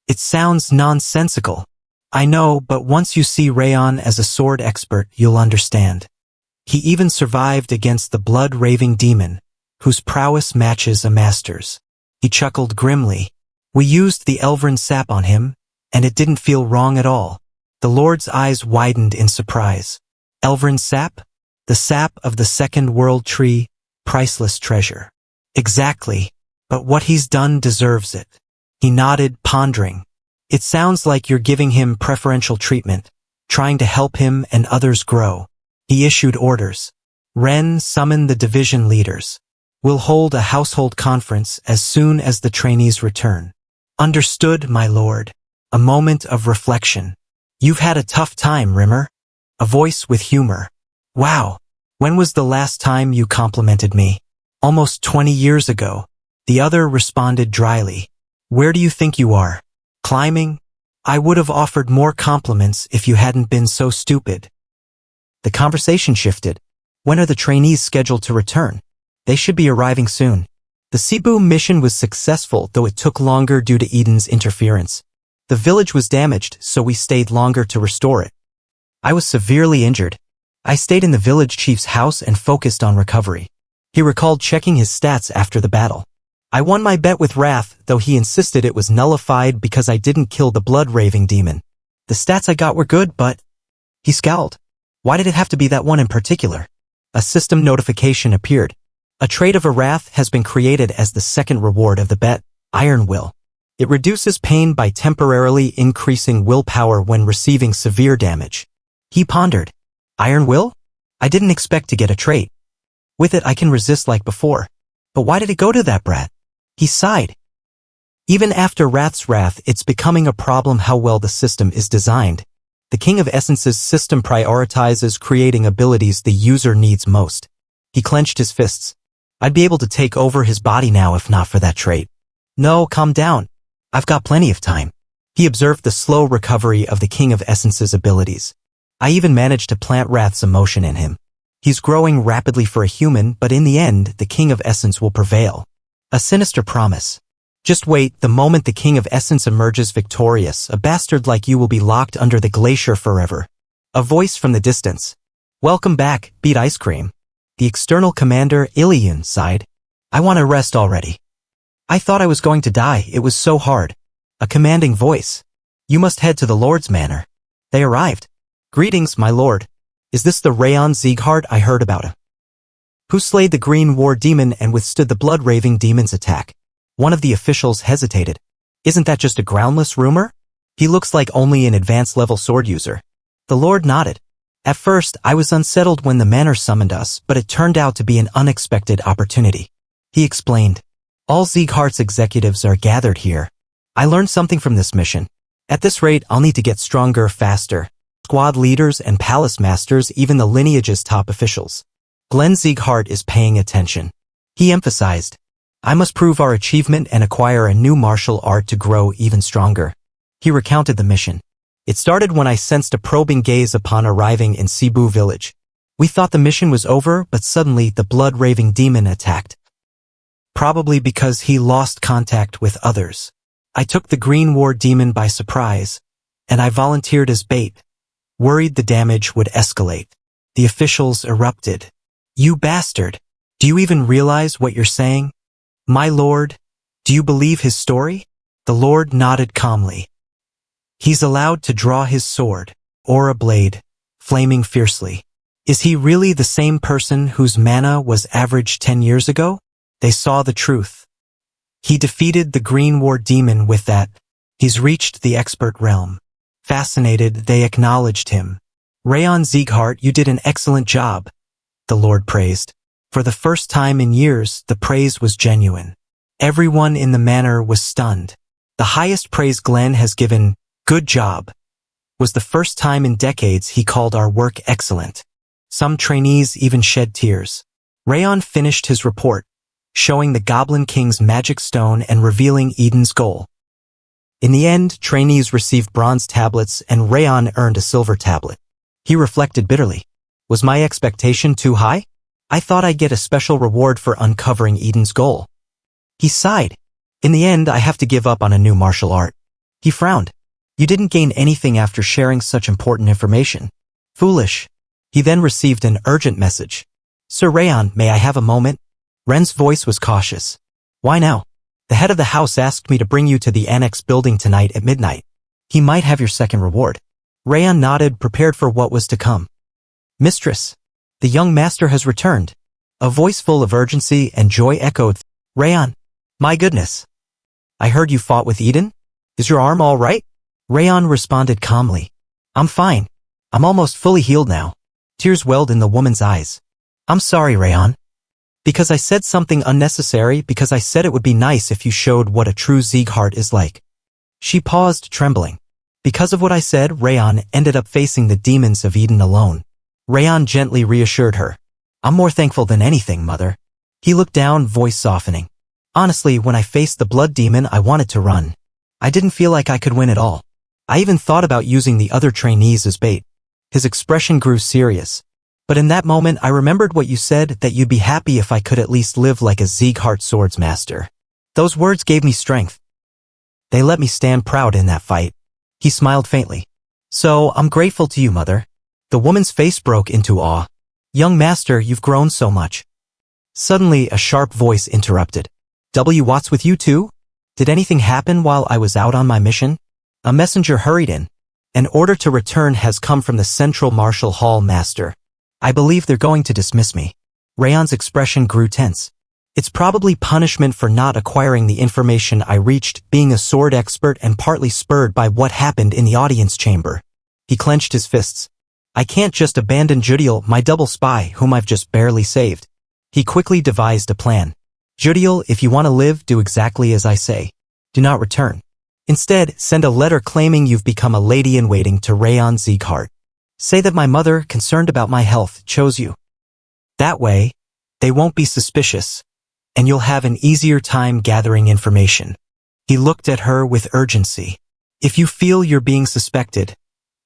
It sounds nonsensical. I know, but once you see Raon as a sword expert, you'll understand. He even survived against the blood-raving demon, whose prowess matches a master's. He chuckled grimly. We used the Elvrin sap on him, and it didn't feel wrong at all. The Lord's eyes widened in surprise. Elvrin sap? The sap of the second world tree, priceless treasure. Exactly. But what he's done deserves it. He nodded, pondering. It sounds like you're giving him preferential treatment, trying to help him and others grow. He issued orders. Ren, summon the division leaders. We'll hold a household conference as soon as the trainees return. Understood, my lord. A moment of reflection. You've had a tough time, Rimmer. A voice with humor. Wow. When was the last time you complimented me? Almost 20 years ago. The other responded dryly. Where do you think you are? Climbing? I would have offered more compliments if you hadn't been so stupid. The conversation shifted. When are the trainees scheduled to return? They should be arriving soon. The Cebu mission was successful, though it took longer due to Eden's interference. The village was damaged, so we stayed longer to restore it. I was severely injured. I stayed in the village chief's house and focused on recovery. He recalled checking his stats after the battle. I won my bet with Wrath, though he insisted it was nullified because I didn't kill the blood-raving demon. The stats I got were good, but... He scowled. Why did it have to be that one in particular? A system notification appeared. A trait of a Wrath has been created as the second reward of the bet, Iron Will. It reduces pain by temporarily increasing willpower when receiving severe damage. He pondered. Iron Will? I didn't expect to get a trait. With it I can resist like before. But why did it go to that brat? He sighed. Even after Wrath's wrath, it's becoming a problem how well the system is designed. The King of Essence's system prioritizes creating abilities the user needs most. He clenched his fists. I'd be able to take over his body now if not for that trait. No, calm down. I've got plenty of time. He observed the slow recovery of the King of Essence's abilities. I even managed to plant Wrath's emotion in him. He's growing rapidly for a human, but in the end, the King of Essence will prevail. A sinister promise. Just wait, the moment the King of Essence emerges victorious, a bastard like you will be locked under the glacier forever. A voice from the distance. Welcome back, beat ice cream. The external commander, Ilion, sighed. I want to rest already. I thought I was going to die, it was so hard. A commanding voice. You must head to the Lord's manor. They arrived. Greetings, my lord. Is this the Raon Sieghart I heard about him? Who slayed the Green War Demon and withstood the blood-raving demon's attack? One of the officials hesitated. Isn't that just a groundless rumor? He looks like only an advanced-level sword user. The Lord nodded. At first, I was unsettled when the manor summoned us, but it turned out to be an unexpected opportunity. He explained. All Sieghart's executives are gathered here. I learned something from this mission. At this rate, I'll need to get stronger faster. squad leaders and palace masters, even the lineage's top officials. Glenn Sieghart is paying attention. He emphasized, I must prove our achievement and acquire a new martial art to grow even stronger. He recounted the mission. It started when I sensed a probing gaze upon arriving in Cebu village. We thought the mission was over, but suddenly the blood-raving demon attacked. Probably because he lost contact with others. I took the Green War demon by surprise, and I volunteered as bait, worried the damage would escalate. The officials erupted. You bastard! Do you even realize what you're saying? My lord, do you believe his story? The lord nodded calmly. He's allowed to draw his sword, or a blade, flaming fiercely. Is he really the same person whose mana was average 10 years ago? They saw the truth. He defeated the Green War demon with that. He's reached the expert realm. Fascinated, they acknowledged him. Raon Sieghart, you did an excellent job, the Lord praised. For the first time in years, the praise was genuine. Everyone in the manor was stunned. The highest praise Glenn has given, good job, was the first time in decades he called our work excellent. Some trainees even shed tears. Raon finished his report, showing the Goblin King's magic stone and revealing Eden's goal. In the end, trainees received bronze tablets and Raon earned a silver tablet. He reflected bitterly. Was my expectation too high? I thought I'd get a special reward for uncovering Eden's goal. He sighed. In the end, I have to give up on a new martial art. He frowned. You didn't gain anything after sharing such important information. Foolish. He then received an urgent message. Sir Raon, may I have a moment? Ren's voice was cautious. Why now? The head of the house asked me to bring you to the annex building tonight at midnight. He might have your second reward. Raon nodded, prepared for what was to come. Mistress, the young master has returned. A voice full of urgency and joy echoed. Raon, my goodness. I heard you fought with Eden? Is your arm all right? Raon responded calmly. I'm fine. I'm almost fully healed now. Tears welled in the woman's eyes. I'm sorry, Raon. Because I said something unnecessary, because I said it would be nice if you showed what a true Sieghart is like. She paused, trembling. Because of what I said, Raon ended up facing the demons of Eden alone. Raon gently reassured her. I'm more thankful than anything, mother. He looked down, voice softening. Honestly, when I faced the blood demon, I wanted to run. I didn't feel like I could win at all. I even thought about using the other trainees as bait. His expression grew serious. But in that moment, I remembered what you said, that you'd be happy if I could at least live like a Sieghart swordsmaster. Those words gave me strength. They let me stand proud in that fight. He smiled faintly. So, I'm grateful to you, mother. The woman's face broke into awe. Young master, you've grown so much. Suddenly, a sharp voice interrupted. What's with you two? Did anything happen while I was out on my mission? A messenger hurried in. An order to return has come from the Central Martial Hall master. I believe they're going to dismiss me. Raon's expression grew tense. It's probably punishment for not acquiring the information I reached, being a sword expert and partly spurred by what happened in the audience chamber. He clenched his fists. I can't just abandon Judiel, my double spy, whom I've just barely saved. He quickly devised a plan. Judiel, if you want to live, do exactly as I say. Do not return. Instead, send a letter claiming you've become a lady-in-waiting to Raon Sieghart. Say that my mother, concerned about my health, chose you. That way, they won't be suspicious, and you'll have an easier time gathering information. He looked at her with urgency. If you feel you're being suspected,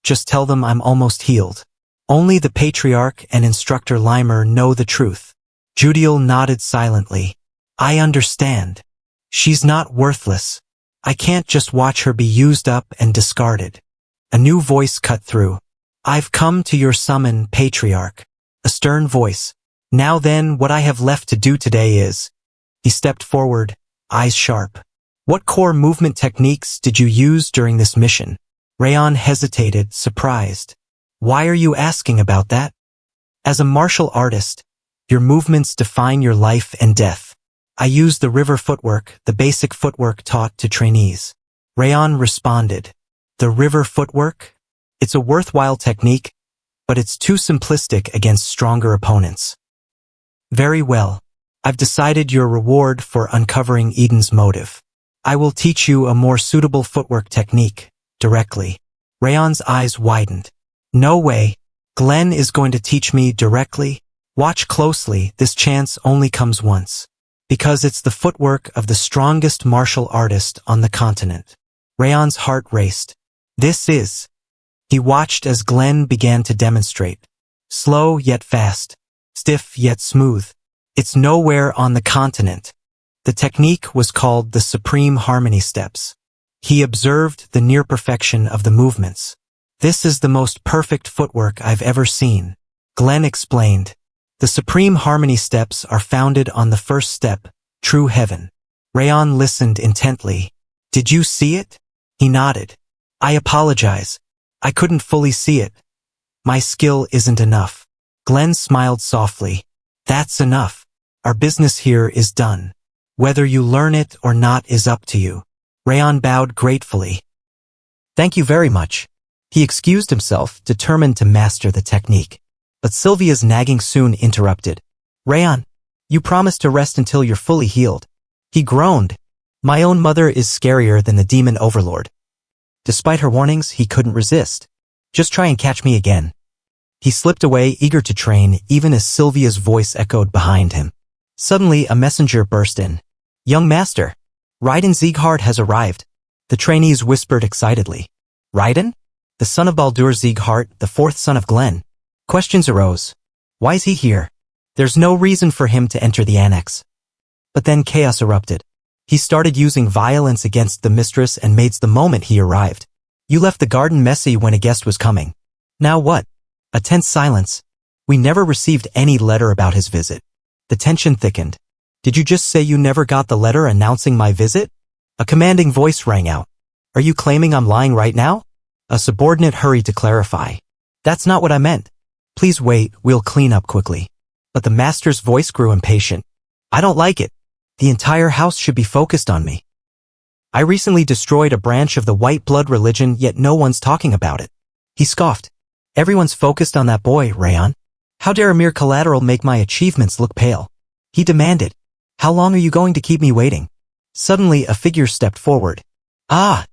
just tell them I'm almost healed. Only the Patriarch and Instructor Limer know the truth. Judiel nodded silently. I understand. She's not worthless. I can't just watch her be used up and discarded. A new voice cut through. I've come to your summon, Patriarch. A stern voice. Now then, what I have left to do today is... He stepped forward, eyes sharp. What core movement techniques did you use during this mission? Raon hesitated, surprised. Why are you asking about that? As a martial artist, your movements define your life and death. I used the river footwork, the basic footwork taught to trainees. Raon responded. The river footwork? It's a worthwhile technique, but it's too simplistic against stronger opponents. Very well. I've decided your reward for uncovering Eden's motive. I will teach you a more suitable footwork technique, directly. Raon's eyes widened. No way. Glenn is going to teach me directly. Watch closely, this chance only comes once. Because it's the footwork of the strongest martial artist on the continent. Raon's heart raced. This is. He watched as Glenn began to demonstrate. Slow yet fast. Stiff yet smooth. It's nowhere on the continent. The technique was called the Supreme Harmony Steps. He observed the near perfection of the movements. This is the most perfect footwork I've ever seen. Glenn explained. The Supreme Harmony Steps are founded on the first step, true heaven. Raon listened intently. Did you see it? He nodded. I apologize. I couldn't fully see it. My skill isn't enough. Glenn smiled softly. That's enough. Our business here is done. Whether you learn it or not is up to you. Raon bowed gratefully. Thank you very much. He excused himself, determined to master the technique. But Sylvia's nagging soon interrupted. Raon, you promised to rest until you're fully healed. He groaned. My own mother is scarier than the demon overlord. Despite her warnings, he couldn't resist. Just try and catch me again. He slipped away, eager to train, even as Sylvia's voice echoed behind him. Suddenly, a messenger burst in. Young master, Raiden Sieghart has arrived. The trainees whispered excitedly. Raiden? The son of Baldur Sieghart, the fourth son of Glenn. Questions arose. Why is he here? There's no reason for him to enter the annex. But then chaos erupted. He started using violence against the mistress and maids the moment he arrived. You left the garden messy when a guest was coming. Now what? A tense silence. We never received any letter about his visit. The tension thickened. Did you just say you never got the letter announcing my visit? A commanding voice rang out. Are you claiming I'm lying right now? A subordinate hurried to clarify. That's not what I meant. Please wait, we'll clean up quickly. But the master's voice grew impatient. I don't like it. The entire house should be focused on me. I recently destroyed a branch of the white blood religion, yet no one's talking about it. He scoffed. Everyone's focused on that boy, Raon. How dare a mere collateral make my achievements look pale? He demanded. How long are you going to keep me waiting? Suddenly, a figure stepped forward. Ah!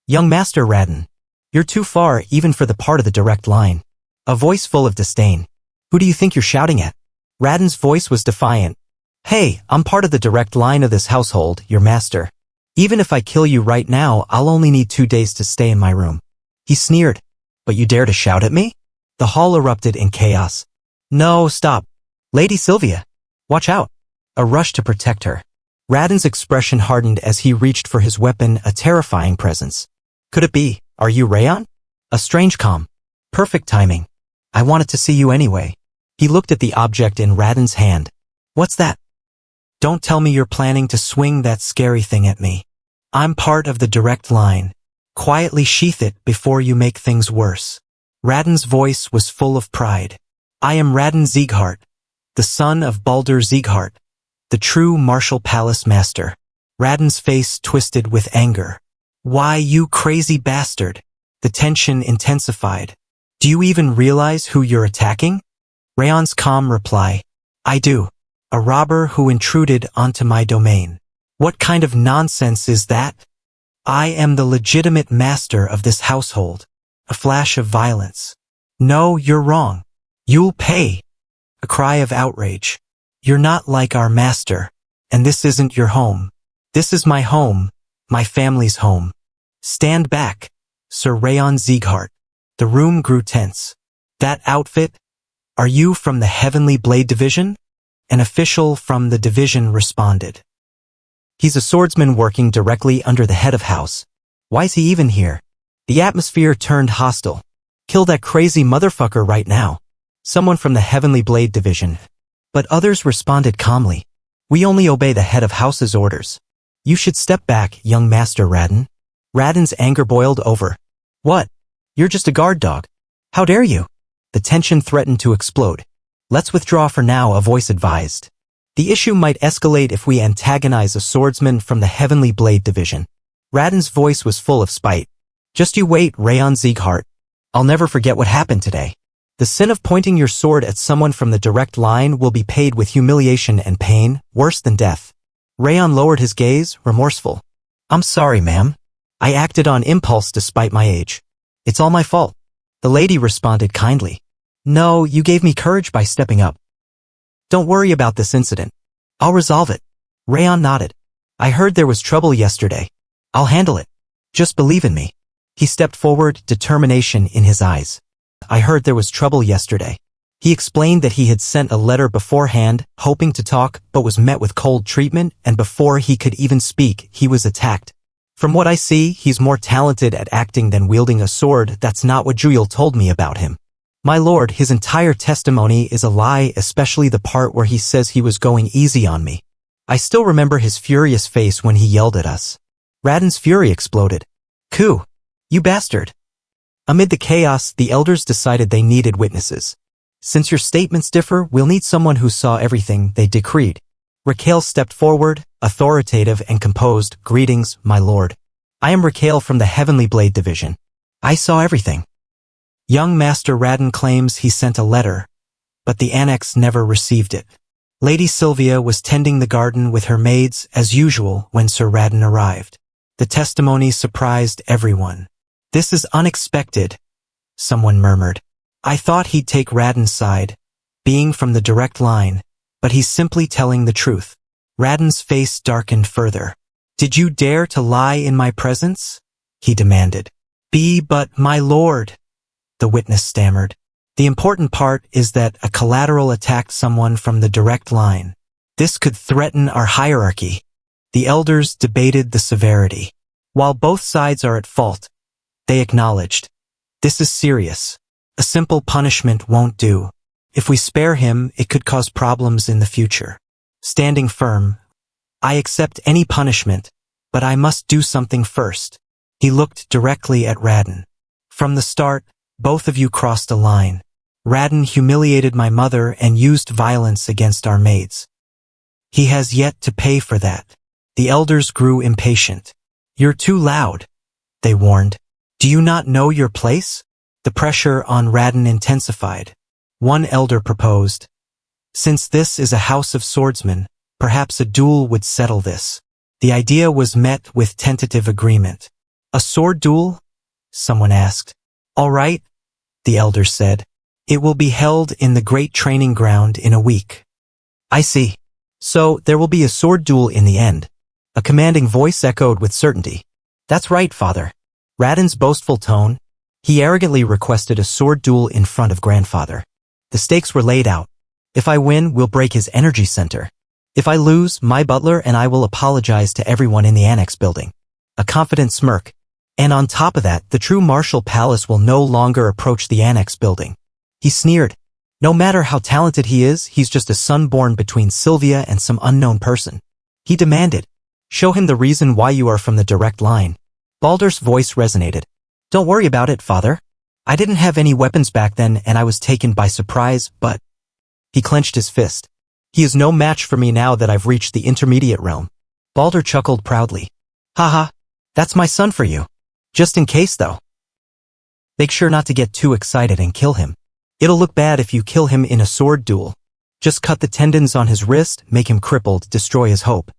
Young Master Raden. You're too far even for the part of the direct line. A voice full of disdain. Who do you think you're shouting at? Raden's voice was defiant. Hey, I'm part of the direct line of this household, your master. Even if I kill you right now, I'll only need 2 days to stay in my room. He sneered. But you dare to shout at me? The hall erupted in chaos. No, stop. Lady Sylvia. Watch out. A rush to protect her. Raden's expression hardened as he reached for his weapon, a terrifying presence. Could it be? Are you Raon? A strange calm. Perfect timing. I wanted to see you anyway. He looked at the object in Raden's hand. What's that? Don't tell me you're planning to swing that scary thing at me. I'm part of the direct line. Quietly sheath it before you make things worse. Raden's voice was full of pride. I am Raden Sieghart, the son of Baldur Sieghart, the true martial palace master. Raden's face twisted with anger. Why, you crazy bastard? The tension intensified. Do you even realize who you're attacking? Raon's calm reply. I do. A robber who intruded onto my domain. What kind of nonsense is that? I am the legitimate master of this household. A flash of violence. No, you're wrong. You'll pay. A cry of outrage. You're not like our master. And this isn't your home. This is my home. My family's home. Stand back, Sir Raon Sieghart. The room grew tense. That outfit? Are you from the Heavenly Blade Division? An official from the division responded. He's a swordsman working directly under the head of house. Why's he even here? The atmosphere turned hostile. Kill that crazy motherfucker right now. Someone from the Heavenly Blade Division. But others responded calmly. We only obey the head of house's orders. You should step back, young Master Raden. Raden's anger boiled over. What? You're just a guard dog. How dare you? The tension threatened to explode. Let's withdraw for now, a voice advised. The issue might escalate if we antagonize a swordsman from the Heavenly Blade Division. Raden's voice was full of spite. Just you wait, Raon Sieghart. I'll never forget what happened today. The sin of pointing your sword at someone from the direct line will be paid with humiliation and pain, worse than death. Raon lowered his gaze, remorseful. I'm sorry, ma'am. I acted on impulse despite my age. It's all my fault. The lady responded kindly. No, you gave me courage by stepping up. Don't worry about this incident. I'll resolve it. Raon nodded. I heard there was trouble yesterday. I'll handle it. Just believe in me. He stepped forward, determination in his eyes. I heard there was trouble yesterday. He explained that he had sent a letter beforehand, hoping to talk, but was met with cold treatment, and before he could even speak, he was attacked. From what I see, he's more talented at acting than wielding a sword. That's not what Juyel told me about him. My lord, his entire testimony is a lie, especially the part where he says he was going easy on me. I still remember his furious face when he yelled at us. Raden's fury exploded. Ku! You bastard! Amid the chaos, the elders decided they needed witnesses. Since your statements differ, we'll need someone who saw everything, they decreed. Raquel stepped forward, authoritative and composed. Greetings, my lord. I am Raquel from the Heavenly Blade Division. I saw everything. Young Master Raden claims he sent a letter, but the annex never received it. Lady Sylvia was tending the garden with her maids, as usual, when Sir Raden arrived. The testimony surprised everyone. This is unexpected, someone murmured. I thought he'd take Raden's side, being from the direct line, but he's simply telling the truth. Raden's face darkened further. Did you dare to lie in my presence? He demanded. But my lord, the witness stammered. The important part is that a collateral attacked someone from the direct line. This could threaten our hierarchy. The elders debated the severity. While both sides are at fault, they acknowledged. This is serious. A simple punishment won't do. If we spare him, it could cause problems in the future. Standing firm, I accept any punishment, but I must do something first. He looked directly at Raden. From the start, both of you crossed a line. Raden humiliated my mother and used violence against our maids. He has yet to pay for that. The elders grew impatient. You're too loud, they warned. Do you not know your place? The pressure on Raden intensified. One elder proposed. Since this is a house of swordsmen, perhaps a duel would settle this. The idea was met with tentative agreement. A sword duel? Someone asked. All right, the elders said. It will be held in the great training ground in a week. I see. So there will be a sword duel in the end. A commanding voice echoed with certainty. That's right, father. Raden's boastful tone. He arrogantly requested a sword duel in front of grandfather. The stakes were laid out. If I win, we'll break his energy center. If I lose, my butler and I will apologize to everyone in the annex building. A confident smirk. And on top of that, the true martial palace will no longer approach the annex building. He sneered. No matter how talented he is, he's just a son born between Sylvia and some unknown person. He demanded. Show him the reason why you are from the direct line. Baldur's voice resonated. Don't worry about it, father. I didn't have any weapons back then and I was taken by surprise, but... He clenched his fist. He is no match for me now that I've reached the intermediate realm. Baldur chuckled proudly. Haha, that's my son for you. Just in case, though. Make sure not to get too excited and kill him. It'll look bad if you kill him in a sword duel. Just cut the tendons on his wrist, make him crippled, destroy his hope.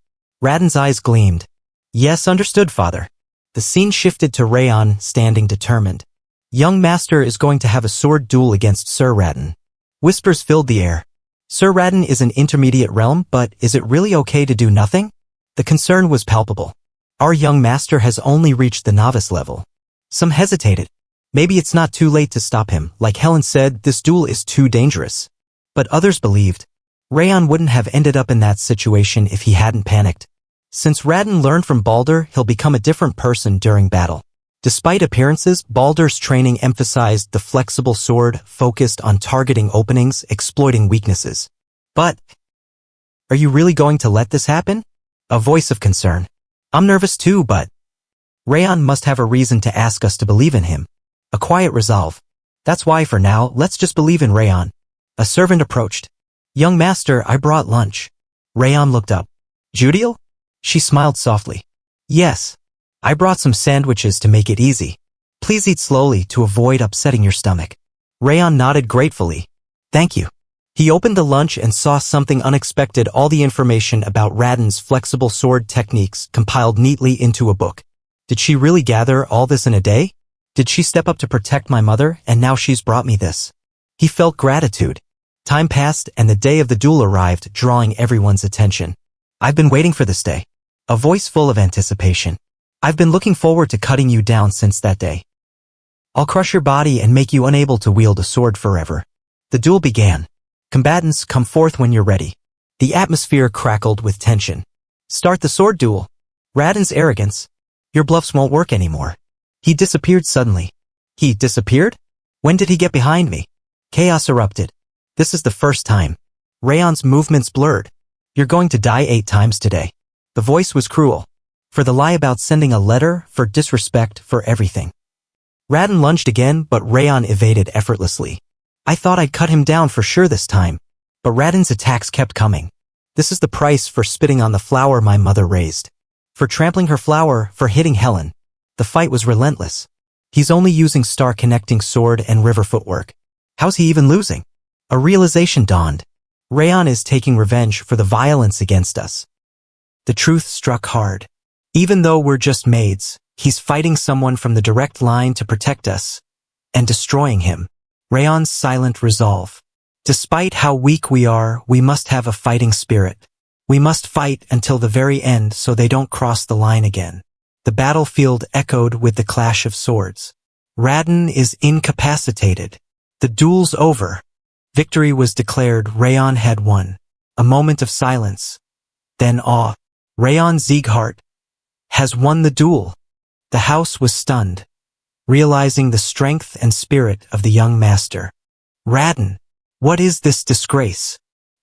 Raden's eyes gleamed. Yes, understood, father. The scene shifted to Raon, standing determined. Young master is going to have a sword duel against Sir Raden. Whispers filled the air. Sir Raden is an intermediate realm, but is it really okay to do nothing? The concern was palpable. Our young master has only reached the novice level. Some hesitated. Maybe it's not too late to stop him. Like Helen said, this duel is too dangerous. But others believed. Raon wouldn't have ended up in that situation if he hadn't panicked. Since Raden learned from Baldur, he'll become a different person during battle. Despite appearances, Baldur's training emphasized the flexible sword, focused on targeting openings, exploiting weaknesses. But, are you really going to let this happen? A voice of concern. I'm nervous too, but... Raon must have a reason to ask us to believe in him. A quiet resolve. That's why for now, let's just believe in Raon. A servant approached. Young master, I brought lunch. Raon looked up. Judiel? She smiled softly. Yes. I brought some sandwiches to make it easy. Please eat slowly to avoid upsetting your stomach. Raon nodded gratefully. Thank you. He opened the lunch and saw something unexpected, all the information about Raden's flexible sword techniques compiled neatly into a book. Did she really gather all this in a day? Did she step up to protect my mother, and now she's brought me this? He felt gratitude. Time passed, and the day of the duel arrived, drawing everyone's attention. I've been waiting for this day. A voice full of anticipation. I've been looking forward to cutting you down since that day. I'll crush your body and make you unable to wield a sword forever. The duel began. Combatants, come forth when you're ready. The atmosphere crackled with tension. Start the sword duel. Raon's arrogance. Your bluffs won't work anymore. He disappeared suddenly. He disappeared? When did he get behind me? Chaos erupted. This is the first time. Raon's movements blurred. You're going to die 8 times today. The voice was cruel. For the lie about sending a letter, for disrespect, for everything. Raon lunged again, but Raon evaded effortlessly. I thought I'd cut him down for sure this time. But Raon's attacks kept coming. This is the price for spitting on the flower my mother raised. For trampling her flower, for hitting Helen. The fight was relentless. He's only using star-connecting sword and river footwork. How's he even losing? A realization dawned. Raon is taking revenge for the violence against us. The truth struck hard. Even though we're just maids, he's fighting someone from the direct line to protect us. And destroying him. Raon's silent resolve. Despite how weak we are, we must have a fighting spirit. We must fight until the very end so they don't cross the line again. The battlefield echoed with the clash of swords. Raon is incapacitated. The duel's over. Victory was declared. Raon had won. A moment of silence. Then awe. Raon Sieghart has won the duel. The house was stunned, realizing the strength and spirit of the young master. Raon, what is this disgrace?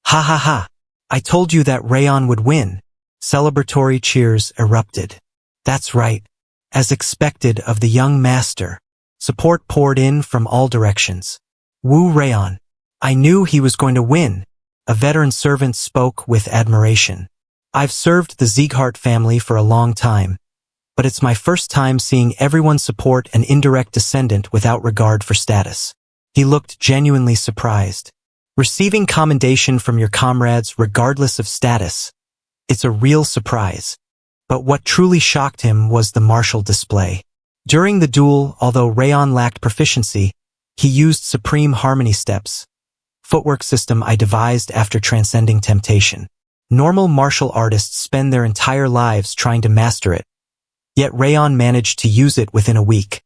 Ha ha ha. I told you that Raon would win. Celebratory cheers erupted. That's right. As expected of the young master, support poured in from all directions. Woo Raon. I knew he was going to win. A veteran servant spoke with admiration. I've served the Sieghart family for a long time, but it's my first time seeing everyone support an indirect descendant without regard for status. He looked genuinely surprised. Receiving commendation from your comrades regardless of status. It's a real surprise. But what truly shocked him was the martial display. During the duel, although Raon lacked proficiency, he used supreme harmony steps. Footwork system I devised after transcending temptation. Normal martial artists spend their entire lives trying to master it. Yet Raon managed to use it within a week.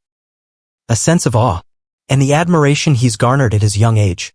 A sense of awe, and the admiration he's garnered at his young age.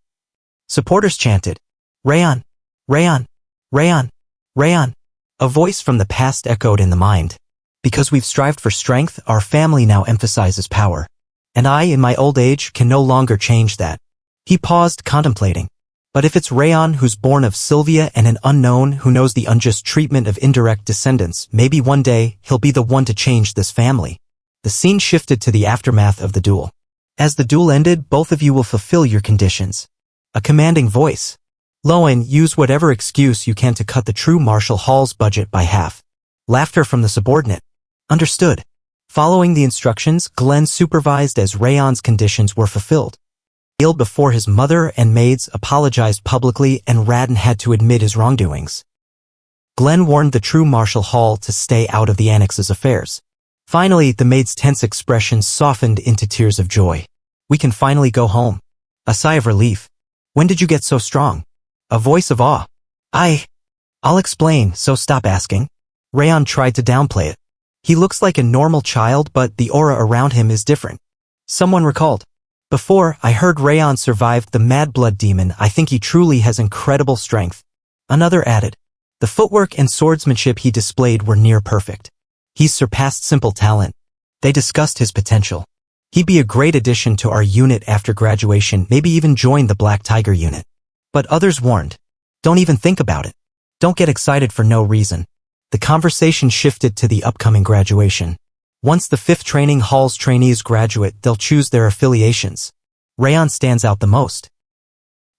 Supporters chanted, Raon, Raon, Raon, Raon. A voice from the past echoed in the mind. Because we've strived for strength, our family now emphasizes power. And I, in my old age, can no longer change that. He paused, contemplating. But if it's Raon who's born of Sylvia and an unknown who knows the unjust treatment of indirect descendants, maybe one day he'll be the one to change this family. The scene shifted to the aftermath of the duel. As the duel ended, both of you will fulfill your conditions. A commanding voice. Lowen, use whatever excuse you can to cut the true Marshall Hall's budget by half. Laughter from the subordinate. Understood. Following the instructions, Glenn supervised as Raon's conditions were fulfilled. Ill before his mother and maids apologized publicly and Raon had to admit his wrongdoings. Glenn warned the true Marshall Hall to stay out of the Annex's affairs. Finally, the maid's tense expression softened into tears of joy. We can finally go home. A sigh of relief. When did you get so strong? A voice of awe. I'll explain, so stop asking. Raon tried to downplay it. He looks like a normal child, but the aura around him is different. Someone recalled. Before, I heard Raon survived the Mad Blood Demon. I think he truly has incredible strength. Another added. The footwork and swordsmanship he displayed were near perfect. He's surpassed simple talent. They discussed his potential. He'd be a great addition to our unit after graduation, maybe even join the Black Tiger unit. But others warned. Don't even think about it. Don't get excited for no reason. The conversation shifted to the upcoming graduation. Once the 5th Training Hall's trainees graduate, they'll choose their affiliations. Raon stands out the most.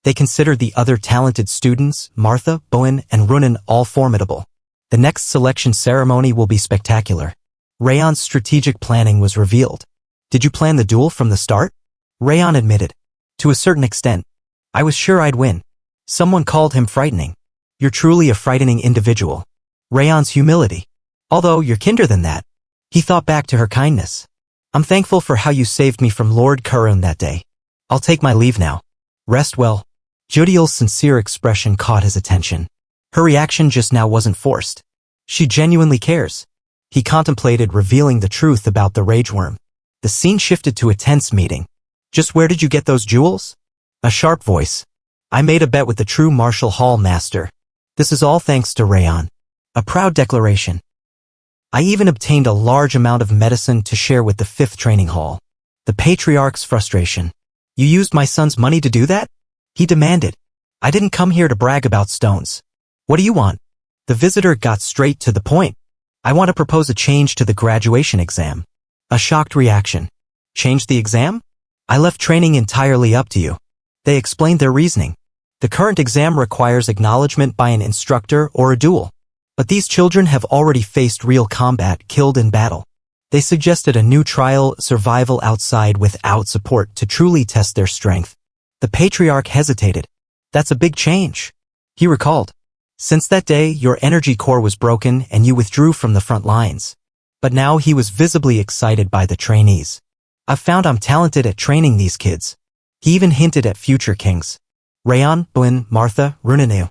They consider the other talented students, Martha, Bowen, and Runan, all formidable. The next selection ceremony will be spectacular. Raon's strategic planning was revealed. Did you plan the duel from the start? Raon admitted. To a certain extent. I was sure I'd win. Someone called him frightening. You're truly a frightening individual. Raon's humility. Although you're kinder than that. He thought back to her kindness. I'm thankful for how you saved me from Lord Kurun that day. I'll take my leave now. Rest well. Jodiel's sincere expression caught his attention. Her reaction just now wasn't forced. She genuinely cares. He contemplated revealing the truth about the rageworm. The scene shifted to a tense meeting. Just where did you get those jewels? A sharp voice. I made a bet with the true Martial Hall master. This is all thanks to Raon. A proud declaration. I even obtained a large amount of medicine to share with the 5th training hall. The patriarch's frustration. You used my son's money to do that? He demanded. I didn't come here to brag about stones. What do you want? The visitor got straight to the point. I want to propose a change to the graduation exam. A shocked reaction. Change the exam? I left training entirely up to you. They explained their reasoning. The current exam requires acknowledgement by an instructor or a duel. But these children have already faced real combat, killed in battle. They suggested a new trial, survival outside without support to truly test their strength. The patriarch hesitated. That's a big change. He recalled. Since that day, your energy core was broken and you withdrew from the front lines. But now he was visibly excited by the trainees. I've found I'm talented at training these kids. He even hinted at future kings. Raon, Blin, Martha, Runanu.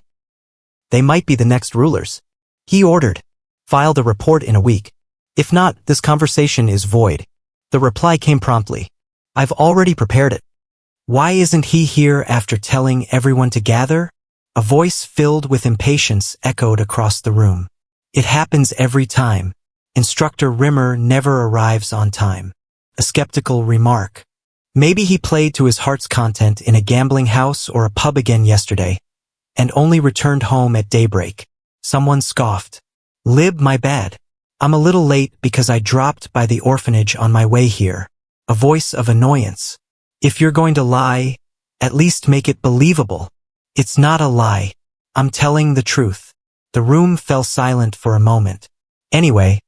They might be the next rulers. He ordered. File the report in a week. If not, this conversation is void. The reply came promptly. I've already prepared it. Why isn't he here after telling everyone to gather? A voice filled with impatience echoed across the room. It happens every time. Instructor Rimmer never arrives on time. A skeptical remark. Maybe he played to his heart's content in a gambling house or a pub again yesterday, and only returned home at daybreak. Someone scoffed. Lib, my bad. I'm a little late because I dropped by the orphanage on my way here. A voice of annoyance. If you're going to lie, at least make it believable. It's not a lie. I'm telling the truth. The room fell silent for a moment. Anyway,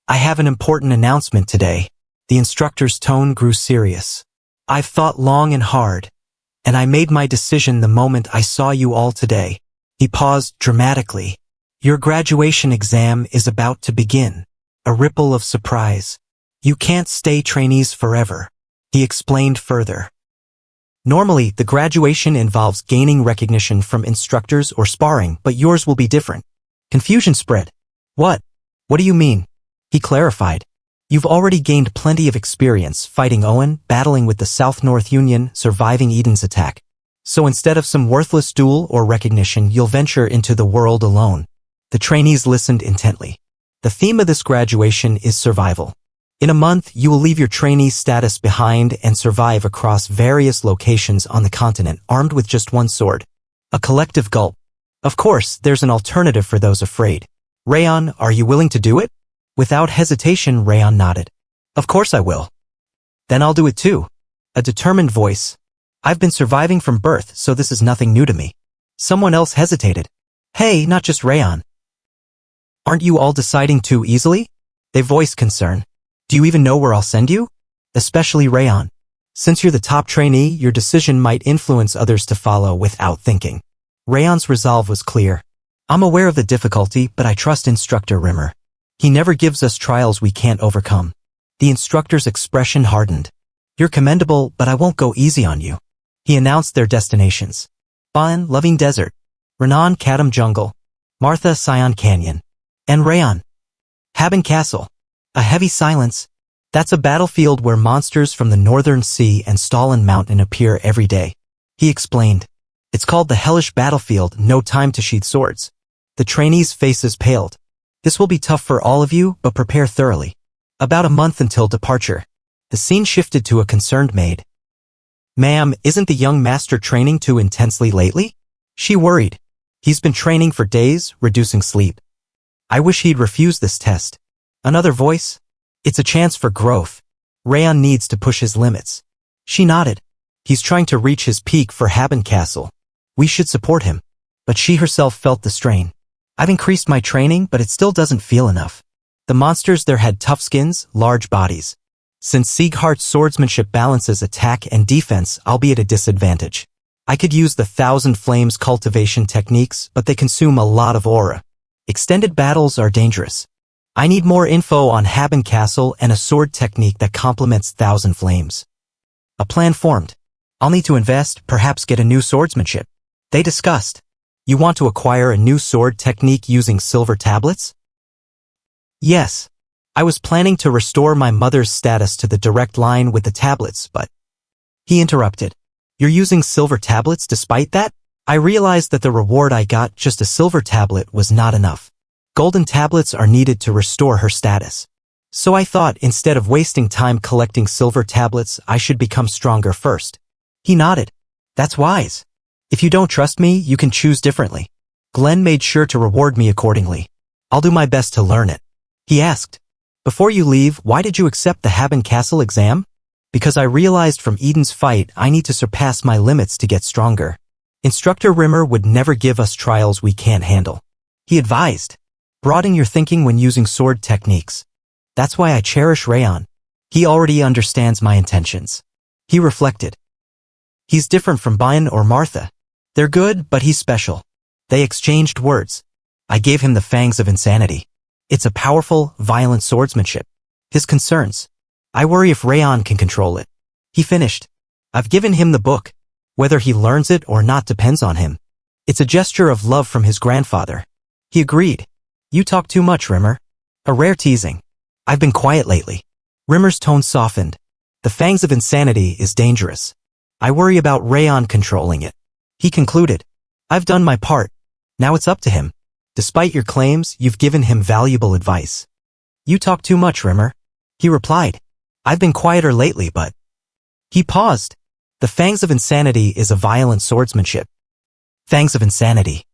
I have an important announcement today. The instructor's tone grew serious. I've thought long and hard, and I made my decision the moment I saw you all today. He paused dramatically. Your graduation exam is about to begin. A ripple of surprise. You can't stay trainees forever. He explained further. Normally, the graduation involves gaining recognition from instructors or sparring, but yours will be different. Confusion spread. What? What do you mean? He clarified. You've already gained plenty of experience fighting Owen, battling with the South-North Union, surviving Eden's attack. So instead of some worthless duel or recognition, you'll venture into the world alone. The trainees listened intently. The theme of this graduation is survival. In a month, you will leave your trainee status behind and survive across various locations on the continent, armed with just one sword. A collective gulp. Of course, there's an alternative for those afraid. Raon, are you willing to do it? Without hesitation, Raon nodded. Of course I will. Then I'll do it too. A determined voice. I've been surviving from birth, so this is nothing new to me. Someone else hesitated. Hey, not just Raon. Aren't you all deciding too easily? They voiced concern. Do you even know where I'll send you? Especially Raon. Since you're the top trainee, your decision might influence others to follow without thinking. Raon's resolve was clear. I'm aware of the difficulty, but I trust Instructor Rimmer. He never gives us trials we can't overcome. The instructor's expression hardened. You're commendable, but I won't go easy on you. He announced their destinations. Ban, Loving Desert. Renan, Kadam Jungle. Martha, Sion Canyon. And Raon. Haben Castle. A heavy silence. That's a battlefield where monsters from the Northern Sea and Stalin Mountain appear every day. He explained. It's called the Hellish Battlefield, no time to sheath swords. The trainees' faces paled. This will be tough for all of you, but prepare thoroughly. About a month until departure. The scene shifted to a concerned maid. Ma'am, isn't the young master training too intensely lately? She worried. He's been training for days, reducing sleep. I wish he'd refuse this test. Another voice. It's a chance for growth. Raon needs to push his limits. She nodded. He's trying to reach his peak for Haben Castle. We should support him. But she herself felt the strain. I've increased my training, but it still doesn't feel enough. The monsters there had tough skins, large bodies. Since Sieghart's swordsmanship balances attack and defense, I'll be at a disadvantage. I could use the Thousand Flames cultivation techniques, but they consume a lot of aura. Extended battles are dangerous. I need more info on Haben Castle and a sword technique that complements Thousand Flames. A plan formed. I'll need to invest, perhaps get a new swordsmanship. They discussed. You want to acquire a new sword technique using silver tablets? Yes. I was planning to restore my mother's status to the direct line with the tablets, but... He interrupted. You're using silver tablets despite that? I realized that the reward I got, just a silver tablet, was not enough. Golden tablets are needed to restore her status. So I thought, instead of wasting time collecting silver tablets, I should become stronger first. He nodded. That's wise. If you don't trust me, you can choose differently. Glenn made sure to reward me accordingly. I'll do my best to learn it. He asked. Before you leave, why did you accept the Haben Castle exam? Because I realized from Eden's fight I need to surpass my limits to get stronger. Instructor Rimmer would never give us trials we can't handle. He advised. Broaden your thinking when using sword techniques. That's why I cherish Raon. He already understands my intentions. He reflected. He's different from Brian or Martha. They're good, but he's special. They exchanged words. I gave him the Fangs of Insanity. It's a powerful, violent swordsmanship. His concerns. I worry if Raon can control it. He finished. I've given him the book. Whether he learns it or not depends on him. It's a gesture of love from his grandfather. He agreed. You talk too much, Rimmer. A rare teasing. I've been quiet lately. Rimmer's tone softened. The Fangs of Insanity is dangerous. I worry about Raon controlling it. He concluded. I've done my part. Now it's up to him. Despite your claims, you've given him valuable advice. You talk too much, Rimmer. He replied. I've been quieter lately, but... He paused. The Fangs of Insanity is a violent swordsmanship. Fangs of Insanity.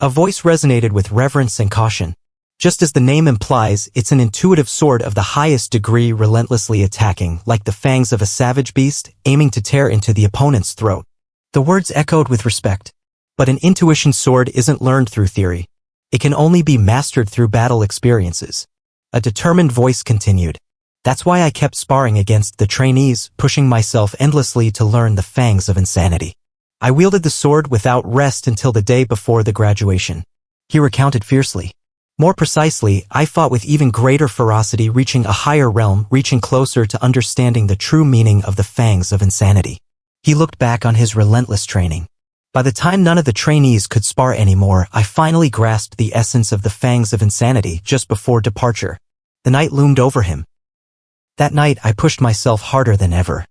A voice resonated with reverence and caution. Just as the name implies, it's an intuitive sword of the highest degree, relentlessly attacking, like the fangs of a savage beast, aiming to tear into the opponent's throat. The words echoed with respect. But an intuition sword isn't learned through theory. It can only be mastered through battle experiences. A determined voice continued. That's why I kept sparring against the trainees, pushing myself endlessly to learn the Fangs of Insanity. I wielded the sword without rest until the day before the graduation. He recounted fiercely. More precisely, I fought with even greater ferocity, reaching a higher realm, reaching closer to understanding the true meaning of the Fangs of Insanity. He looked back on his relentless training. By the time none of the trainees could spar anymore, I finally grasped the essence of the Fangs of Insanity just before departure. The night loomed over him. That night, I pushed myself harder than ever.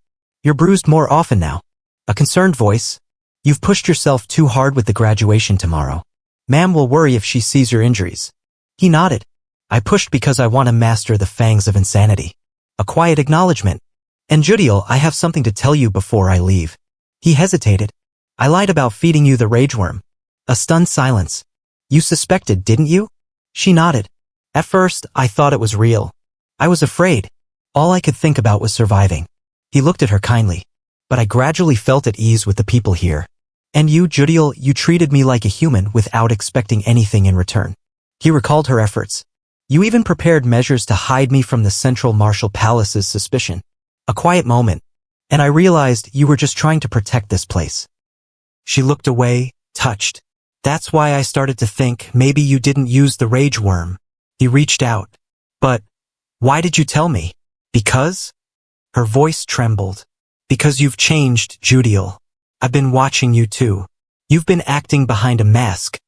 You're bruised more often now. A concerned voice. You've pushed yourself too hard with the graduation tomorrow. Ma'am will worry if she sees your injuries. He nodded. I pushed because I want to master the Fangs of Insanity. A quiet acknowledgement. And Judiel, I have something to tell you before I leave. He hesitated. I lied about feeding you the rage worm. A stunned silence. You suspected, didn't you? She nodded. At first, I thought it was real. I was afraid. All I could think about was surviving. He looked at her kindly. But I gradually felt at ease with the people here. And you, Judiel, you treated me like a human without expecting anything in return. He recalled her efforts. You even prepared measures to hide me from the Central Martial Palace's suspicion. A quiet moment. And I realized you were just trying to protect this place. She looked away, touched. That's why I started to think maybe you didn't use the rage worm. He reached out. But why did you tell me? Because? Her voice trembled. Because you've changed, Judiel. I've been watching you too. You've been acting behind a mask.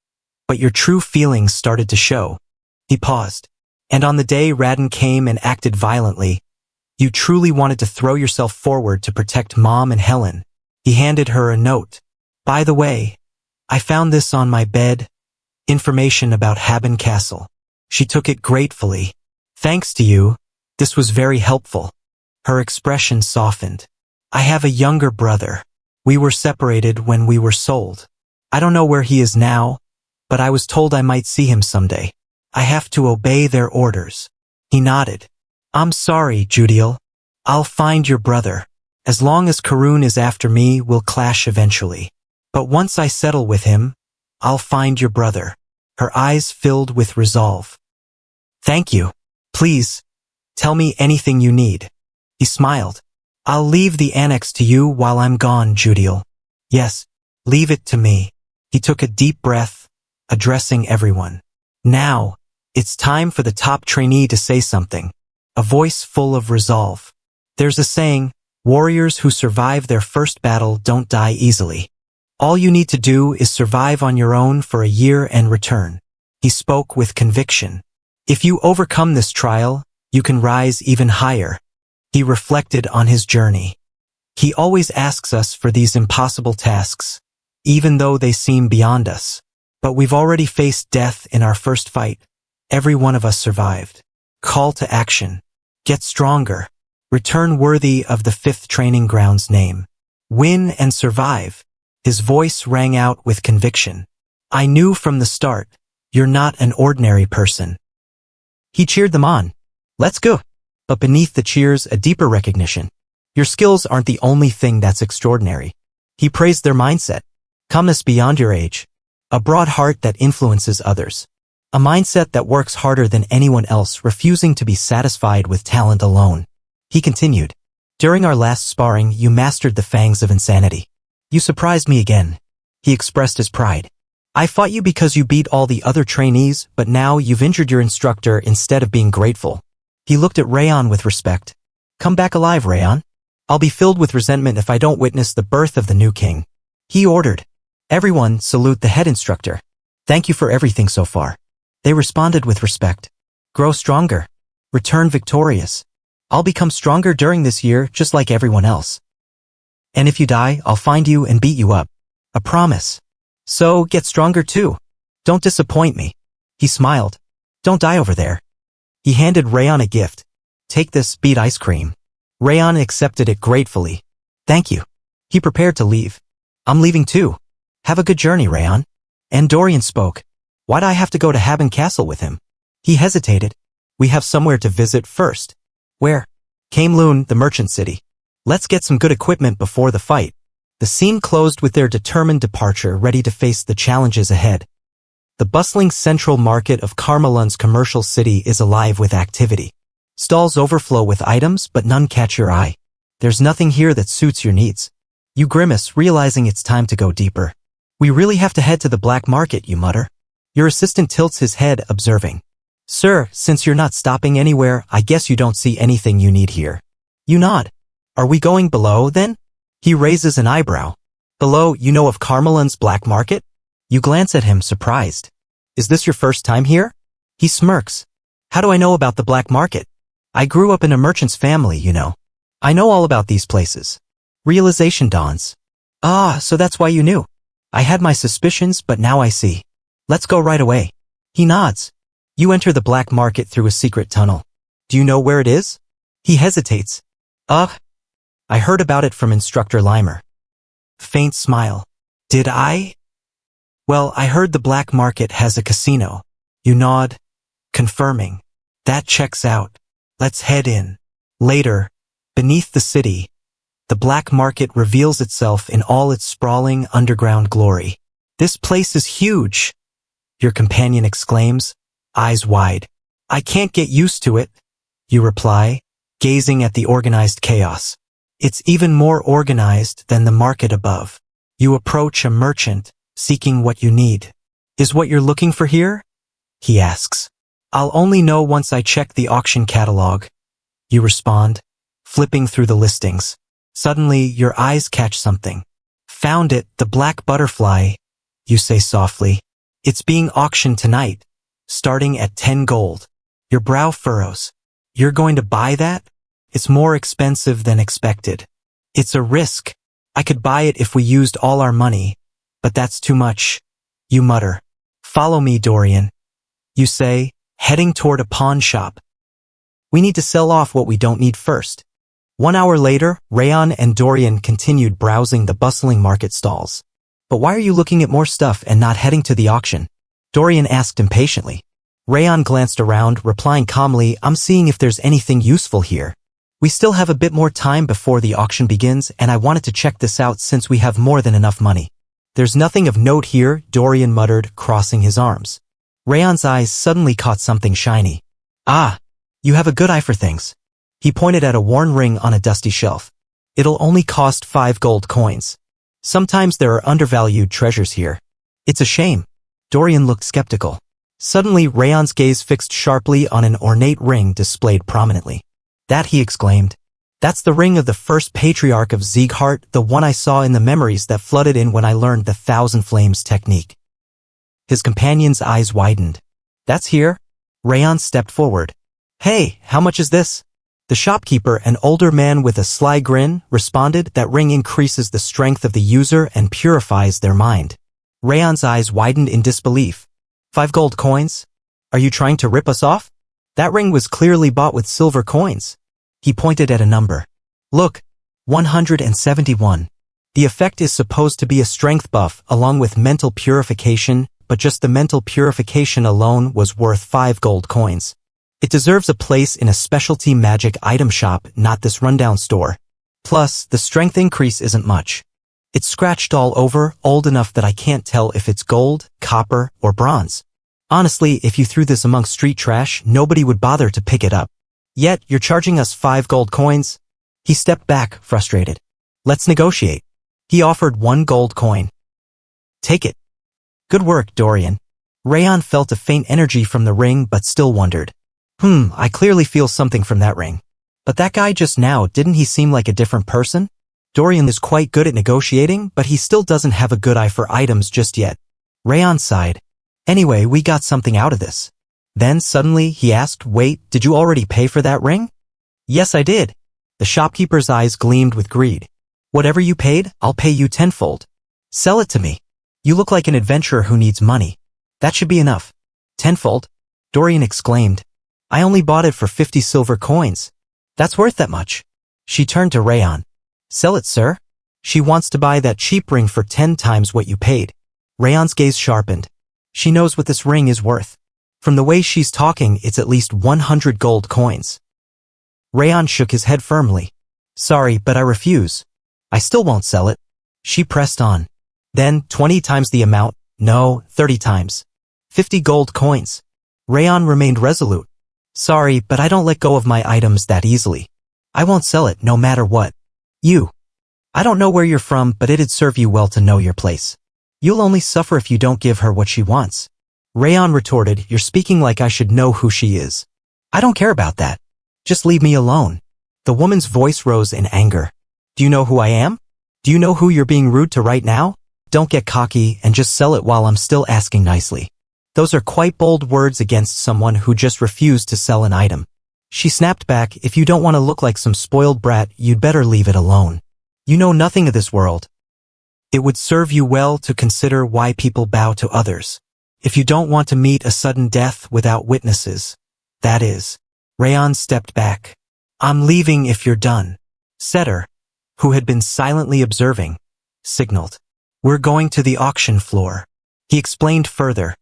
But your true feelings started to show. He paused. And on the day Raon came and acted violently, you truly wanted to throw yourself forward to protect Mom and Helen. He handed her a note. By the way, I found this on my bed. Information about Haben Castle. She took it gratefully. Thanks to you. This was very helpful. Her expression softened. I have a younger brother. We were separated when we were sold. I don't know where he is now, but I was told I might see him someday. I have to obey their orders. He nodded. I'm sorry, Judiel. I'll find your brother. As long as Karun is after me, we'll clash eventually. But once I settle with him, I'll find your brother. Her eyes filled with resolve. Thank you. Please, tell me anything you need. He smiled. I'll leave the annex to you while I'm gone, Judiel. Yes, leave it to me. He took a deep breath, addressing everyone. Now, It's time for the top trainee to say something. A voice full of resolve. There's a saying, warriors who survive their first battle don't die easily. All you need to do is survive on your own for a year and return. He spoke with conviction. If you overcome this trial, you can rise even higher. He reflected on his journey. He always asks us for these impossible tasks, even though they seem beyond us. But we've already faced death in our first fight. Every one of us survived. Call to action. Get stronger. Return worthy of the 5th training ground's name. Win and survive. His voice rang out with conviction. I knew from the start, you're not an ordinary person. He cheered them on. Let's go. But beneath the cheers, a deeper recognition. Your skills aren't the only thing that's extraordinary. He praised their mindset. Calmness beyond your age. A broad heart that influences others. A mindset that works harder than anyone else, refusing to be satisfied with talent alone. He continued. During our last sparring, you mastered the fangs of insanity. You surprised me again. He expressed his pride. I fought you because you beat all the other trainees, but now you've injured your instructor instead of being grateful. He looked at Raon with respect. Come back alive, Raon. I'll be filled with resentment if I don't witness the birth of the new king. He ordered. Everyone salute the head instructor. Thank you for everything so far. They responded with respect. Grow stronger. Return victorious. I'll become stronger during this year just like everyone else. And if you die, I'll find you and beat you up. A promise. So, get stronger too. Don't disappoint me. He smiled. Don't die over there. He handed Raon a gift. Take this, beet ice cream. Raon accepted it gratefully. Thank you. He prepared to leave. I'm leaving too. Have a good journey, Raon. And Dorian spoke. Why'd I have to go to Haben Castle with him? He hesitated. We have somewhere to visit first. Where? Camelun, the merchant city. Let's get some good equipment before the fight. The scene closed with their determined departure, ready to face the challenges ahead. The bustling central market of Carmelun's commercial city is alive with activity. Stalls overflow with items, but none catch your eye. There's nothing here that suits your needs. You grimace, realizing it's time to go deeper. We really have to head to the black market, you mutter. Your assistant tilts his head, observing. Sir, since you're not stopping anywhere, I guess you don't see anything you need here. You nod. Are we going below, then? He raises an eyebrow. Below, you know of Carmelun's black market? You glance at him, surprised. Is this your first time here? He smirks. How do I know about the black market? I grew up in a merchant's family, you know. I know all about these places. Realization dawns. Ah, so that's why you knew. I had my suspicions, but now I see. Let's go right away. He nods. You enter the black market through a secret tunnel. Do you know where it is? He hesitates. I heard about it from Instructor Limer. Faint smile. Did I? Well, I heard the black market has a casino. You nod, confirming. That checks out. Let's head in. Later, beneath the city, the black market reveals itself in all its sprawling underground glory. This place is huge, your companion exclaims, eyes wide. I can't get used to it, you reply, gazing at the organized chaos. It's even more organized than the market above. You approach a merchant, seeking what you need. Is what you're looking for here? He asks. I'll only know once I check the auction catalog. You respond, flipping through the listings. Suddenly, your eyes catch something. Found it, the black butterfly, you say softly. It's being auctioned tonight, starting at 10 gold. Your brow furrows. You're going to buy that? It's more expensive than expected. It's a risk. I could buy it if we used all our money, but that's too much. You mutter. Follow me, Dorian. You say, heading toward a pawn shop. We need to sell off what we don't need first. 1 hour later, Raon and Dorian continued browsing the bustling market stalls. But why are you looking at more stuff and not heading to the auction? Dorian asked impatiently. Raon glanced around, replying calmly, I'm seeing if there's anything useful here. We still have a bit more time before the auction begins, and I wanted to check this out since we have more than enough money. There's nothing of note here, Dorian muttered, crossing his arms. Raon's eyes suddenly caught something shiny. Ah, you have a good eye for things. He pointed at a worn ring on a dusty shelf. It'll only cost 5 gold coins. Sometimes there are undervalued treasures here. It's a shame. Dorian looked skeptical. Suddenly, Raon's gaze fixed sharply on an ornate ring displayed prominently. That, he exclaimed. That's the ring of the first patriarch of Sieghart, the one I saw in the memories that flooded in when I learned the Thousand Flames technique. His companion's eyes widened. That's here? Raon stepped forward. Hey, how much is this? The shopkeeper, an older man with a sly grin, responded, that ring increases the strength of the user and purifies their mind. Raon's eyes widened in disbelief. 5 gold coins? Are you trying to rip us off? That ring was clearly bought with silver coins. He pointed at a number. Look, 171. The effect is supposed to be a strength buff along with mental purification, but just the mental purification alone was worth 5 gold coins. It deserves a place in a specialty magic item shop, not this rundown store. Plus, the strength increase isn't much. It's scratched all over, old enough that I can't tell if it's gold, copper, or bronze. Honestly, if you threw this among street trash, nobody would bother to pick it up. Yet, you're charging us 5 gold coins? He stepped back, frustrated. Let's negotiate. He offered 1 gold coin. Take it. Good work, Dorian. Raon felt a faint energy from the ring but still wondered. I clearly feel something from that ring. But that guy just now, didn't he seem like a different person? Dorian is quite good at negotiating, but he still doesn't have a good eye for items just yet. Raon sighed. Anyway, we got something out of this. Then suddenly he asked, wait, did you already pay for that ring? Yes, I did. The shopkeeper's eyes gleamed with greed. Whatever you paid, I'll pay you tenfold. Sell it to me. You look like an adventurer who needs money. That should be enough. Tenfold? Dorian exclaimed. I only bought it for 50 silver coins. That's worth that much. She turned to Raon. Sell it, sir. She wants to buy that cheap ring for 10 times what you paid. Raon's gaze sharpened. She knows what this ring is worth. From the way she's talking, it's at least 100 gold coins. Raon shook his head firmly. Sorry, but I refuse. I still won't sell it. She pressed on. Then, 20 times the amount. No, 30 times. 50 gold coins. Raon remained resolute. Sorry, but I don't let go of my items that easily. I won't sell it no matter what. You. I don't know where you're from, but it'd serve you well to know your place. You'll only suffer if you don't give her what she wants. Raon retorted, you're speaking like I should know who she is. I don't care about that. Just leave me alone. The woman's voice rose in anger. Do you know who I am? Do you know who you're being rude to right now? Don't get cocky and just sell it while I'm still asking nicely. Those are quite bold words against someone who just refused to sell an item. She snapped back, if you don't want to look like some spoiled brat, you'd better leave it alone. You know nothing of this world. It would serve you well to consider why people bow to others. If you don't want to meet a sudden death without witnesses, that is. Raon stepped back. I'm leaving if you're done. Setter, who had been silently observing, signaled. We're going to the auction floor. He explained further.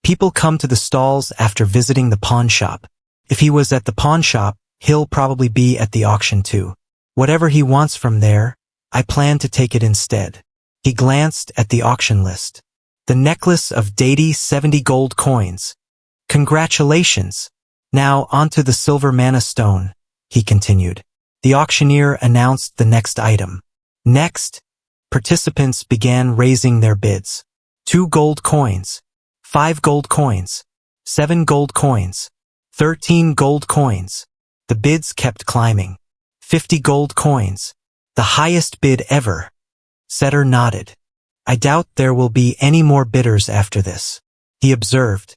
People come to the stalls after visiting the pawn shop. If he was at the pawn shop, he'll probably be at the auction too. Whatever he wants from there, I plan to take it instead. He glanced at the auction list. The necklace of dainty 70 gold coins. Congratulations. Now onto the silver mana stone, he continued. The auctioneer announced the next item. Next, participants began raising their bids. 2 gold coins. 5 gold coins, 7 gold coins, 13 gold coins. The bids kept climbing. 50 gold coins, the highest bid ever. Setter nodded. I doubt there will be any more bidders after this, he observed.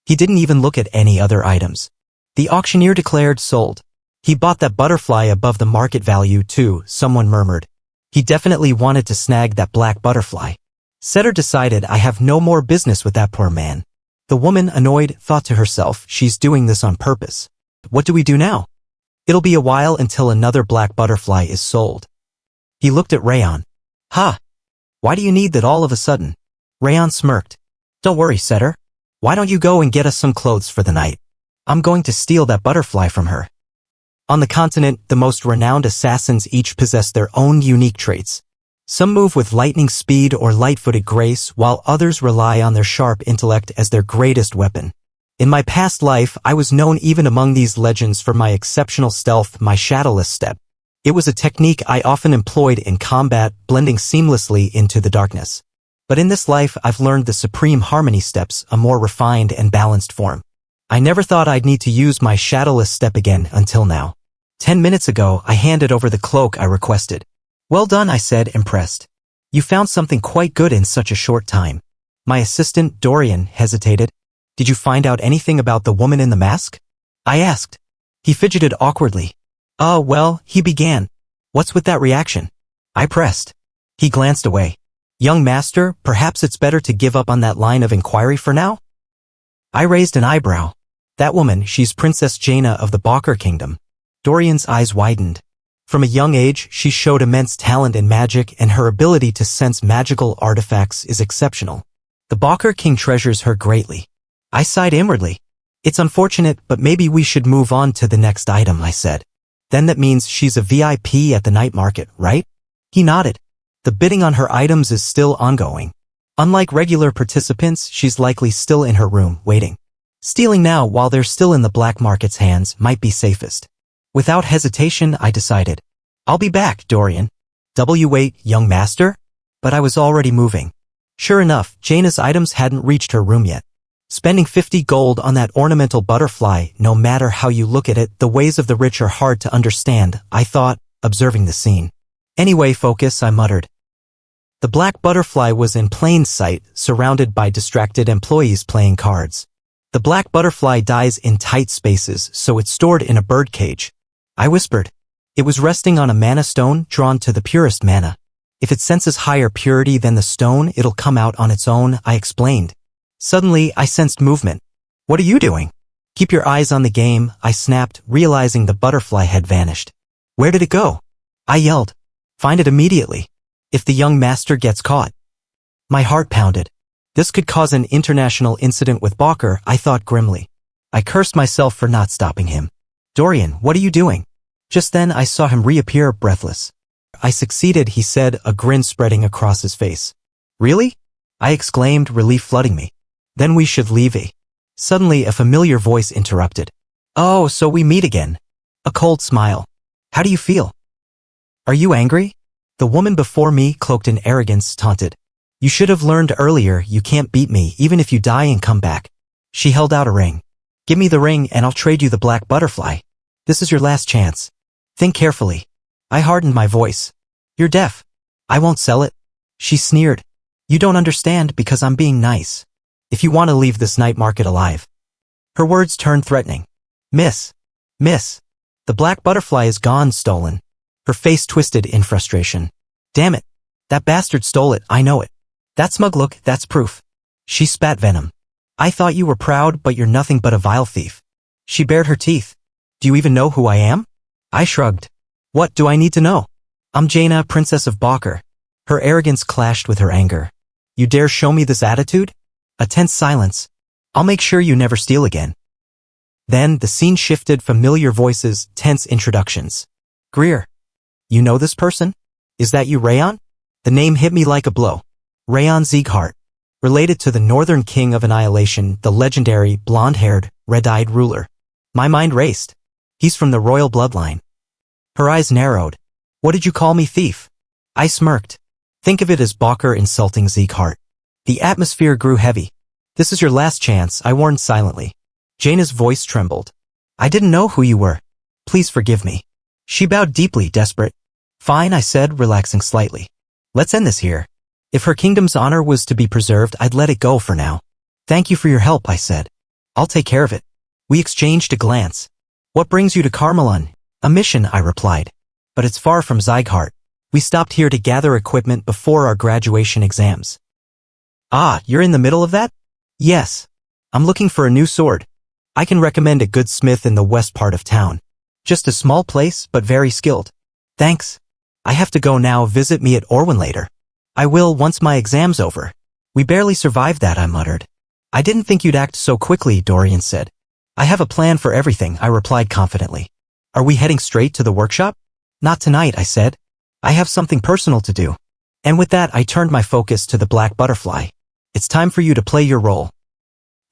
He didn't even look at any other items. The auctioneer declared sold. He bought that butterfly above the market value too, someone murmured. He definitely wanted to snag that black butterfly. Setter decided I have no more business with that poor man. The woman, annoyed, thought to herself, she's doing this on purpose. What do we do now? It'll be a while until another black butterfly is sold. He looked at Raon. Ha! Why do you need that all of a sudden? Raon smirked. Don't worry, Setter. Why don't you go and get us some clothes for the night? I'm going to steal that butterfly from her. On the continent, the most renowned assassins each possess their own unique traits. Some move with lightning speed or light-footed grace, while others rely on their sharp intellect as their greatest weapon. In my past life, I was known even among these legends for my exceptional stealth, my shadowless step. It was a technique I often employed in combat, blending seamlessly into the darkness. But in this life, I've learned the supreme harmony steps, a more refined and balanced form. I never thought I'd need to use my shadowless step again until now. 10 minutes ago, I handed over the cloak I requested. Well done, I said, impressed. You found something quite good in such a short time. My assistant, Dorian, hesitated. Did you find out anything about the woman in the mask? I asked. He fidgeted awkwardly. Oh, well, he began. What's with that reaction? I pressed. He glanced away. Young master, perhaps it's better to give up on that line of inquiry for now? I raised an eyebrow. That woman, she's Princess Jaina of the Bakr Kingdom. Dorian's eyes widened. From a young age, she showed immense talent in magic, and her ability to sense magical artifacts is exceptional. The Bakr King treasures her greatly. I sighed inwardly. It's unfortunate, but maybe we should move on to the next item, I said. Then that means she's a VIP at the night market, right? He nodded. The bidding on her items is still ongoing. Unlike regular participants, she's likely still in her room, waiting. Stealing now while they're still in the black market's hands might be safest. Without hesitation, I decided. I'll be back, Dorian. Wait, young master? But I was already moving. Sure enough, Jaina's items hadn't reached her room yet. Spending 50 gold on that ornamental butterfly, no matter how you look at it, the ways of the rich are hard to understand, I thought, observing the scene. Anyway, focus, I muttered. The black butterfly was in plain sight, surrounded by distracted employees playing cards. The black butterfly dies in tight spaces, so it's stored in a bird cage. I whispered. It was resting on a mana stone drawn to the purest mana. If it senses higher purity than the stone, it'll come out on its own, I explained. Suddenly, I sensed movement. What are you doing? Keep your eyes on the game, I snapped, realizing the butterfly had vanished. Where did it go? I yelled. Find it immediately. If the young master gets caught. My heart pounded. This could cause an international incident with Bakr, I thought grimly. I cursed myself for not stopping him. Dorian, what are you doing? Just then I saw him reappear, breathless. I succeeded, he said, a grin spreading across his face. Really? I exclaimed, relief flooding me. Then we should leave. Suddenly a familiar voice interrupted. Oh, so we meet again. A cold smile. How do you feel? Are you angry? The woman before me, cloaked in arrogance, taunted. You should have learned earlier you can't beat me even if you die and come back. She held out a ring. Give me the ring and I'll trade you the black butterfly. This is your last chance. Think carefully. I hardened my voice. You're deaf. I won't sell it. She sneered. You don't understand because I'm being nice. If you want to leave this night market alive. Her words turned threatening. Miss. The black butterfly is gone, stolen. Her face twisted in frustration. Damn it. That bastard stole it, I know it. That smug look, that's proof. She spat venom. I thought you were proud, but you're nothing but a vile thief. She bared her teeth. Do you even know who I am? I shrugged. What do I need to know? I'm Jaina, Princess of Bakr. Her arrogance clashed with her anger. You dare show me this attitude? A tense silence. I'll make sure you never steal again. Then the scene shifted, familiar voices, tense introductions. Greer. You know this person? Is that you, Raon? The name hit me like a blow. Raon Sieghart. Related to the Northern King of Annihilation, the legendary, blonde-haired, red-eyed ruler. My mind raced. He's from the royal bloodline. Her eyes narrowed. What did you call me, thief? I smirked. Think of it as Bakr insulting Sieghart. The atmosphere grew heavy. This is your last chance, I warned silently. Jaina's voice trembled. I didn't know who you were. Please forgive me. She bowed deeply, desperate. Fine, I said, relaxing slightly. Let's end this here. If her kingdom's honor was to be preserved, I'd let it go for now. Thank you for your help, I said. I'll take care of it. We exchanged a glance. What brings you to Carmelon? A mission, I replied. But it's far from Sieghart. We stopped here to gather equipment before our graduation exams. Ah, you're in the middle of that? Yes. I'm looking for a new sword. I can recommend a good smith in the west part of town. Just a small place, but very skilled. Thanks. I have to go now. Visit me at Orwin later. I will once my exam's over. We barely survived that, I muttered. I didn't think you'd act so quickly, Dorian said. I have a plan for everything, I replied confidently. Are we heading straight to the workshop? Not tonight, I said. I have something personal to do. And with that, I turned my focus to the black butterfly. It's time for you to play your role.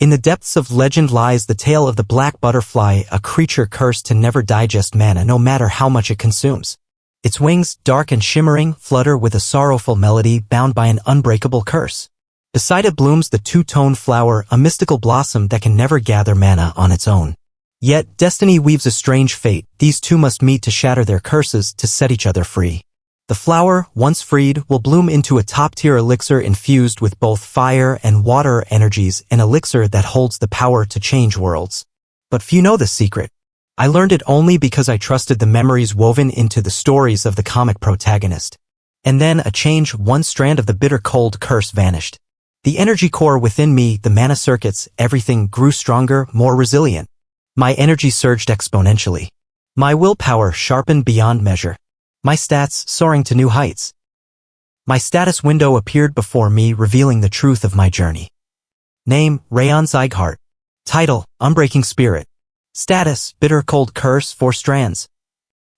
In the depths of legend lies the tale of the black butterfly, a creature cursed to never digest mana no matter how much it consumes. Its wings, dark and shimmering, flutter with a sorrowful melody bound by an unbreakable curse. Beside it blooms the two-tone flower, a mystical blossom that can never gather mana on its own. Yet, destiny weaves a strange fate. These two must meet to shatter their curses to set each other free. The flower, once freed, will bloom into a top-tier elixir infused with both fire and water energies, an elixir that holds the power to change worlds. But few know this secret. I learned it only because I trusted the memories woven into the stories of the comic protagonist. And then a change, one strand of the bitter cold curse vanished. The energy core within me, the mana circuits, everything grew stronger, more resilient. My energy surged exponentially. My willpower sharpened beyond measure. My stats soaring to new heights. My status window appeared before me, revealing the truth of my journey. Name, Raon Zyghart. Title, Unbreaking Spirit. Status, Bitter Cold Curse, 4 strands.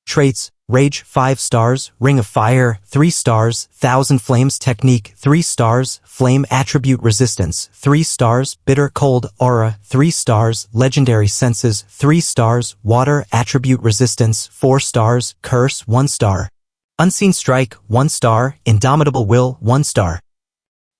Traits, Rage, 5 stars, Ring of Fire, 3 stars, Thousand Flames Technique, 3 stars, Flame Attribute Resistance, 3 stars, Bitter Cold Aura, 3 stars, Legendary Senses, 3 stars, Water Attribute Resistance, 4 stars, Curse, 1 star. Unseen Strike, 1 star, Indomitable Will, 1 star.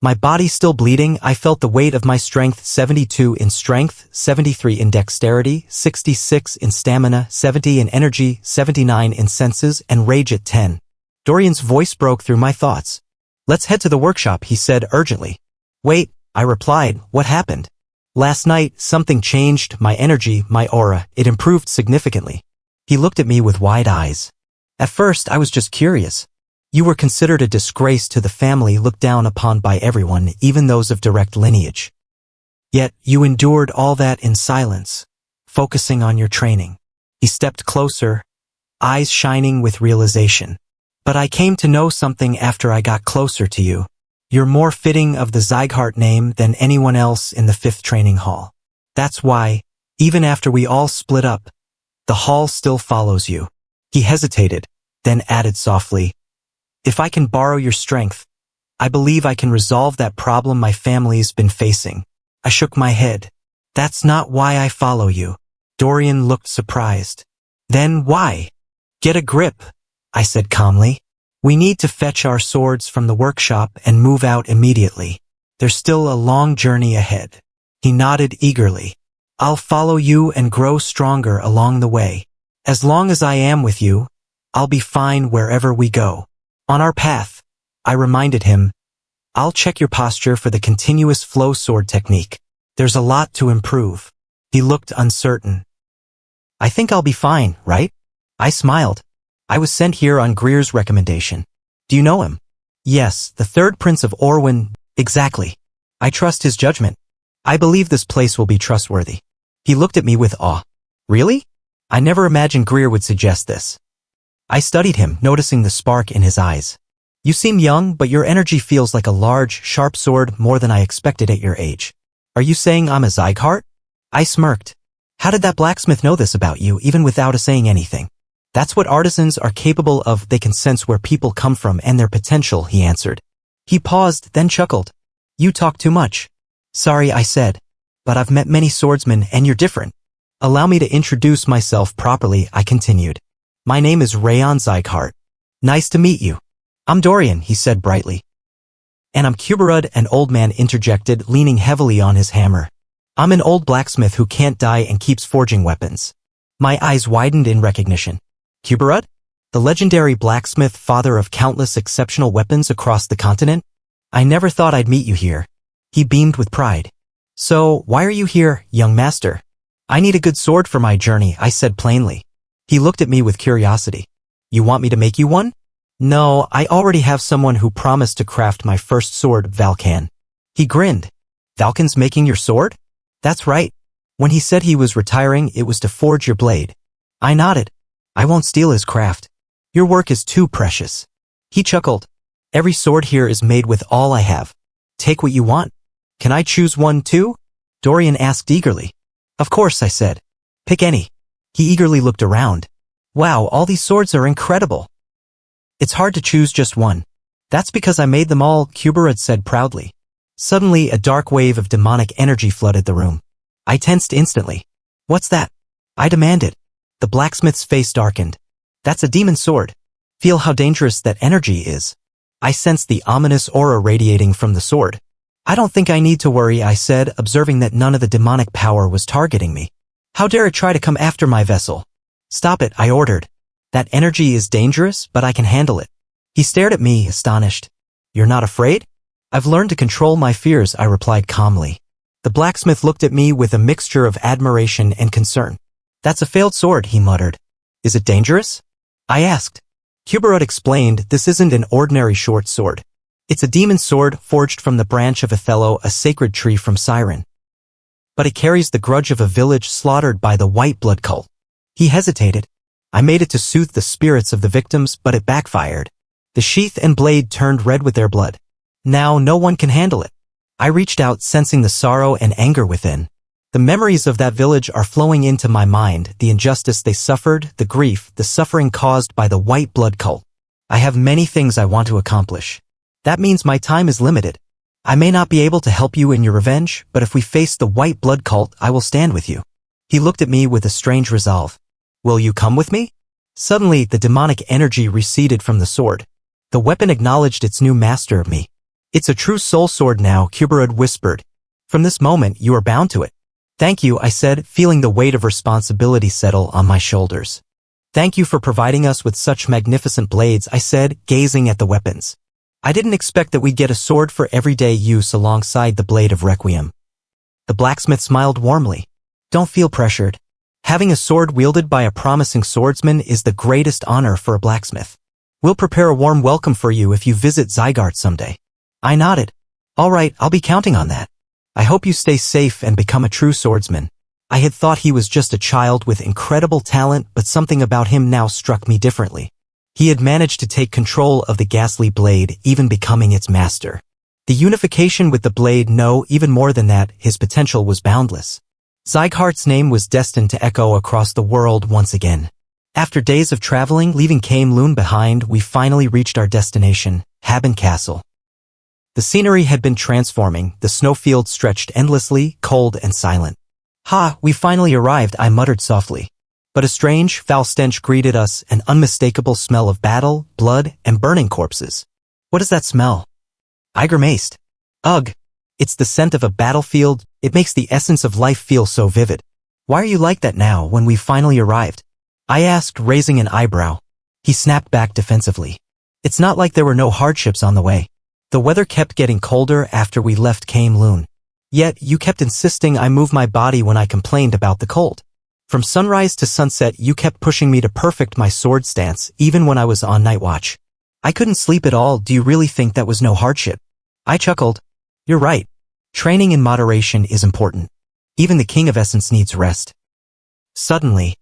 My body still bleeding, I felt the weight of my strength, 72 in strength, 73 in dexterity, 66 in stamina, 70 in energy, 79 in senses, and rage at 10. Dorian's voice broke through my thoughts. Let's head to the workshop, he said urgently. Wait, I replied, what happened? Last night, something changed, my energy, my aura, it improved significantly. He looked at me with wide eyes. At first, I was just curious. You were considered a disgrace to the family, looked down upon by everyone, even those of direct lineage. Yet, you endured all that in silence, focusing on your training. He stepped closer, eyes shining with realization. But I came to know something after I got closer to you. You're more fitting of the Zyghart name than anyone else in the 5th training hall. That's why, even after we all split up, the hall still follows you. He hesitated, then added softly, if I can borrow your strength, I believe I can resolve that problem my family's been facing. I shook my head. That's not why I follow you. Dorian looked surprised. Then why? Get a grip, I said calmly. We need to fetch our swords from the workshop and move out immediately. There's still a long journey ahead. He nodded eagerly. I'll follow you and grow stronger along the way. As long as I am with you, I'll be fine wherever we go. On our path, I reminded him, I'll check your posture for the continuous flow sword technique. There's a lot to improve. He looked uncertain. I think I'll be fine, right? I smiled. I was sent here on Greer's recommendation. Do you know him? Yes, the 3rd Prince of Orwyn, exactly. I trust his judgment. I believe this place will be trustworthy. He looked at me with awe. Really? I never imagined Greer would suggest this. I studied him, noticing the spark in his eyes. You seem young, but your energy feels like a large, sharp sword, more than I expected at your age. Are you saying I'm a Zyghart? I smirked. How did that blacksmith know this about you, even without saying anything? That's what artisans are capable of, they can sense where people come from and their potential, he answered. He paused, then chuckled. You talk too much. Sorry, I said. But I've met many swordsmen, and you're different. Allow me to introduce myself properly, I continued. My name is Raon Zyghart. Nice to meet you. I'm Dorian, he said brightly. And I'm Kuberud, an old man interjected, leaning heavily on his hammer. I'm an old blacksmith who can't die and keeps forging weapons. My eyes widened in recognition. Kuberud? The legendary blacksmith, father of countless exceptional weapons across the continent? I never thought I'd meet you here. He beamed with pride. So, why are you here, young master? I need a good sword for my journey, I said plainly. He looked at me with curiosity. You want me to make you one? No, I already have someone who promised to craft my first sword, Valkan. He grinned. Valkan's making your sword? That's right. When he said he was retiring, it was to forge your blade. I nodded. I won't steal his craft. Your work is too precious. He chuckled. Every sword here is made with all I have. Take what you want. Can I choose one too? Dorian asked eagerly. Of course, I said. Pick any. He eagerly looked around. Wow, all these swords are incredible. It's hard to choose just one. That's because I made them all, Kuberud said proudly. Suddenly, a dark wave of demonic energy flooded the room. I tensed instantly. What's that? I demanded. The blacksmith's face darkened. That's a demon sword. Feel how dangerous that energy is. I sensed the ominous aura radiating from the sword. I don't think I need to worry, I said, observing that none of the demonic power was targeting me. How dare it try to come after my vessel? Stop it, I ordered. That energy is dangerous, but I can handle it. He stared at me, astonished. You're not afraid? I've learned to control my fears, I replied calmly. The blacksmith looked at me with a mixture of admiration and concern. That's a failed sword, he muttered. Is it dangerous? I asked. Kuberud explained this isn't an ordinary short sword. It's a demon sword forged from the branch of Othello, a sacred tree from Siren. But it carries the grudge of a village slaughtered by the white blood cult. He hesitated. I made it to soothe the spirits of the victims, but it backfired. The sheath and blade turned red with their blood. Now no one can handle it. I reached out, sensing the sorrow and anger within. The memories of that village are flowing into my mind, the injustice they suffered, the grief, the suffering caused by the white blood cult. I have many things I want to accomplish. That means my time is limited. I may not be able to help you in your revenge, but if we face the white blood cult, I will stand with you. He looked at me with a strange resolve. Will you come with me? Suddenly, the demonic energy receded from the sword. The weapon acknowledged its new master of me. It's a true soul sword now, Kuberud whispered. From this moment, you are bound to it. Thank you, I said, feeling the weight of responsibility settle on my shoulders. Thank you for providing us with such magnificent blades, I said, gazing at the weapons. I didn't expect that we'd get a sword for everyday use alongside the blade of Requiem. The blacksmith smiled warmly. Don't feel pressured. Having a sword wielded by a promising swordsman is the greatest honor for a blacksmith. We'll prepare a warm welcome for you if you visit Zygarde someday. I nodded. All right, I'll be counting on that. I hope you stay safe and become a true swordsman. I had thought he was just a child with incredible talent, but something about him now struck me differently. He had managed to take control of the ghastly blade, even becoming its master. The unification with the blade, no, even more than that, his potential was boundless. Zygarde's name was destined to echo across the world once again. After days of traveling, leaving Camelun behind, we finally reached our destination, Haben Castle. The scenery had been transforming, the snowfield stretched endlessly, cold and silent. Ha, we finally arrived, I muttered softly. But a strange, foul stench greeted us, an unmistakable smell of battle, blood, and burning corpses. What is that smell? I grimaced. Ugh! It's the scent of a battlefield. It makes the essence of life feel so vivid. Why are you like that now, when we finally arrived? I asked, raising an eyebrow. He snapped back defensively. It's not like there were no hardships on the way. The weather kept getting colder after we left Camelun. Yet, you kept insisting I move my body when I complained about the cold. From sunrise to sunset, you kept pushing me to perfect my sword stance, even when I was on night watch. I couldn't sleep at all. Do you really think that was no hardship? I chuckled. You're right. Training in moderation is important. Even the King of Essence needs rest. Suddenly,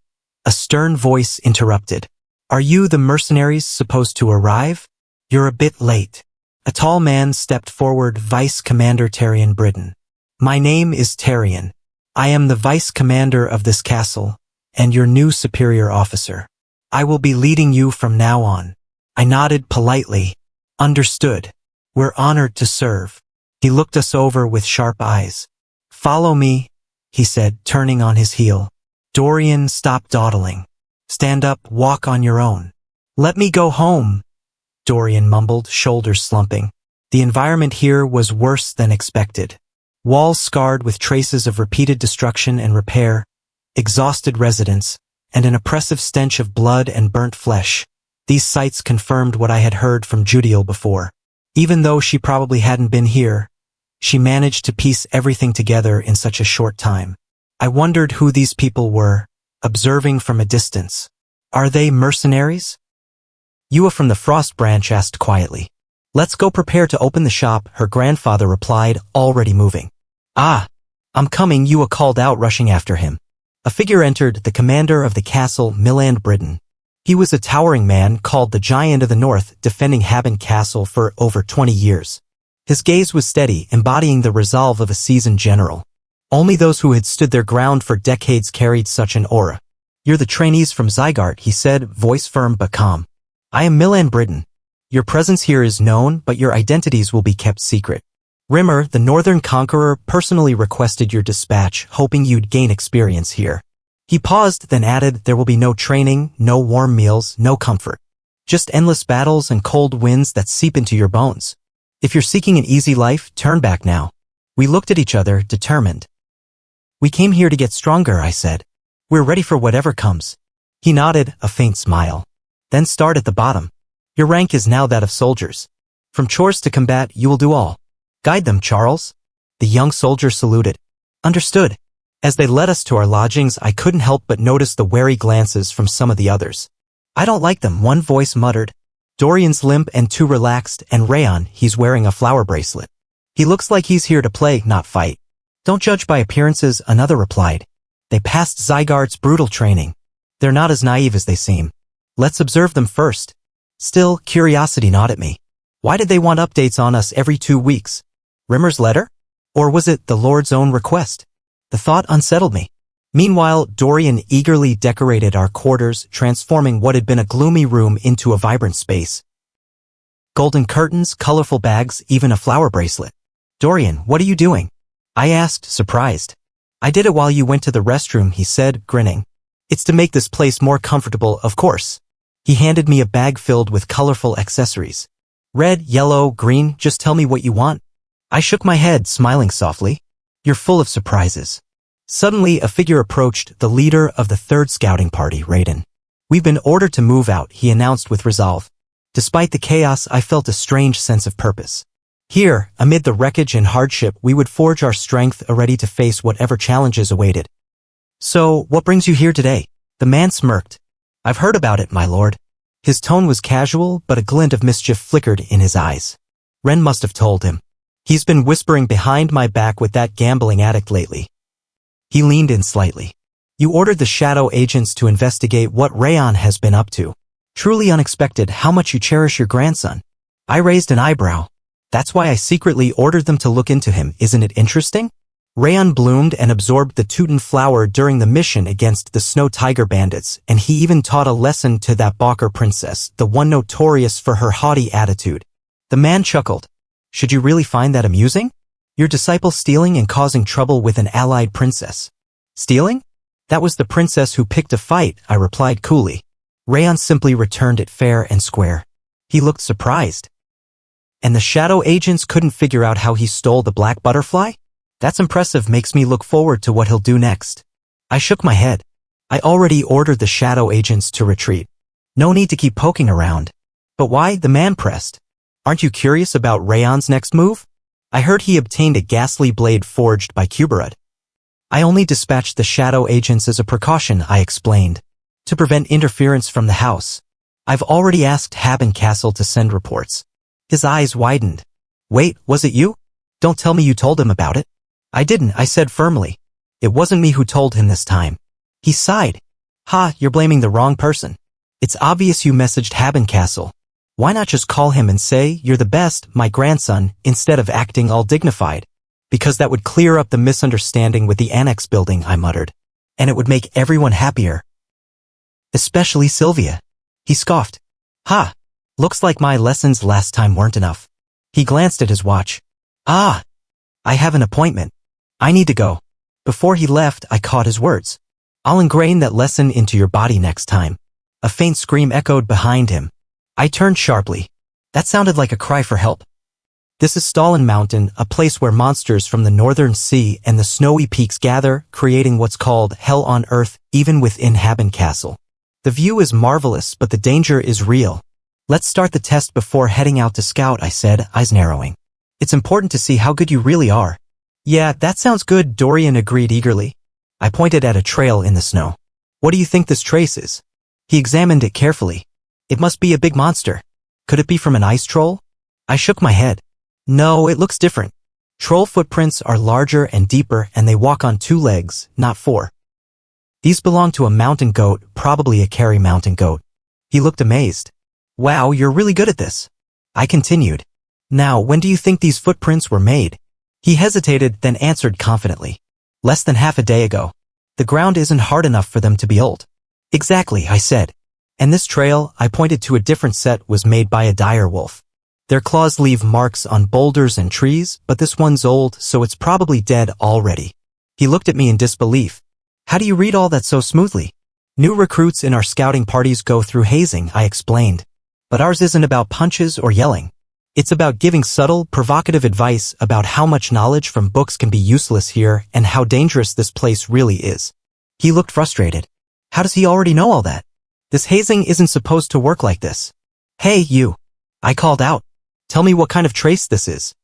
a stern voice interrupted. Are you the mercenaries supposed to arrive? You're a bit late. A tall man stepped forward, Vice Commander Tarion Britton. My name is Tarion. I am the Vice Commander of this castle, and your new superior officer. I will be leading you from now on. I nodded politely. Understood. We're honored to serve. He looked us over with sharp eyes. Follow me, he said, turning on his heel. Dorian, stop dawdling. Stand up, walk on your own. Let me go home, Dorian mumbled, shoulders slumping. The environment here was worse than expected. Walls scarred with traces of repeated destruction and repair, exhausted residents, and an oppressive stench of blood and burnt flesh. These sights confirmed what I had heard from Judiel before. Even though she probably hadn't been here, she managed to piece everything together in such a short time. I wondered who these people were, observing from a distance. Are they mercenaries? Yua from the Frost Branch asked quietly. Let's go prepare to open the shop, her grandfather replied, already moving. Ah, I'm coming, Yua called out, rushing after him. A figure entered, the commander of the castle, Milland Britton. He was a towering man called the Giant of the North, defending Haben Castle for over 20 years. His gaze was steady, embodying the resolve of a seasoned general. Only those who had stood their ground for decades carried such an aura. You're the trainees from Zygarde, he said, voice firm but calm. I am Milland Britton. Your presence here is known, but your identities will be kept secret. Rimmer, the northern conqueror, personally requested your dispatch, hoping you'd gain experience here. He paused, then added, there will be no training, no warm meals, no comfort. Just endless battles and cold winds that seep into your bones. If you're seeking an easy life, turn back now. We looked at each other, determined. We came here to get stronger, I said. We're ready for whatever comes. He nodded, a faint smile. Then start at the bottom. Your rank is now that of soldiers. From chores to combat, you will do all. Guide them, Charles. The young soldier saluted. Understood. As they led us to our lodgings, I couldn't help but notice the wary glances from some of the others. I don't like them, one voice muttered. Dorian's limp and too relaxed, and Raon, he's wearing a flower bracelet. He looks like he's here to play, not fight. Don't judge by appearances, another replied. They passed Zygarde's brutal training. They're not as naive as they seem. Let's observe them first. Still, curiosity gnawed at me. Why did they want updates on us every 2 weeks? Rimmer's letter? Or was it the Lord's own request? The thought unsettled me. Meanwhile, Dorian eagerly decorated our quarters, transforming what had been a gloomy room into a vibrant space. Golden curtains, colorful bags, even a flower bracelet. Dorian, what are you doing? I asked, surprised. I did it while you went to the restroom, he said, grinning. It's to make this place more comfortable, of course. He handed me a bag filled with colorful accessories. Red, yellow, green, just tell me what you want. I shook my head, smiling softly. You're full of surprises. Suddenly, a figure approached, the leader of the 3rd scouting party, Raon. We've been ordered to move out, he announced with resolve. Despite the chaos, I felt a strange sense of purpose. Here, amid the wreckage and hardship, we would forge our strength, ready to face whatever challenges awaited. So, what brings you here today? The man smirked. I've heard about it, my lord. His tone was casual, but a glint of mischief flickered in his eyes. Ren must have told him. He's been whispering behind my back with that gambling addict lately. He leaned in slightly. You ordered the shadow agents to investigate what Raon has been up to. Truly unexpected how much you cherish your grandson. I raised an eyebrow. That's why I secretly ordered them to look into him, isn't it interesting? Raon bloomed and absorbed the Teuton flower during the mission against the Snow Tiger bandits, and he even taught a lesson to that Balker princess, the one notorious for her haughty attitude. The man chuckled. Should you really find that amusing? Your disciple stealing and causing trouble with an allied princess. Stealing? That was the princess who picked a fight, I replied coolly. Raon simply returned it fair and square. He looked surprised. And the shadow agents couldn't figure out how he stole the black butterfly? That's impressive, makes me look forward to what he'll do next. I shook my head. I already ordered the shadow agents to retreat. No need to keep poking around. But why? The man pressed. Aren't you curious about Raon's next move? I heard he obtained a ghastly blade forged by Kuberud. I only dispatched the shadow agents as a precaution, I explained. To prevent interference from the house. I've already asked Haben Castle to send reports. His eyes widened. Wait, was it you? Don't tell me you told him about it. I didn't, I said firmly. It wasn't me who told him this time. He sighed. Ha, you're blaming the wrong person. It's obvious you messaged Haben Castle. Why not just call him and say, you're the best, my grandson, instead of acting all dignified? Because that would clear up the misunderstanding with the annex building, I muttered. And it would make everyone happier. Especially Sylvia. He scoffed. Ha! Looks like my lessons last time weren't enough. He glanced at his watch. Ah! I have an appointment. I need to go. Before he left, I caught his words. I'll ingrain that lesson into your body next time. A faint scream echoed behind him. I turned sharply. That sounded like a cry for help. This is Stalin Mountain, a place where monsters from the northern sea and the snowy peaks gather, creating what's called hell on earth, even within Haben Castle. The view is marvelous, but the danger is real. Let's start the test before heading out to scout, I said, eyes narrowing. It's important to see how good you really are. Yeah, that sounds good, Dorian agreed eagerly. I pointed at a trail in the snow. What do you think this trace is? He examined it carefully. It must be a big monster. Could it be from an ice troll? I shook my head. No, it looks different. Troll footprints are larger and deeper, and they walk on 2 legs, not 4. These belong to a mountain goat, probably a Carry mountain goat. He looked amazed. Wow, you're really good at this. I continued. Now, when do you think these footprints were made? He hesitated, then answered confidently. Less than half a day ago. The ground isn't hard enough for them to be old. Exactly, I said. And this trail, I pointed to a different set, was made by a dire wolf. Their claws leave marks on boulders and trees, but this one's old, so it's probably dead already. He looked at me in disbelief. How do you read all that so smoothly? New recruits in our scouting parties go through hazing, I explained. But ours isn't about punches or yelling. It's about giving subtle, provocative advice about how much knowledge from books can be useless here and how dangerous this place really is. He looked frustrated. How does he already know all that? This hazing isn't supposed to work like this. Hey, you. I called out. Tell me what kind of trace this is.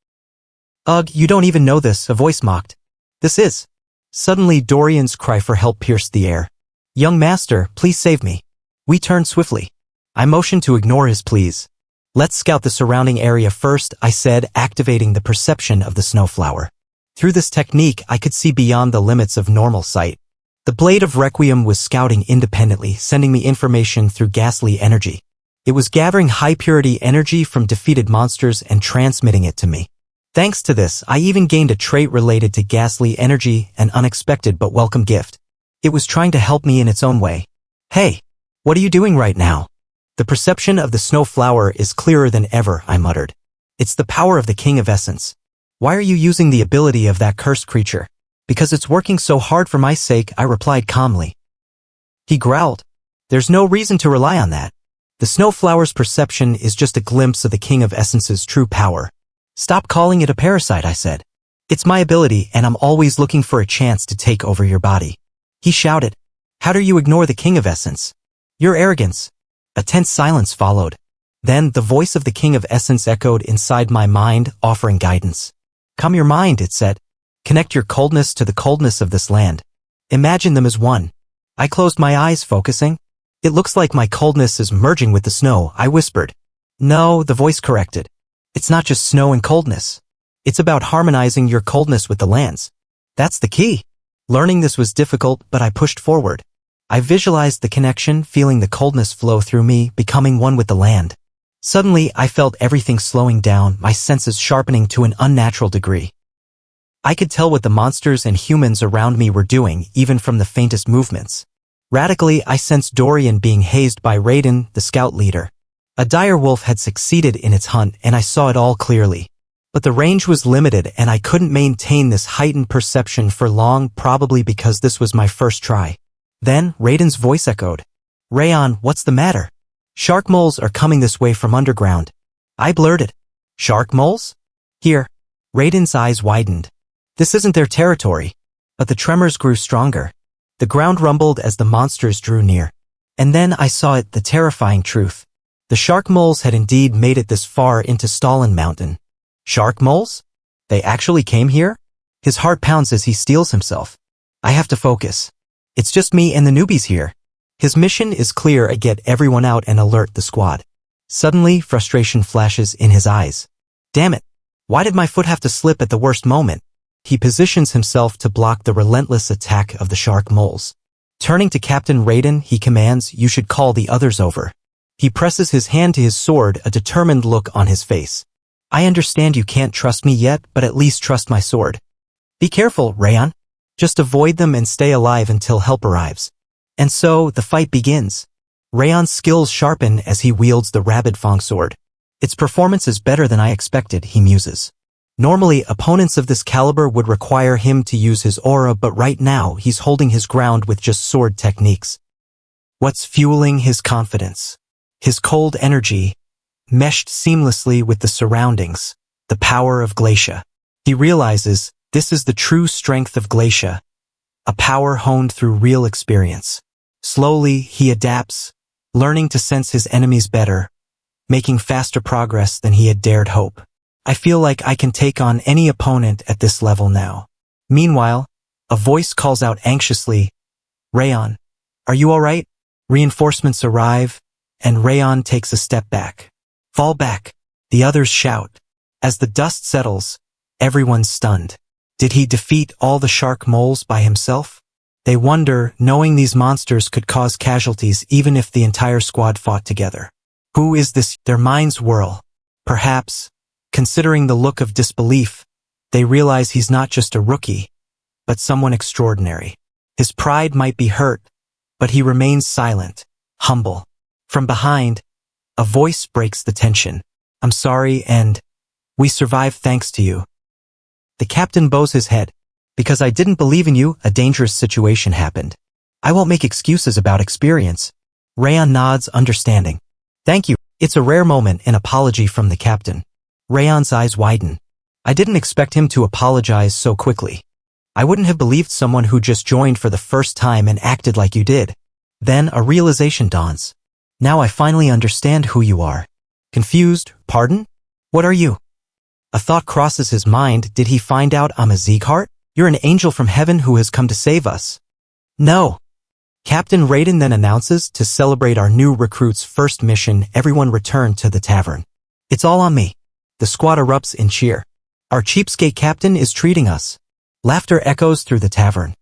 Ugh, you don't even know this, a voice mocked. This is. Suddenly Dorian's cry for help pierced the air. Young master, please save me. We turned swiftly. I motioned to ignore his pleas. Let's scout the surrounding area first, I said, activating the perception of the snowflower. Through this technique, I could see beyond the limits of normal sight. The blade of Requiem was scouting independently, sending me information through ghastly energy. It was gathering high-purity energy from defeated monsters and transmitting it to me. Thanks to this, I even gained a trait related to ghastly energy, an unexpected but welcome gift. It was trying to help me in its own way. Hey, what are you doing right now? The perception of the snowflower is clearer than ever, I muttered. It's the power of the King of Essence. Why are you using the ability of that cursed creature? Because it's working so hard for my sake, I replied calmly. He growled. There's no reason to rely on that. The snowflower's perception is just a glimpse of the King of Essence's true power. Stop calling it a parasite, I said. It's my ability and I'm always looking for a chance to take over your body. He shouted. How dare you ignore the King of Essence? Your arrogance. A tense silence followed. Then the voice of the King of Essence echoed inside my mind, offering guidance. Calm your mind, it said. Connect your coldness to the coldness of this land. Imagine them as one. I closed my eyes, focusing. It looks like my coldness is merging with the snow, I whispered. No, the voice corrected. It's not just snow and coldness. It's about harmonizing your coldness with the lands. That's the key. Learning this was difficult, but I pushed forward. I visualized the connection, feeling the coldness flow through me, becoming one with the land. Suddenly, I felt everything slowing down, my senses sharpening to an unnatural degree. I could tell what the monsters and humans around me were doing, even from the faintest movements. Radically, I sensed Dorian being hazed by Raon, the scout leader. A dire wolf had succeeded in its hunt, and I saw it all clearly. But the range was limited, and I couldn't maintain this heightened perception for long, probably because this was my first try. Then, Raon's voice echoed. Raon, what's the matter? Shark moles are coming this way from underground. I blurted. Shark moles? Here. Raon's eyes widened. This isn't their territory. But the tremors grew stronger. The ground rumbled as the monsters drew near. And then I saw it, the terrifying truth. The shark moles had indeed made it this far into Stalin Mountain. Shark moles? They actually came here? His heart pounds as he steels himself. I have to focus. It's just me and the newbies here. His mission is clear, get everyone out and alert the squad. Suddenly, frustration flashes in his eyes. Damn it. Why did my foot have to slip at the worst moment? He positions himself to block the relentless attack of the shark moles. Turning to Captain Raon, he commands, you should call the others over. He presses his hand to his sword, a determined look on his face. I understand you can't trust me yet, but at least trust my sword. Be careful, Raon. Just avoid them and stay alive until help arrives. And so, the fight begins. Raon's skills sharpen as he wields the Rabid Fong sword. Its performance is better than I expected, he muses. Normally, opponents of this caliber would require him to use his aura, but right now, he's holding his ground with just sword techniques. What's fueling his confidence? His cold energy, meshed seamlessly with the surroundings, the power of Glacia. He realizes this is the true strength of Glacia, a power honed through real experience. Slowly, he adapts, learning to sense his enemies better, making faster progress than he had dared hope. I feel like I can take on any opponent at this level now. Meanwhile, a voice calls out anxiously, Raon, are you all right? Reinforcements arrive, and Raon takes a step back. Fall back, the others shout. As the dust settles, everyone's stunned. Did he defeat all the shark moles by himself? They wonder, knowing these monsters could cause casualties even if the entire squad fought together. Who is this? Their minds whirl. Perhaps, considering the look of disbelief, they realize he's not just a rookie, but someone extraordinary. His pride might be hurt, but he remains silent, humble. From behind, a voice breaks the tension. I'm sorry, and we survived thanks to you. The captain bows his head. Because I didn't believe in you, a dangerous situation happened. I won't make excuses about experience. Raon nods, understanding. Thank you. It's a rare moment, an apology from the captain. Raon's eyes widen. I didn't expect him to apologize so quickly. I wouldn't have believed someone who just joined for the first time and acted like you did. Then a realization dawns. Now I finally understand who you are. Confused? Pardon? What are you? A thought crosses his mind. Did he find out I'm a Zeekhart? You're an angel from heaven who has come to save us. No. Captain Raon then announces, to celebrate our new recruit's first mission, everyone return to the tavern. It's all on me. The squad erupts in cheer. Our cheapskate captain is treating us. Laughter echoes through the tavern.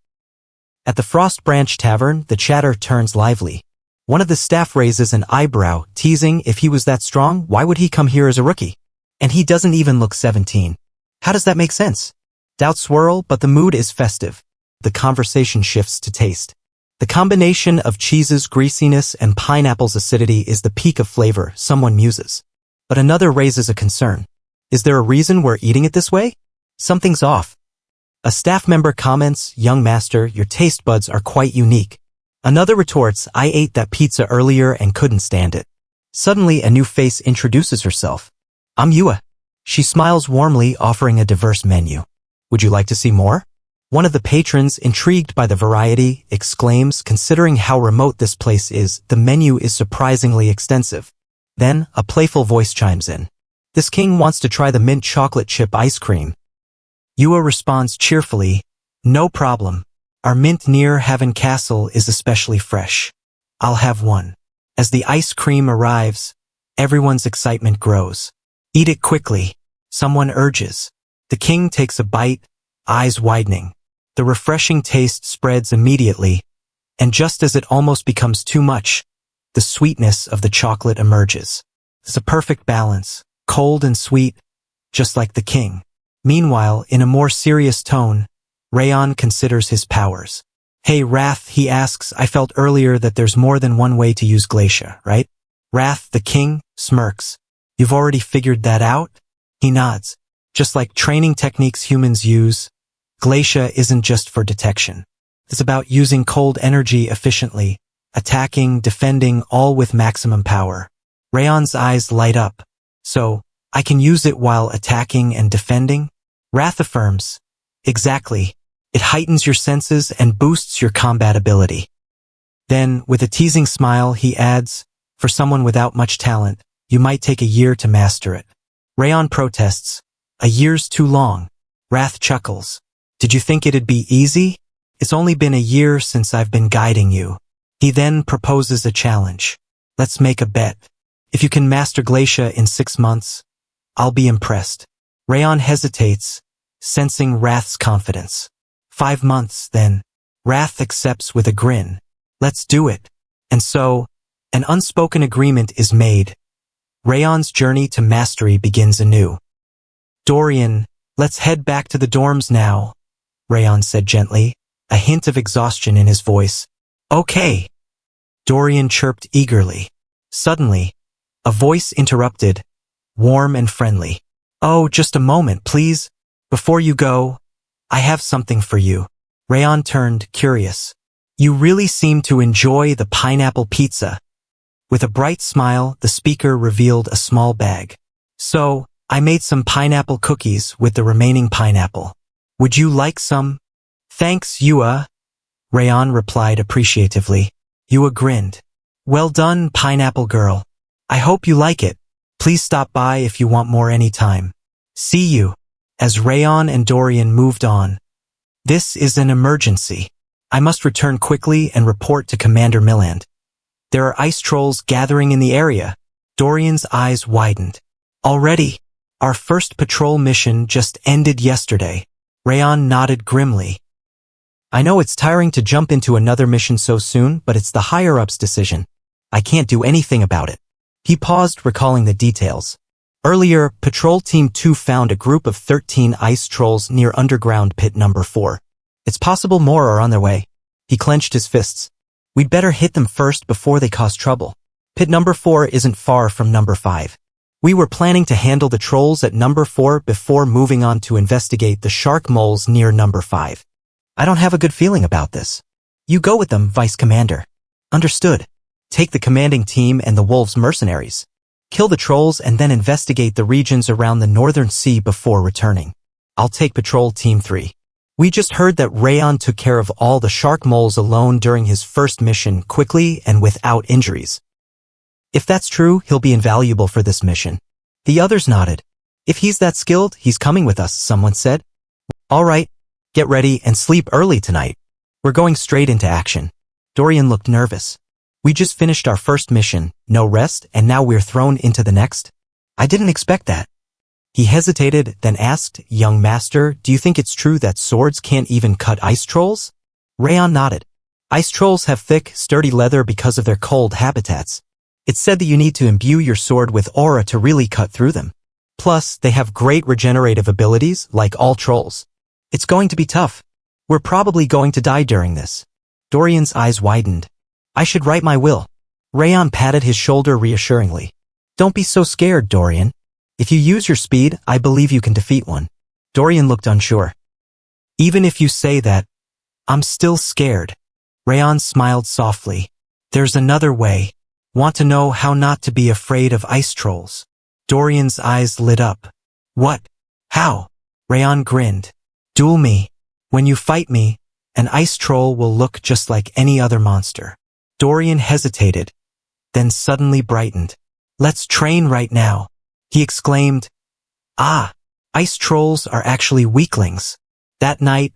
At the Frost Branch Tavern, the chatter turns lively. One of the staff raises an eyebrow, teasing, if he was that strong, why would he come here as a rookie? And he doesn't even look 17. How does that make sense? Doubts swirl, but the mood is festive. The conversation shifts to taste. The combination of cheese's greasiness and pineapple's acidity is the peak of flavor, someone muses. But another raises a concern. Is there a reason we're eating it this way? Something's off. A staff member comments, young master, your taste buds are quite unique. Another retorts, I ate that pizza earlier and couldn't stand it. Suddenly a new face introduces herself. I'm Yua. She smiles warmly, offering a diverse menu. Would you like to see more? One of the patrons, intrigued by the variety, exclaims, considering how remote this place is, the menu is surprisingly extensive. Then, a playful voice chimes in. This king wants to try the mint chocolate chip ice cream. Yua responds cheerfully, no problem. Our mint near Haven Castle is especially fresh. I'll have one. As the ice cream arrives, everyone's excitement grows. Eat it quickly, someone urges. The king takes a bite, eyes widening. The refreshing taste spreads immediately, and just as it almost becomes too much, the sweetness of the chocolate emerges. It's a perfect balance, cold and sweet, just like the king. Meanwhile, in a more serious tone, Raon considers his powers. Hey Wrath, he asks, I felt earlier that there's more than one way to use Glacia, right? Wrath, the king, smirks. You've already figured that out? He nods. Just like training techniques humans use, Glacia isn't just for detection. It's about using cold energy efficiently, attacking, defending, all with maximum power. Raon's eyes light up. So, I can use it while attacking and defending? Wrath affirms. Exactly. It heightens your senses and boosts your combat ability. Then, with a teasing smile, he adds, for someone without much talent, you might take a year to master it. Raon protests. A year's too long. Wrath chuckles. Did you think it'd be easy? It's only been a year since I've been guiding you. He then proposes a challenge. Let's make a bet. If you can master Glacia in 6 months, I'll be impressed. Raon hesitates, sensing Wrath's confidence. 5 months, then. Wrath accepts with a grin. Let's do it. And so, an unspoken agreement is made. Raon's journey to mastery begins anew. Dorian, let's head back to the dorms now, Raon said gently, a hint of exhaustion in his voice. Okay. Dorian chirped eagerly. Suddenly, a voice interrupted, warm and friendly. Oh, just a moment, please. Before you go, I have something for you. Raon turned, curious. You really seem to enjoy the pineapple pizza. With a bright smile, the speaker revealed a small bag. So, I made some pineapple cookies with the remaining pineapple. Would you like some? Thanks, Yua. Raon replied appreciatively. Yua grinned. Well done, pineapple girl. I hope you like it. Please stop by if you want more anytime. See you. As Raon and Dorian moved on. This is an emergency. I must return quickly and report to Commander Milland. There are ice trolls gathering in the area. Dorian's eyes widened. Already? Our first patrol mission just ended yesterday. Raon nodded grimly. I know it's tiring to jump into another mission so soon, but it's the higher-ups' decision. I can't do anything about it. He paused, recalling the details. Earlier, Patrol Team 2 found a group of 13 ice trolls near underground pit number 4. It's possible more are on their way. He clenched his fists. We'd better hit them first before they cause trouble. Pit number 4 isn't far from number 5. We were planning to handle the trolls at number 4 before moving on to investigate the shark moles near number 5. I don't have a good feeling about this. You go with them, Vice Commander. Understood. Take the commanding team and the Wolves mercenaries. Kill the trolls and then investigate the regions around the Northern Sea before returning. I'll take Patrol Team 3. We just heard that Raon took care of all the shark moles alone during his first mission quickly and without injuries. If that's true, he'll be invaluable for this mission. The others nodded. If he's that skilled, he's coming with us, someone said. All right, get ready and sleep early tonight. We're going straight into action. Dorian looked nervous. We just finished our first mission, no rest, and now we're thrown into the next? I didn't expect that. He hesitated, then asked, Young Master, do you think it's true that swords can't even cut ice trolls? Raon nodded. Ice trolls have thick, sturdy leather because of their cold habitats. It's said that you need to imbue your sword with aura to really cut through them. Plus, they have great regenerative abilities, like all trolls. It's going to be tough. We're probably going to die during this. Dorian's eyes widened. I should write my will. Raon patted his shoulder reassuringly. Don't be so scared, Dorian. If you use your speed, I believe you can defeat one. Dorian looked unsure. Even if you say that, I'm still scared. Raon smiled softly. There's another way. Want to know how not to be afraid of ice trolls? Dorian's eyes lit up. What? How? Raon grinned. Duel me. When you fight me, an ice troll will look just like any other monster. Dorian hesitated, then suddenly brightened. Let's train right now. He exclaimed, Ah, ice trolls are actually weaklings. That night,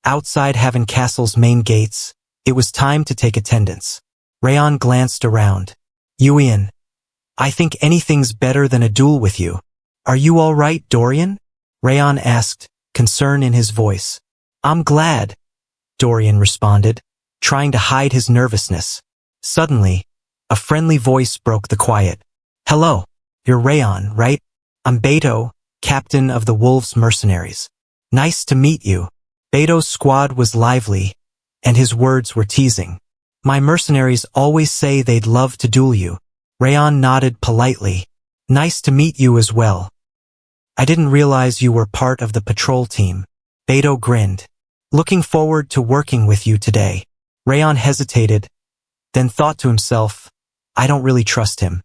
outside Haven Castle's main gates, it was time to take attendance. Raon glanced around. Yuian, I think anything's better than a duel with you. Are you all right, Dorian? Raon asked, concern in his voice. I'm glad, Dorian responded, trying to hide his nervousness. Suddenly, a friendly voice broke the quiet. Hello, you're Raon, right? I'm Beto, captain of the Wolves Mercenaries. Nice to meet you. Beto's squad was lively, and his words were teasing. My mercenaries always say they'd love to duel you. Raon nodded politely. Nice to meet you as well. I didn't realize you were part of the patrol team. Beto grinned. Looking forward to working with you today. Raon hesitated, then thought to himself, I don't really trust him.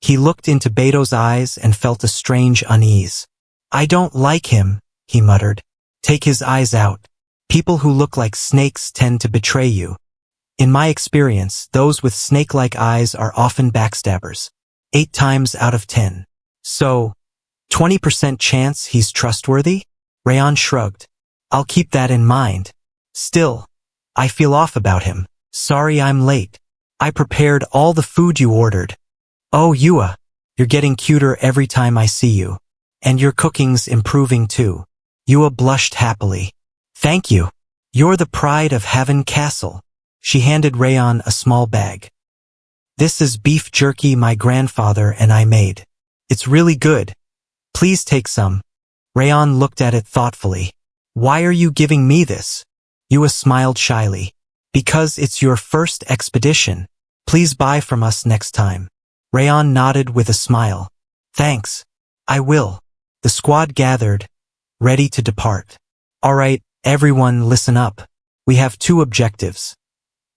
He looked into Beto's eyes and felt a strange unease. I don't like him, he muttered. Take his eyes out. People who look like snakes tend to betray you. In my experience, those with snake-like eyes are often backstabbers. 8 times out of 10. So, 20% chance he's trustworthy? Raon shrugged. I'll keep that in mind. Still, I feel off about him. Sorry I'm late. I prepared all the food you ordered. Oh, Yua, you're getting cuter every time I see you. And your cooking's improving too. Yua blushed happily. Thank you. You're the pride of Haven Castle. She handed Raon a small bag. This is beef jerky my grandfather and I made. It's really good. Please take some. Raon looked at it thoughtfully. Why are you giving me this? Yua smiled shyly. Because it's your first expedition. Please buy from us next time. Raon nodded with a smile. Thanks. I will. The squad gathered, ready to depart. All right, everyone listen up. We have 2 objectives.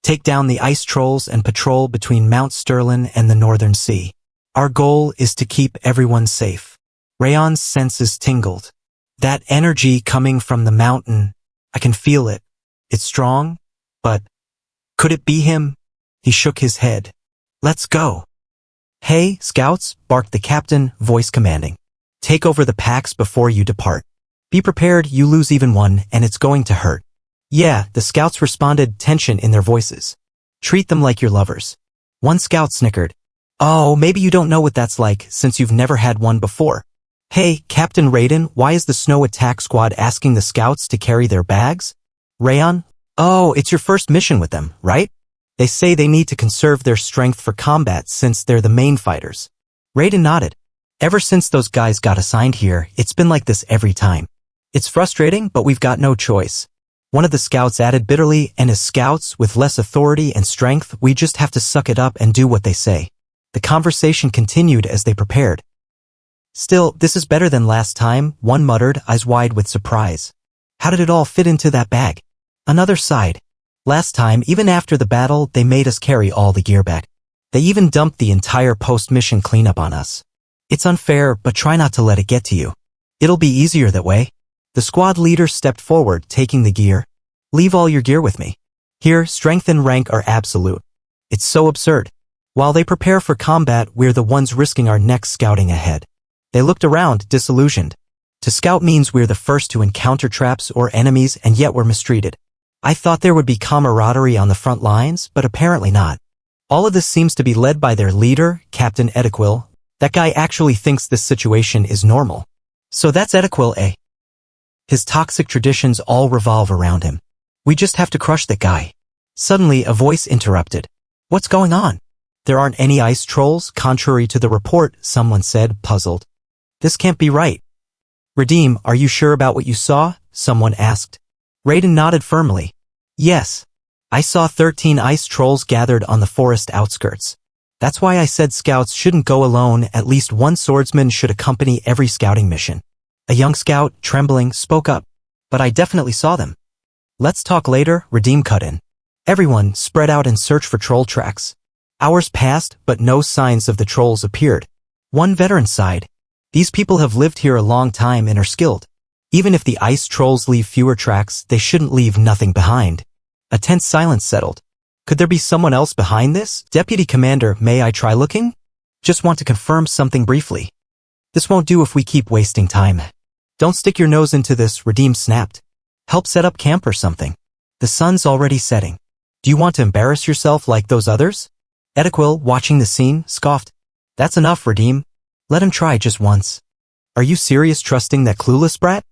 Take down the ice trolls and patrol between Mount Sterling and the Northern Sea. Our goal is to keep everyone safe. Raon's senses tingled. That energy coming from the mountain, I can feel it. It's strong, but could it be him? He shook his head. Let's go. Hey, scouts, barked the captain, voice commanding. Take over the packs before you depart. Be prepared, you lose even one, and it's going to hurt. Yeah, the scouts responded, tension in their voices. Treat them like your lovers. One scout snickered. Oh, maybe you don't know what that's like, since you've never had one before. Hey, Captain Raiden, why is the snow attack squad asking the scouts to carry their bags? Raon? Oh, it's your first mission with them, right? They say they need to conserve their strength for combat since they're the main fighters. Raiden nodded. Ever since those guys got assigned here, it's been like this every time. It's frustrating, but we've got no choice. One of the scouts added bitterly, and as scouts with less authority and strength, we just have to suck it up and do what they say. The conversation continued as they prepared. Still, this is better than last time, one muttered, eyes wide with surprise. How did it all fit into that bag? Another sighed. Last time, even after the battle, they made us carry all the gear back. They even dumped the entire post-mission cleanup on us. It's unfair, but try not to let it get to you. It'll be easier that way. The squad leader stepped forward, taking the gear. Leave all your gear with me. Here, strength and rank are absolute. It's so absurd. While they prepare for combat, we're the ones risking our necks scouting ahead. They looked around, disillusioned. To scout means we're the first to encounter traps or enemies, and yet we're mistreated. I thought there would be camaraderie on the front lines, but apparently not. All of this seems to be led by their leader, Captain Edequil. That guy actually thinks this situation is normal. So that's Edequil, eh? His toxic traditions all revolve around him. We just have to crush that guy. Suddenly, a voice interrupted. What's going on? There aren't any ice trolls, contrary to the report, someone said, puzzled. This can't be right. Redeem, are you sure about what you saw? Someone asked. Raiden nodded firmly. Yes. I saw 13 ice trolls gathered on the forest outskirts. That's why I said scouts shouldn't go alone, at least one swordsman should accompany every scouting mission. A young scout, trembling, spoke up. But I definitely saw them. Let's talk later, Redeem cut in. Everyone spread out and searched for troll tracks. Hours passed, but no signs of the trolls appeared. One veteran sighed. These people have lived here a long time and are skilled. Even if the ice trolls leave fewer tracks, they shouldn't leave nothing behind. A tense silence settled. Could there be someone else behind this? Deputy Commander, may I try looking? Just want to confirm something briefly. This won't do if we keep wasting time. Don't stick your nose into this, Redeem snapped. Help set up camp or something. The sun's already setting. Do you want to embarrass yourself like those others? Edequil, watching the scene, scoffed. That's enough, Redeem. Let him try just once. Are you serious trusting that clueless brat?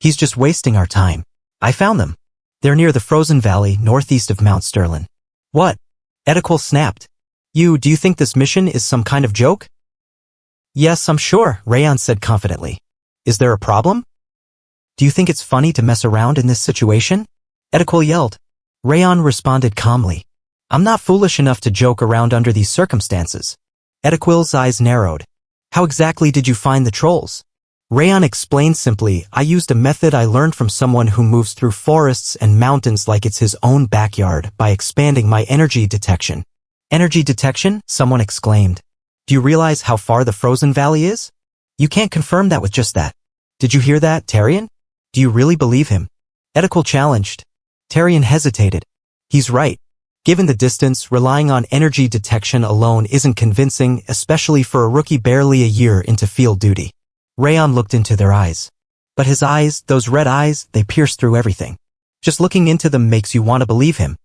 He's just wasting our time. I found them. They're near the frozen valley, northeast of Mount Sterling. What? Edequil snapped. Do you think this mission is some kind of joke? Yes, I'm sure, Raon said confidently. Is there a problem? Do you think it's funny to mess around in this situation? Edequil yelled. Raon responded calmly. I'm not foolish enough to joke around under these circumstances. Edequil's eyes narrowed. How exactly did you find the trolls? Raon explained simply, I used a method I learned from someone who moves through forests and mountains like it's his own backyard by expanding my energy detection. Energy detection? Someone exclaimed. Do you realize how far the frozen valley is? You can't confirm that with just that. Did you hear that, Tarion? Do you really believe him? Edequil challenged. Tarion hesitated. He's right. Given the distance, relying on energy detection alone isn't convincing, especially for a rookie barely a year into field duty. Raon looked into their eyes. But his eyes, those red eyes, they pierce through everything. Just looking into them makes you want to believe him.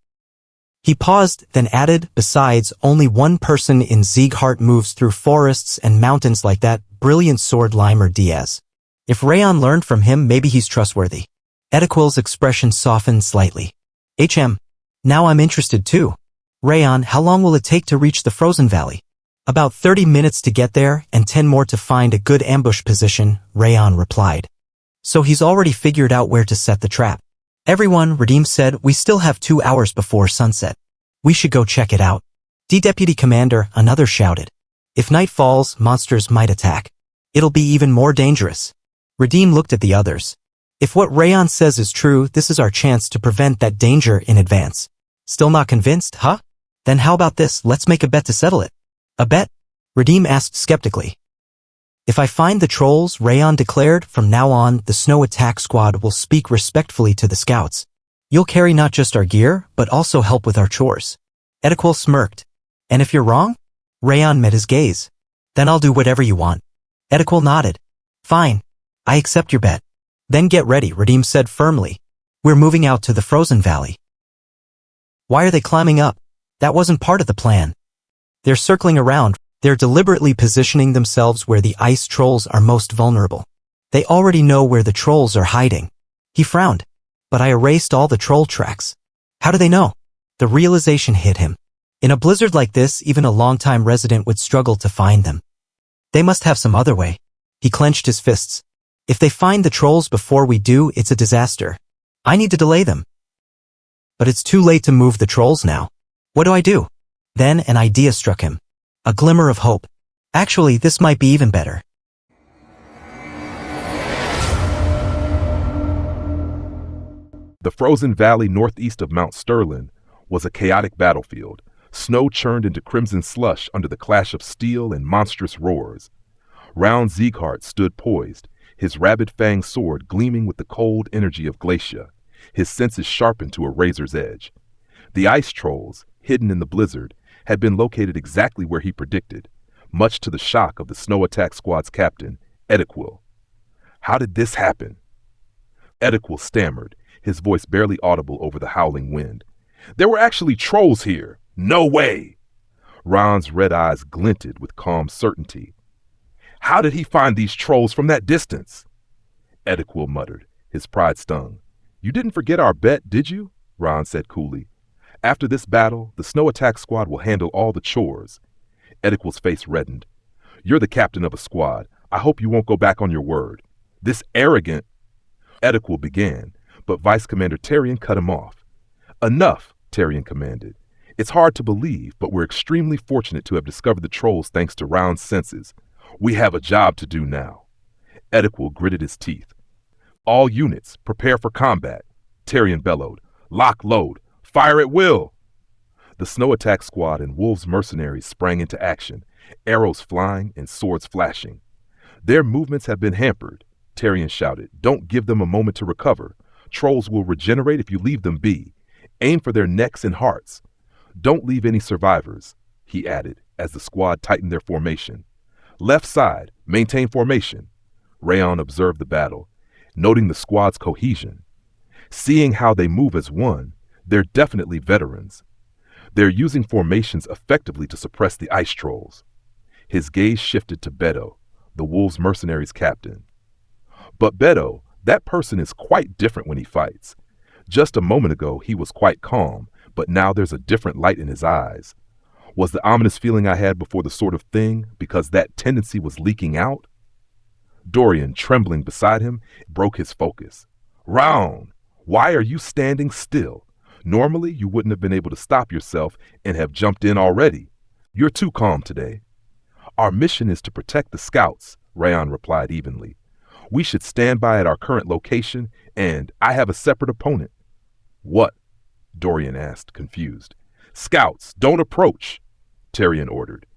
He paused, then added, besides, only one person in Zieghart moves through forests and mountains like that, brilliant sword Limer Diaz. If Raon learned from him, maybe he's trustworthy. Edequil's expression softened slightly. Now I'm interested too. Raon, how long will it take to reach the frozen valley? About 30 minutes to get there, and 10 more to find a good ambush position, Raon replied. So he's already figured out where to set the trap. Everyone, Redeem said, we still have 2 hours before sunset. We should go check it out. Deputy Commander, another shouted. If night falls, monsters might attack. It'll be even more dangerous. Redeem looked at the others. If what Raon says is true, this is our chance to prevent that danger in advance. Still not convinced, huh? Then how about this, let's make a bet to settle it. A bet? Redeem asked skeptically. If I find the trolls, Raon declared, from now on, the snow attack squad will speak respectfully to the scouts. You'll carry not just our gear, but also help with our chores. Edequil smirked. And if you're wrong? Raon met his gaze. Then I'll do whatever you want. Edequil nodded. Fine. I accept your bet. Then get ready, Redeem said firmly. We're moving out to the frozen valley. Why are they climbing up? That wasn't part of the plan. They're circling around. They're deliberately positioning themselves where the ice trolls are most vulnerable. They already know where the trolls are hiding. He frowned. But I erased all the troll tracks. How do they know? The realization hit him. In a blizzard like this, even a longtime resident would struggle to find them. They must have some other way. He clenched his fists. If they find the trolls before we do, it's a disaster. I need to delay them. But it's too late to move the trolls now. What do I do? Then an idea struck him. A glimmer of hope. Actually, this might be even better. The frozen valley northeast of Mount Sterling was a chaotic battlefield. Snow churned into crimson slush under the clash of steel and monstrous roars. Raon Sieghart stood poised, his rabid-fanged sword gleaming with the cold energy of glacia, his senses sharpened to a razor's edge. The ice trolls, hidden in the blizzard, had been located exactly where he predicted, much to the shock of the Snow Attack Squad's captain, Edequil. How did this happen? Edequil stammered, his voice barely audible over the howling wind. There were actually trolls here. No way! Raon's red eyes glinted with calm certainty. How did he find these trolls from that distance? Edequil muttered, his pride stung. You didn't forget our bet, did you? Raon said coolly. After this battle, the Snow Attack Squad will handle all the chores. Edequil's face reddened. You're the captain of a squad. I hope you won't go back on your word. This arrogant... Edequil began, but Vice Commander Tarion cut him off. Enough, Tarion commanded. It's hard to believe, but we're extremely fortunate to have discovered the trolls thanks to Raon's senses. We have a job to do now. Edequil gritted his teeth. All units, prepare for combat. Tarion bellowed. Lock load. Fire at will. The Snow Attack Squad and Wolves mercenaries sprang into action, arrows flying and swords flashing. Their movements have been hampered, Tarion shouted. Don't give them a moment to recover. Trolls will regenerate if you leave them be. Aim for their necks and hearts. Don't leave any survivors, he added as the squad tightened their formation. Left side, maintain formation. Raon observed the battle, noting the squad's cohesion. Seeing how they move as one, they're definitely veterans. They're using formations effectively to suppress the ice trolls. His gaze shifted to Beto, the Wolves mercenaries' captain. But Beto, that person is quite different when he fights. Just a moment ago, he was quite calm, but now there's a different light in his eyes. Was the ominous feeling I had before the sort of thing because that tendency was leaking out? Dorian, trembling beside him, broke his focus. Raon, why are you standing still? Normally, you wouldn't have been able to stop yourself and have jumped in already. You're too calm today. Our mission is to protect the scouts, Raon replied evenly. We should stand by at our current location, and I have a separate opponent. What? Dorian asked, confused. Scouts, don't approach, Tarion ordered.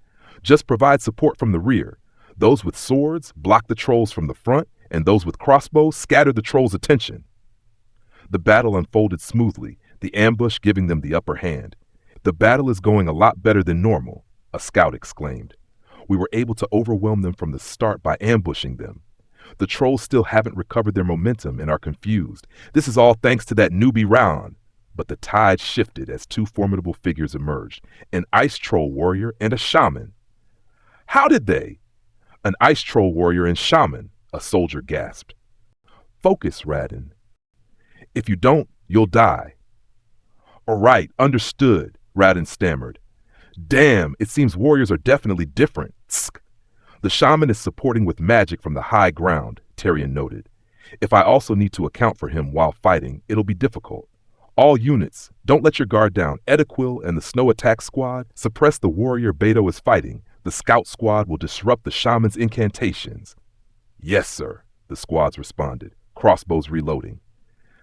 Just provide support from the rear. Those with swords block the trolls from the front, and those with crossbows scatter the trolls' attention. The battle unfolded smoothly, the ambush giving them the upper hand. The battle is going a lot better than normal, a scout exclaimed. We were able to overwhelm them from the start by ambushing them. The trolls still haven't recovered their momentum and are confused. This is all thanks to that newbie Raon. But the tide shifted as two formidable figures emerged, an ice troll warrior and a shaman. How did they? An ice troll warrior and shaman, a soldier gasped. Focus, Radin. If you don't, you'll die. All right, understood, Radin stammered. Damn, it seems warriors are definitely different. Tsk. The shaman is supporting with magic from the high ground, Tarion noted. If I also need to account for him while fighting, it'll be difficult. All units, don't let your guard down. Edequil and the Snow Attack Squad suppress the warrior Beto is fighting. The scout squad will disrupt the shaman's incantations. Yes, sir, the squads responded, crossbows reloading.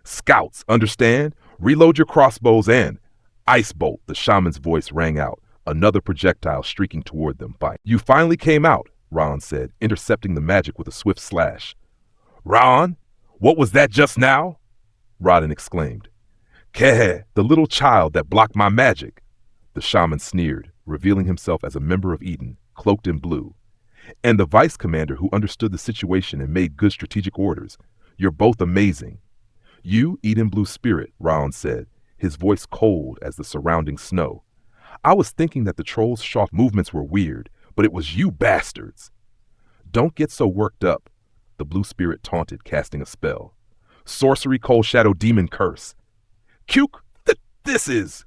Scouts, understand? Reload your crossbows and... Ice bolt, the shaman's voice rang out, another projectile streaking toward them. You finally came out, Raon said, intercepting the magic with a swift slash. Raon, what was that just now? Rodin exclaimed. Kehe, the little child that blocked my magic. The shaman sneered, revealing himself as a member of Eden, cloaked in blue. And the vice commander who understood the situation and made good strategic orders. You're both amazing. You, Eden Blue Spirit, Raon said, his voice cold as the surrounding snow. I was thinking that the trolls' sharp movements were weird, but it was you bastards. Don't get so worked up, the Blue Spirit taunted, casting a spell. Sorcery, Cold Shadow, Demon Curse. Cuke, this is...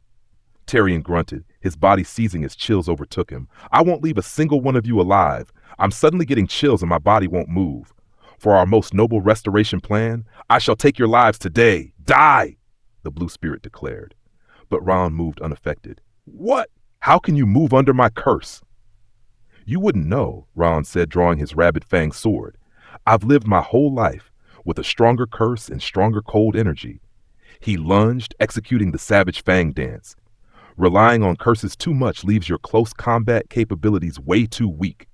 Tarion grunted, his body seizing as chills overtook him. I won't leave a single one of you alive. I'm suddenly getting chills and my body won't move. For our most noble restoration plan, I shall take your lives today. Die, the Blue Spirit declared. But Raon moved unaffected. What? How can you move under my curse? You wouldn't know, Raon said, drawing his rabid-fanged sword. I've lived my whole life with a stronger curse and stronger cold energy. He lunged, executing the savage fang dance. Relying on curses too much leaves your close combat capabilities way too weak.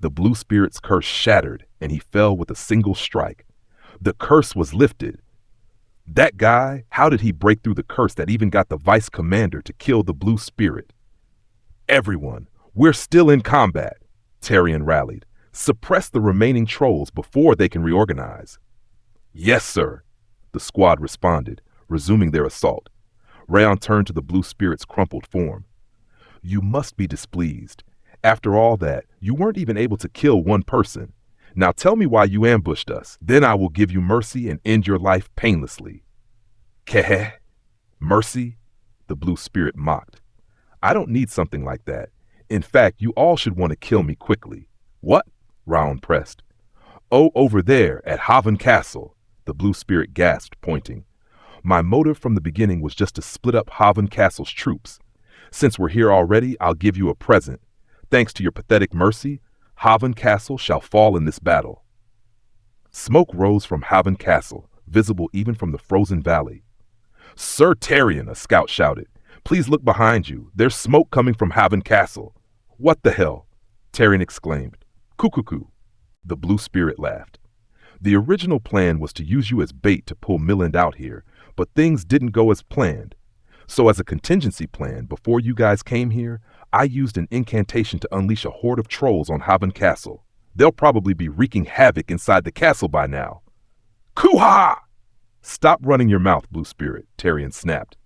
The blue spirit's curse shattered, and he fell with a single strike. The curse was lifted. That guy, how did he break through the curse that even got the vice commander to kill the blue spirit? Everyone, we're still in combat, Tarion rallied. Suppress the remaining trolls before they can reorganize. Yes, sir, the squad responded, resuming their assault. Raon turned to the blue spirit's crumpled form. You must be displeased. After all that, you weren't even able to kill one person. Now tell me why you ambushed us. Then I will give you mercy and end your life painlessly. Keh? Mercy? The blue spirit mocked. I don't need something like that. In fact, you all should want to kill me quickly. What? Raon pressed. Oh, over there at Haven Castle, the blue spirit gasped, pointing. My motive from the beginning was just to split up Haven Castle's troops. Since we're here already, I'll give you a present. Thanks to your pathetic mercy, Haven Castle shall fall in this battle. Smoke rose from Haven Castle, visible even from the frozen valley. Sir Tarion, a scout shouted. Please look behind you. There's smoke coming from Haven Castle. What the hell? Tarion exclaimed. Cuckoo. The blue spirit laughed. The original plan was to use you as bait to pull Milland out here, but things didn't go as planned. So as a contingency plan, before you guys came here, I used an incantation to unleash a horde of trolls on Haven Castle. They'll probably be wreaking havoc inside the castle by now. Koo-ha! Stop running your mouth, Blue Spirit, Tarion snapped.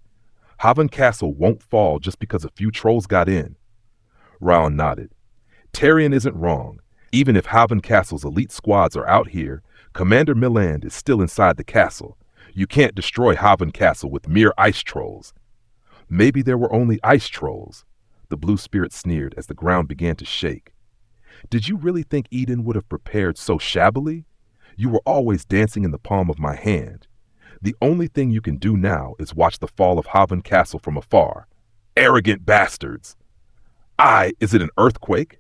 Haven Castle won't fall just because a few trolls got in. Raon nodded. Tarion isn't wrong. Even if Haven Castle's elite squads are out here, Commander Milland is still inside the castle. You can't destroy Haven Castle with mere ice trolls. Maybe there were only ice trolls. The blue spirit sneered as the ground began to shake. Did you really think Eden would have prepared so shabbily? You were always dancing in the palm of my hand. The only thing you can do now is watch the fall of Haven Castle from afar. Arrogant bastards! Is it an earthquake?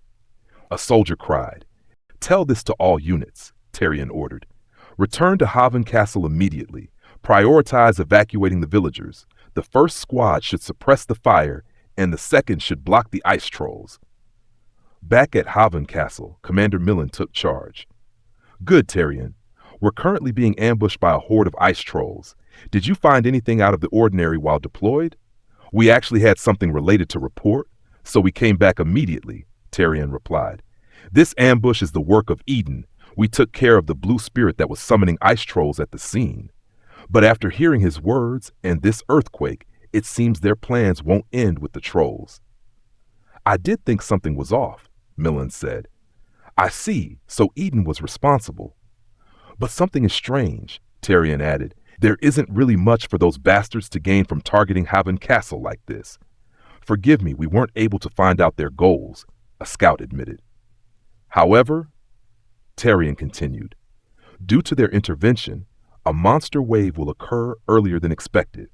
A soldier cried. Tell this to all units, Tarion ordered. Return to Haven Castle immediately. Prioritize evacuating the villagers. The first squad should suppress the fire, and the second should block the ice trolls. Back at Haven Castle, Commander Milland took charge. Good, Tarion. We're currently being ambushed by a horde of ice trolls. Did you find anything out of the ordinary while deployed? We actually had something related to report, so we came back immediately, Tarion replied. This ambush is the work of Eden. We took care of the blue spirit that was summoning ice trolls at the scene. But after hearing his words and this earthquake, it seems their plans won't end with the trolls. I did think something was off, Milland said. I see, so Eden was responsible. But something is strange, Tarion added. There isn't really much for those bastards to gain from targeting Haven Castle like this. Forgive me, we weren't able to find out their goals, a scout admitted. However, Tarion continued, due to their intervention, a monster wave will occur earlier than expected.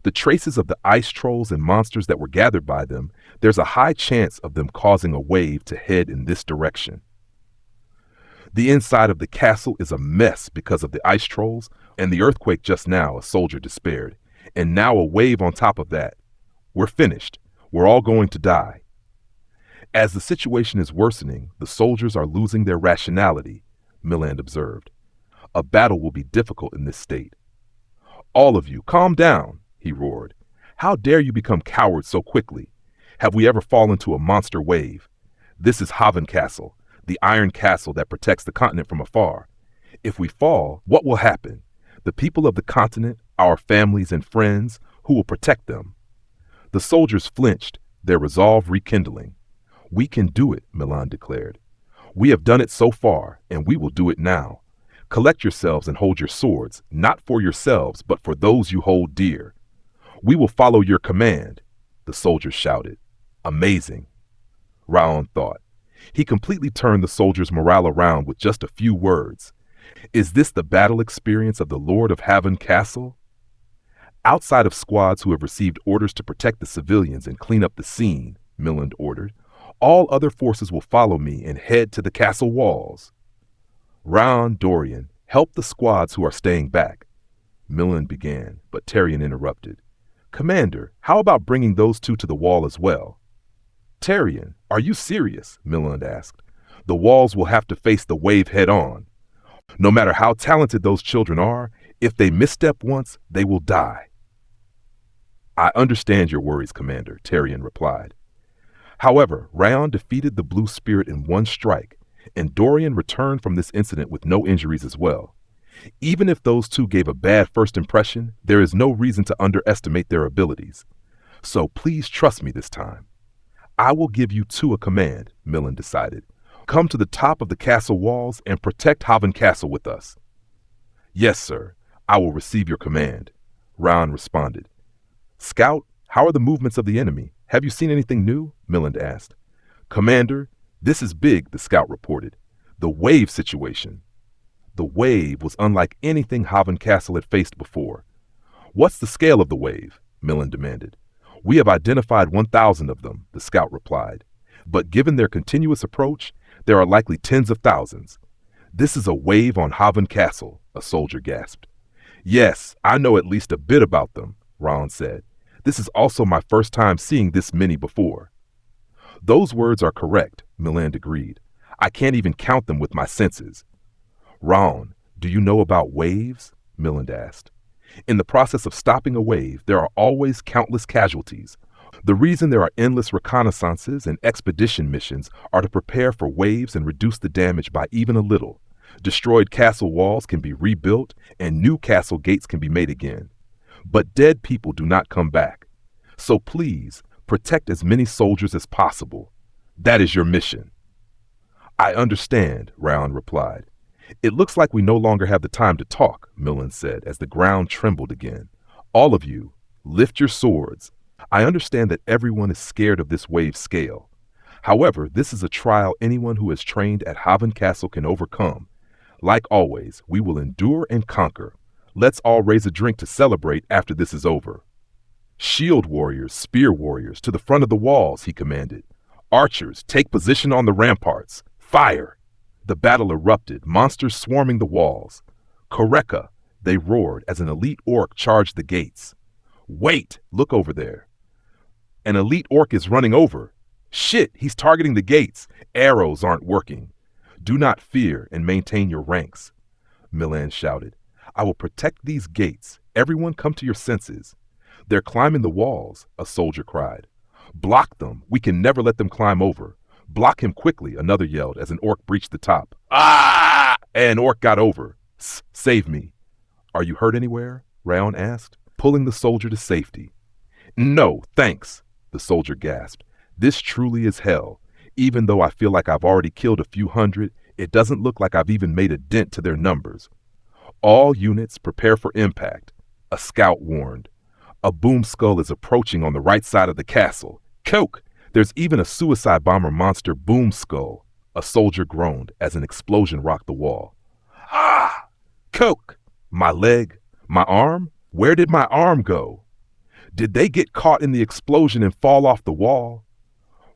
The traces of the ice trolls and monsters that were gathered by them, there's a high chance of them causing a wave to head in this direction. The inside of the castle is a mess because of the ice trolls and the earthquake just now, a soldier despaired. And now a wave on top of that. We're finished. We're all going to die. As the situation is worsening, the soldiers are losing their rationality, Milland observed. A battle will be difficult in this state. All of you, calm down, he roared. How dare you become cowards so quickly? Have we ever fallen to a monster wave? This is Haven Castle, the iron castle that protects the continent from afar. If we fall, what will happen? The people of the continent, our families and friends, who will protect them? The soldiers flinched, their resolve rekindling. We can do it, Milland declared. We have done it so far, and we will do it now. Collect yourselves and hold your swords, not for yourselves, but for those you hold dear. We will follow your command, the soldiers shouted. Amazing, Raon thought. He completely turned the soldiers' morale around with just a few words. Is this the battle experience of the Lord of Haven Castle? Outside of squads who have received orders to protect the civilians and clean up the scene, Milland ordered, all other forces will follow me and head to the castle walls. Raon, Dorian, help the squads who are staying back. Milland began, but Tarion interrupted. Commander, how about bringing those two to the wall as well? Tarion, are you serious? Milland asked. The walls will have to face the wave head on. No matter how talented those children are, if they misstep once, they will die. I understand your worries, Commander, Tyrion replied. However, Raon defeated the Blue Spirit in one strike, and Dorian returned from this incident with no injuries as well. Even if those two gave a bad first impression, there is no reason to underestimate their abilities. So please trust me this time. I will give you two a command, Millen decided. Come to the top of the castle walls and protect Haven Castle with us. Yes, sir. I will receive your command, Raon responded. Scout, how are the movements of the enemy? Have you seen anything new? Millen asked. Commander, this is big, the scout reported. The wave situation. The wave was unlike anything Haven Castle had faced before. What's the scale of the wave? Millen demanded. We have identified 1,000 of them, the scout replied. But given their continuous approach, there are likely tens of thousands. This is a wave on Haven Castle, a soldier gasped. Yes, I know at least a bit about them, Raon said. This is also my first time seeing this many before. Those words are correct, Millen agreed. I can't even count them with my senses. Raon, do you know about waves? Millen asked. In the process of stopping a wave, there are always countless casualties. The reason there are endless reconnaissances and expedition missions are to prepare for waves and reduce the damage by even a little. Destroyed castle walls can be rebuilt, and new castle gates can be made again. But dead people do not come back. So please, protect as many soldiers as possible. That is your mission. I understand, Raon replied. It looks like we no longer have the time to talk, Millen said as the ground trembled again. All of you, lift your swords. I understand that everyone is scared of this wave scale. However, this is a trial anyone who has trained at Haven Castle can overcome. Like always, we will endure and conquer. Let's all raise a drink to celebrate after this is over. Shield warriors, spear warriors, to the front of the walls, he commanded. Archers, take position on the ramparts. Fire! The battle erupted, monsters swarming the walls. Koreka, they roared as an elite orc charged the gates. Wait, look over there. An elite orc is running over. Shit, he's targeting the gates. Arrows aren't working. Do not fear and maintain your ranks. Millen shouted. I will protect these gates. Everyone come to your senses. They're climbing the walls, a soldier cried. Block them. We can never let them climb over. Block him quickly, another yelled as an orc breached the top. Ah! An orc got over. Save me. Are you hurt anywhere? Raon asked, pulling the soldier to safety. No, thanks, the soldier gasped. This truly is hell. Even though I feel like I've already killed a few hundred, it doesn't look like I've even made a dent to their numbers. All units prepare for impact, a scout warned. A boom skull is approaching on the right side of the castle. Coke! There's even a suicide bomber monster boom skull, a soldier groaned as an explosion rocked the wall. Ah! Coke! My leg? My arm? Where did my arm go? Did they get caught in the explosion and fall off the wall?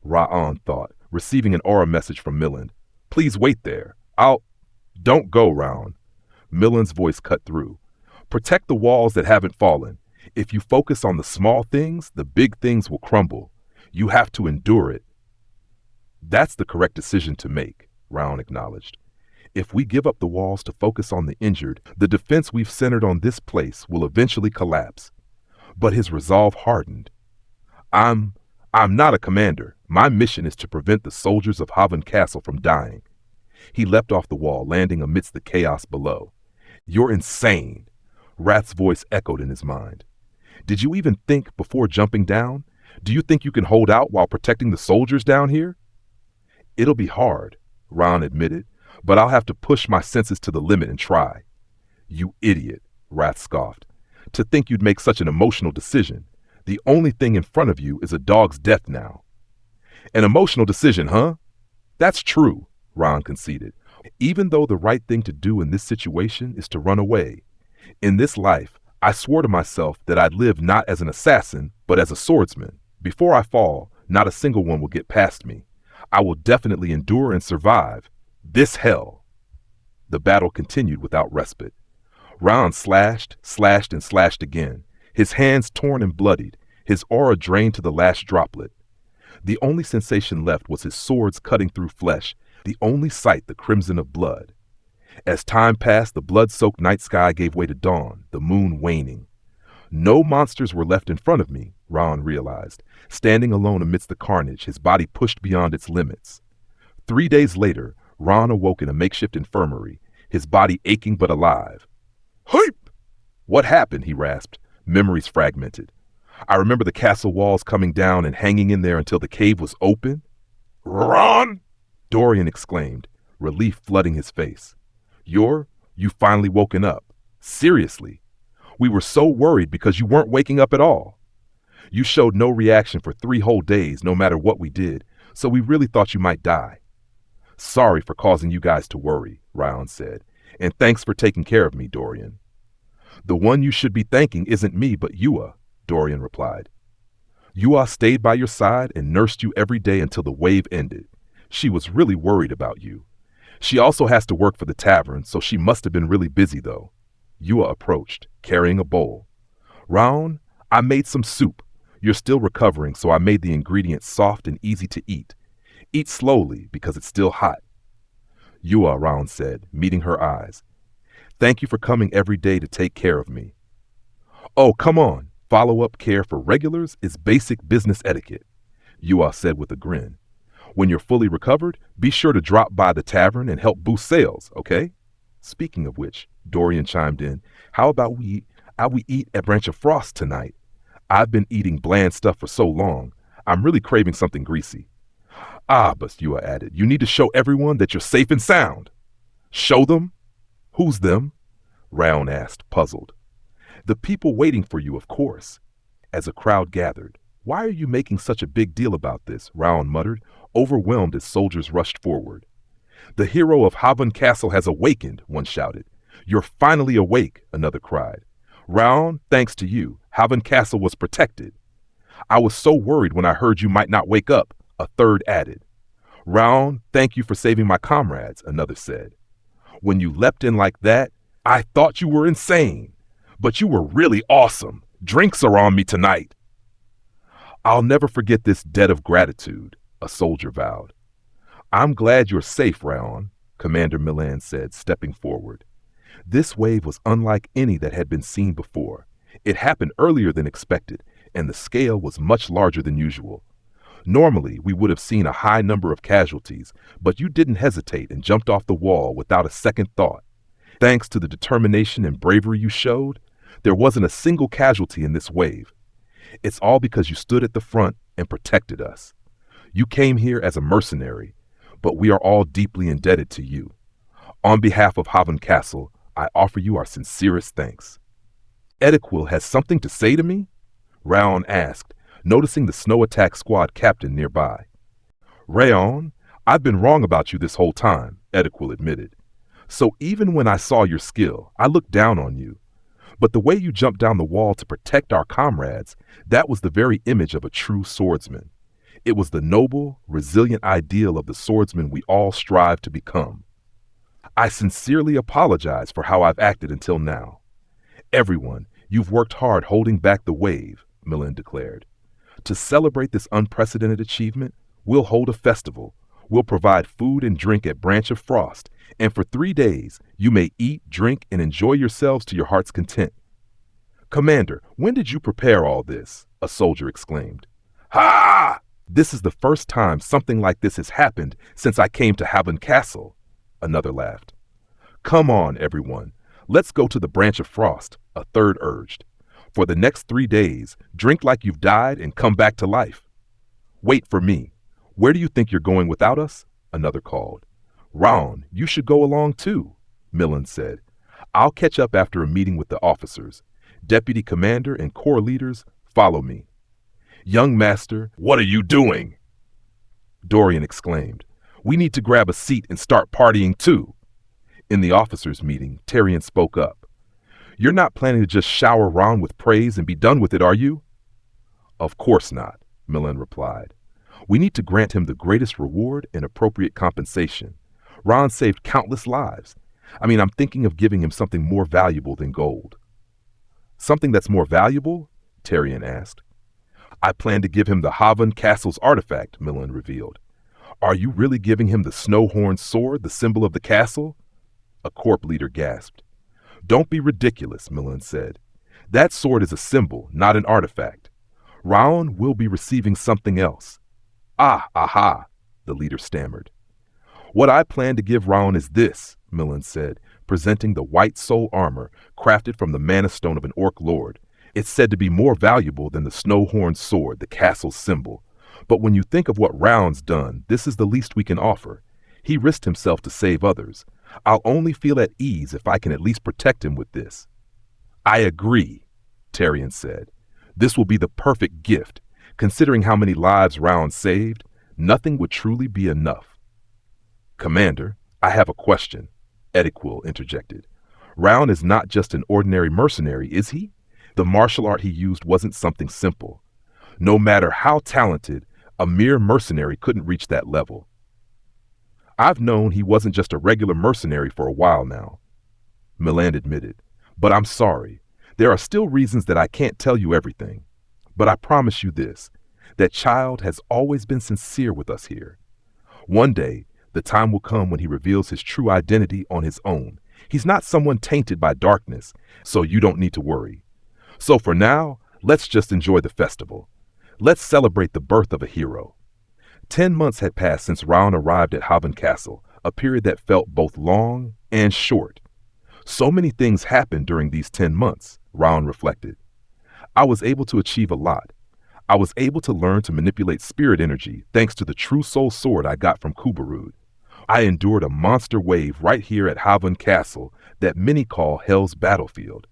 Raon thought, receiving an aura message from Millen. Please wait there. Don't go, Raon. Millen's voice cut through. Protect the walls that haven't fallen. If you focus on the small things, the big things will crumble. You have to endure it. That's the correct decision to make, Raon acknowledged. If we give up the walls to focus on the injured, the defense we've centered on this place will eventually collapse. But his resolve hardened. I'm not a commander. My mission is to prevent the soldiers of Haven Castle from dying. He leapt off the wall, landing amidst the chaos below. You're insane, Rath's voice echoed in his mind. Did you even think before jumping down? Do you think you can hold out while protecting the soldiers down here? It'll be hard, Raon admitted, but I'll have to push my senses to the limit and try. You idiot, Rath scoffed. To think you'd make such an emotional decision. The only thing in front of you is a dog's death now. An emotional decision, huh? That's true, Raon conceded, even though the right thing to do in this situation is to run away. In this life, I swore to myself that I'd live not as an assassin, but as a swordsman. Before I fall, not a single one will get past me. I will definitely endure and survive this hell. The battle continued without respite. Raon slashed, and slashed again, his hands torn and bloodied, his aura drained to the last droplet. The only sensation left was his swords cutting through flesh, the only sight the crimson of blood. As time passed, the blood-soaked night sky gave way to dawn, the moon waning. No monsters were left in front of me, Raon realized, standing alone amidst the carnage, his body pushed beyond its limits. 3 days later, Raon awoke in a makeshift infirmary, his body aching but alive. Hype! What happened? He rasped, memories fragmented. I remember the castle walls coming down and hanging in there until the cave was open. Raon! Dorian exclaimed, relief flooding his face. You've finally woken up. Seriously. We were so worried because you weren't waking up at all. You showed no reaction for 3 whole days, no matter what we did, so we really thought you might die. Sorry for causing you guys to worry, Raon said, and thanks for taking care of me, Dorian. The one you should be thanking isn't me, but Yua, Dorian replied. Yua stayed by your side and nursed you every day until the wave ended. She was really worried about you. She also has to work for the tavern, so she must have been really busy, though. Yua approached, carrying a bowl. Raon, I made some soup. You're still recovering, so I made the ingredients soft and easy to eat. Eat slowly, because it's still hot. Yua, Raon said, meeting her eyes. Thank you for coming every day to take care of me. Oh, come on. Follow-up care for regulars is basic business etiquette, Yua said with a grin. When you're fully recovered, be sure to drop by the tavern and help boost sales, okay? Speaking of which, Dorian chimed in, how about we eat at Branch of Frost tonight? I've been eating bland stuff for so long, I'm really craving something greasy. Ah, but Yua added, you need to show everyone that you're safe and sound. Show them? Who's them? Raon asked, puzzled. The people waiting for you, of course. As a crowd gathered, why are you making such a big deal about this? Raon muttered, overwhelmed as soldiers rushed forward. The hero of Havan Castle has awakened, one shouted. You're finally awake, another cried. Raon, thanks to you, Havan Castle was protected. I was so worried when I heard you might not wake up, a third added. Raon, thank you for saving my comrades, another said. When you leapt in like that, I thought you were insane. But you were really awesome. Drinks are on me tonight. I'll never forget this debt of gratitude, a soldier vowed. I'm glad you're safe, Raon, Commander Milan said, stepping forward. This wave was unlike any that had been seen before. It happened earlier than expected, and the scale was much larger than usual. Normally, we would have seen a high number of casualties, but you didn't hesitate and jumped off the wall without a second thought. Thanks to the determination and bravery you showed, there wasn't a single casualty in this wave. It's all because you stood at the front and protected us. You came here as a mercenary, but we are all deeply indebted to you. On behalf of Havan Castle, I offer you our sincerest thanks. Ediquil has something to say to me? Raon asked, noticing the snow attack squad captain nearby. Raon, I've been wrong about you this whole time, Ediquil admitted. So even when I saw your skill, I looked down on you. But the way you jumped down the wall to protect our comrades, that was the very image of a true swordsman. It was the noble, resilient ideal of the swordsman we all strive to become. I sincerely apologize for how I've acted until now. Everyone, you've worked hard holding back the wave, Milan declared. To celebrate this unprecedented achievement, we'll hold a festival. We'll provide food and drink at Branch of Frost, and for 3 days, you may eat, drink, and enjoy yourselves to your heart's content. Commander, when did you prepare all this? A soldier exclaimed. Ha! This is the first time something like this has happened since I came to Havan Castle. Another laughed. Come on, everyone. Let's go to the Branch of Frost, a third urged. For the next 3 days, drink like you've died and come back to life. Wait for me. Where do you think you're going without us? Another called. Raon, you should go along too, Milan said. I'll catch up after a meeting with the officers. Deputy Commander and Corps leaders, follow me. Young Master, what are you doing? Dorian exclaimed. We need to grab a seat and start partying too. In the officers' meeting, Tyrion spoke up. You're not planning to just shower Raon with praise and be done with it, are you? Of course not, Milan replied. We need to grant him the greatest reward and appropriate compensation. Raon saved countless lives. I'm thinking of giving him something more valuable than gold. Something that's more valuable? Tyrion asked. I plan to give him the Havan Castle's artifact, Milan revealed. Are you really giving him the snow-horned sword, the symbol of the castle? A corp leader gasped. Don't be ridiculous, Milan said. That sword is a symbol, not an artifact. Raon will be receiving something else. Aha, the leader stammered. What I plan to give Raon is this, Milan said, presenting the white soul armor crafted from the mana stone of an orc lord. It's said to be more valuable than the snow-horned sword, the castle's symbol. But when you think of what Raon's done, this is the least we can offer. He risked himself to save others. I'll only feel at ease if I can at least protect him with this. I agree, Tarion said. This will be the perfect gift. Considering how many lives Raon saved, nothing would truly be enough. Commander, I have a question, Ediquil interjected. Raon is not just an ordinary mercenary, is he? The martial art he used wasn't something simple. No matter how talented, a mere mercenary couldn't reach that level. I've known he wasn't just a regular mercenary for a while now, Milan admitted. But I'm sorry. There are still reasons that I can't tell you everything. But I promise you this, that child has always been sincere with us here. One day, the time will come when he reveals his true identity on his own. He's not someone tainted by darkness, so you don't need to worry. So for now, let's just enjoy the festival. Let's celebrate the birth of a hero. 10 months had passed since Raon arrived at Haven Castle, a period that felt both long and short. So many things happened during these 10 months, Raon reflected. I was able to achieve a lot. I was able to learn to manipulate spirit energy thanks to the true soul sword I got from Kubarud. I endured a monster wave right here at Haven Castle that many call Hell's Battlefield.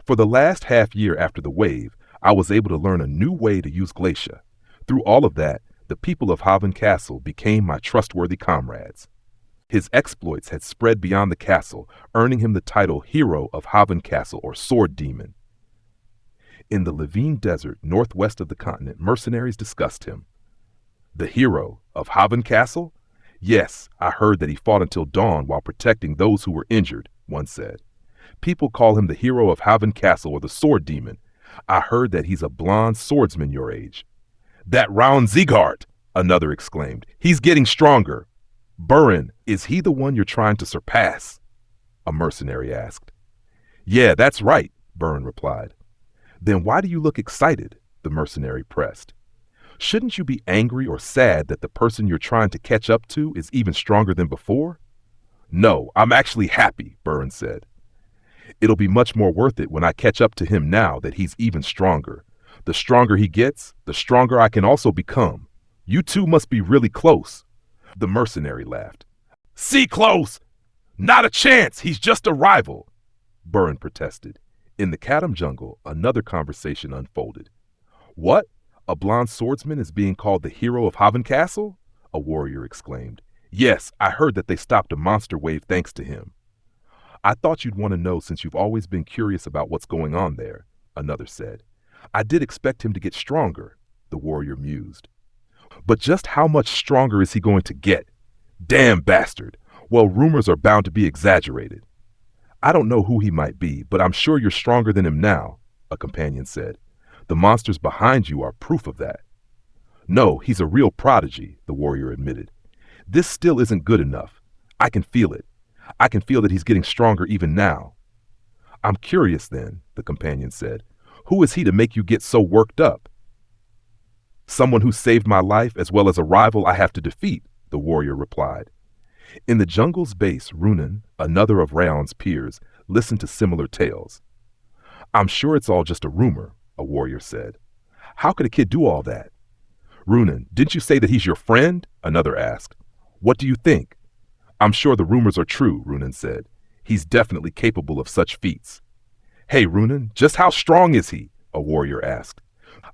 For the last half year after the wave, I was able to learn a new way to use Glacia. Through all of that, the people of Haven Castle became my trustworthy comrades. His exploits had spread beyond the castle, earning him the title Hero of Haven Castle or Sword Demon. In the Levine Desert, northwest of the continent, mercenaries discussed him. The hero of Haven Castle? Yes, I heard that he fought until dawn while protecting those who were injured, one said. People call him the hero of Haven Castle or the Sword Demon. I heard that he's a blonde swordsman your age. That Raon Zieghardt, another exclaimed. He's getting stronger. Burin, is he the one you're trying to surpass? A mercenary asked. Yeah, that's right, Burin replied. Then why do you look excited? The mercenary pressed. Shouldn't you be angry or sad that the person you're trying to catch up to is even stronger than before? No, I'm actually happy, Burin said. It'll be much more worth it when I catch up to him now that he's even stronger. The stronger he gets, the stronger I can also become. You two must be really close. The mercenary laughed. See close! Not a chance! He's just a rival! Burin protested. In the Kadam jungle, another conversation unfolded. What? A blonde swordsman is being called the hero of Haven Castle? A warrior exclaimed. Yes, I heard that they stopped a monster wave thanks to him. I thought you'd want to know since you've always been curious about what's going on there, another said. I did expect him to get stronger, the warrior mused. But just how much stronger is he going to get? Damn bastard! Well, rumors are bound to be exaggerated. I don't know who he might be, but I'm sure you're stronger than him now, a companion said. The monsters behind you are proof of that. No, he's a real prodigy, the warrior admitted. This still isn't good enough. I can feel it. I can feel that he's getting stronger even now. I'm curious then, the companion said. Who is he to make you get so worked up? Someone who saved my life as well as a rival I have to defeat, the warrior replied. In the jungle's base, Runan, another of Raon's peers, listened to similar tales. I'm sure it's all just a rumor, a warrior said. How could a kid do all that? Runan, didn't you say that he's your friend? Another asked. What do you think? I'm sure the rumors are true, Runan said. He's definitely capable of such feats. Hey, Runan, just how strong is he? A warrior asked.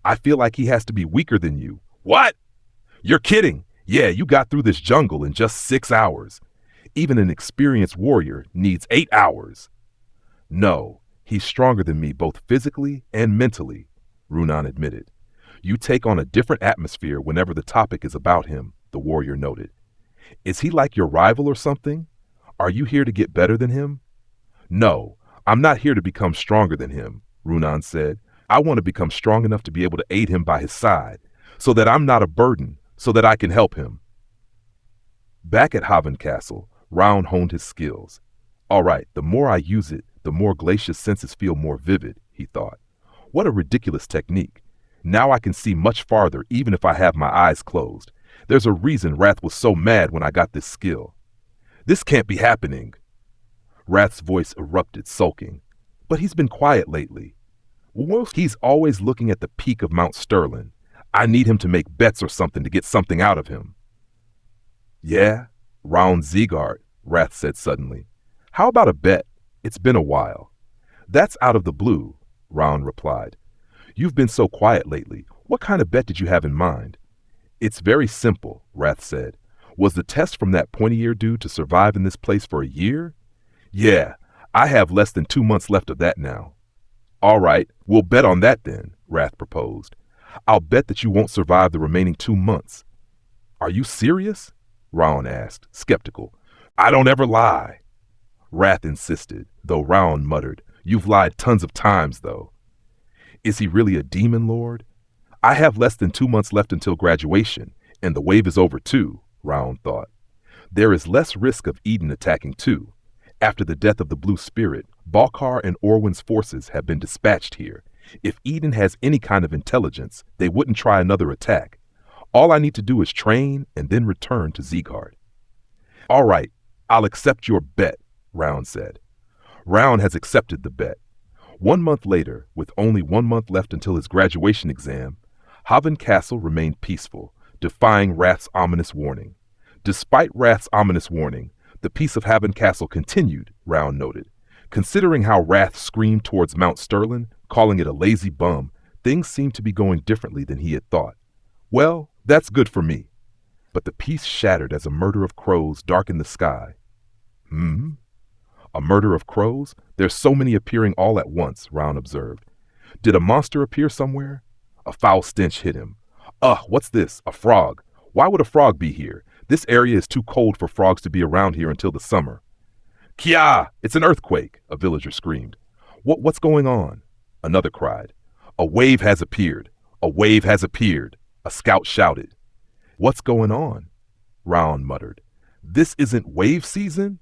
I feel like he has to be weaker than you. What? You're kidding. Yeah, you got through this jungle in just 6 hours. Even an experienced warrior needs 8 hours. No, he's stronger than me both physically and mentally, Runan admitted. You take on a different atmosphere whenever the topic is about him, the warrior noted. Is he like your rival or something? Are you here to get better than him? No, I'm not here to become stronger than him, Runan said. I want to become strong enough to be able to aid him by his side, so that I'm not a burden, so that I can help him. Back at Haven Castle, Raon honed his skills. All right, the more I use it, the more Glacia's senses feel more vivid, he thought. What a ridiculous technique. Now I can see much farther even if I have my eyes closed. There's a reason Wrath was so mad when I got this skill. This can't be happening. Wrath's voice erupted, sulking. But he's been quiet lately. Well, he's always looking at the peak of Mount Sterling. I need him to make bets or something to get something out of him. Yeah, Raon Zeegard, Wrath said suddenly. How about a bet? It's been a while. That's out of the blue, Raon replied. You've been so quiet lately. What kind of bet did you have in mind? It's very simple, Wrath said. Was the test from that pointy-ear dude to survive in this place for a year? Yeah, I have less than 2 months left of that now. All right, we'll bet on that then, Wrath proposed. I'll bet that you won't survive the remaining 2 months. Are you serious? Raon asked, skeptical. I don't ever lie. Wrath insisted, though Raon muttered, You've lied tons of times, though. Is he really a demon lord? I have less than 2 months left until graduation, and the wave is over too, Raon thought. There is less risk of Eden attacking too. After the death of the Blue Spirit, Balkar and Orwin's forces have been dispatched here. If Eden has any kind of intelligence, they wouldn't try another attack. All I need to do is train and then return to Zeegard. All right, I'll accept your bet, Raon said. Raon has accepted the bet. 1 month later, with only 1 month left until his graduation exam, Haven Castle remained peaceful, defying Wrath's ominous warning. Despite Wrath's ominous warning, the peace of Haven Castle continued, Raon noted. Considering how Wrath screamed towards Mount Sterling, calling it a lazy bum, things seemed to be going differently than he had thought. Well, that's good for me. But the peace shattered as a murder of crows darkened the sky. A murder of crows? There's so many appearing all at once, Raon observed. Did a monster appear somewhere? A foul stench hit him. What's this? A frog. Why would a frog be here? This area is too cold for frogs to be around here until the summer. Kia! It's an earthquake, a villager screamed. What's going on? Another cried. A wave has appeared. A wave has appeared, a scout shouted. What's going on? Raon muttered. This isn't wave season?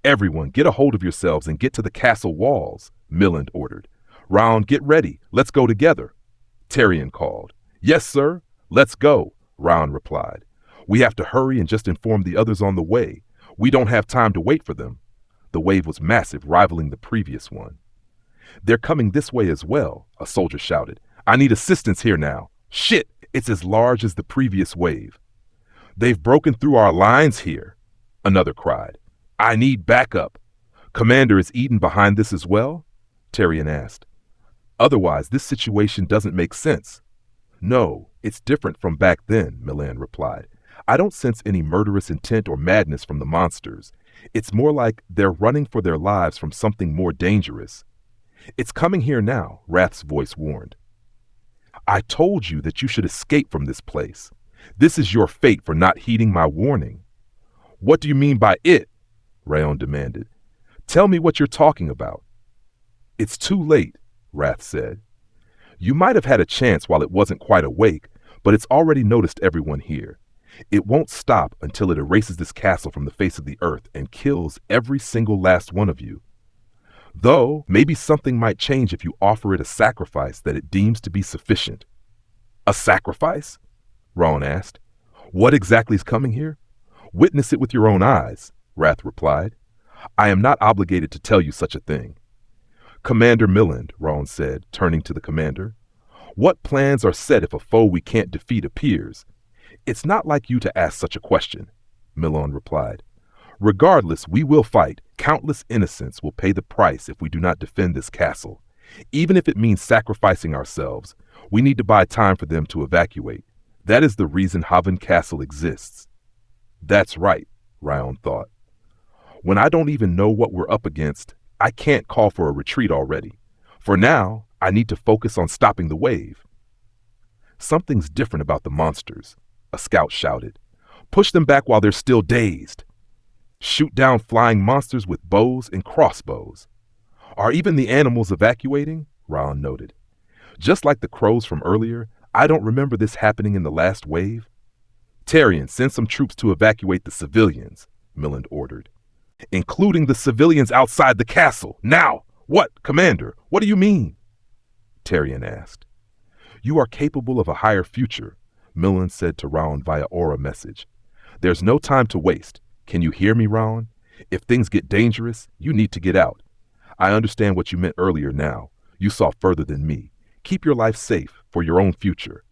Everyone, get a hold of yourselves and get to the castle walls, Milland ordered. Raon, get ready. Let's go together. Tyrion called. Yes, sir. Let's go, Raon replied. We have to hurry and just inform the others on the way. We don't have time to wait for them. The wave was massive, rivaling the previous one. They're coming this way as well, a soldier shouted. I need assistance here now. Shit, it's as large as the previous wave. They've broken through our lines here, another cried. I need backup. Commander, is Eden behind this as well? Tyrion asked. Otherwise, this situation doesn't make sense. No, it's different from back then, Milan replied. I don't sense any murderous intent or madness from the monsters. It's more like they're running for their lives from something more dangerous. It's coming here now, Wrath's voice warned. I told you that you should escape from this place. This is your fate for not heeding my warning. What do you mean by it? Raon demanded. Tell me what you're talking about. It's too late, Wrath said. You might have had a chance while it wasn't quite awake, but it's already noticed everyone here. It won't stop until it erases this castle from the face of the earth and kills every single last one of you. Though, maybe something might change if you offer it a sacrifice that it deems to be sufficient. A sacrifice? Raon asked. What exactly is coming here? Witness it with your own eyes, Wrath replied. I am not obligated to tell you such a thing. Commander Milland, Raon said, turning to the commander. What plans are set if a foe we can't defeat appears? It's not like you to ask such a question, Milland replied. Regardless, we will fight. Countless innocents will pay the price if we do not defend this castle. Even if it means sacrificing ourselves, we need to buy time for them to evacuate. That is the reason Haven Castle exists. That's right, Raon thought. When I don't even know what we're up against, I can't call for a retreat already. For now, I need to focus on stopping the wave. Something's different about the monsters, a scout shouted. Push them back while they're still dazed. Shoot down flying monsters with bows and crossbows. Are even the animals evacuating? Raon noted. Just like the crows from earlier, I don't remember this happening in the last wave. Tarian, send some troops to evacuate the civilians, Milland ordered. Including the civilians outside the castle. Now! What, Commander? What do you mean? Tarian asked. You are capable of a higher future, Milland said to Raon via aura message. There's no time to waste. Can you hear me, Raon? If things get dangerous, you need to get out. I understand what you meant earlier now. You saw further than me. Keep your life safe for your own future.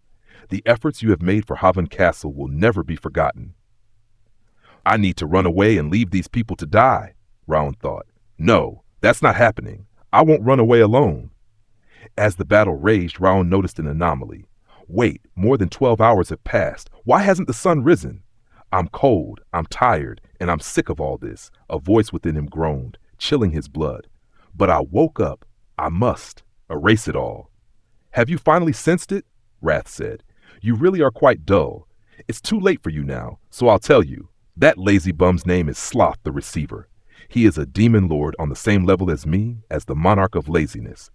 The efforts you have made for Haven Castle will never be forgotten. I need to run away and leave these people to die, Raon thought. No, that's not happening. I won't run away alone. As the battle raged, Raon noticed an anomaly. Wait, more than 12 hours have passed. Why hasn't the sun risen? I'm cold, I'm tired, and I'm sick of all this, a voice within him groaned, chilling his blood. But I woke up. I must erase it all. Have you finally sensed it? Wrath said. You really are quite dull. It's too late for you now, so I'll tell you. That lazy bum's name is Sloth the Receiver. He is a demon lord on the same level as me, as the monarch of laziness.